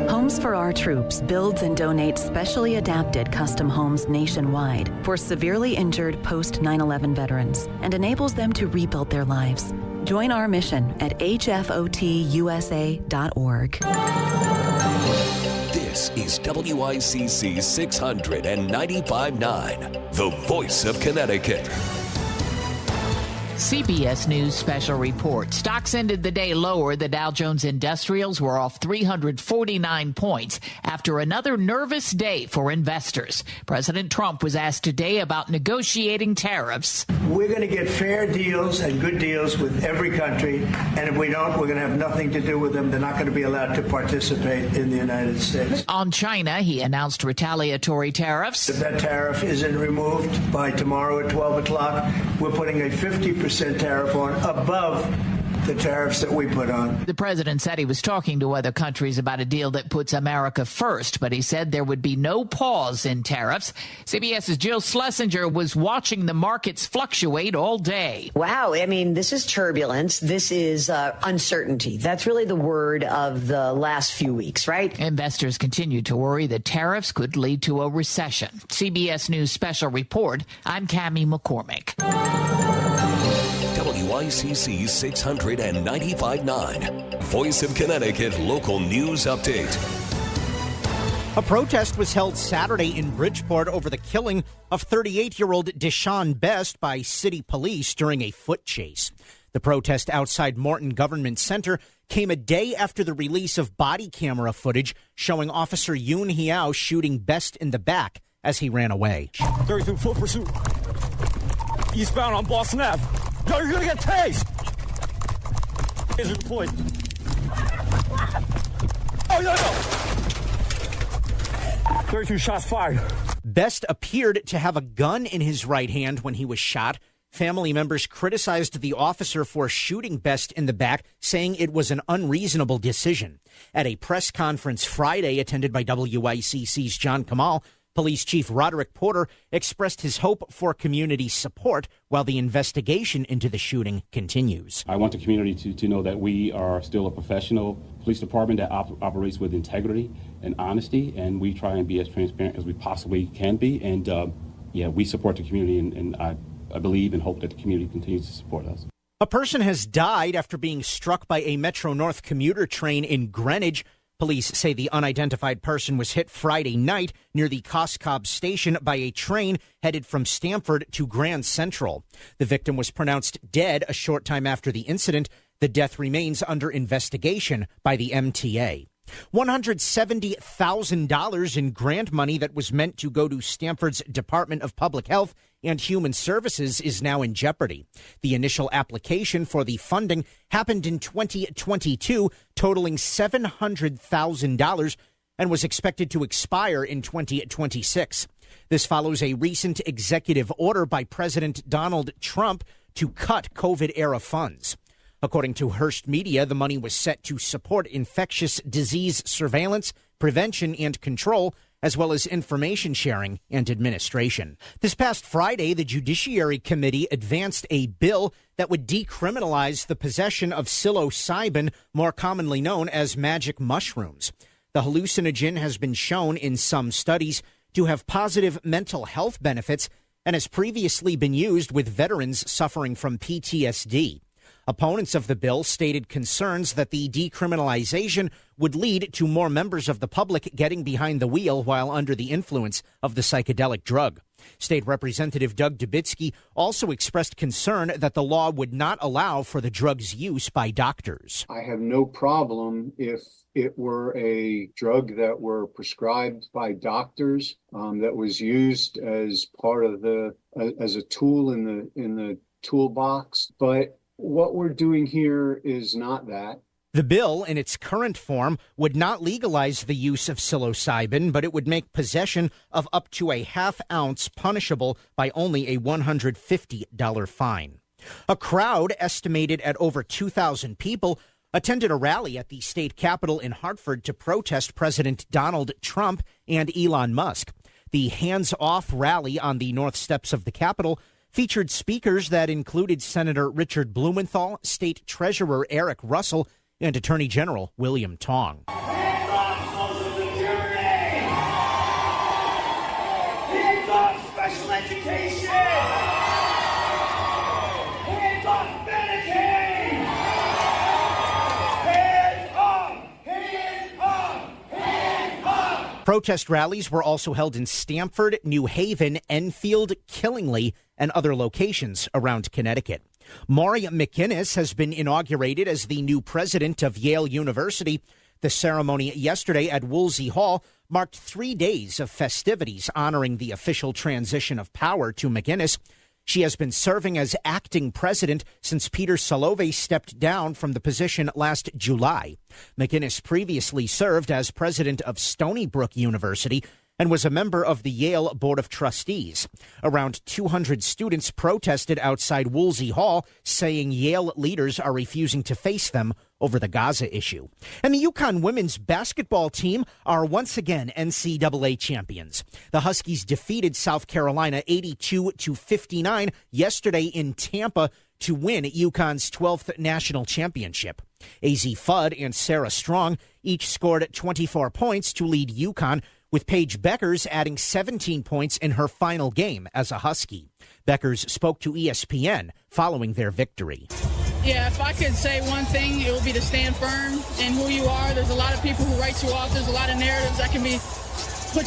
Homes for Our Troops builds and donates specially adapted custom homes nationwide for severely injured post 9/11 veterans and enables them to rebuild their lives. Join our mission at hfotusa.org. This is WICC 695.9, the voice of Connecticut. CBS News special report. Stocks ended the day lower. The Dow Jones Industrials were off 349 points after another nervous day for investors. President Trump was asked today about negotiating tariffs. We're going to get fair deals and good deals with every country, and if we don't, we're going to have nothing to do with them. They're not going to be allowed to participate in the United States. On China, he announced retaliatory tariffs. If that tariff isn't removed by tomorrow at 12 o'clock, we're putting a 50% tariff on above the tariffs that we put on. The president said he was talking to other countries about a deal that puts America first, but he said there would be no pause in tariffs. CBS's Jill Schlesinger was watching the markets fluctuate all day. Wow. I mean, this is turbulence. This is uncertainty. That's really the word of the last few weeks, right? Investors continue to worry that tariffs could lead to a recession. CBS News special report. I'm Cammie McCormick. WICC 695.9, Voice of Connecticut Local News Update. A protest was held Saturday in Bridgeport over the killing of 38-year-old Deshaun Best by city police during a foot chase. The protest outside Morton Government Center came a day after the release of body camera footage showing Officer Yoon Hiao shooting Best in the back as he ran away. 32 full pursuit. Eastbound on Boston Ave. Yo, you're gonna get tased! Is it deployed? Oh, no! 32 shots fired. Best appeared to have a gun in his right hand when he was shot. Family members criticized the officer for shooting Best in the back, saying it was an unreasonable decision. At a press conference Friday attended by WICC's John Kamal, Police Chief Roderick Porter expressed his hope for community support while the investigation into the shooting continues. I want the community to know that we are still a professional police department that operates with integrity and honesty, and we try and be as transparent as we possibly can be. And we support the community, and I believe and hope that the community continues to support us. A person has died after being struck by a Metro North commuter train in Greenwich. Police say the unidentified person was hit Friday night near the Coscob station by a train headed from Stamford to Grand Central. The victim was pronounced dead a short time after the incident. The death remains under investigation by the MTA. $170,000 in grant money that was meant to go to Stamford's Department of Public Health and Human Services is now in jeopardy. The initial application for the funding happened in 2022, totaling $700,000, and was expected to expire in 2026. This follows a recent executive order by President Donald Trump to cut COVID-era funds. According to Hearst Media, the money was set to support infectious disease surveillance, prevention, and control, as well as information sharing and administration. This past Friday, the Judiciary Committee advanced a bill that would decriminalize the possession of psilocybin, more commonly known as magic mushrooms. The hallucinogen has been shown in some studies to have positive mental health benefits and has previously been used with veterans suffering from PTSD. Opponents of the bill stated concerns that the decriminalization would lead to more members of the public getting behind the wheel while under the influence of the psychedelic drug. State Representative Doug Dubitsky also expressed concern that the law would not allow for the drug's use by doctors. I have no problem if it were a drug that were prescribed by doctors, that was used as part of as a tool in the toolbox, but what we're doing here is not that. The bill, in its current form, would not legalize the use of psilocybin, but it would make possession of up to a half ounce punishable by only a $150 fine. A crowd estimated at over 2,000 people attended a rally at the state capitol in Hartford to protest President Donald Trump and Elon Musk. The hands-off rally on the north steps of the Capitol featured speakers that included Senator Richard Blumenthal, State Treasurer Eric Russell, and Attorney General William Tong. Hands off Social Security! Hands off special education! Hands off Medicaid! Hands off! Hands off! Hands off! Protest rallies were also held in Stamford, New Haven, Enfield, Killingly, and other locations around Connecticut. Maury McInnes has been inaugurated as the new president of Yale University. The ceremony yesterday at Woolsey Hall marked 3 days of festivities honoring the official transition of power to McInnes. She has been serving as acting president since Peter Salovey stepped down from the position last July. McInnes previously served as president of Stony Brook University and was a member of the Yale Board of Trustees. Around 200 students protested outside Woolsey Hall, saying Yale leaders are refusing to face them over the Gaza issue. And the UConn women's basketball team are once again NCAA champions. The Huskies defeated South Carolina 82-59 yesterday in Tampa to win UConn's 12th national championship. AZ Fudd and Sarah Strong each scored 24 points to lead UConn, with Paige Beckers adding 17 points in her final game as a Husky. Beckers spoke to ESPN following their victory. Yeah, if I could say one thing, it would be to stand firm in who you are. There's a lot of people who write you off. There's a lot of narratives that can be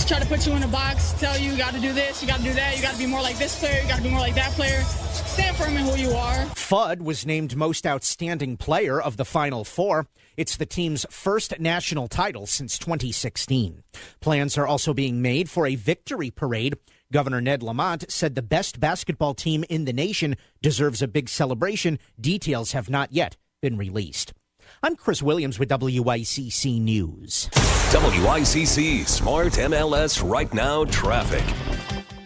try to put you in a box, tell you got to do this, you got to do that, you got to be more like this player, you got to be more like that player. Stand firm in who you are. Fudd was named Most Outstanding Player of the Final Four. It's the team's first national title since 2016. Plans are also being made for a victory parade. Governor Ned Lamont said the best basketball team in the nation deserves a big celebration. Details have not yet been released. I'm Chris Williams with WICC News. WICC Smart MLS Right Now Traffic.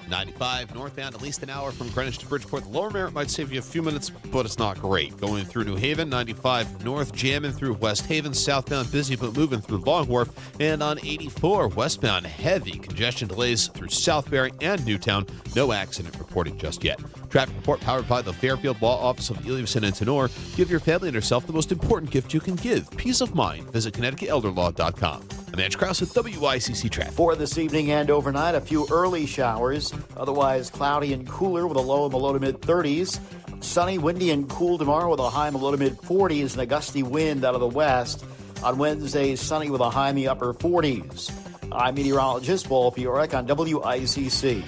95 northbound, at least an hour from Greenwich to Bridgeport. The Lower Merritt might save you a few minutes, but it's not great. Going through New Haven, 95 north, jamming through West Haven, southbound busy but moving through Long Wharf, and on 84 westbound, heavy congestion delays through Southbury and Newtown. No accident reported just yet. Traffic report powered by the Fairfield Law Office of Eliason and Tenor. Give your family and yourself the most important gift you can give, peace of mind. Visit ConnecticutElderLaw.com. I'm Ange Krause with WICC Traffic. For this evening and overnight, a few early showers. Otherwise, cloudy and cooler with a low in the low to mid-30s. Sunny, windy, and cool tomorrow with a high in the low to mid-40s and a gusty wind out of the west. On Wednesday, sunny with a high in the upper 40s. I'm meteorologist Paul Piorek on WICC.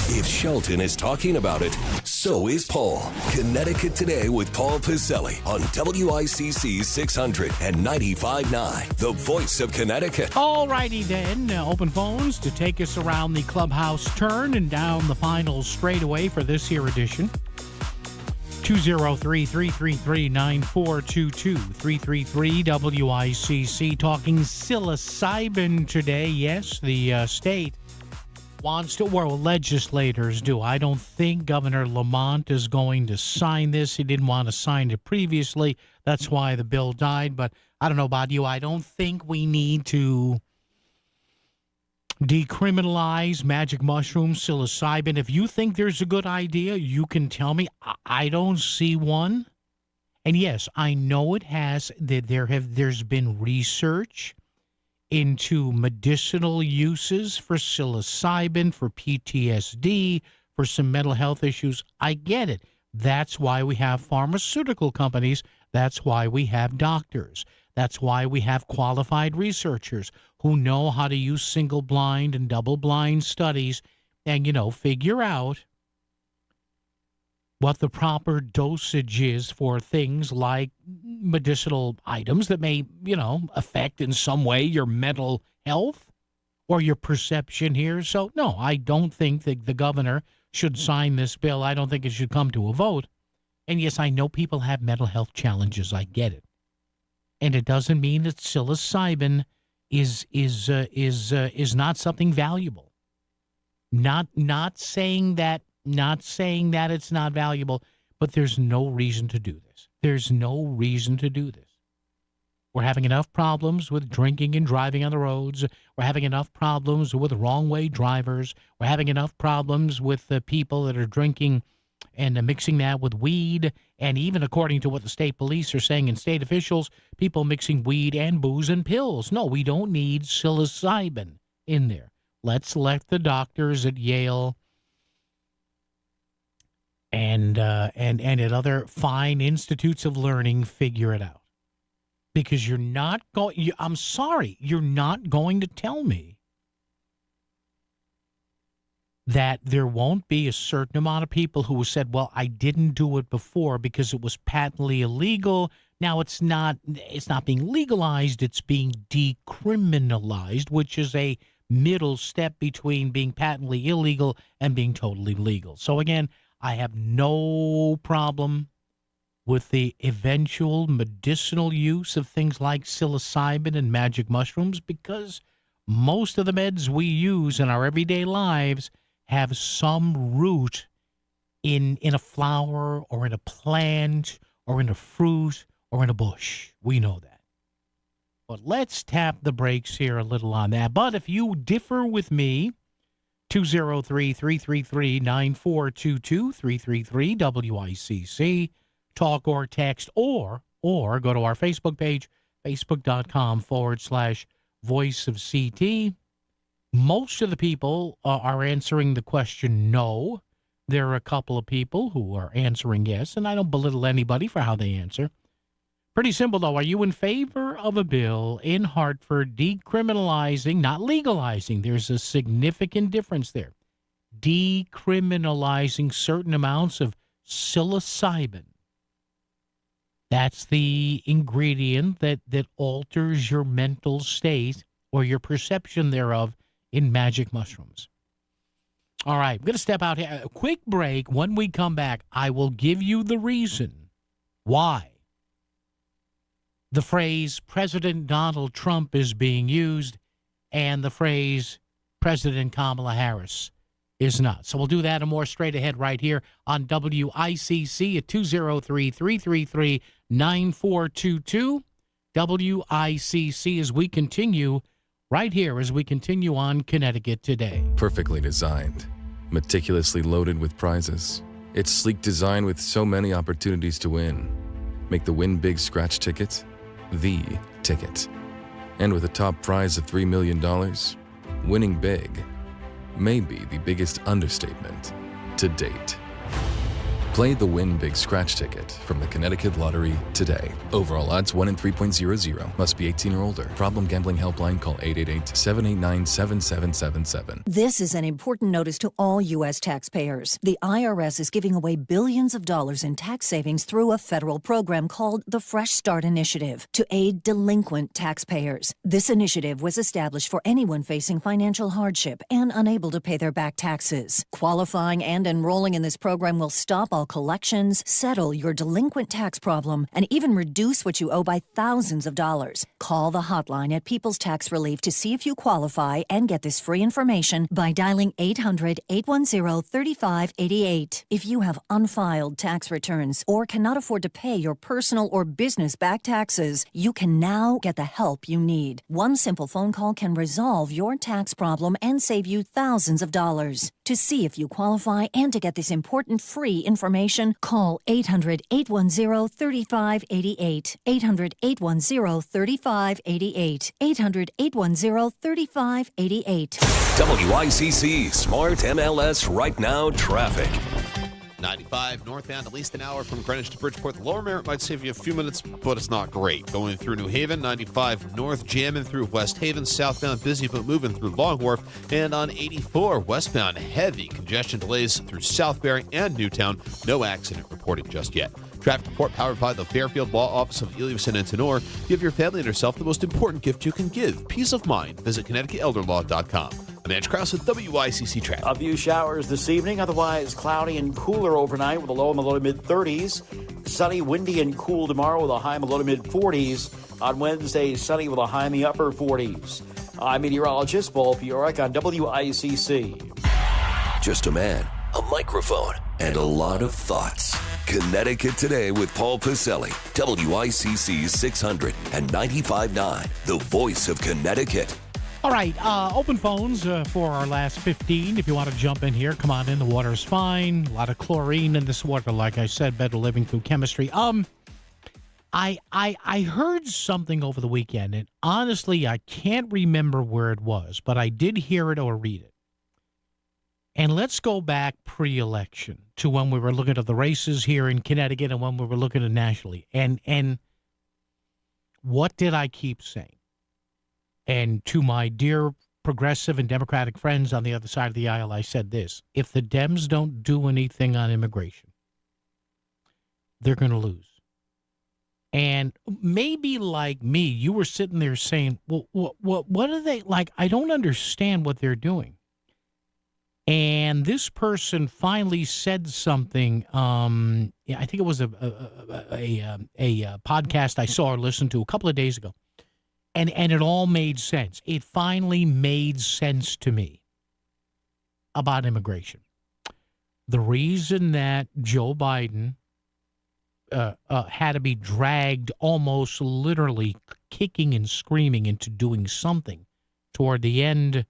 If Shelton is talking about it, so is Paul. Connecticut Today with Paul Piselli on WICC 600 and 95.9, the voice of Connecticut. All righty then, open phones to take us around the clubhouse turn and down the final straightaway for this here edition. 203-333-9422, 333-WICC, talking psilocybin today. Yes, the state wants to, well, legislators do. I don't think Governor Lamont is going to sign this. He didn't want to sign it previously. That's why the bill died. But I don't know about you. I don't think we need to decriminalize magic mushrooms, psilocybin. If you think there's a good idea, you can tell me. I don't see one. And yes, I know it has. That there's been research into medicinal uses for psilocybin, for PTSD, for some mental health issues. I get it. That's why we have pharmaceutical companies. That's why we have doctors. That's why we have qualified researchers who know how to use single-blind and double-blind studies and, figure out what the proper dosage is for things like medicinal items that may, affect in some way your mental health or your perception here. So, no, I don't think that the governor should sign this bill. I don't think it should come to a vote. And yes, I know people have mental health challenges. I get it. And it doesn't mean that psilocybin is not something valuable. Not saying that it's not valuable, but there's no reason to do this. There's no reason to do this. We're having enough problems with drinking and driving on the roads. We're having enough problems with wrong-way drivers. We're having enough problems with the people that are drinking and mixing that with weed. And even according to what the state police are saying and state officials, people mixing weed and booze and pills. No, we don't need psilocybin in there. Let's let the doctors at Yale and at other fine institutes of learning figure it out. Because you're not going, I'm sorry, you're not going to tell me that there won't be a certain amount of people who said, well, I didn't do it before because it was patently illegal. Now it's not being legalized, it's being decriminalized, which is a middle step between being patently illegal and being totally legal. So again, I have no problem with the eventual medicinal use of things like psilocybin and magic mushrooms because most of the meds we use in our everyday lives have some root in a flower or in a plant or in a fruit or in a bush. We know that. But let's tap the brakes here a little on that. But if you differ with me, 203-333-9422, 333-WICC, talk or text, or go to our Facebook page, facebook.com/Voice of CT. Most of the people are answering the question no. There are a couple of people who are answering yes, and I don't belittle anybody for how they answer. Pretty simple, though. Are you in favor of a bill in Hartford decriminalizing, not legalizing? There's a significant difference there. Decriminalizing certain amounts of psilocybin. That's the ingredient that alters your mental state or your perception thereof in magic mushrooms. All right, I'm going to step out here. A quick break. When we come back, I will give you the reason why the phrase President Donald Trump is being used and the phrase President Kamala Harris is not. So we'll do that and more straight ahead right here on WICC at 203-333-9422. WICC as we continue right here as we continue on Connecticut Today. Perfectly designed, meticulously loaded with prizes. Its sleek design with so many opportunities to win. Make the Win Big Scratch ticket the ticket. And with a top prize of $3 million, winning big may be the biggest understatement to date. Play the Win Big Scratch ticket from the Connecticut Lottery today. Overall odds 1 in 3.00. Must be 18 or older. Problem gambling helpline, call 888-789-7777. This is an important notice to all U.S. taxpayers. The IRS is giving away billions of dollars in tax savings through a federal program called the Fresh Start Initiative to aid delinquent taxpayers. This initiative was established for anyone facing financial hardship and unable to pay their back taxes. Qualifying and enrolling in this program will stop all collections, settle your delinquent tax problem, and even reduce what you owe by thousands of dollars. Call the hotline at People's Tax Relief to see if you qualify and get this free information by dialing 800-810-3588. If you have unfiled tax returns or cannot afford to pay your personal or business back taxes, you can now get the help you need. One simple phone call can resolve your tax problem and save you thousands of dollars. To see if you qualify and to get this important free information, call 800-810-3588. 800-810-3588. 800-810-3588. WICC Smart MLS Right Now Traffic. 95 northbound, at least an hour from Greenwich to Bridgeport. The Lower Merritt might save you a few minutes, but it's not great. Going through New Haven, 95 north, jamming through West Haven. Southbound, busy but moving through Long Wharf. And on 84 westbound, heavy congestion delays through Southbury and Newtown. No accident reported just yet. Traffic report powered by the Fairfield Law Office of Eliason and Tenor. Give your family and yourself the most important gift you can give: peace of mind. Visit ConnecticutElderLaw.com. I'm Edge Krause with WICC Traffic. A few showers this evening, otherwise cloudy and cooler overnight with a low in the low to mid-30s. Sunny, windy, and cool tomorrow with a high in the low to mid-40s. On Wednesday, sunny with a high in the upper 40s. I'm meteorologist Paul Piorek on WICC. Just a man, a microphone, and a lot of thoughts. Connecticut Today with Paul Pacelli. WICC 600 and 95.9, the voice of Connecticut. All right, open phones for our last 15. If you want to jump in here, come on in. The water's fine. A lot of chlorine in this water, like I said, better living through chemistry. I heard something over the weekend, and honestly, I can't remember where it was, but I did hear it or read it. And let's go back pre-election to when we were looking at the races here in Connecticut and when we were looking at nationally. And what did I keep saying? And to my dear progressive and Democratic friends on the other side of the aisle, I said this: if the Dems don't do anything on immigration, they're going to lose. And maybe like me, you were sitting there saying, well, what are they like? I don't understand what they're doing. And this person finally said something. I think it was a podcast I saw or listened to a couple of days ago. And it all made sense. It finally made sense to me about immigration. The reason that Joe Biden had to be dragged almost literally kicking and screaming into doing something toward the end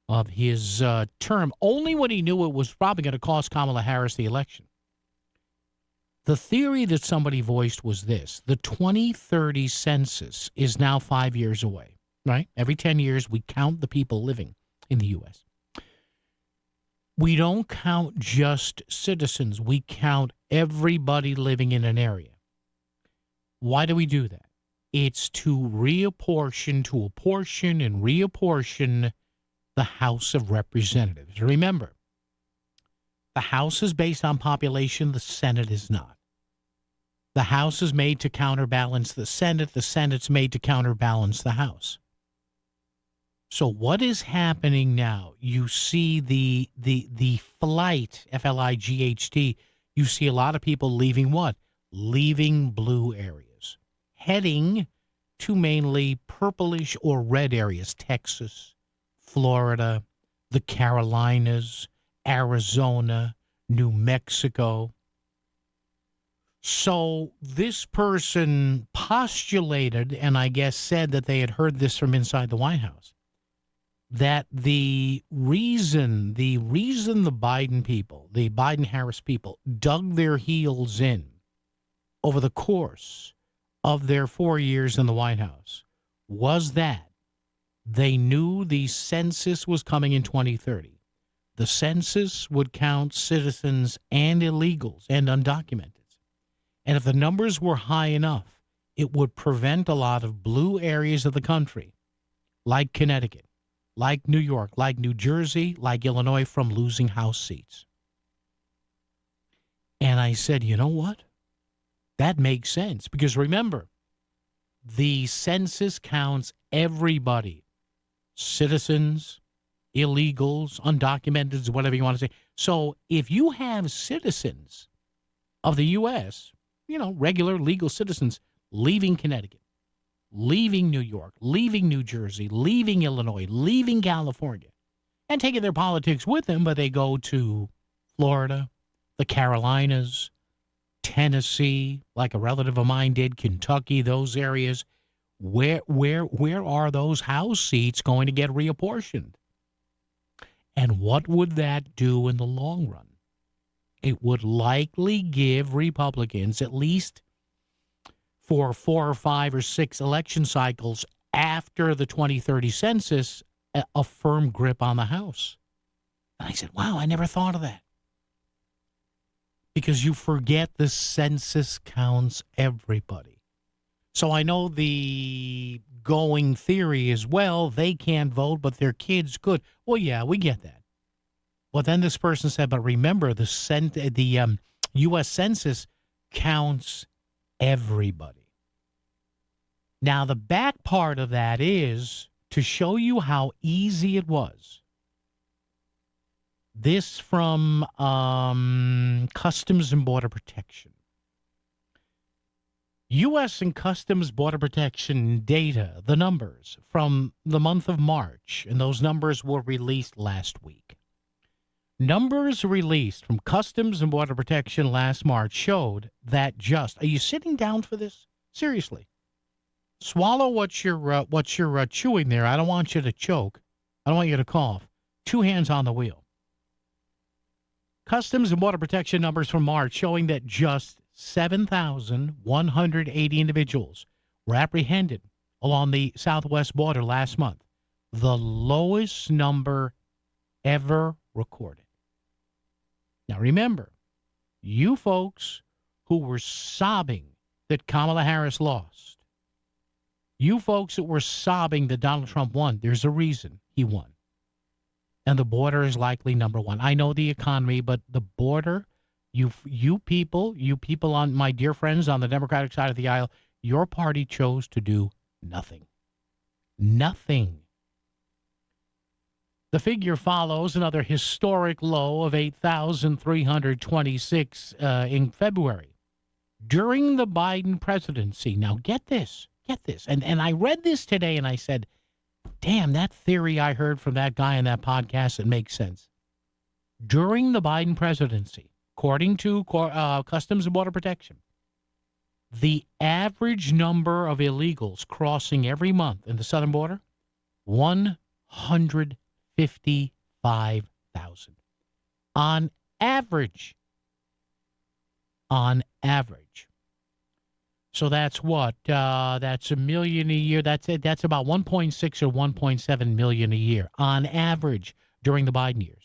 of his term, only when he knew it was probably going to cost Kamala Harris the election. The theory that somebody voiced was this: the 2030 census is now 5 years away, right? Every 10 years, we count the people living in the U.S. We don't count just citizens. We count everybody living in an area. Why do we do that? It's to reapportion, to apportion and reapportion the House of Representatives. Remember, the House is based on population. The Senate is not. The House is made to counterbalance the Senate. The Senate's made to counterbalance the House. So what is happening now? You see the flight, F-L-I-G-H-T. You see a lot of people leaving what? Leaving blue areas, heading to mainly purplish or red areas: Texas, Florida, the Carolinas, Arizona, New Mexico. So this person postulated, and I guess said that they had heard this from inside the White House, that the reason the Biden people, the Biden-Harris people, dug their heels in over the course of their 4 years in the White House was that they knew the census was coming in 2030. The census would count citizens and illegals and undocumented. And if the numbers were high enough, it would prevent a lot of blue areas of the country, like Connecticut, like New York, like New Jersey, like Illinois, from losing House seats. And I said, you know what? That makes sense. Because remember, the census counts everybody: citizens, illegals, undocumented, whatever you want to say. So if you have citizens of the U.S., regular legal citizens leaving Connecticut, leaving New York, leaving New Jersey, leaving Illinois, leaving California, and taking their politics with them, but they go to Florida, the Carolinas, Tennessee, like a relative of mine did, Kentucky, those areas. Where are those House seats going to get reapportioned? And what would that do in the long run? It would likely give Republicans, at least for 4 or 5 or 6 election cycles after the 2030 census, a firm grip on the House. And I said, wow, I never thought of that. Because you forget the census counts everybody. So I know the going theory is, well, they can't vote, but their kids could. Well, yeah, we get that. Well, then this person said, but remember, the U.S. Census counts everybody. Now, the back part of that is to show you how easy it was. This from Customs and Border Protection. U.S. and Customs Border Protection data, the numbers from the month of March, and those numbers were released last week. Numbers released from Customs and Border Protection last March showed that are you sitting down for this? Seriously. Swallow what you're chewing there. I don't want you to choke. I don't want you to cough. 2 hands on the wheel. Customs and Border Protection numbers from March showing that just 7,180 individuals were apprehended along the southwest border last month, the lowest number ever recorded. Now remember, you folks who were sobbing that Kamala Harris lost, you folks that were sobbing that Donald Trump won, there's a reason he won. And the border is likely number one. I know the economy, but the border, you people on my dear friends on the Democratic side of the aisle, your party chose to do nothing. Nothing. The figure follows another historic low of 8,326 in February. During the Biden presidency, now get this. And I read this today and I said, damn, that theory I heard from that guy in that podcast, it makes sense. During the Biden presidency, according to Customs and Border Protection, the average number of illegals crossing every month in the southern border, 155,000. On average. So that's what? That's $1 million a year. That's about 1.6 or 1.7 million a year on average during the Biden years.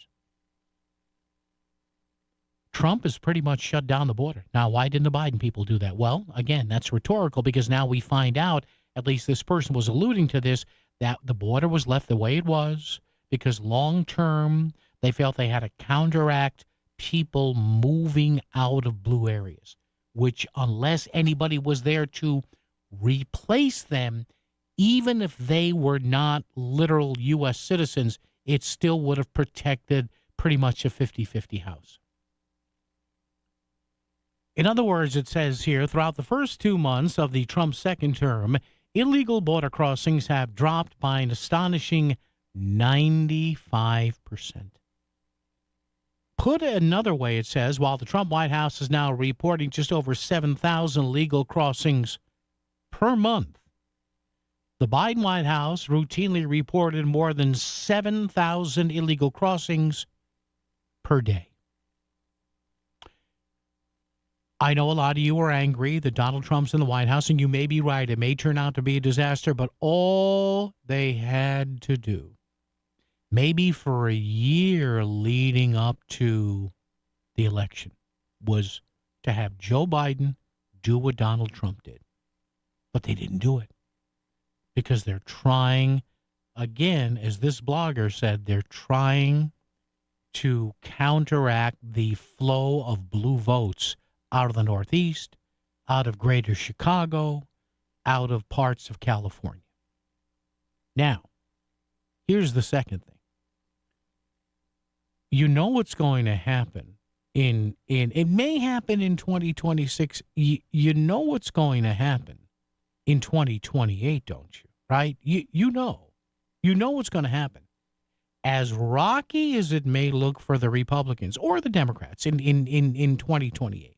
Trump has pretty much shut down the border. Now, why didn't the Biden people do that? Well, again, that's rhetorical because now we find out, at least this person was alluding to this, that the border was left the way it was because long term they felt they had to counteract people moving out of blue areas, which unless anybody was there to replace them, even if they were not literal U.S. citizens, it still would have protected pretty much a 50-50 house. In other words, it says here, throughout the first 2 months of the Trump second term, illegal border crossings have dropped by an astonishing 95%. Put another way, it says, while the Trump White House is now reporting just over 7,000 legal crossings per month, the Biden White House routinely reported more than 7,000 illegal crossings per day. I know a lot of you are angry that Donald Trump's in the White House, and you may be right. It may turn out to be a disaster, but all they had to do, maybe for a year leading up to the election, was to have Joe Biden do what Donald Trump did. But they didn't do it because they're trying, again, as this blogger said, they're trying to counteract the flow of blue votes out of the Northeast, out of greater Chicago, out of parts of California. Now, here's the second thing. You know what's going to happen it may happen in 2026. You know what's going to happen in 2028, don't you? Right? You know what's going to happen. As rocky as it may look for the Republicans or the Democrats in 2028,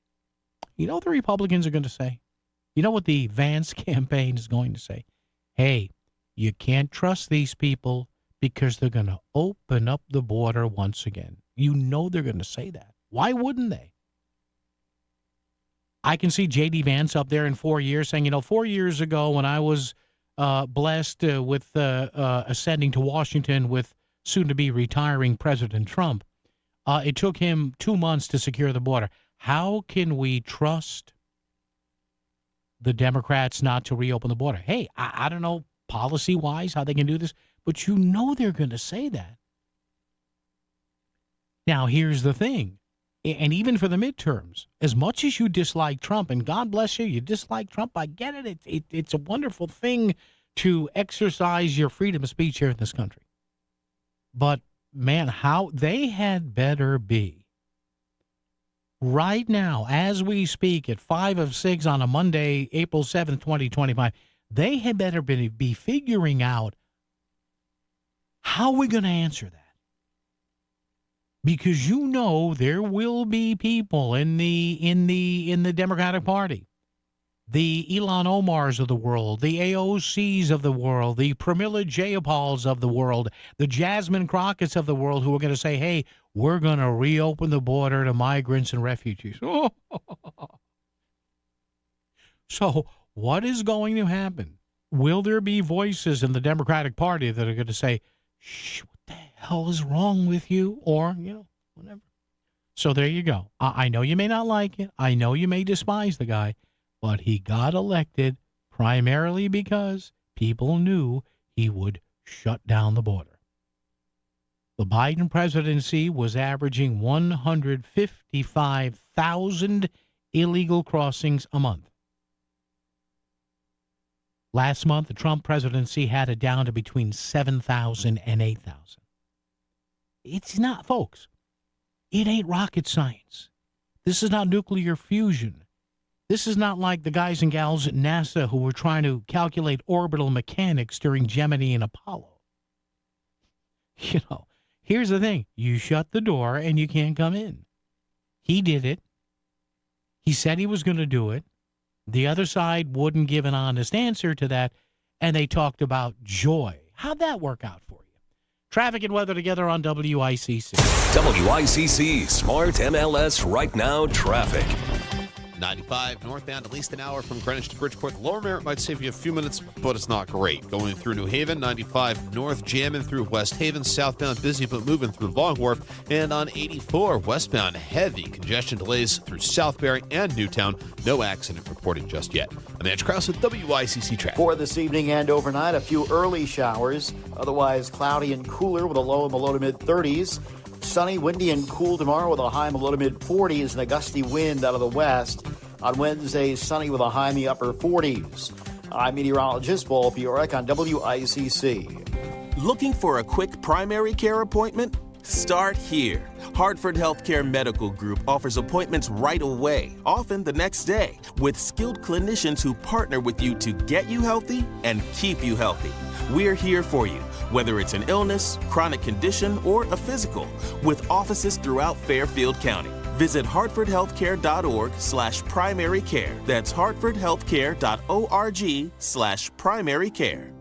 you know what the Republicans are going to say? You know what the Vance campaign is going to say? Hey, you can't trust these people because they're going to open up the border once again. You know they're going to say that. Why wouldn't they? I can see J.D. Vance up there in 4 years saying, 4 years ago when I was blessed with ascending to Washington with soon-to-be retiring President Trump, it took him 2 months to secure the border. How can we trust the Democrats not to reopen the border? Hey, I don't know policy-wise how they can do this, but you know they're going to say that. Now, here's the thing, and even for the midterms, as much as you dislike Trump, and God bless you dislike Trump, I get it. It's a wonderful thing to exercise your freedom of speech here in this country. But, man, how they had better be right now, as we speak, at 5 of 6 on a Monday, April 7th, 2025, they had better be figuring out how we're going to answer that. Because there will be people in the Democratic Party, the Ilhan Omars of the world, the AOCs of the world, the Pramila Jayapals of the world, the Jasmine Crockett's of the world, who are going to say, hey, we're going to reopen the border to migrants and refugees. So what is going to happen? Will there be voices in the Democratic Party that are going to say, shh, what the hell is wrong with you? Or, whatever. So there you go. I know you may not like it. I know you may despise the guy. But he got elected primarily because people knew he would shut down the border. The Biden presidency was averaging 155,000 illegal crossings a month. Last month, the Trump presidency had it down to between 7,000 and 8,000. It's not, folks. It ain't rocket science. This is not nuclear fusion. This is not like the guys and gals at NASA who were trying to calculate orbital mechanics during Gemini and Apollo. Here's the thing. You shut the door and you can't come in. He did it. He said he was going to do it. The other side wouldn't give an honest answer to that, and they talked about joy. How'd that work out for you? Traffic and weather together on WICC. WICC Smart MLS Right Now Traffic. 95 northbound, at least an hour from Greenwich to Bridgeport. The Lower Merritt might save you a few minutes, but it's not great. Going through New Haven, 95 north, jamming through West Haven. Southbound, busy but moving through Long Wharf. And on 84 westbound, heavy congestion delays through Southbury and Newtown. No accident reported just yet. I'm Andrew Krause with WICC Traffic. For this evening and overnight, a few early showers. Otherwise, cloudy and cooler with a low in the low to mid-30s. Sunny, windy, and cool tomorrow with a high in the low to mid-40s and a gusty wind out of the west. On Wednesday, sunny with a high in the upper 40s. I'm meteorologist Paul Piorek on WICC. Looking for a quick primary care appointment? Start here. Hartford Healthcare Medical Group offers appointments right away, often the next day, with skilled clinicians who partner with you to get you healthy and keep you healthy. We're here for you, whether it's an illness, chronic condition, or a physical, with offices throughout Fairfield County. Visit hartfordhealthcare.org/primary care. That's hartfordhealthcare.org/primary care.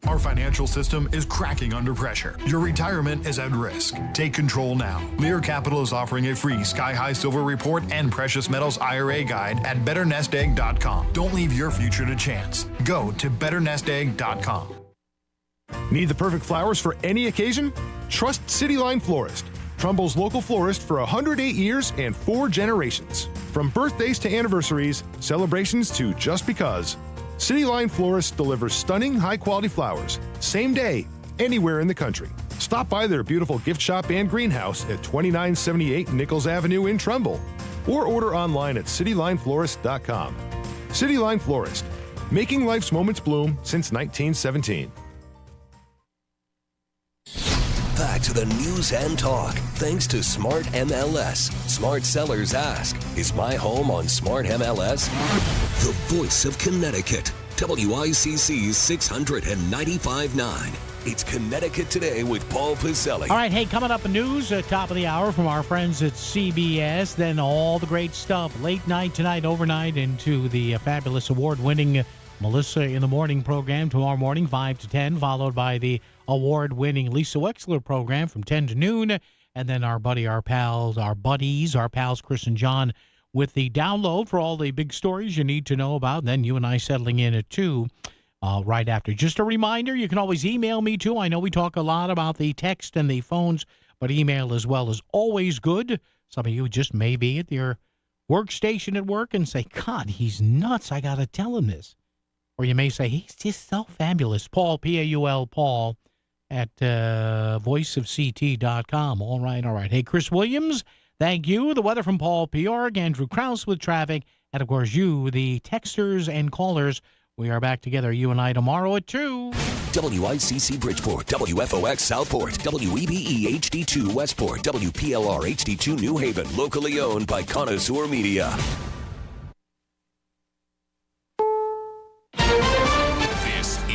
Our financial system is cracking under pressure. Your retirement is at risk. Take control now. Lear Capital is offering a free Sky High Silver Report and Precious Metals IRA Guide at BetterNestEgg.com. Don't leave your future to chance. Go to BetterNestEgg.com. Need the perfect flowers for any occasion? Trust Cityline Florist, Trumbull's local florist for 108 years and 4 generations. From birthdays to anniversaries, celebrations to just because, Cityline Florist delivers stunning, high-quality flowers, same day, anywhere in the country. Stop by their beautiful gift shop and greenhouse at 2978 Nichols Avenue in Trumbull, or order online at citylineflorist.com. Cityline Florist, making life's moments bloom since 1917. Back to the news and talk. Thanks to Smart MLS. Smart sellers ask, is my home on Smart MLS? The voice of Connecticut. WICC 695.9. It's Connecticut Today with Paul Piselli. All right, hey, coming up in news at top of the hour from our friends at CBS. Then all the great stuff late night tonight, overnight, into the fabulous award-winning Melissa in the Morning program tomorrow morning, 5 to 10, followed by the award-winning Lisa Wexler program from 10 to noon. And then our pals, Chris and John, with the download for all the big stories you need to know about. And then you and I settling in at 2 right after. Just a reminder, you can always email me, too. I know we talk a lot about the text and the phones, but email as well is always good. Some of you just may be at your workstation at work and say, God, he's nuts. I got to tell him this. Or you may say, he's just so fabulous. Paul, P-A-U-L, Paul, at voiceofct.com. All right. Hey, Chris Williams, thank you. The weather from Paul P.R., Andrew Krause with traffic, and, of course, you, the texters and callers. We are back together, you and I, tomorrow at 2. WICC Bridgeport, WFOX Southport, WEBE HD2 Westport, WPLR HD2 New Haven, locally owned by Connoisseur Media.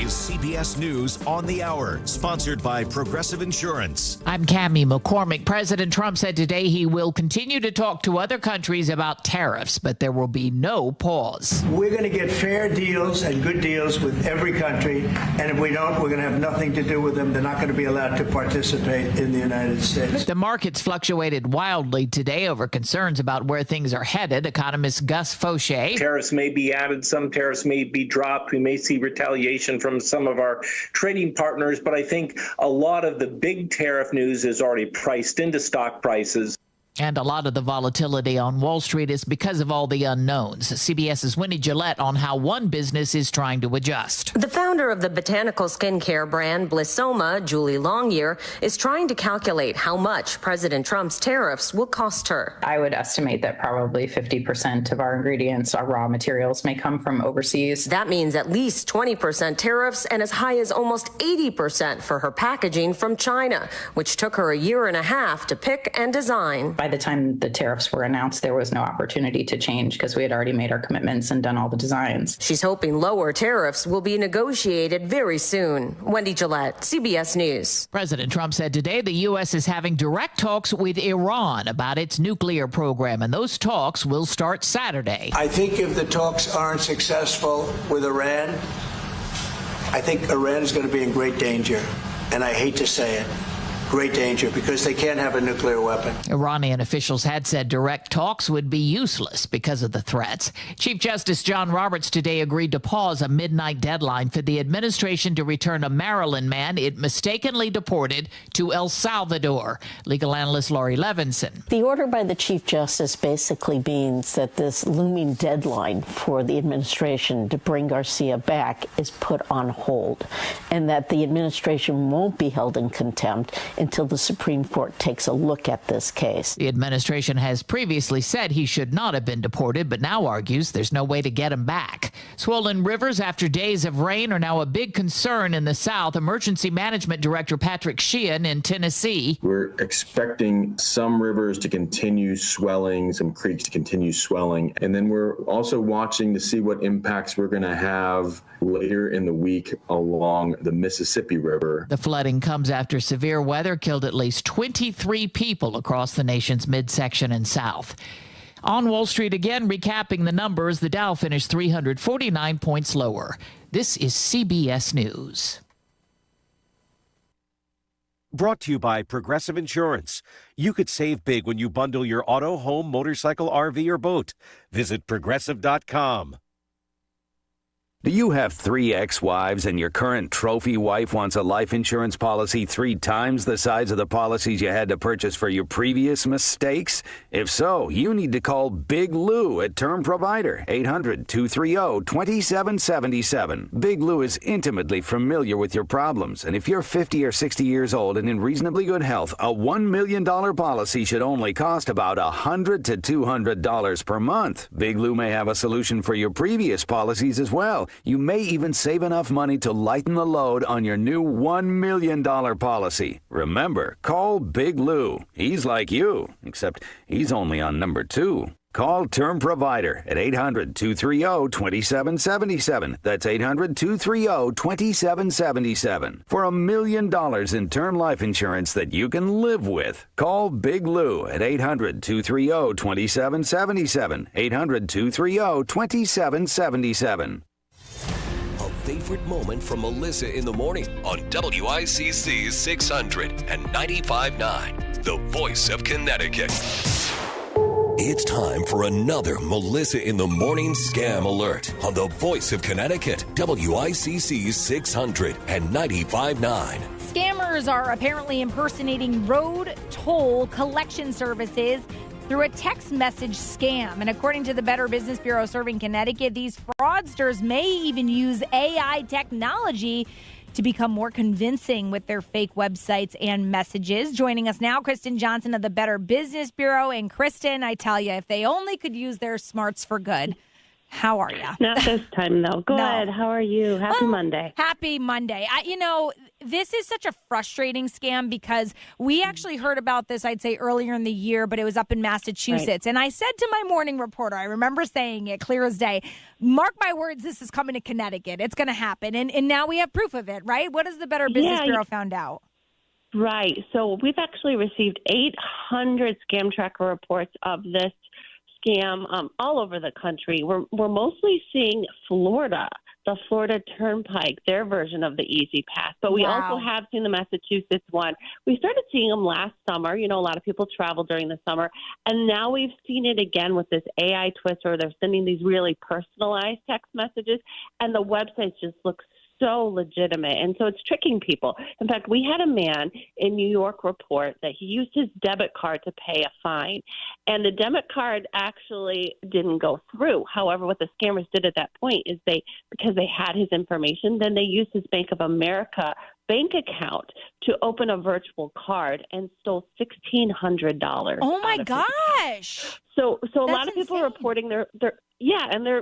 CBS News on the Hour, sponsored by Progressive Insurance. I'm Cammie McCormick. President Trump said today he will continue to talk to other countries about tariffs, but there will be no pause. We're going to get fair deals and good deals with every country, and if we don't, we're going to have nothing to do with them. They're not going to be allowed to participate in the United States. The markets fluctuated wildly today over concerns about where things are headed. Economist Gus Fauché. Tariffs may be added, some tariffs may be dropped. We may see retaliation from some of our trading partners, but I think a lot of the big tariff news is already priced into stock prices. And a lot of the volatility on Wall Street is because of all the unknowns. CBS's Winnie Gillette on how one business is trying to adjust. The founder of the botanical skincare brand Blissoma, Julie Longyear, is trying to calculate how much President Trump's tariffs will cost her. I would estimate that probably 50% of our ingredients, our raw materials, may come from overseas. That means at least 20% tariffs and as high as almost 80% for her packaging from China, which took her a year and a half to pick and design. By the time the tariffs were announced, there was no opportunity to change because we had already made our commitments and done all the designs. She's hoping lower tariffs will be negotiated very soon. Wendy Gillette, CBS News. President Trump said today the U.S. is having direct talks with Iran about its nuclear program, and those talks will start Saturday. I think if the talks aren't successful with Iran, I think Iran is going to be in great danger. And I hate to say it. Great danger, because they can't have a nuclear weapon. Iranian officials had said direct talks would be useless because of the threats. Chief Justice John Roberts today agreed to pause a midnight deadline for the administration to return a Maryland man it mistakenly deported to El Salvador. Legal analyst Laurie Levinson. The order by the Chief Justice basically means that this looming deadline for the administration to bring Garcia back is put on hold, and that the administration won't be held in contempt until the Supreme Court takes a look at this case. The administration has previously said he should not have been deported, but now argues there's no way to get him back. Swollen rivers after days of rain are now a big concern in the South. Emergency Management Director Patrick Sheehan in Tennessee. We're expecting some rivers to continue swelling, some creeks to continue swelling. And then we're also watching to see what impacts we're going to have later in the week along the Mississippi River. The flooding comes after severe weather killed at least 23 people across the nation's midsection and south. On Wall Street again, recapping the numbers, the Dow finished 349 points lower. This is CBS News. Brought to you by Progressive Insurance. You could save big when you bundle your auto, home, motorcycle, RV, or boat. Visit Progressive.com. Do you have 3 ex-wives and your current trophy wife wants a life insurance policy 3 times the size of the policies you had to purchase for your previous mistakes? If so, you need to call Big Lou at Term Provider, 800-230-2777. Big Lou is intimately familiar with your problems, and if you're 50 or 60 years old and in reasonably good health, a $1 million policy should only cost about $100 to $200 per month. Big Lou may have a solution for your previous policies as well. you may even save enough money to lighten the load on your new $1 million policy. Remember, call Big Lou. He's like you, except he's only on number 2. Call Term Provider at 800-230-2777. That's 800-230-2777 for $1 million in term life insurance that you can live with. Call Big Lou at 800-230-2777. 800-230-2777. A favorite moment from Melissa in the morning on WICC 600 and 95.9, the voice of Connecticut. It's time for another Melissa in the Morning Scam Alert on the voice of Connecticut, WICC 600 and 95.9. Scammers are apparently impersonating road toll collection services through a text message scam. And according to the Better Business Bureau serving Connecticut, these fraudsters may even use AI technology to become more convincing with their fake websites and messages. Joining us now, Kristen Johnson of the Better Business Bureau. And Kristen, I tell you, if they only could use their smarts for good. How are you? Not this time, though. Good. How are you? Happy Monday. Happy Monday. This is such a frustrating scam because we actually heard about this, I'd say, earlier in the year, but it was up in Massachusetts. Right. And I said to my morning reporter, I remember saying it clear as day, mark my words, this is coming to Connecticut. It's going to happen. And now we have proof of it, right? What has the Better Business Bureau found out? Right. So we've actually received 800 scam tracker reports of this scam all over the country. We're mostly seeing Florida, the Florida Turnpike, their version of the Easy Pass. But we also have seen the Massachusetts one. We started seeing them last summer. You know, a lot of people travel during the summer. And now we've seen it again with this AI twist where they're sending these really personalized text messages. And the websites just look so legitimate. And so it's tricking people. In fact, we had a man in New York report that he used his debit card to pay a fine. And the debit card actually didn't go through. However, what the scammers did at that point is because they had his information, then they used his Bank of America bank account to open a virtual card and stole $1,600. Oh my gosh. So a lot of people are reporting they're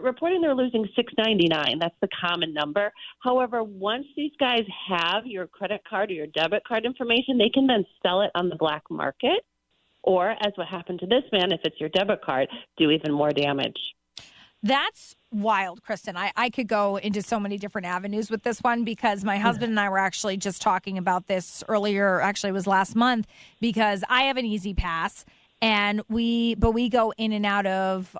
reporting they're losing $699. That's the common number. However, once these guys have your credit card or your debit card information, they can then sell it on the black market, or as what happened to this man, if it's your debit card, do even more damage. That's wild, Kristen. I could go into so many different avenues with this one because my husband and I were actually just talking about this earlier. Actually, it was last month because I have an Easy Pass. And we go in and out of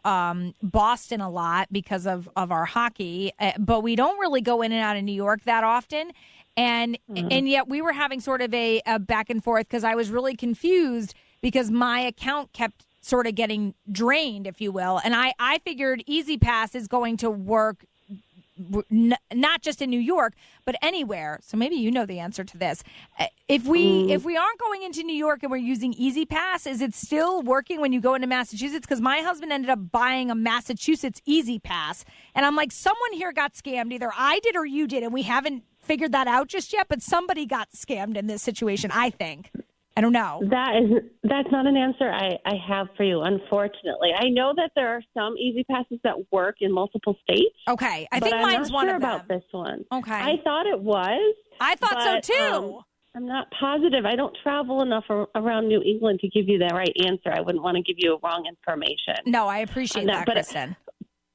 Boston a lot because of our hockey, but we don't really go in and out of New York that often. And yet we were having sort of a back and forth because I was really confused because my account kept sort of getting drained, if you will. And I figured Easy Pass is going to work not just in New York, but anywhere. So maybe you know the answer to this. If we aren't going into New York and we're using Easy Pass, is it still working when you go into Massachusetts? Because my husband ended up buying a Massachusetts Easy Pass, and I'm like, someone here got scammed. Either I did or you did, and we haven't figured that out just yet. But somebody got scammed in this situation, I think. I don't know. That's not an answer I have for you, unfortunately. I know that there are some Easy Passes that work in multiple states. Okay. I think mine's one of them. I'm not sure about this one. Okay. I thought it was. I thought so too. I'm not positive. I don't travel enough around New England to give you the right answer. I wouldn't want to give you wrong information. No, I appreciate that, Kristen.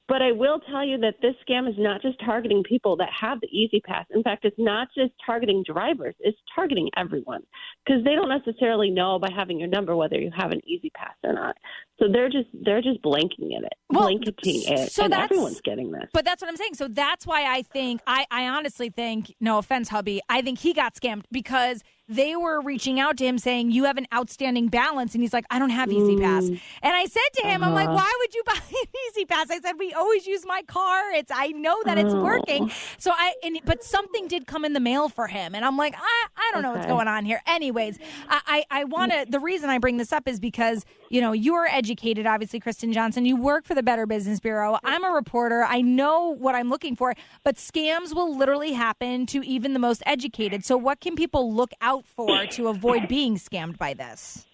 But I will tell you that this scam is not just targeting people that have the Easy Pass. In fact, it's not just targeting drivers. It's targeting everyone because they don't necessarily know by having your number whether you have an Easy Pass or not. So they're just blanketing it, so and everyone's getting this. But that's what I'm saying. So that's why I think, I honestly think, no offense, hubby, I think he got scammed because they were reaching out to him saying, you have an outstanding balance. And he's like, I don't have Easy Pass. And I said to him, I'm like, why would you buy an Easy Pass? I said, we always use my car. I know that it's working. So but something did come in the mail for him. And I'm like, I don't know what's going on here. Anyways, I want to, the reason I bring this up is because, you're educated, obviously, Kristen Johnson. You work for the Better Business Bureau. I'm a reporter. I know what I'm looking for, but scams will literally happen to even the most educated. So what can people look out for to avoid being scammed by this?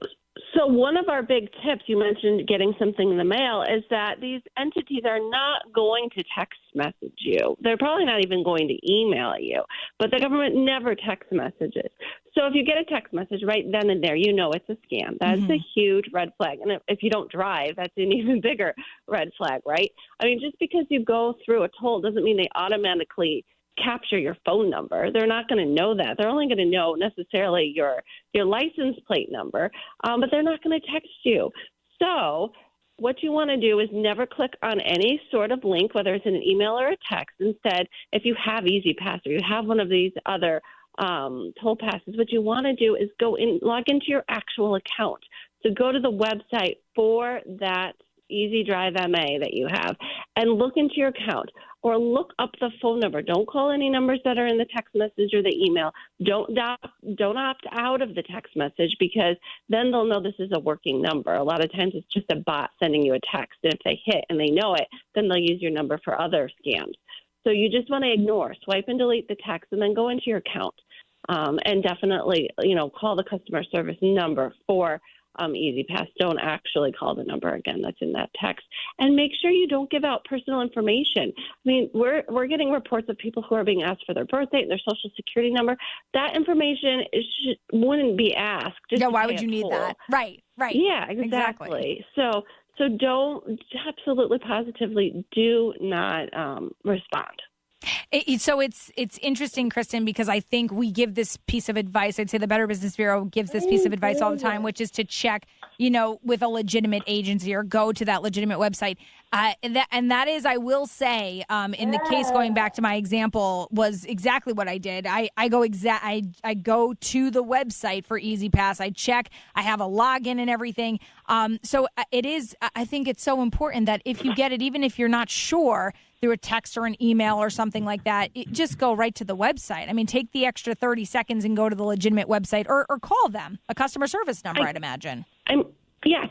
So one of our big tips, you mentioned getting something in the mail, is that these entities are not going to text message you. They're probably not even going to email you, but the government never text messages. So if you get a text message right then and there, you know it's a scam. That's a huge red flag. And if you don't drive, that's an even bigger red flag, right? I mean, just because you go through a toll doesn't mean they automatically capture your phone number. They're not going to know that. They're only going to know necessarily your license plate number, but they're not going to text you. So what you want to do is never click on any sort of link, whether it's in an email or a text. Instead, if you have Easy Pass or you have one of these other toll passes, what you want to do is log into your actual account. So go to the website for that Easy Drive MA that you have and look into your account. Or look up the phone number. Don't call any numbers that are in the text message or the email. Don't opt out of the text message, because then they'll know this is a working number. A lot of times it's just a bot sending you a text. And if they hit and they know it, then they'll use your number for other scams. So you just want to ignore, swipe and delete the text, and then go into your account. And definitely, call the customer service number for Easy Pass. Don't actually call the number again that's in that text, and make sure you don't give out personal information. I mean, we're getting reports of people who are being asked for their birthday and their social security number. That information wouldn't be asked. Yeah, why would you need that? Right. Yeah, exactly. So don't, absolutely positively do not respond. So it's interesting, Kristen, because I think we give this piece of advice. I'd say the Better Business Bureau gives this piece of advice all the time, which is to check, with a legitimate agency or go to that legitimate website. And that is, I will say, in the case going back to my example, was exactly what I did. I go to the website for Easy Pass. I check. I have a login and everything. So it is. I think it's so important that if you get it, even if you're not sure, through a text or an email or something like that, just go right to the website. I mean, take the extra 30 seconds and go to the legitimate website or call them, a customer service number, I'd imagine.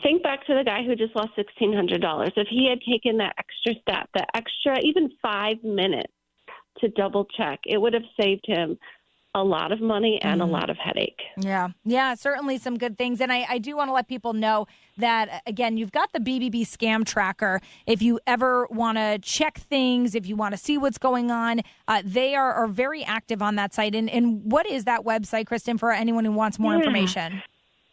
Think back to the guy who just lost $1,600. If he had taken that extra step, that extra even 5 minutes to double check, it would have saved him a lot of money and a lot of headache. Yeah, certainly some good things. And I do want to let people know that, again, you've got the BBB scam tracker. If you ever want to check things, if you want to see what's going on, they are very active on that site. And what is that website, Kristen, for anyone who wants more information?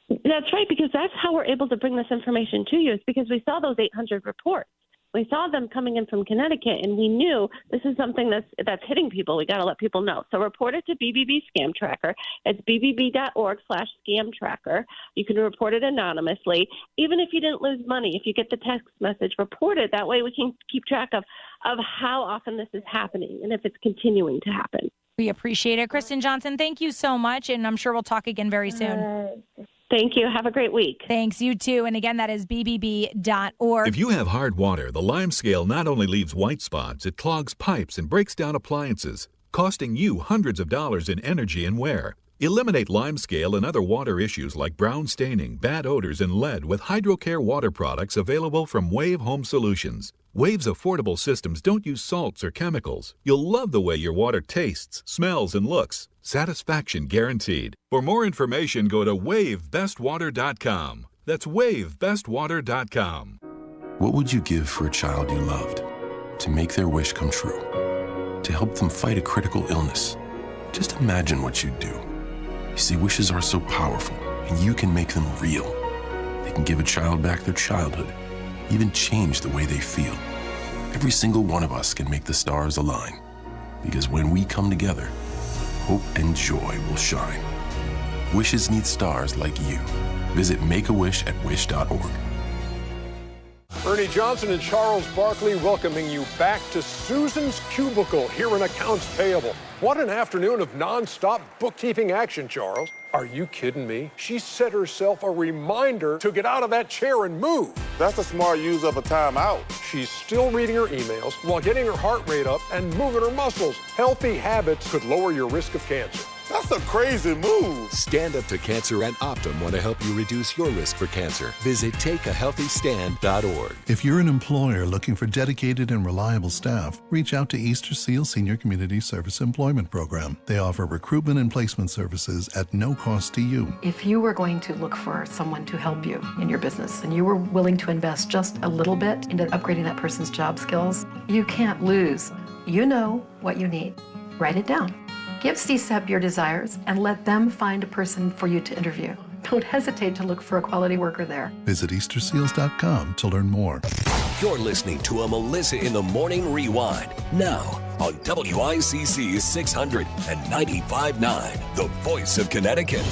That's right, because that's how we're able to bring this information to you. It's because we saw those 800 reports. We saw them coming in from Connecticut, and we knew this is something that's hitting people. We got to let people know. So report it to BBB Scam Tracker. It's bbb.org/scam tracker. You can report it anonymously. Even if you didn't lose money, if you get the text message, report it. That way we can keep track of how often this is happening and if it's continuing to happen. We appreciate it. Kristen Johnson, thank you so much, and I'm sure we'll talk again very soon. Thank you. Have a great week. Thanks. You too. And again, that is bbb.org. If you have hard water, the Lime Scale not only leaves white spots, it clogs pipes and breaks down appliances, costing you hundreds of dollars in energy and wear. Eliminate Lime Scale and other water issues like brown staining, bad odors, and lead with HydroCare water products available from Wave Home Solutions. Wave's affordable systems don't use salts or chemicals. You'll love the way your water tastes, smells, and looks. Satisfaction guaranteed. For more information, go to wavebestwater.com. That's wavebestwater.com. What would you give for a child you loved? To make their wish come true? To help them fight a critical illness? Just imagine what you'd do. You see, wishes are so powerful, and you can make them real. They can give a child back their childhood, even change the way they feel. Every single one of us can make the stars align. Because when we come together, hope and joy will shine. Wishes need stars like you. Visit Make-A-Wish@wish.org. Ernie Johnson and Charles Barkley welcoming you back to Susan's Cubicle here in Accounts Payable. What an afternoon of nonstop bookkeeping action, Charles. Are you kidding me? She set herself a reminder to get out of that chair and move. That's a smart use of a timeout. She's still reading her emails while getting her heart rate up and moving her muscles. Healthy habits could lower your risk of cancer. That's a crazy move. Stand Up to Cancer and Optum want to help you reduce your risk for cancer. Visit takeahealthystand.org. If you're an employer looking for dedicated and reliable staff, reach out to Easter Seal Senior Community Service Employment Program. They offer recruitment and placement services at no cost to you. If you were going to look for someone to help you in your business and you were willing to invest just a little bit into upgrading that person's job skills, you can't lose. You know what you need. Write it down. Give CSEP your desires and let them find a person for you to interview. Don't hesitate to look for a quality worker there. Visit easterseals.com to learn more. You're listening to a Melissa in the Morning Rewind. Now on WICC 695.9, the voice of Connecticut.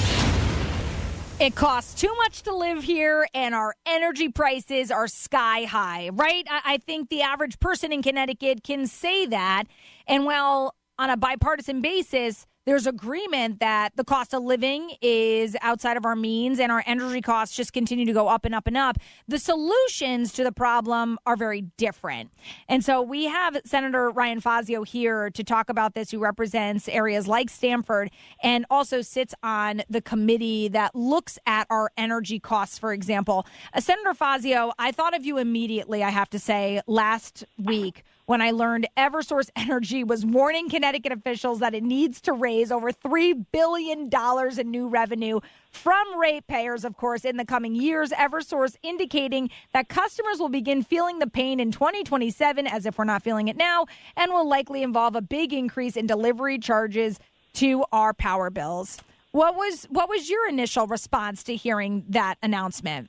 It costs too much to live here, and our energy prices are sky high, right? I think the average person in Connecticut can say that. And while on a bipartisan basis, there's agreement that the cost of living is outside of our means and our energy costs just continue to go up and up and up, the solutions to the problem are very different. And so we have Senator Ryan Fazio here to talk about this, who represents areas like Stamford and also sits on the committee that looks at our energy costs, for example. Senator Fazio, I thought of you immediately, I have to say, last week when I learned Eversource Energy was warning Connecticut officials that it needs to raise over $3 billion in new revenue from ratepayers, of course, in the coming years. Eversource indicating that customers will begin feeling the pain in 2027, as if we're not feeling it now, and will likely involve a big increase in delivery charges to our power bills. What was your initial response to hearing that announcement?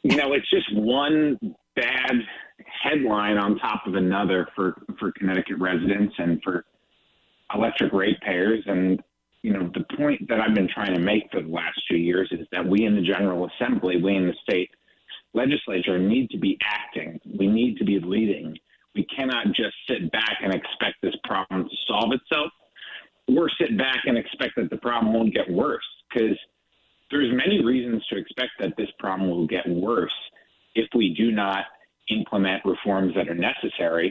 It's just one bad headline on top of another for Connecticut residents and for electric ratepayers. And, the point that I've been trying to make for the last 2 years is that we in the General Assembly, we in the state legislature need to be acting. We need to be leading. We cannot just sit back and expect this problem to solve itself, or sit back and expect that the problem won't get worse, because there's many reasons to expect that this problem will get worse if we do not implement reforms that are necessary.